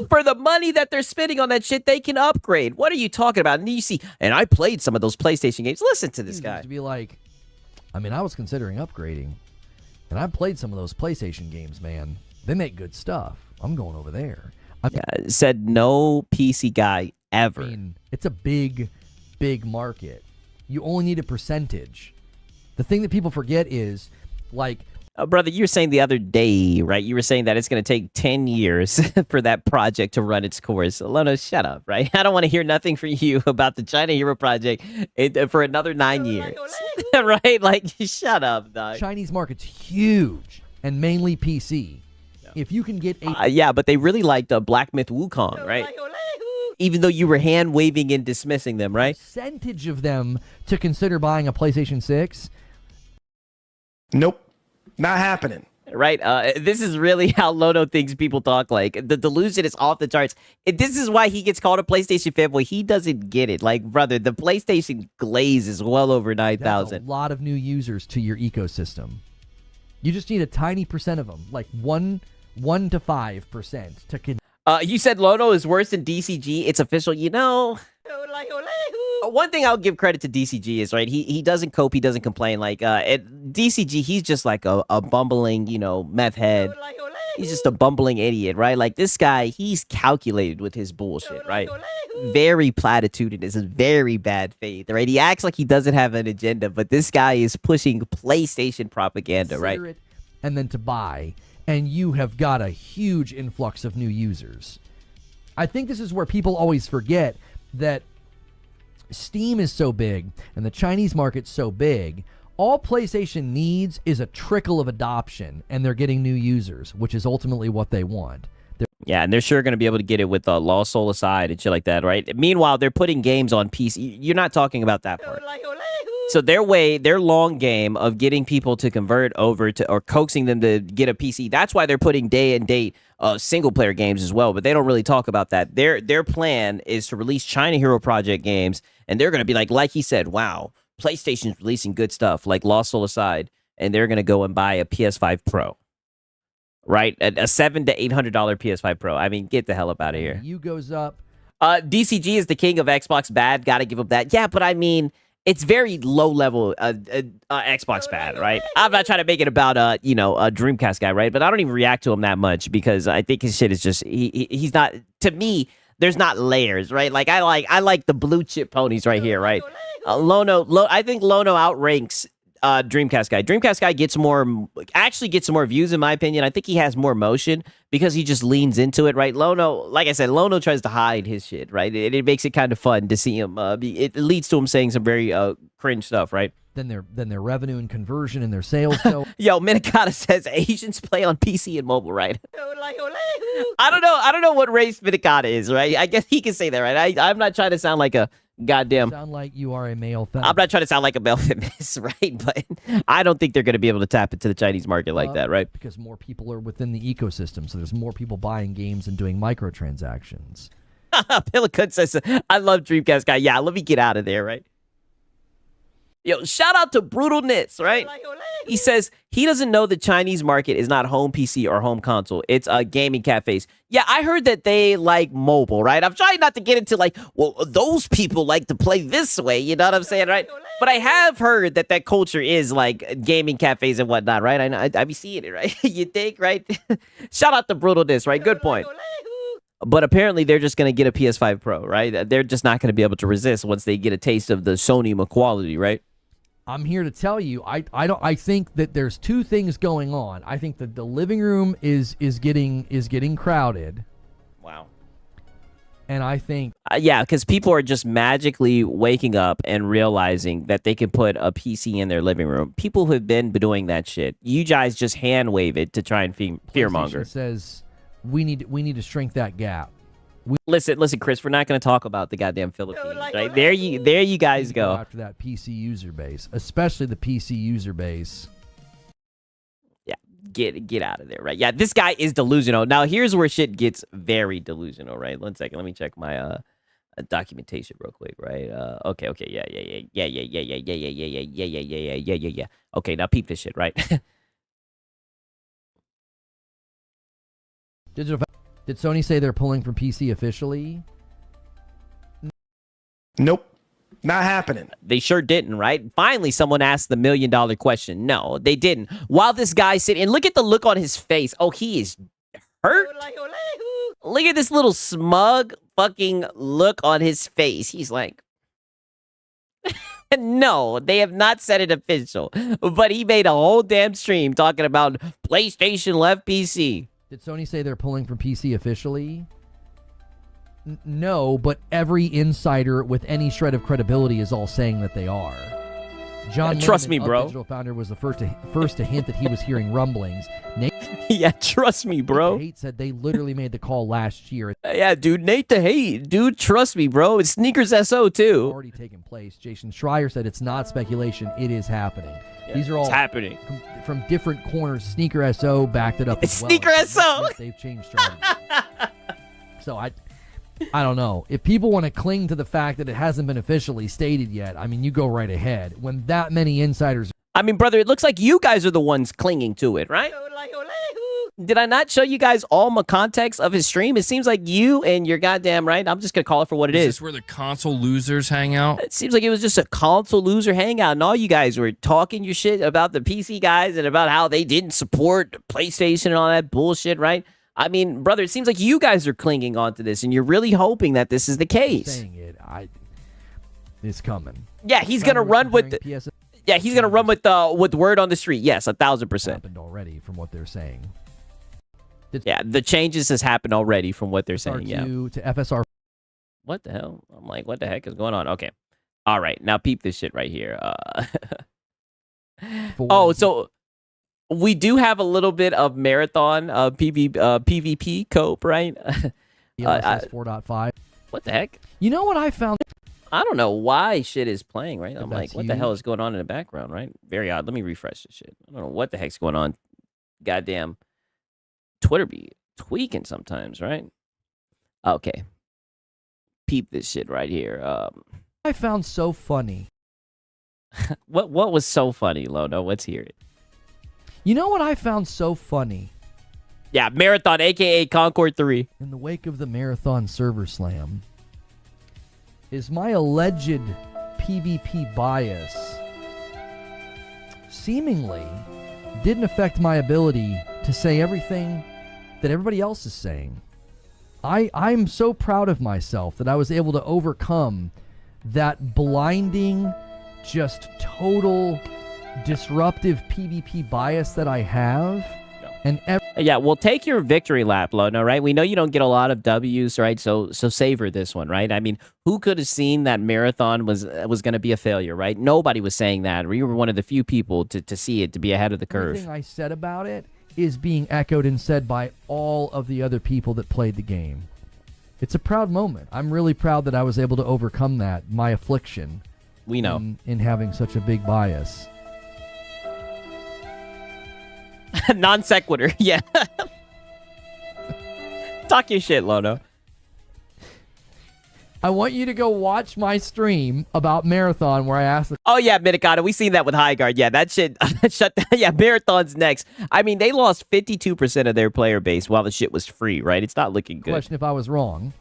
For the money that they're spending on that shit, they can upgrade. What are you talking about? And you see, and I played some of those PlayStation games. Listen to this guy. To be like, I mean, I was considering upgrading, and I played some of those PlayStation games, man. They make good stuff. I'm going over there. Said no PC guy ever. I mean, it's a big, big market. You only need a percentage. The thing that people forget is, like, brother, you were saying the other day, right? You were saying that it's going to take 10 years for that project to run its course. Lono, shut up, right? I don't want to hear nothing from you about the China Hero Project for another 9 years, right? Like, shut up, dog. Chinese market's huge and mainly PC. No. If you can get yeah, but they really liked Black Myth Wukong, right? Even though you were hand-waving and dismissing them, right? Percentage of them to consider buying a PlayStation 6. Nope. Not happening. Right? This is really how Lono thinks people talk like. The delusion is off the charts. This is why he gets called a PlayStation fanboy. He doesn't get it. Like, brother, the PlayStation glaze is well over 9,000. That's a lot of new users to your ecosystem. You just need a tiny percent of them, like 1 to 5% to You said Lono is worse than DCG. It's official. You know, one thing I'll give credit to DCG is, right, he doesn't cope, he doesn't complain. Like at DCG, he's just like a bumbling, you know, meth head. He's just a bumbling idiot, right? Like this guy, he's calculated with his bullshit, right? Very platitudinous and very bad faith, right? He acts like he doesn't have an agenda, but this guy is pushing PlayStation propaganda, right? And then to buy, and you have got a huge influx of new users. I think this is where people always forget that Steam is so big and the Chinese market's so big. All PlayStation needs is a trickle of adoption, and they're getting new users, which is ultimately what they want. Yeah, and they're sure going to be able to get it with Lost Soul aside and shit like that, right? Meanwhile, they're putting games on PC. You're not talking about that part. So their long game of getting people to convert over to, or coaxing them to get a PC, that's why they're putting day and date single-player games as well, but they don't really talk about that. Their plan is to release China Hero Project games, and they're going to be like he said, wow, PlayStation's releasing good stuff, like Lost Soul aside, and they're going to go and buy a PS5 Pro, right? A $700 to $800 PS5 Pro. I mean, get the hell up out of here. U goes up. DCG is the king of Xbox bad. Got to give up that. Yeah, but I mean, it's very low level Xbox bad, right? I'm not trying to make it about you know, a Dreamcast guy, right? But I don't even react to him that much because I think his shit is just he's not, to me. There's not layers, right? Like I like the blue chip ponies right here, right? I think Lono outranks Dreamcast Guy. Dreamcast Guy gets some more views in my opinion. I think he has more motion because he just leans into it, right? Lono, like I said, Lono tries to hide his shit, right? It makes it kind of fun to see him. It leads to him saying some very cringe stuff, right? Then their revenue and conversion and their sales go. Yo, Minikata says Asians play on PC and mobile, right? I don't know what race Minikata is, right? I guess he can say that, right? I'm not trying to sound like a goddamn. Sound like you are a male feminist. I'm not trying to sound like a male feminist, right? But I don't think they're going to be able to tap into the Chinese market like that, right? Because more people are within the ecosystem, so there's more people buying games and doing microtransactions. Pillicud says, I love Dreamcast Guy. Yeah, let me get out of there, right? Yo, shout out to Brutalness, right? He says he doesn't know the Chinese market is not home PC or home console. It's gaming cafes. Yeah, I heard that they like mobile, right? I'm trying not to get into like, well, those people like to play this way. You know what I'm saying, right? But I have heard that culture is like gaming cafes and whatnot, right? I be seeing it, right? You think, right? Shout out to Brutalness, right? Good point. But apparently they're just going to get a PS5 Pro, right? They're just not going to be able to resist once they get a taste of the Sony quality, right? I'm here to tell you, I think that there's two things going on. I think that the living room is getting crowded. Wow. And I think yeah, because people are just magically waking up and realizing that they can put a PC in their living room. People who have been doing that shit. You guys just hand wave it to try and fearmonger. Says we need to shrink that gap. Listen, Chris. We're not going to talk about the goddamn Philippines, right? There you guys go. After that PC user base, especially the PC user base. Yeah, get out of there, right? Yeah, this guy is delusional. Now, here's where shit gets very delusional, right? 1 second, let me check my documentation real quick, right? Okay, yeah. Okay, now peep this shit, right? Did Sony say they're pulling from PC officially? Nope. Not happening. They sure didn't, right? Finally, someone asked the $1 million question. No, they didn't. While this guy sitting, and look at the look on his face. Oh, he is hurt. Look at this little smug fucking look on his face. He's like, no, they have not said it official. But he made a whole damn stream talking about PlayStation left PC. Did Sony say they're pulling from PC officially? No, but every insider with any shred of credibility is all saying that they are. John trust me, bro. Digital Founder was the first to hint that he was hearing rumblings. Nate yeah, trust me, bro. Nate Hate said they literally made the call last year. Yeah, dude, Nate the Hate. Dude, trust me, bro. It's Sneakers SO, too. Already taken place. Jason Schreier said it's not speculation. It is happening. Yeah, these are all happening from different corners. Sneaker SO backed it up as well. Sneaker SO! They've changed strategy. So I don't know. If people want to cling to the fact that it hasn't been officially stated yet, I mean, you go right ahead. When that many insiders... I mean, brother, it looks like you guys are the ones clinging to it, right? Did I not show you guys all my context of his stream? It seems like you and your goddamn right. I'm just gonna call it for what it Is is. this where the console losers hang out? It seems like it was just a console loser hangout, and all you guys were talking your shit about the PC guys and about how they didn't support PlayStation and all that bullshit, right? I mean, brother, it seems like you guys are clinging onto this, and you're really hoping that this is the case. Saying it, it's coming. Yeah, he's gonna run with the. Yeah, he's gonna run with word on the street. Yes, 1,000%. Happened already from what they're saying. Yeah, the changes has happened already from what they're saying. Yeah. To FSR. What the hell? I'm like, what the heck is going on? Okay. All right, now peep this shit right here. Oh, so we do have a little bit of marathon PvP cope, right? DLSS 4.5. What the heck? You know what I found? I don't know why shit is playing, right? I'm like, That's what the you. hell is going on in the background, right? Very odd. Let me refresh this shit. I don't know what the heck's going on. Goddamn. Twitter be tweaking sometimes, right? Okay. Peep this shit right here. I found so funny. What was so funny, Lono? Let's hear it. You know what I found so funny? Yeah, Marathon, aka Concord 3. In the wake of the Marathon server slam, is my alleged PvP bias seemingly didn't affect my ability to say everything that everybody else is saying. I'm so proud of myself that I was able to overcome that blinding, just total disruptive PvP bias that I have. And yeah, well, take your victory lap, Lono, right? We know you don't get a lot of W's, right? So savor this one, right? I mean, who could have seen that Marathon was going to be a failure, right? Nobody was saying that. We were one of the few people to see it, to be ahead of the curve. Everything I said about it is being echoed and said by all of the other people that played the game. It's a proud moment. I'm really proud that I was able to overcome that, my affliction. We know. In having such a big bias. Non sequitur, yeah. Talk your shit, Lono. I want you to go watch my stream about Marathon where I asked. Oh yeah, Minikata, we seen that with Highguard. Yeah, that shit shut down. Yeah, Marathon's next. I mean, they lost 52% of their player base while the shit was free, right? It's not looking good. Question if I was wrong.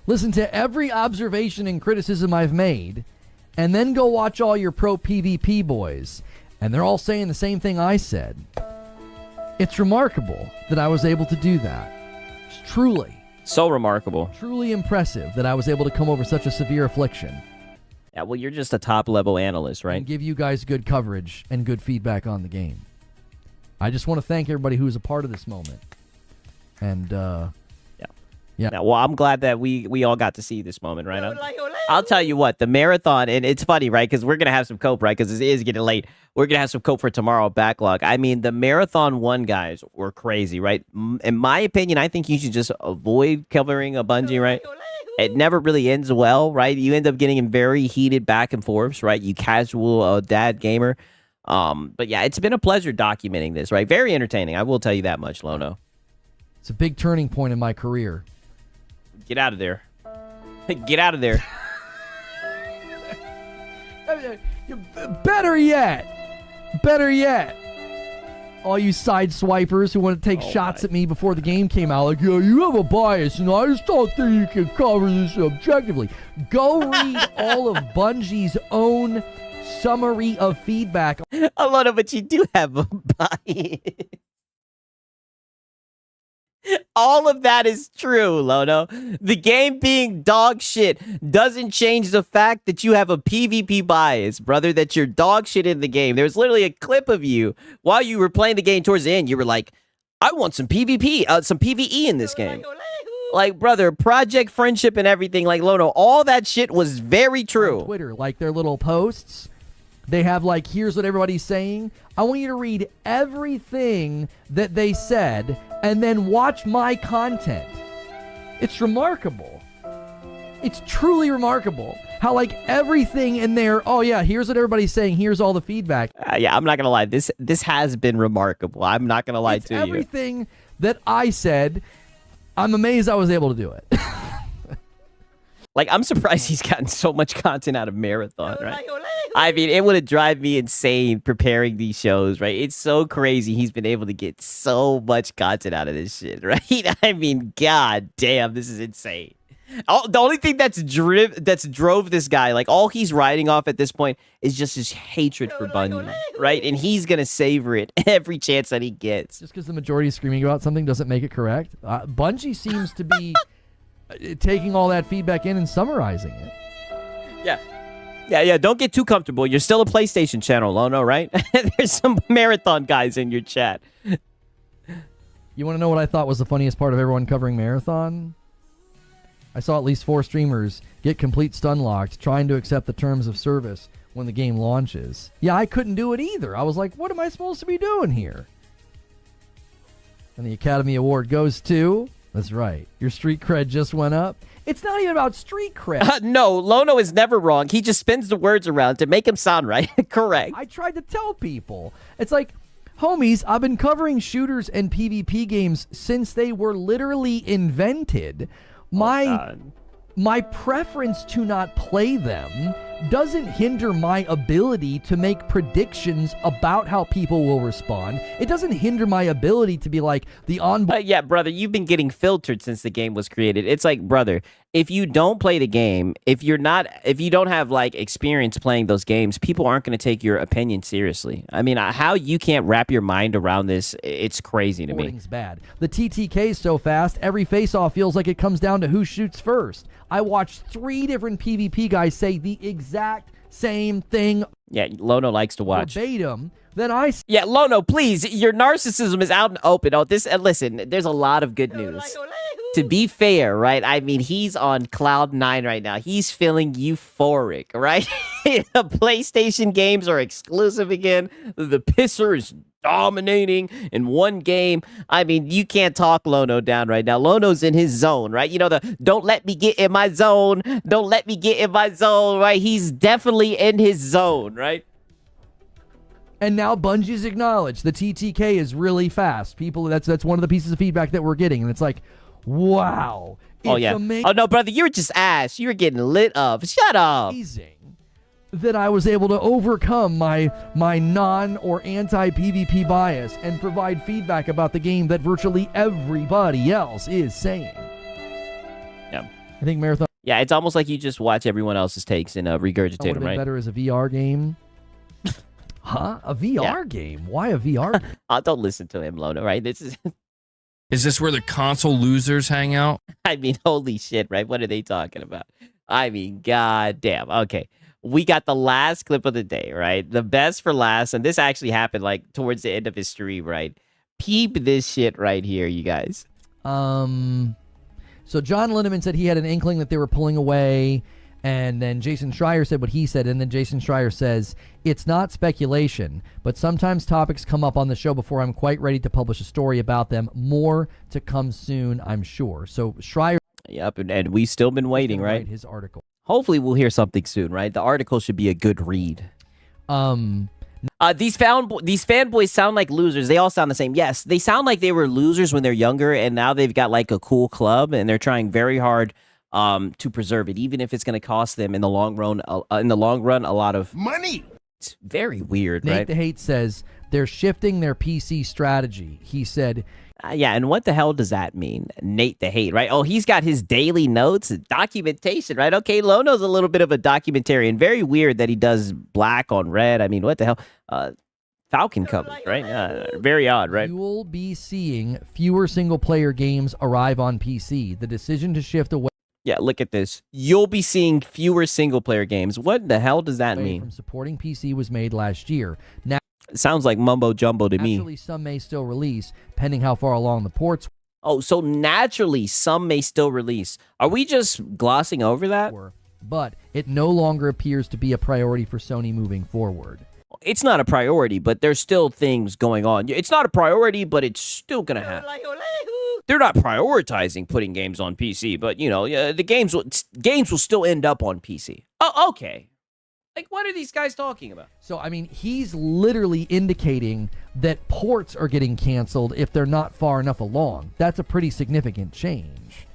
Listen to every observation and criticism I've made, and then go watch all your pro PvP boys, and they're all saying the same thing I said. It's remarkable that I was able to do that. It's truly. So remarkable. Truly impressive that I was able to come over such a severe affliction. Yeah, well, you're just a top-level analyst, right? And give you guys good coverage and good feedback on the game. I just want to thank everybody who was a part of this moment. And, yeah. Well, I'm glad that we all got to see this moment, right? I'll tell you what, the Marathon, and it's funny, right? Because we're going to have some cope, right? Because it is getting late. We're going to have some cope for tomorrow backlog. I mean, the Marathon 1 guys were crazy, right? In my opinion, I think you should just avoid covering a Bungie, right? It never really ends well, right? You end up getting in very heated back and forths, right? You casual dad gamer. But yeah, it's been a pleasure documenting this, right? Very entertaining. I will tell you that much, Lono. It's a big turning point in my career. Get out of there. Get out of there. Better yet, all you side swipers who want to take shots at me before the game came out, like, yo, you have a bias, and I just don't think you can cover this objectively. Go read all of Bungie's own summary of feedback. A lot of it, you do have a bias. All of that is true, Lono. The game being dog shit doesn't change the fact that you have a PvP bias, brother, that you're dog shit in the game. There's literally a clip of you while you were playing the game towards the end. You were like, I want some PvP, some PvE in this game. Like, brother, Project Friendship and everything, like, Lono, all that shit was very true. On Twitter, like their little posts, they have like, here's what everybody's saying. I want you to read everything that they said and then watch my content. It's remarkable. It's truly remarkable how, like, everything in there, oh yeah, here's what everybody's saying, here's all the feedback. Yeah, I'm not gonna lie, this has been remarkable. I'm not gonna lie to you. Everything that I said, I'm amazed I was able to do it. Like, I'm surprised he's gotten so much content out of Marathon, right? I mean, it would have drive me insane preparing these shows, right? It's so crazy he's been able to get so much content out of this shit, right? I mean, god damn, this is insane. The only thing that's drove this guy, like all he's riding off at this point is just his hatred for Bungie, right? And he's gonna savor it every chance that he gets. Just because the majority is screaming about something doesn't make it correct. Bungie seems to be taking all that feedback in and summarizing it. Yeah, don't get too comfortable. You're still a PlayStation channel, Lono, right? There's some Marathon guys in your chat. You want to know what I thought was the funniest part of everyone covering Marathon? I saw at least 4 streamers get complete stun locked trying to accept the terms of service when the game launches. Yeah, I couldn't do it either. I was like, what am I supposed to be doing here? And the Academy Award goes to... That's right. Your street cred just went up. It's not even about street cred. No, Lono is never wrong. He just spins the words around to make him sound right. Correct. I tried to tell people. It's like, homies, I've been covering shooters and PvP games since they were literally invented. My preference to not play them doesn't hinder my ability to make predictions about how people will respond. It doesn't hinder my ability to be like the onboard. Yeah, brother, you've been getting filtered since the game was created. It's like, brother, if you don't play the game, if you don't have like experience playing those games, people aren't going to take your opinion seriously. I mean, how you can't wrap your mind around this, it's crazy to me. Bad. The TTK is so fast, every face-off feels like it comes down to who shoots first. I watched 3 different PvP guys say the exact same thing. Yeah, Lono likes to watch. Verbatim. Yeah, Lono, please, your narcissism is out and open. Oh, listen, there's a lot of good news. To be fair, right? I mean, he's on cloud 9 right now. He's feeling euphoric, right? The PlayStation games are exclusive again. The pisser is dominating in one game. I mean, you can't talk Lono down right now. Lono's in his zone, right? You know, the don't let me get in my zone. Don't let me get in my zone, right? He's definitely in his zone, right? And now Bungie's acknowledged the TTK is really fast. People, that's one of the pieces of feedback that we're getting. And it's like, wow. Oh, yeah. Oh, no, brother, you were just ass. You were getting lit up. Shut up. Amazing that I was able to overcome my non or anti-PvP bias and provide feedback about the game that virtually everybody else is saying. Yeah. I think Marathon... Yeah, it's almost like you just watch everyone else's takes and regurgitate them, right? Better as a VR game. Huh? A VR game? Why a VR game? Don't listen to him, Lono, right? Is this where the console losers hang out? I mean, holy shit, right? What are they talking about? I mean, goddamn. Okay. We got the last clip of the day, right? The best for last. And this actually happened like towards the end of his stream, right? Peep this shit right here, you guys. So John Linneman said he had an inkling that they were pulling away. And then Jason Schreier said what he said. And then Jason Schreier says, it's not speculation, but sometimes topics come up on the show before I'm quite ready to publish a story about them. More to come soon, I'm sure. So Schreier... Yep, and we've still been waiting, right? His article. Hopefully we'll hear something soon, right? The article should be a good read. These fanboys sound like losers. They all sound the same. Yes, they sound like they were losers when they're younger, and now they've got like a cool club, and they're trying very hard to preserve it, even if it's going to cost them in the long run. A lot of money. It's very weird, Nate right? the Hate says they're shifting their PC strategy. He said, yeah, and what the hell does that mean? Nate the Hate, right? Oh, he's got his daily notes, documentation, right? Okay, Lono's a little bit of a documentarian. Very weird that he does black on red. I mean, what the hell? Falcon covers, right? Very odd, right? You will be seeing fewer single-player games arrive on PC. The decision to shift away... Yeah, look at this. You'll be seeing fewer single-player games. What the hell does that mean? From supporting PC was made last year. Now... Sounds like mumbo-jumbo to me. Naturally, some may still release, pending how far along the ports... Oh, so naturally, some may still release. Are we just glossing over that? But it no longer appears to be a priority for Sony moving forward. It's not a priority, but there's still things going on. It's not a priority, but it's still going to happen. They're not prioritizing putting games on PC, but, you know, the games will still end up on PC. Oh, okay. Like, what are these guys talking about? So, I mean, he's literally indicating that ports are getting canceled if they're not far enough along. That's a pretty significant change.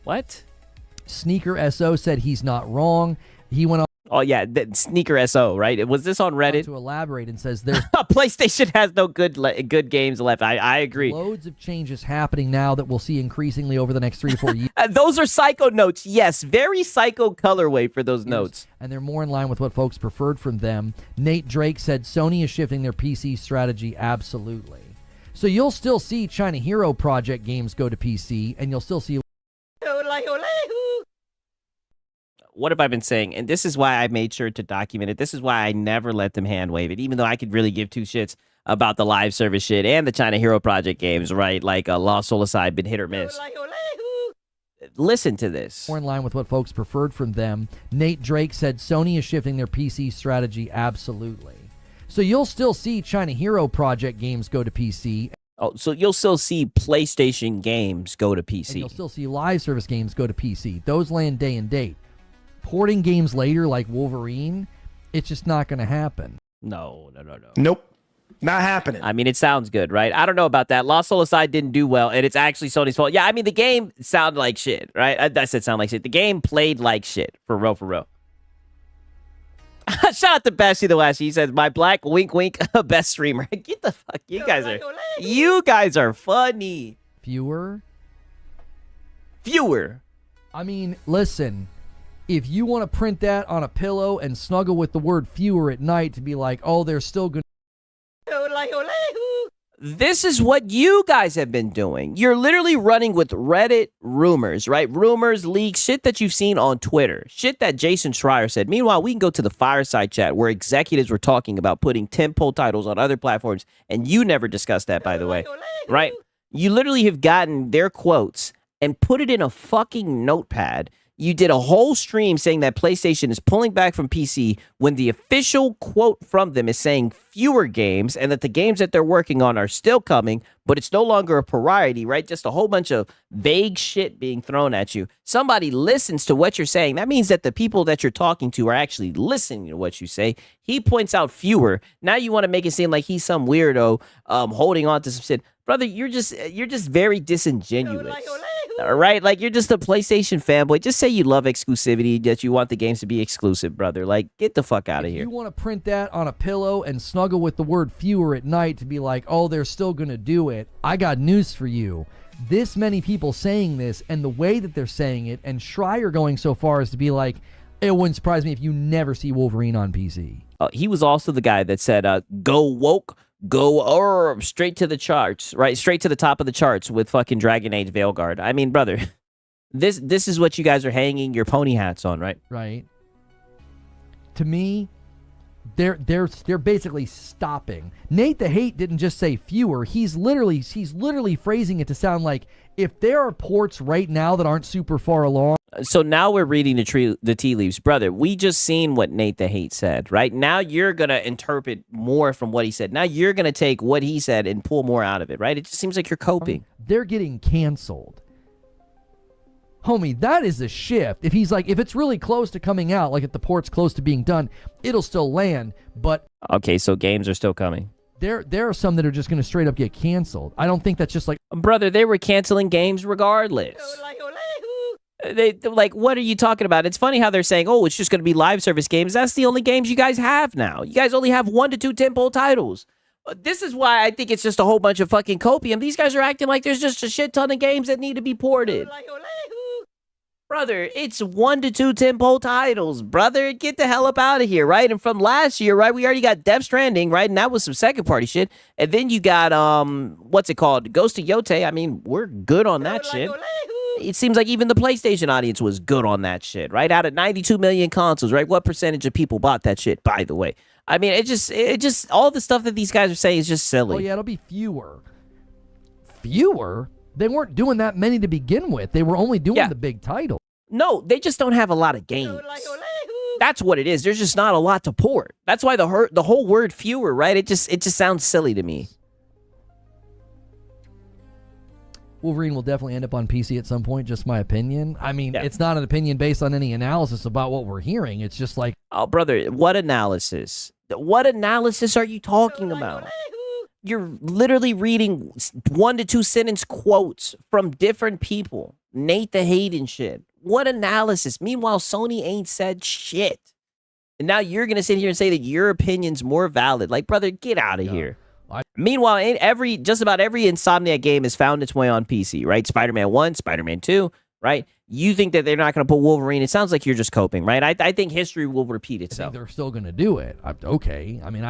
What? Sneaker SO said he's not wrong. He went on. Oh yeah, Sneaker SO, right? Was this on Reddit? To elaborate and says there's PlayStation has no good games left. I agree. Loads of changes happening now that we'll see increasingly over the next 3 to 4 years. Those are psycho notes. Yes, very psycho colorway for those notes. And they're more in line with what folks preferred from them. Nate Drake said Sony is shifting their PC strategy absolutely. So you'll still see China Hero Project games go to PC, and you'll still see. What have I been saying? And this is why I made sure to document it. This is why I never let them hand wave it, even though I could really give two shits about the live service shit and the China Hero Project games, right? Like Lost Soul Aside, been hit or miss. Listen to this. More in line with what folks preferred from them. Nate Drake said Sony is shifting their PC strategy absolutely. So you'll still see China Hero Project games go to PC. Oh, so you'll still see PlayStation games go to PC. And you'll still see live service games go to PC. Those land day and date. Porting games later like Wolverine, it's just not going to happen. No. Nope. Not happening. I mean, it sounds good, right? I don't know about that. Lost Soul Aside didn't do well, and it's actually Sony's fault. Yeah, I mean, the game sounded like shit, right? I said sound like shit. The game played like shit, for real. Shout out to Bashy the Lashy. He says, my black wink wink best streamer. Get the fuck. You guys are funny. Fewer. I mean, listen. If you want to print that on a pillow and snuggle with the word fewer at night to be like, oh, they're still good. This is what you guys have been doing. You're literally running with Reddit rumors, right? Rumors, leaks, shit that you've seen on Twitter. Shit that Jason Schreier said. Meanwhile, we can go to the fireside chat where executives were talking about putting tentpole titles on other platforms, and you never discussed that, by the way, right? You literally have gotten their quotes and put it in a fucking notepad. You did a whole stream saying that PlayStation is pulling back from PC when the official quote from them is saying fewer games and that the games that they're working on are still coming, but it's no longer a priority, right? Just a whole bunch of vague shit being thrown at you. Somebody listens to what you're saying. That means that the people that you're talking to are actually listening to what you say. He points out fewer. Now you want to make it seem like he's some weirdo holding on to some shit. Brother, you're just very disingenuous. All right, like you're just a PlayStation fanboy. Just say you love exclusivity, that you want the games to be exclusive, brother. Like, get the fuck out of here. You want to print that on a pillow and snuggle with the word fewer at night to be like, oh, they're still going to do it. I got news for you. This many people saying this and the way that they're saying it, and Schreier going so far as to be like, it wouldn't surprise me if you never see Wolverine on PC. He was also the guy that said, go woke. Go straight to the charts, right? Straight to the top of the charts with fucking Dragon Age Veilguard. I mean, brother, this is what you guys are hanging your pony hats on, right? Right. To me, they're basically stopping. Nate the Hate didn't just say fewer. He's literally phrasing it to sound like if there are ports right now that aren't super far along. So now we're reading the tea leaves. Brother, we just seen what Nate the Hate said, right? Now you're going to interpret more from what he said. Now you're going to take what he said and pull more out of it, right? It just seems like you're coping. They're getting canceled. Homie, that is a shift. If he's like, if it's really close to coming out, like if the port's close to being done, it'll still land, but... Okay, so games are still coming. There are some that are just going to straight up get canceled. I don't think that's just like... Brother, they were canceling games regardless. They like, what are you talking about? It's funny how they're saying, oh, it's just going to be live service games. That's the only games you guys have now. You guys only have 1 to 2 tentpole titles. This is why I think it's just a whole bunch of fucking copium. These guys are acting like there's just a shit ton of games that need to be ported. Brother, it's 1 to 2 tentpole titles. Brother, get the hell up out of here, right? And from last year, right, we already got Death Stranding, right? And that was some second party shit. And then you got, what's it called? Ghost of Yotei. I mean, we're good on that shit. It seems like even the PlayStation audience was good on that shit, right? Out of 92 million consoles, right? What percentage of people bought that shit, by the way? I mean, it just, all the stuff that these guys are saying is just silly. Oh, yeah, it'll be fewer. Fewer? They weren't doing that many to begin with. They were only doing the big title. No, they just don't have a lot of games. That's what it is. There's just not a lot to port. That's why the whole word fewer, right? It just sounds silly to me. Wolverine will definitely end up on PC at some point, just my opinion. I mean, it's not an opinion based on any analysis about what we're hearing. It's just like... Oh, brother, what analysis? What analysis are you talking about? You're literally reading 1 to 2 sentence quotes from different people. Nate the Hate and shit. What analysis? Meanwhile, Sony ain't said shit. And now you're going to sit here and say that your opinion's more valid. Like, brother, get out of here. Meanwhile, just about every Insomniac game has found its way on PC, right? Spider-Man 1, Spider-Man 2, right? You think that they're not going to put Wolverine. It sounds like you're just coping, right? I think history will repeat itself. I think they're still going to do it. Okay. I mean,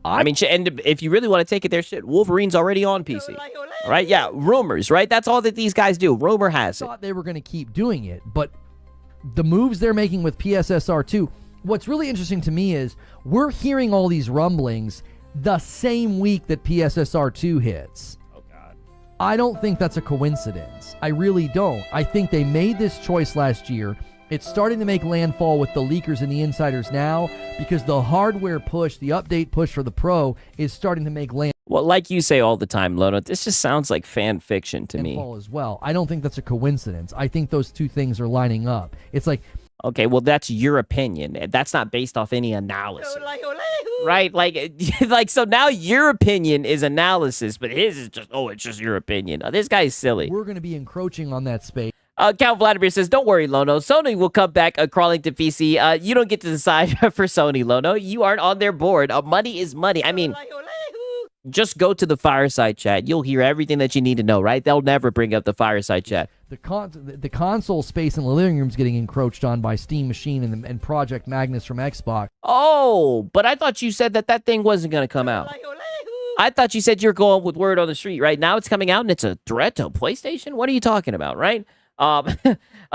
and if you really want to take it there, shit, Wolverine's already on PC, right? Yeah, rumors, right? That's all that these guys do. Rumor has it. I thought they were going to keep doing it, but the moves they're making with PSSR 2, what's really interesting to me is we're hearing all these rumblings the same week that PSSR 2 hits. Oh, God. I don't think that's a coincidence. I really don't. I think they made this choice last year. It's starting to make landfall with the leakers and the insiders now because the hardware push, the update push for the Pro is starting to make landfall. Well, like you say all the time, Lono, this just sounds like fan fiction to me. As well. I don't think that's a coincidence. I think those two things are lining up. It's like, okay, well, that's your opinion. That's not based off any analysis, right? Like, so now your opinion is analysis, but his is just, it's just your opinion. This guy's silly. We're going to be encroaching on that space. Count Vladimir says, don't worry, Lono. Sony will come back crawling to PC. You don't get to decide for Sony, Lono. You aren't on their board. Money is money. I mean, just go to the Fireside chat. You'll hear everything that you need to know, right? They'll never bring up the Fireside chat. The console space in the living room is getting encroached on by Steam Machine and Project Magnus from Xbox. Oh, but I thought you said that thing wasn't going to come out. I thought you said you're going with word on the street, right? Now it's coming out and it's a threat to PlayStation? What are you talking about, right?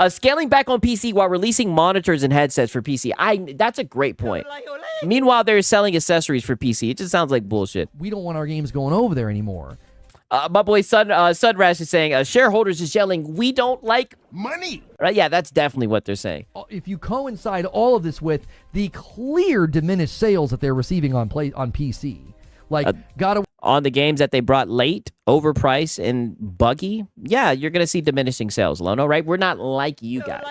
Scaling back on PC while releasing monitors and headsets for PC. That's a great point. Meanwhile, they're selling accessories for PC. It just sounds like bullshit. We don't want our games going over there anymore. My boy Sunrash is saying, shareholders is yelling, we don't like money. Right? Yeah, that's definitely what they're saying. If you coincide all of this with the clear diminished sales that they're receiving on PC, like on the games that they brought late, overpriced, and buggy, yeah, you're gonna see diminishing sales, Lono, right? We're not like you guys.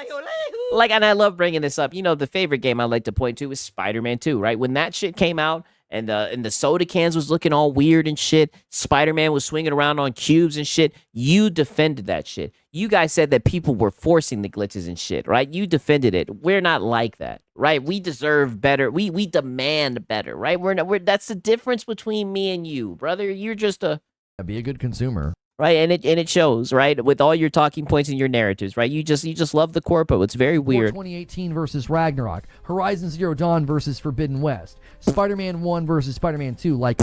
And I love bringing this up. You know, the favorite game I like to point to is Spider-Man 2, right? When that shit came out, and the soda cans was looking all weird and shit. Spider-Man was swinging around on cubes and shit. You defended that shit. You guys said that people were forcing the glitches and shit, right? You defended it. We're not like that, right? We deserve better. We demand better, right? That's the difference between me and you, brother. You're just be a good consumer. Right, and it shows, right, with all your talking points and your narratives, right? You just love the corpo. It's very weird. 2018 versus Ragnarok, Horizon Zero Dawn versus Forbidden West, Spider-Man 1 versus Spider-Man 2.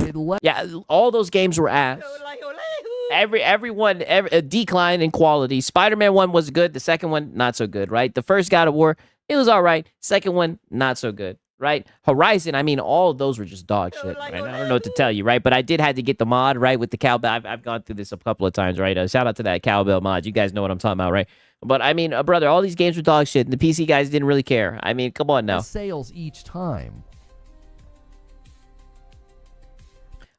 Yeah, all those games were ass. Everyone decline in quality. Spider-Man 1 was good. The second one not so good, right? The first God of War, it was all right. Second one not so good. Right? Horizon, I mean, all of those were just dog shit, right? I don't know what to tell you, right? But I did have to get the mod, right, with the cowbell. I've gone through this a couple of times, right? Shout out to that cowbell mod. You guys know what I'm talking about, right? But, I mean, brother, all these games were dog shit, and the PC guys didn't really care. I mean, come on now. Sales each time.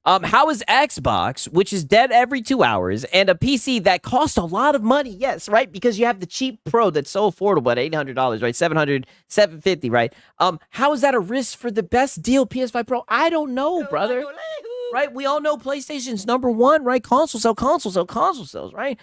How is Xbox, which is dead every 2 hours, and a PC that costs a lot of money? Yes, right? Because you have the cheap Pro that's so affordable at $800, right? $700, $750, right? How is that a risk for the best deal PS5 Pro? I don't know, brother. Right? We all know PlayStation's #1, right? Console sales, right?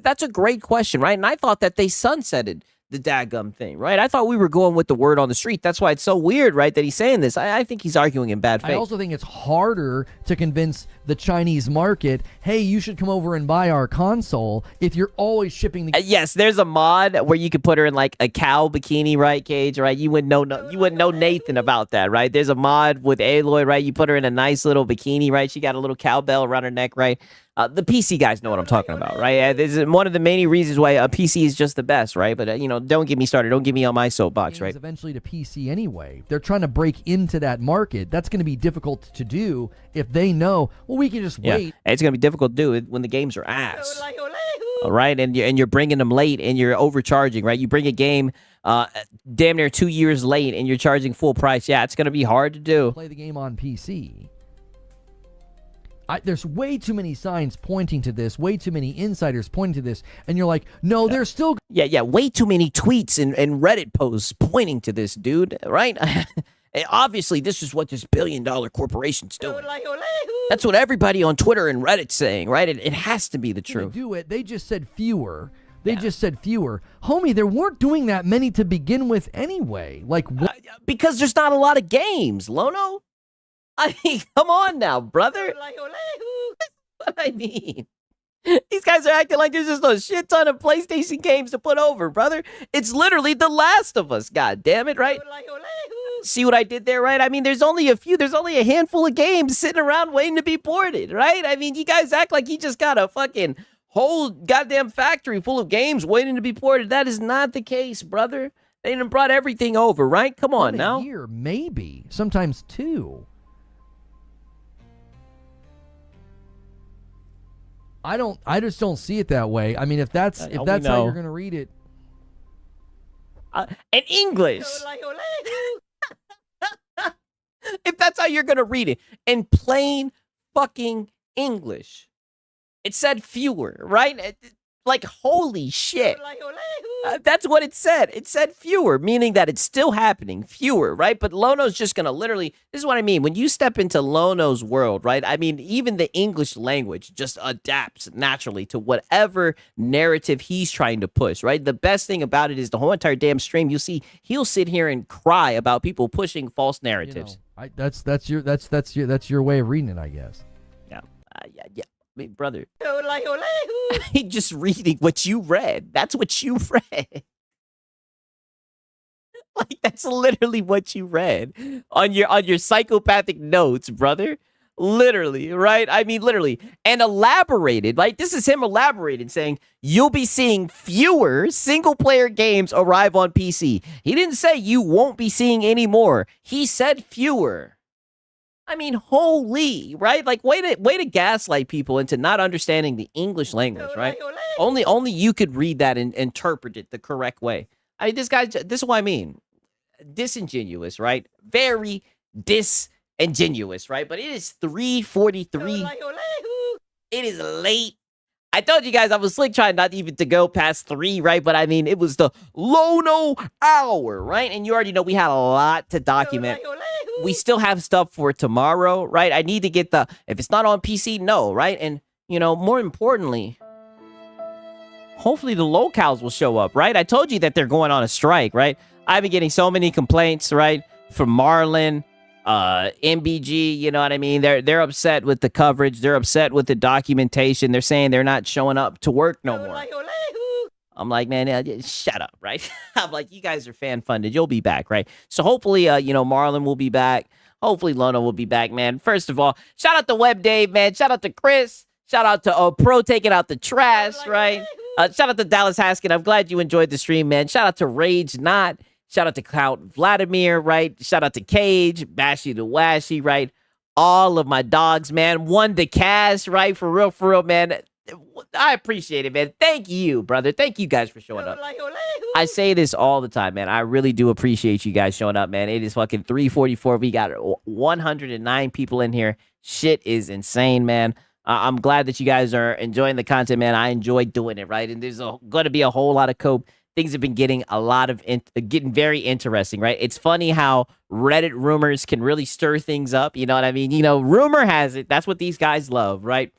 That's a great question, right? And I thought that they sunsetted the daggum thing, right? I thought we were going with the word on the street. That's why it's so weird, right, that he's saying this. I think he's arguing in bad faith. I also think it's harder to convince the Chinese market, hey, you should come over and buy our console if you're always shipping the... yes, there's a mod where you could put her in like a cow bikini, right, Cage, right? You wouldn't know Nathan about that, right? There's a mod with Aloy, right? You put her in a nice little bikini, right? She got a little cowbell around her neck, right? The PC guys know what I'm talking about, right? This is one of the many reasons why a PC is just the best, right? But, don't get me started. Don't get me on my soapbox, right? Eventually to PC anyway. They're trying to break into that market. That's going to be difficult to do if they know, well, we can just wait. It's going to be difficult to do it when the games are ass, all right? And you're bringing them late and you're overcharging, right? You bring a game damn near 2 years late and you're charging full price. Yeah, it's going to be hard to do. Play the game on PC. There's way too many signs pointing to this, way too many insiders pointing to this, and you're like, no, there's still... Yeah, way too many tweets and Reddit posts pointing to this, dude, right? Obviously, this is what this billion-dollar corporation's doing. That's what everybody on Twitter and Reddit's saying, right? It has to be the truth. Do it. They just said fewer. They just said fewer. Homie, there weren't doing that many to begin with anyway. Like, what? Because there's not a lot of games, Lono. I mean, come on now, brother. What I mean. These guys are acting like there's just a shit ton of PlayStation games to put over, brother. It's literally The Last of Us, god damn it, right? See what I did there, right? I mean, there's only a handful of games sitting around waiting to be ported, right? I mean, you guys act like you just got a fucking whole goddamn factory full of games waiting to be ported. That is not the case, brother. They done brought everything over, right? Come on now. A year, maybe. Sometimes 2. I just don't see it that way. I mean, if that's how you're gonna read it. In English. If that's how you're gonna read it. In plain fucking English. It said fewer, right? Like, holy shit. That's what it said. It said fewer, meaning that it's still happening. Fewer, right? But Lono's just going to literally, this is what I mean. When you step into Lono's world, right? I mean, even the English language just adapts naturally to whatever narrative he's trying to push, right? The best thing about it is the whole entire damn stream, you'll see he'll sit here and cry about people pushing false narratives. That's your way of reading it, I guess. Yeah. Yeah. I mean, brother, he's just reading what you read. That's what you read. Like, that's literally what you read on your psychopathic notes, brother. Literally, right? I mean, literally. And elaborated, like, this is him elaborating, saying, you'll be seeing fewer single-player games arrive on PC. He didn't say you won't be seeing any more. He said fewer. I mean, holy, right? Like, way to gaslight people into not understanding the English language, right? Only you could read that and interpret it the correct way. I mean, this is what I mean. Disingenuous, right? Very disingenuous, right? But it is 3:43. It is late. I told you guys I was slick trying not even to go past 3, right? But I mean, it was the Lono hour, right? And you already know we had a lot to document. We still have stuff for tomorrow, right? I need to get if it's not on PC, no, right? And, you know, more importantly, hopefully the locals will show up, right? I told you that they're going on a strike, right? I've been getting so many complaints, right? From Marlin, MBG, you know what I mean? They're upset with the coverage. They're upset with the documentation. They're saying they're not showing up to work no more. I'm like, man, shut up, right? I'm like, you guys are fan funded. You'll be back, right? So hopefully, Marlin will be back. Hopefully, Lono will be back, man. First of all, shout out to Web Dave, man. Shout out to Chris. Shout out to Pro taking out the trash, right? Shout out to Dallas Haskin. I'm glad you enjoyed the stream, man. Shout out to Rage Not. Shout out to Count Vladimir, right? Shout out to Cage, Bashy the Washy, right? All of my dogs, man. One to Cash, right? For real, man. I appreciate it, man. Thank you, brother. Thank you guys for showing up. I say this all the time, man. I really do appreciate you guys showing up, man. It is fucking 3:44. We got 109 people in here. Shit is insane, man. I'm glad that you guys are enjoying the content, man. I enjoy doing it, right? And there's going to be a whole lot of cope. Things have been getting getting very interesting, right? It's funny how Reddit rumors can really stir things up. You know what I mean? You know, rumor has it. That's what these guys love, right?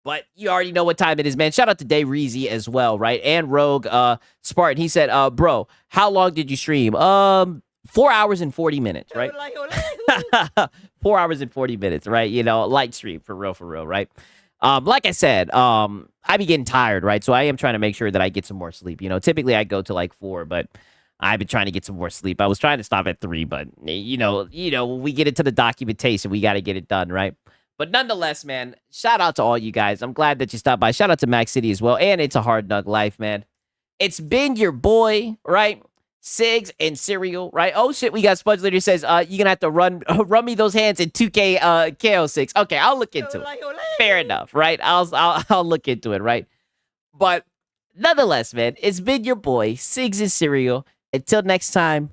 But you already know what time it is, man. Shout out to Day Reezy as well, right? And Rogue Spartan. He said, bro, how long did you stream? 4 hours and 40 minutes, right? 4 hours and 40 minutes, right? You know, light stream for real, right? Like I said, I be getting tired, right? So I am trying to make sure that I get some more sleep. You know, typically I go to like 4, but I've been trying to get some more sleep. I was trying to stop at 3, but you know, when we get into the documentation, we got to get it done, right? But nonetheless, man, shout out to all you guys. I'm glad that you stopped by. Shout out to Max City as well. And It's a Hard Nug Life, man. It's been your boy, right? Sigs and Cereal, right? Oh, shit, we got Spudge Leader says, you're going to have to run me those hands in 2K KO6. Okay, I'll look into it. Fair enough, right? I'll look into it, right? But nonetheless, man, it's been your boy, Sigs and Cereal. Until next time,